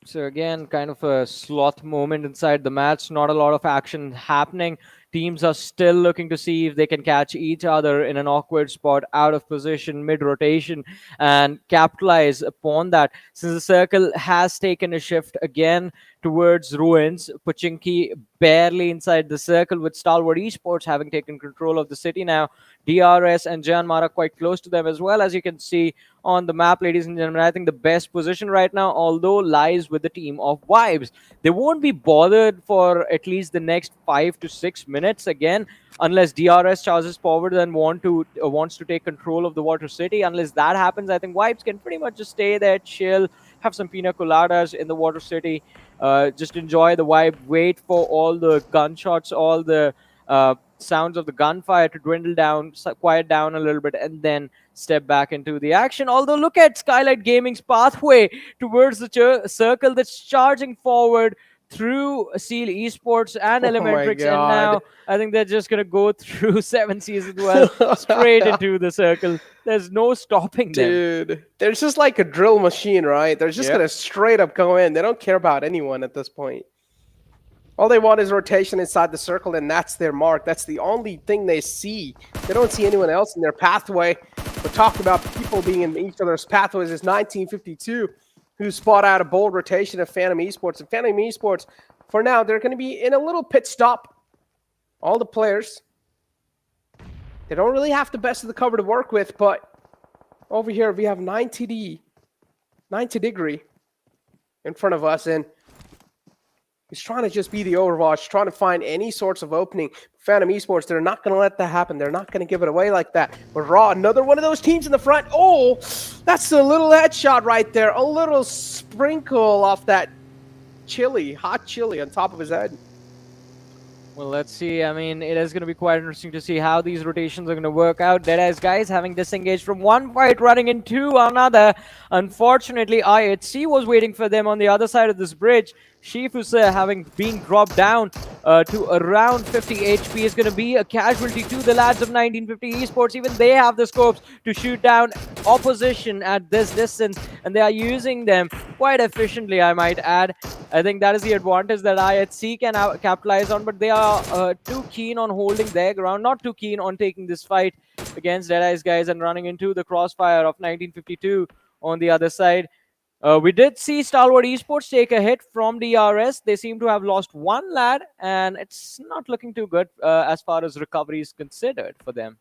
So again, kind of a sloth moment inside the match. Not a lot of action happening. Teams are still looking to see if they can catch each other in an awkward spot, out of position, mid rotation, and capitalize upon that. Since the circle has taken a shift again towards ruins, Pochinki barely inside the circle, with Stalwart Esports having taken control of the city now. DRS and JyanMaara quite close to them as well, as you can see on the map, ladies and gentlemen. I think the best position right now, although, lies with the team of Vibes. They won't be bothered for at least the next 5 to 6 minutes again, unless DRS charges forward and wants to take control of the Water City. Unless that happens, I think Vibes can pretty much just stay there, chill, have some pina coladas in the Water City, just enjoy the vibe, wait for all the gunshots, all the sounds of the gunfire to dwindle down, quiet down a little bit, and then step back into the action. Although, look at Skylightz Gaming's pathway towards the circle that's charging forward through Seal Esports and ElementriX, and now I think they're just going to go through 7Cs as well, straight into the circle. There's no stopping them. Dude, they're just like a drill machine, right? They're just going to straight up go in. They don't care about anyone at this point. All they want is rotation inside the circle, and that's their mark. That's the only thing they see. They don't see anyone else in their pathway. We're talking about people being in each other's pathways. It's 1952 who spot out a bold rotation of Venom Esports. And Venom Esports, for now, they're going to be in a little pit stop. All the players. They don't really have the best of the cover to work with, but over here we have 90 degree in front of us, and he's trying to just be the Overwatch, trying to find any sorts of opening. Venom Esports, they're not going to let that happen. They're not going to give it away like that. But Raw, another one of those teams in the front. Oh, that's a little headshot right there. A little sprinkle off that chili, hot chili on top of his head. Well, let's see. I mean, it is going to be quite interesting to see how these rotations are going to work out. Deadeyes Guys having disengaged from one fight, running into another. Unfortunately, IHC was waiting for them on the other side of this bridge. Shifusa, having been dropped down to around 50 HP, is going to be a casualty to the lads of 1950 Esports. Even they have the scopes to shoot down opposition at this distance, and they are using them quite efficiently, I might add. I think that is the advantage that IHC can capitalize on, but they are too keen on holding their ground, not too keen on taking this fight against Deadeyes Guys and running into the crossfire of 1952 on the other side. We did see Stalwart Esports take a hit from DRS. They seem to have lost one lad, and it's not looking too good as far as recovery is considered for them.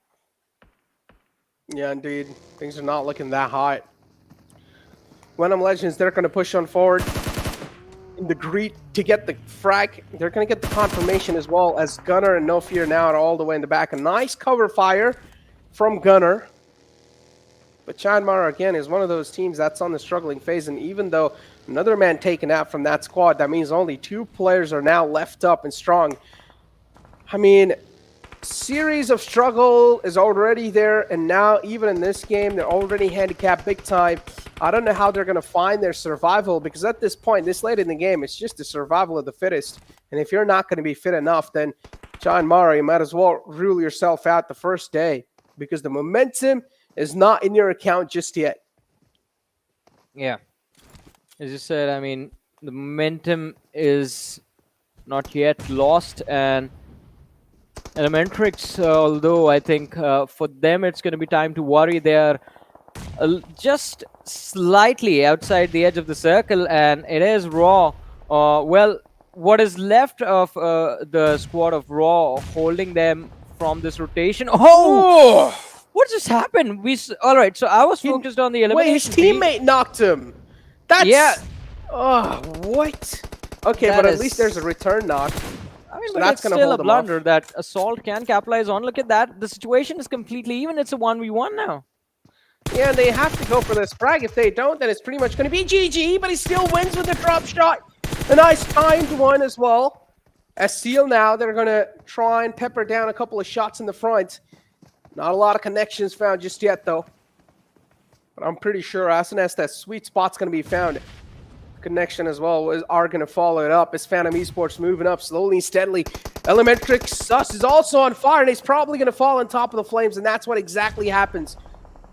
Yeah, indeed. Things are not looking that hot. Venom Legends, they're going to push on forward in the greet to get the frag. They're going to get the confirmation as well, as Gunner and No Fear now are all the way in the back. A nice cover fire from Gunner. But JyanMaara, again, is one of those teams that's on the struggling phase. And even though another man taken out from that squad, that means only 2 players are now left up and strong. I mean, series of struggle is already there. And now, even in this game, they're already handicapped big time. I don't know how they're going to find their survival, because at this point, this late in the game, it's just the survival of the fittest. And if you're not going to be fit enough, then JyanMaara, you might as well rule yourself out the first day, because the momentum is not in your account just yet. Yeah. As you said, I mean, the momentum is not yet lost, and ElementriX, although I think for them it's going to be time to worry. They're just slightly outside the edge of the circle, and it is Raw. Well, what is left of the squad of Raw holding them from this rotation? Oh! What just happened? All right, so I was focused on the elimination. Wait, his teammate knocked him. That's... Yeah. Oh, what? Okay, but at least there's a return knock. I mean, So but that's it's gonna still hold a him off. blunder that Assault can capitalize on. Look at that. The situation is completely even. It's a 1v1 now. Yeah, and they have to go for this frag. If they don't, then it's pretty much going to be GG, but he still wins with a drop shot. A nice timed one as well. As Seal now, they're going to try and pepper down a couple of shots in the front. Not a lot of connections found just yet, though. But I'm pretty sure as soon as that sweet spot's going to be found, connection as well are going to follow it up as Venom Esports moving up slowly and steadily. ElementriX Sus is also on fire, and he's probably going to fall on top of the flames, and that's what exactly happens.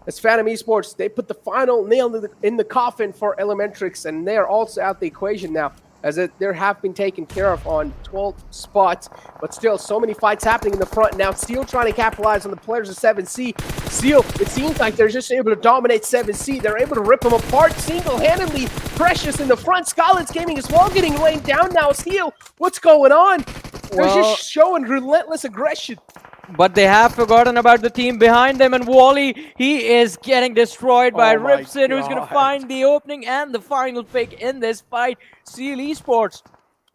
As Venom Esports, they put the final nail in the coffin for ElementriX, and they're also out the equation now. as there have been taken care of on 12 spots, but still so many fights happening in the front. Now Steel trying to capitalize on the players of 7C. Steel, it seems like they're just able to dominate 7C. They're able to rip them apart single-handedly. Precious in the front. Skylightz Gaming as well getting rained down now. Steel, what's going on? They're just showing relentless aggression. But they have forgotten about the team behind them, and Wally, he is getting destroyed by Ripson, who's going to find the opening and the final pick in this fight. Steel Esports,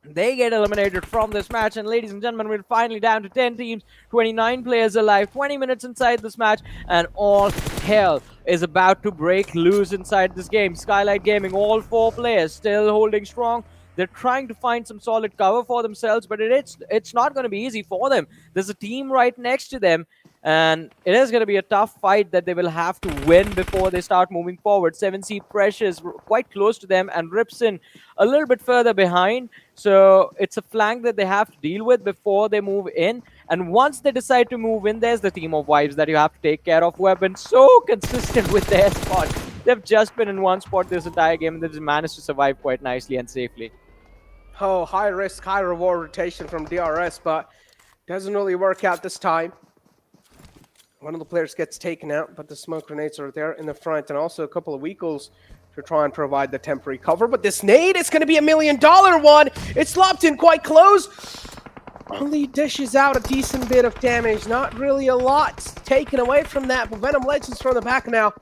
they get eliminated from this match, and ladies and gentlemen, we're finally down to 10 teams, 29 players alive, 20 minutes inside this match, and all hell is about to break loose inside this game. Skylightz Gaming, all 4 players still holding strong. They're trying to find some solid cover for themselves, but it's not going to be easy for them. There's a team right next to them, and it is going to be a tough fight that they will have to win before they start moving forward. 7C Precious quite close to them, and Ripson a little bit further behind. So it's a flank that they have to deal with before they move in. And once they decide to move in, there's the team of Vibes that you have to take care of, who have been so consistent with their spot. They've just been in one spot this entire game, and they've managed to survive quite nicely and safely. Oh, high risk, high reward rotation from DRS, but doesn't really work out this time. One of the players gets taken out, but the smoke grenades are there in the front, and also a couple of Weekles to try and provide the temporary cover. But this nade is going to be $1 million one. It's locked in quite close. Only dishes out a decent bit of damage. Not really a lot taken away from that, but Venom Legends from the back now.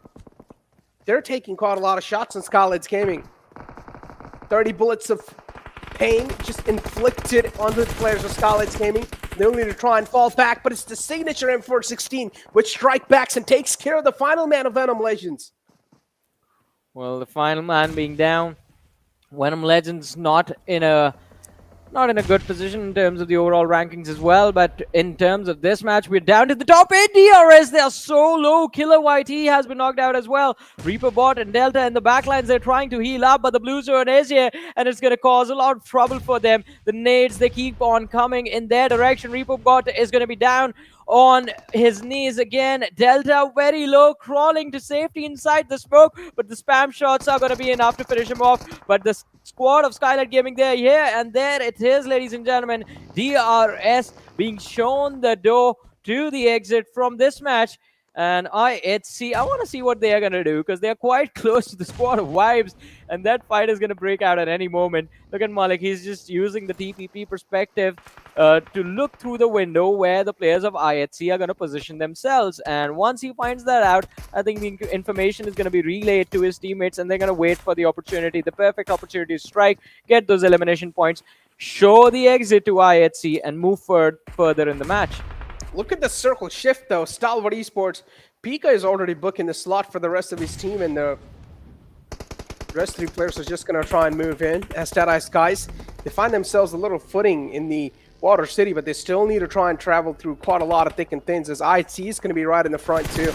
They're taking quite a lot of shots on Skylightz Gaming. 30 bullets of pain just inflicted on the players of Skylightz Gaming. They'll need to try and fall back, but it's the signature M416 which strike backs and takes care of the final man of Venom Legends. Well, the final man being down. Venom Legends not in a good position in terms of the overall rankings as well, but in terms of this match, we're down to the top 8 DRS. They are so low. Killer YT has been knocked out as well. Reaper Bot and Delta in the backlines, they're trying to heal up, but the Blue Zone is here, and it's going to cause a lot of trouble for them. The nades, they keep on coming in their direction. Reaper Bot is going to be down on his knees again. Delta very low, crawling to safety inside the smoke, but the spam shots are going to be enough to finish him off. But the squad of Skylightz Gaming, they're here, and there it is, ladies and gentlemen. DRS being shown the door to the exit from this match. And I want to see what they are going to do, because they are quite close to the squad of Vibes, and that fight is going to break out at any moment. Look at Malik. He's just using the TPP perspective to look through the window where the players of IHC are going to position themselves. And once he finds that out, I think the information is going to be relayed to his teammates, and they're going to wait for the opportunity, the perfect opportunity to strike, get those elimination points, show the exit to IHC, and move further in the match. Look at the circle shift, though. Stalwart Esports. Pika is already booking the slot for the rest of his team, and the rest of the players are just going to try and move in. As Deadeyes Guys, they find themselves a little footing in the Water City, but they still need to try and travel through quite a lot of thick and thins, as IHC is going to be right in the front, too.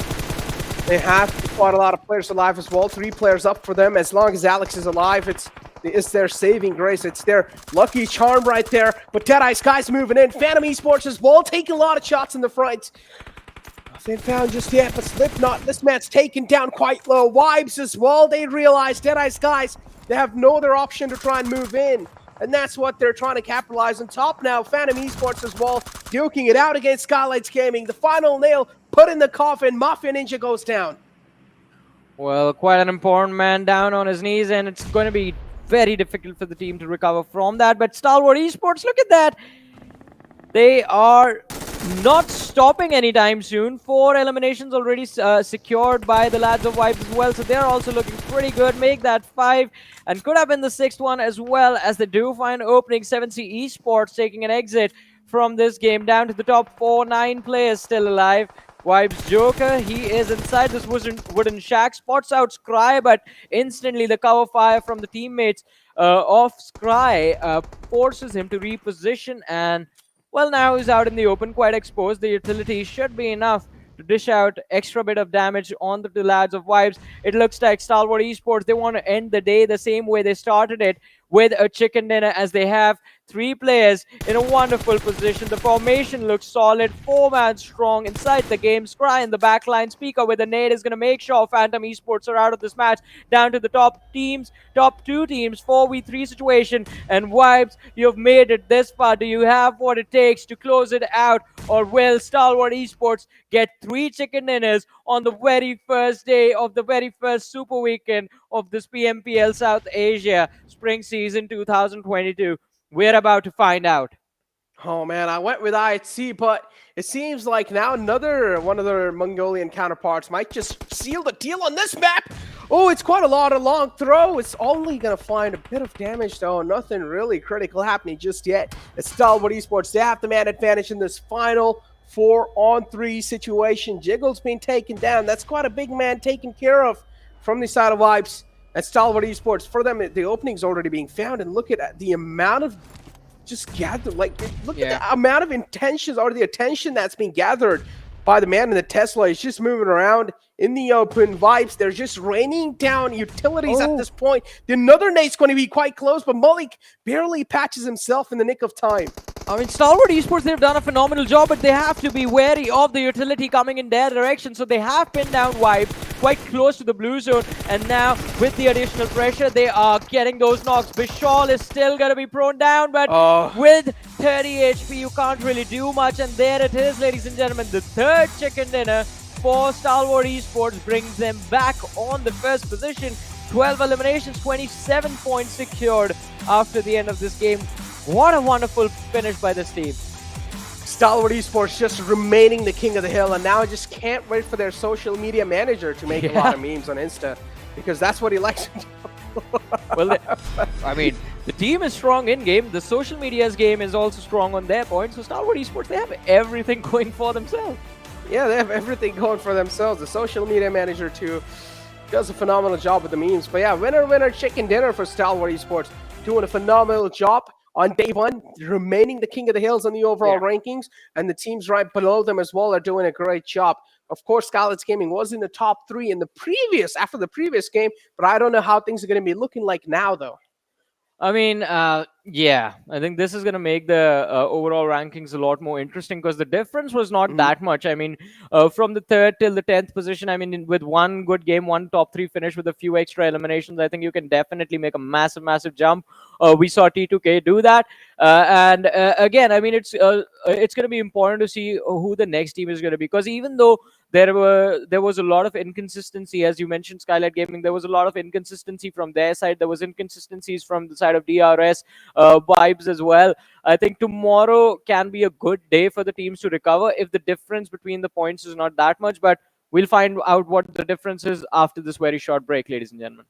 They have quite a lot of players alive as well. 3 players up for them. As long as Alex is alive, it's their saving grace. It's their lucky charm right there. But Deadeyes Guys moving in. Venom Esports as well, taking a lot of shots in the front. Nothing found just yet, but Slipknot, this man's taken down quite low. Vibes as well, they realize Deadeyes Guys, they have no other option to try and move in. And that's what they're trying to capitalize on top now. Venom Esports as well, duking it out against Skylightz Gaming. The final nail put in the coffin. Mafia Ninja goes down. Well, quite an important man down on his knees, and it's going to be very difficult for the team to recover from that. But Stalwart Esports, look at that. They are not stopping anytime soon. 4 eliminations already secured by the lads of Vibes as well. So they're also looking pretty good. Make that 5, and could have been the 6th one as well, as they do find opening. 7C Esports taking an exit from this game, down to the top 4. 9 players still alive. Vibes Joker, he is inside this wooden shack, spots out Scry, but instantly the cover fire from the teammates of Scry forces him to reposition, and well, now he's out in the open, quite exposed. The utility should be enough to dish out extra bit of damage on the lads of Vibes. It looks like Stalwart Esports, they want to end the day the same way they started it, with a chicken dinner, as they have 3 players in a wonderful position. The formation looks solid. 4-man strong inside the game. Scry in the backline. Speaker with a nade is going to make sure Phantom Esports are out of this match. Down to the top teams, top 2 teams, 4v3 situation. And Vibes, you've made it this far. Do you have what it takes to close it out? Or will Stalwart Esports get 3 chicken dinners on the very first day of the very first Super Weekend of this PMPL South Asia Spring Season 2022? We're about to find out. Oh man, I went with IHC, but it seems like now another one of their Mongolian counterparts might just seal the deal on this map. Oh, it's quite a lot of long throw. It's only going to find a bit of damage though. Nothing really critical happening just yet. It's Stalwart Esports. They have the man advantage in this final 4-on-3 situation. Jiggle's been taken down. That's quite a big man taken care of from the side of Vibes. And Stalwart Esports, for them, the opening's already being found. And look at the amount of just gathered, like, look at the amount of intentions or the attention that's being gathered by the man in the Tesla. He's just moving around in the open. Vibes, they're just raining down utilities at this point. The another nade's going to be quite close, but Malik barely patches himself in the nick of time. I mean, Stalwart Esports, they've done a phenomenal job, but they have to be wary of the utility coming in their direction. So they have pinned down Vibes quite close to the blue zone. And now, with the additional pressure, they are getting those knocks. Vishal is still going to be prone down, but with 30 HP, you can't really do much. And there it is, ladies and gentlemen. The third chicken dinner for Stalwart Esports brings them back on the first position. 12 eliminations, 27 points secured after the end of this game. What a wonderful finish by this team. Stalwart Esports just remaining the king of the hill, and now I just can't wait for their social media manager to make a lot of memes on Insta, because that's what he likes to do. Well, I mean, the team is strong in-game. The social media's game is also strong on their point. So Stalwart Esports, they have everything going for themselves. Yeah, they have everything going for themselves. The social media manager, too, does a phenomenal job with the memes. But yeah, winner, chicken dinner for Stalwart Esports. Doing a phenomenal job on day one, remaining the king of the hills on the overall rankings, and the teams right below them as well are doing a great job. Of course, Skylightz Gaming was in the top 3 in the after the previous game, but I don't know how things are going to be looking like now, though. I mean, yeah, I think this is going to make the overall rankings a lot more interesting, because the difference was not that much. I mean, from the 3rd till the 10th position, I mean, with one good game, one top 3 finish with a few extra eliminations, I think you can definitely make a massive jump. We saw T2K do that. And again, I mean, it's going to be important to see who the next team is going to be, because even though there was a lot of inconsistency, as you mentioned, Skylightz Gaming, there was a lot of inconsistency from their side. There was inconsistencies from the side of DRS, Vibes as well. I think tomorrow can be a good day for the teams to recover if the difference between the points is not that much. But we'll find out what the difference is after this very short break, ladies and gentlemen.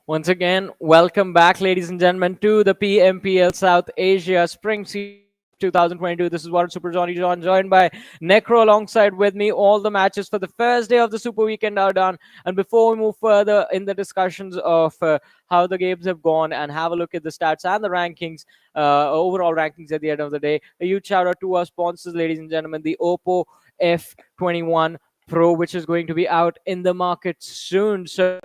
Once again, welcome back, ladies and gentlemen, to the PMPL South Asia Spring Season 2022. This is Warren Super Johnny John, joined by Necro alongside with me. All the matches for the first day of the Super Weekend are done. And before we move further in the discussions of how the games have gone and have a look at the stats and the rankings, overall rankings at the end of the day, a huge shout out to our sponsors, ladies and gentlemen, the Oppo F21 Pro, which is going to be out in the market soon. So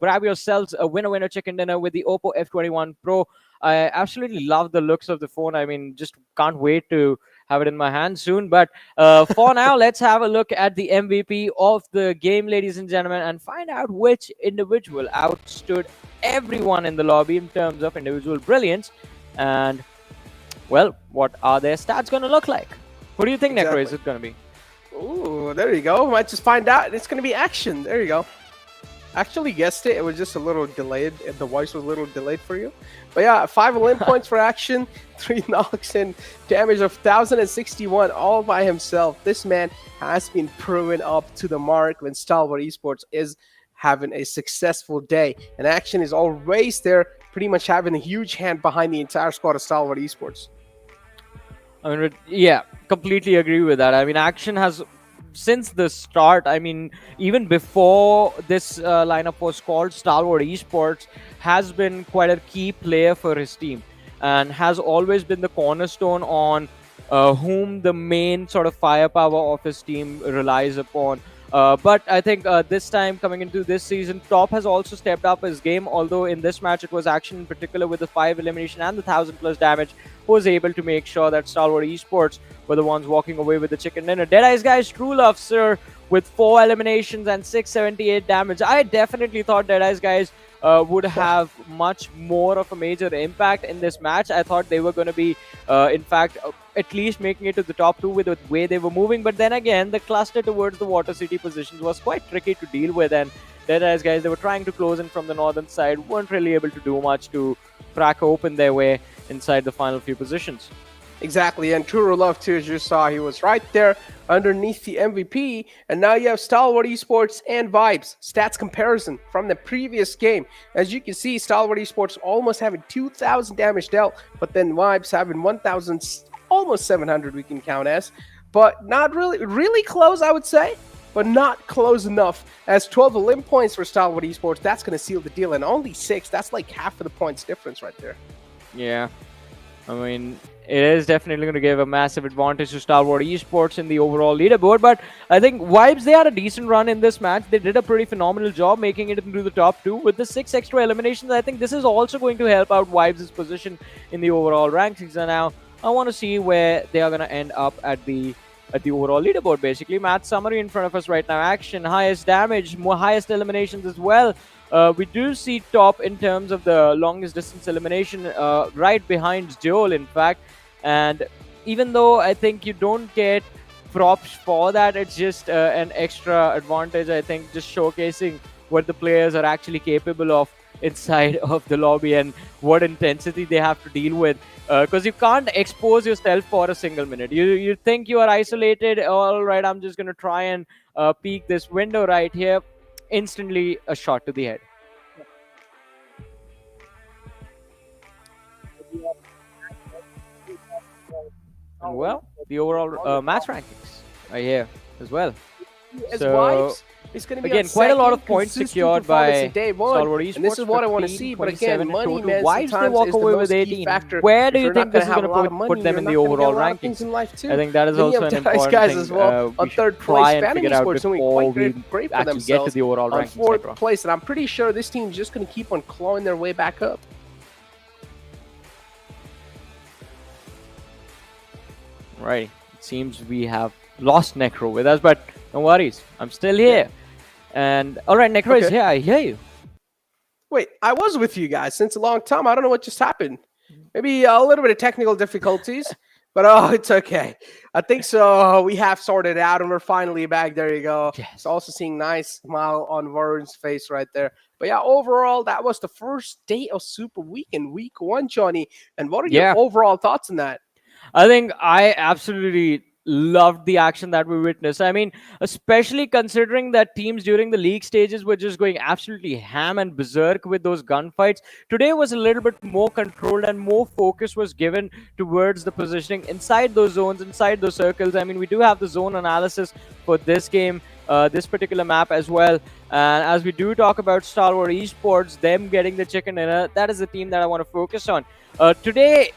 grab yourselves a winner chicken dinner with the Oppo F21 Pro. I absolutely love the looks of the phone. I mean, just can't wait to have it in my hand soon. But for now, let's have a look at the MVP of the game, ladies and gentlemen, and find out which individual outstood everyone in the lobby in terms of individual brilliance. And, well, what are their stats going to look like? What do you think, Necro, is it going to be? Ooh, there you go. Might just find out. It's going to be Action. There you go. Actually guessed it. It was just a little delayed. The voice was a little delayed for you. But yeah, 5 elim points for Action, 3 knocks, and damage of 1,061 all by himself. This man has been proven up to the mark when Stalwart Esports is having a successful day. And Action is always there, pretty much having a huge hand behind the entire squad of Stalwart Esports. I mean, yeah, completely agree with that. I mean, Action has, since the start, I mean, even before this lineup was called, Stalwart Esports has been quite a key player for his team and has always been the cornerstone on whom the main sort of firepower of his team relies upon. But I think this time, coming into this season, Top has also stepped up his game, although in this match it was Action in particular with the 5 elimination and the 1,000+ damage who was able to make sure that Stalwart Esports were the ones walking away with the chicken dinner. Deadeyes Guys, true love, sir, with 4 eliminations and 678 damage. I definitely thought Deadeyes Guys would have much more of a major impact in this match. I thought they were going to be, in fact, at least making it to the top 2 with the way they were moving. But then again, the cluster towards the Water City positions was quite tricky to deal with. And Deadeyes Guys, they were trying to close in from the northern side, weren't really able to do much to crack open their way inside the final few positions. Exactly, and True Love too, as you saw, he was right there underneath the MVP, and now you have Stalwart Esports and Vibes stats comparison from the previous game. As you can see, Stalwart Esports almost having 2,000 damage dealt, but then Vibes having 1,000, almost 700 we can count as, but not really close, I would say, but not close enough, as 12 elim points for Stalwart Esports, that's going to seal the deal, and only 6, that's like half of the points difference right there. Yeah, I mean, it is definitely going to give a massive advantage to Stalwart Esports in the overall leaderboard. But I think Vibes, they had a decent run in this match. They did a pretty phenomenal job making it into the top 2 with the 6 extra eliminations. I think this is also going to help out Vibes' position in the overall rankings. And now I want to see where they are going to end up at the overall leaderboard, basically. Match summary in front of us right now. Action, highest damage, highest eliminations as well. We do see Top in terms of the longest distance elimination, right behind Joel, in fact. And even though I think you don't get props for that, it's just an extra advantage, I think, just showcasing what the players are actually capable of inside of the lobby and what intensity they have to deal with. Because you can't expose yourself for a single minute. You think you are isolated, all right, I'm just going to try and peek this window right here. Instantly a shot to the head. And well, the overall match rankings are here as well. So, it's going to be again, quite a lot of points secured by Stalwart Esports. And this is what I want to see. But again, money, man, why they walk away with 18? Where do you think this is going to put them in the overall rankings? I think that is also an important thing as well. On third place, Venom Legends doing quite great for actually get to the overall rankings. On 4th place, and I'm pretty sure this team's just going to keep on clawing their way back up. Right. It seems we have lost Necro with us, but no worries. I'm still here. And all right, Necro is here. I hear you. Wait, I was with you guys since a long time. I don't know what just happened. Maybe a little bit of technical difficulties, but oh, it's okay. I think so. We have sorted it out, and we're finally back. There you go. Yes. It's also seeing nice smile on Varun's face right there. But yeah, overall, that was the first day of Super Weekend, week 1, Johnny. And what are your overall thoughts on that? I think I absolutely loved the action that we witnessed. I mean, especially considering that teams during the league stages were just going absolutely ham and berserk with those gunfights. Today was a little bit more controlled and more focus was given towards the positioning inside those zones, inside those circles. I mean, we do have the zone analysis for this game, this particular map as well. And as we do talk about Stalwart Esports, them getting the chicken dinner, that is the team that I want to focus on. Today,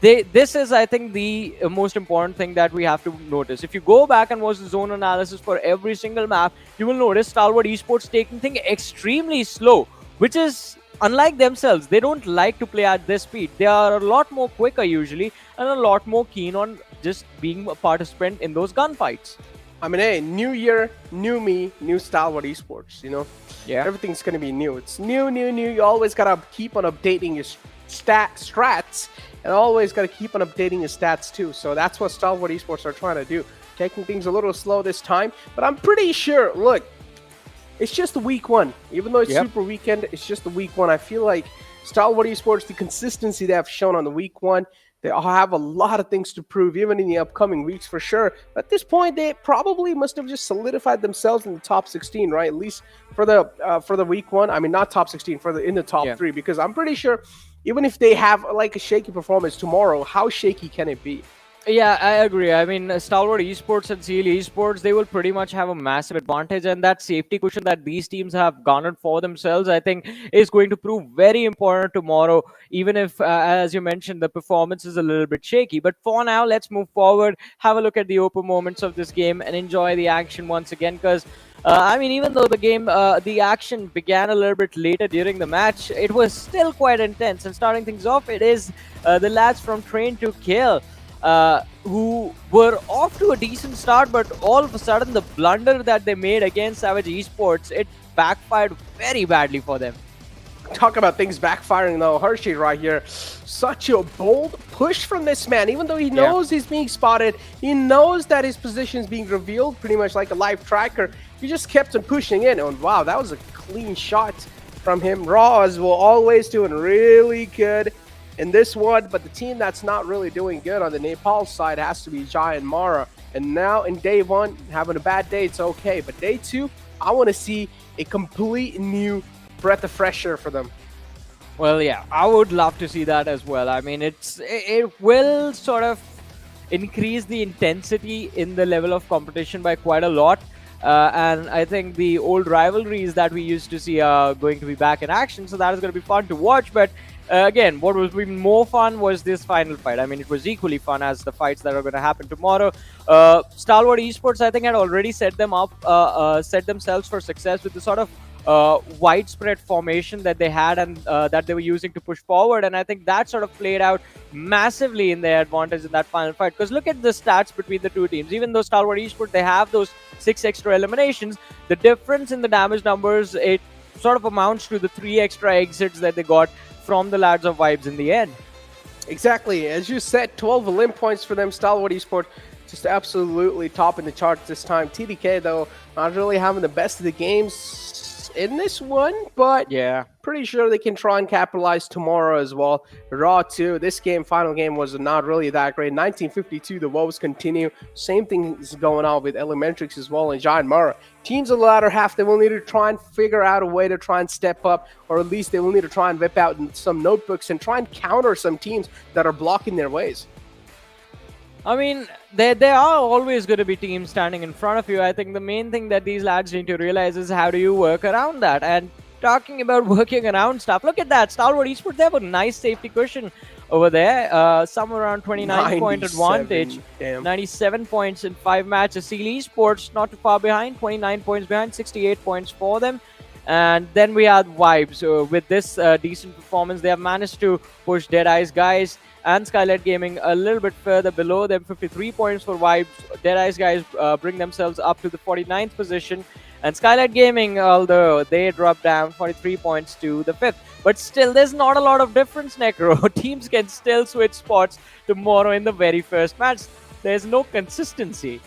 this is, I think, the most important thing that we have to notice. If you go back and watch the zone analysis for every single map, you will notice Stalwart Esports taking things extremely slow, which is unlike themselves. They don't like to play at this speed. They are a lot more quicker usually and a lot more keen on just being a participant in those gunfights. I mean, hey, new year, new me, new Stalwart Esports, you know? Yeah. Everything's going to be new. It's new. You always got to keep on updating your strats, and always got to keep on updating your stats too. So that's what Stalwart Esports are trying to do. Taking things a little slow this time, but I'm pretty sure, look, it's just the week one. Even though it's Super Weekend, it's just the week one. I feel like Stalwart Esports, the consistency they have shown on the week one, they have a lot of things to prove, even in the upcoming weeks for sure. At this point, they probably must have just solidified themselves in the top 16, right? At least for the week one. I mean, not top 16, in the top 3, because I'm pretty sure even if they have like a shaky performance tomorrow, how shaky can it be? Yeah, I agree. I mean, Stalwart Esports and Seal Esports, they will pretty much have a massive advantage, and that safety cushion that these teams have garnered for themselves, I think, is going to prove very important tomorrow, even if, as you mentioned, the performance is a little bit shaky. But for now, let's move forward, have a look at the open moments of this game, and enjoy the action once again, because I mean, even though the game, the action began a little bit later during the match, it was still quite intense. And starting things off, it is the lads from Train to Kill, who were off to a decent start, but all of a sudden the blunder that they made against Savage Esports, it backfired very badly for them. Talk about things backfiring though. Hershey right here, such a bold push from this man. Even though he knows he's being spotted, he knows that his position is being revealed, pretty much like a live tracker. He just kept on pushing in, and wow, that was a clean shot from him. Raws will always doing really good in this one, but the team that's not really doing good on the Nepal side has to be JyanMaara. And now in day one, having a bad day, it's okay. But day two, I want to see a complete new breath of fresh air for them. Well, yeah, I would love to see that as well. I mean, it will sort of increase the intensity in the level of competition by quite a lot. And I think the old rivalries that we used to see are going to be back in action. So that is going to be fun to watch. But again, what was even more fun was this final fight. I mean, it was equally fun as the fights that are going to happen tomorrow. Stalwart Esports, I think, had already set themselves for success with the sort of widespread formation that they had and that they were using to push forward, and I think that sort of played out massively in their advantage in that final fight. Because look at the stats between the two teams. Even though Stalwart Esports, they have those 6 extra eliminations, the difference in the damage numbers, it sort of amounts to the 3 extra exits that they got from the lads of Vibes in the end. Exactly, as you said, 12 elim points for them. Stalwart Esports just absolutely topping the charts this time. TDK though, not really having the best of the games in this one, but yeah, pretty sure they can try and capitalize tomorrow as well. Raw 2, this final game was not really that great. 1952, the woes continue. Same thing is going on with ElementriX as well and JyanMaara. Teams in the latter half, they will need to try and figure out a way to try and step up, or at least they will need to try and whip out some notebooks and try and counter some teams that are blocking their ways. I mean, there are always going to be teams standing in front of you. I think the main thing that these lads need to realize is how do you work around that. And talking about working around stuff, look at that. Stalwart Esports, they have a nice safety cushion over there. Somewhere around 29-point advantage. Damn. 97 points in 5 matches. Seal Esports, not too far behind. 29 points behind. 68 points for them. And then we have Vibes. With this decent performance, they have managed to push Deadeyes Guys and Skylightz Gaming a little bit further below them. 53 points for Vibes. Deadeyes Guys bring themselves up to the 49th position. And Skylightz Gaming, although they dropped down 43 points to the 5th. But still, there's not a lot of difference, Necro. Teams can still switch spots tomorrow in the very first match. There's no consistency.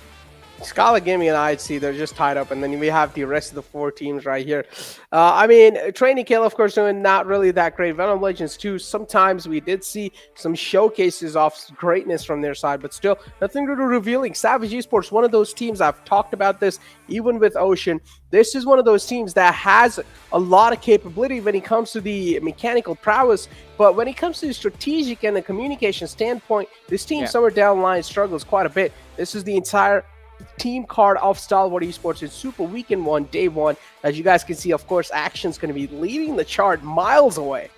Skylightz Gaming and IHC, they're just tied up, and then we have the rest of the 4 teams right here. I mean, Training Kill, of course, doing not really that great. Venom Legends, too. Sometimes we did see some showcases of greatness from their side, but still, nothing really revealing. Savage Esports, one of those teams, I've talked about this, even with Ocean. This is one of those teams that has a lot of capability when it comes to the mechanical prowess, but when it comes to the strategic and the communication standpoint, this team somewhere down the line struggles quite a bit. This is the entire team card of Stalwart Esports in Super Weekend 1, Day 1. As you guys can see, of course, Action's going to be leading the chart miles away.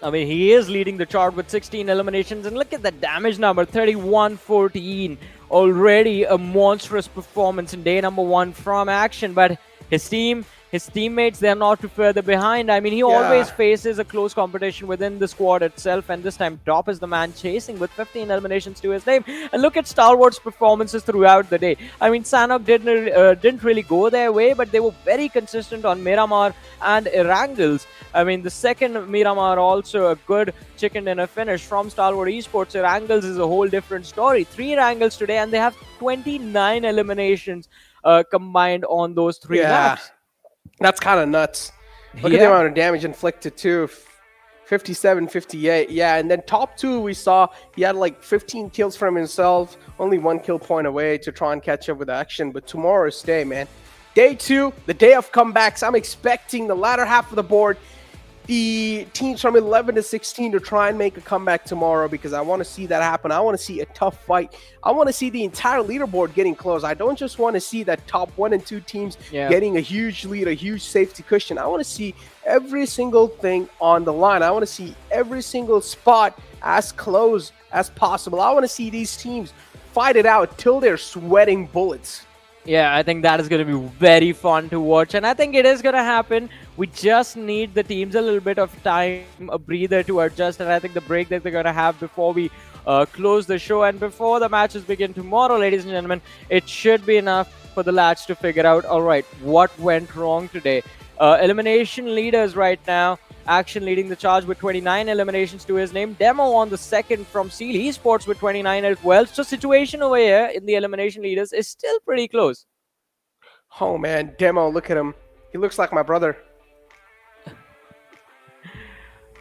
I mean, he is leading the chart with 16 eliminations, and look at the damage number, 31-14. Already a monstrous performance in day number 1 from Action, but his teammates, they're not too further behind. I mean, he always faces a close competition within the squad itself, and this time Top is the man chasing with 15 eliminations to his name. And look at Stalwart's performances throughout the day. I mean, Sanhok didn't really go their way, but they were very consistent on Miramar and Erangel's. I mean, the second Miramar also a good chicken dinner finish from Stalwart Esports. Erangels is a whole different story. 3 Erangels today, and they have 29 eliminations combined on those 3 maps. That's kind of nuts. Look at the amount of damage inflicted too. 57, 58. Yeah, and then top 2 we saw he had like 15 kills from himself, only 1 kill point away to try and catch up with Action. But tomorrow's day, man. Day 2, the day of comebacks. I'm expecting the latter half of the board, the teams from 11 to 16 to try and make a comeback tomorrow, because I want to see that happen. I want to see a tough fight. I want to see the entire leaderboard getting close. I don't just want to see that top 1 and 2 teams getting a huge lead, a huge safety cushion. I want to see every single thing on the line. I want to see every single spot as close as possible. I want to see these teams fight it out till they're sweating bullets. Yeah, I think that is going to be very fun to watch, and I think it is going to happen. We just need the teams a little bit of time, a breather to adjust, and I think the break that they're going to have before we close the show and before the matches begin tomorrow, ladies and gentlemen, it should be enough for the lads to figure out, all right, what went wrong today. Elimination leaders right now. Action leading the charge with 29 eliminations to his name. Demo on the second from Stalwart Esports with 29 as well. So situation over here in the elimination leaders is still pretty close. Oh man, Demo, look at him. He looks like my brother.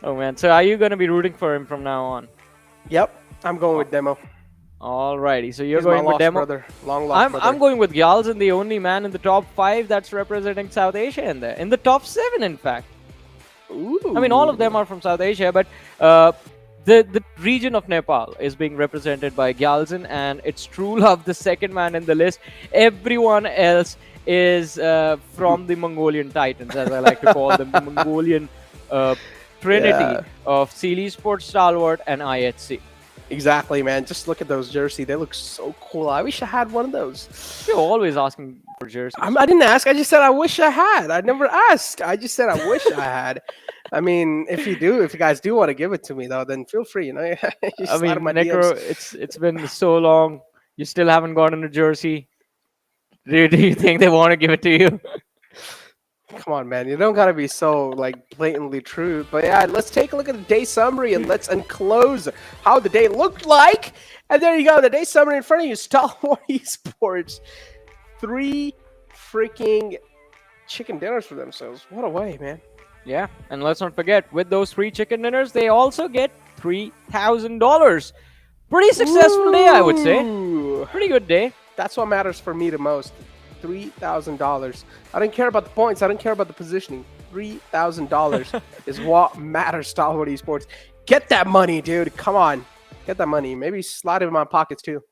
Oh man, so are you going to be rooting for him from now on? Yep, I'm going with Demo. Alrighty, so you're He's going my with Demo. brother. Long lost brother. I'm going with Gyalzen, the only man in the top 5 that's representing South Asia in there. In the top 7, in fact. Ooh. I mean, all of them are from South Asia, but the region of Nepal is being represented by Gyalzen, and it's True Love, the second man in the list. Everyone else is from the Mongolian Titans, as I like to call them, the Mongolian trinity of Stalwart Esports, Stalwart, and IHC. Exactly, man. Just look at those jerseys. They look so cool. I wish I had one of those. You're always asking for jerseys. I didn't ask. I just said I wish I had. I never asked. I just said I wish I had. I mean, if you guys do want to give it to me, though, then feel free. You know, I mean, Necro, it's been so long. You still haven't gotten a jersey. Do you think they want to give it to you? Come on, man. You don't got to be so, like, blatantly true. But, yeah, let's take a look at the day summary and let's unclose how the day looked like. And there you go. The day summary in front of you. Stalwart Esports. 3 freaking chicken dinners for themselves. What a way, man. Yeah, and let's not forget, with those 3 chicken dinners, they also get $3,000. Pretty successful day, I would say. Pretty good day. That's what matters for me the most. $3,000. I don't care about the points. I don't care about the positioning. $3,000 is what matters, Stalwart Esports. Get that money, dude. Come on. Get that money. Maybe slide it in my pockets, too.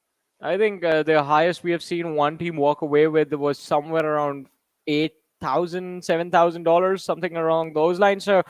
I think the highest we have seen one team walk away with was somewhere around $8,000, $7,000, something along those lines. So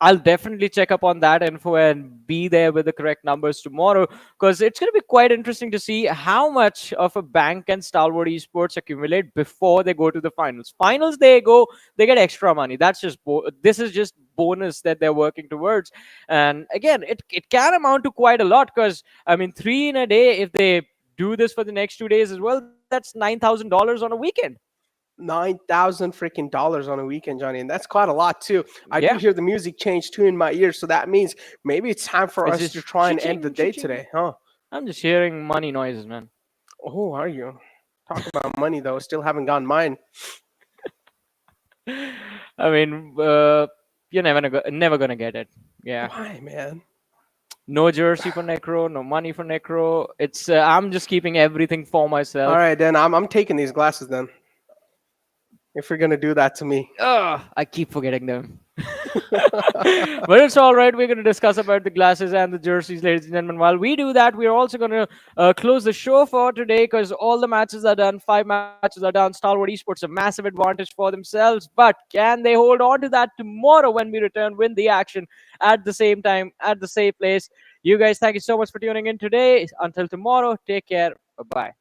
I'll definitely check up on that info and be there with the correct numbers tomorrow, because it's going to be quite interesting to see how much of a bank can Stalwart Esports accumulate before they go to the finals. Finals, they get extra money. That's just this is just bonus that they're working towards. And again, it can amount to quite a lot, because I mean, 3 in a day, if they do this for the next 2 days as well, that's $9,000 on a weekend. $9,000 freaking dollars on a weekend, Johnny, and that's quite a lot too. I do hear the music change too in my ears, so that means maybe it's time for us to try and end the day today, huh? I'm just hearing money noises, man. Oh, are you? Talk about money though. Still haven't gotten mine. I mean, you're never gonna get it. Yeah. Why, man? No jersey for Necro, no money for Necro. It's I'm just keeping everything for myself. All right, then I'm taking these glasses then. If you're gonna do that to me. I keep forgetting them. But it's all right. We're going to discuss about the glasses and the jerseys, ladies and gentlemen. While we do that, we're also going to close the show for today because all the matches are done. 5 matches are done. Stalwart Esports a massive advantage for themselves. But can they hold on to that tomorrow when we return, win the action at the same time, at the same place? You guys, thank you so much for tuning in today. Until tomorrow, take care. Bye-bye.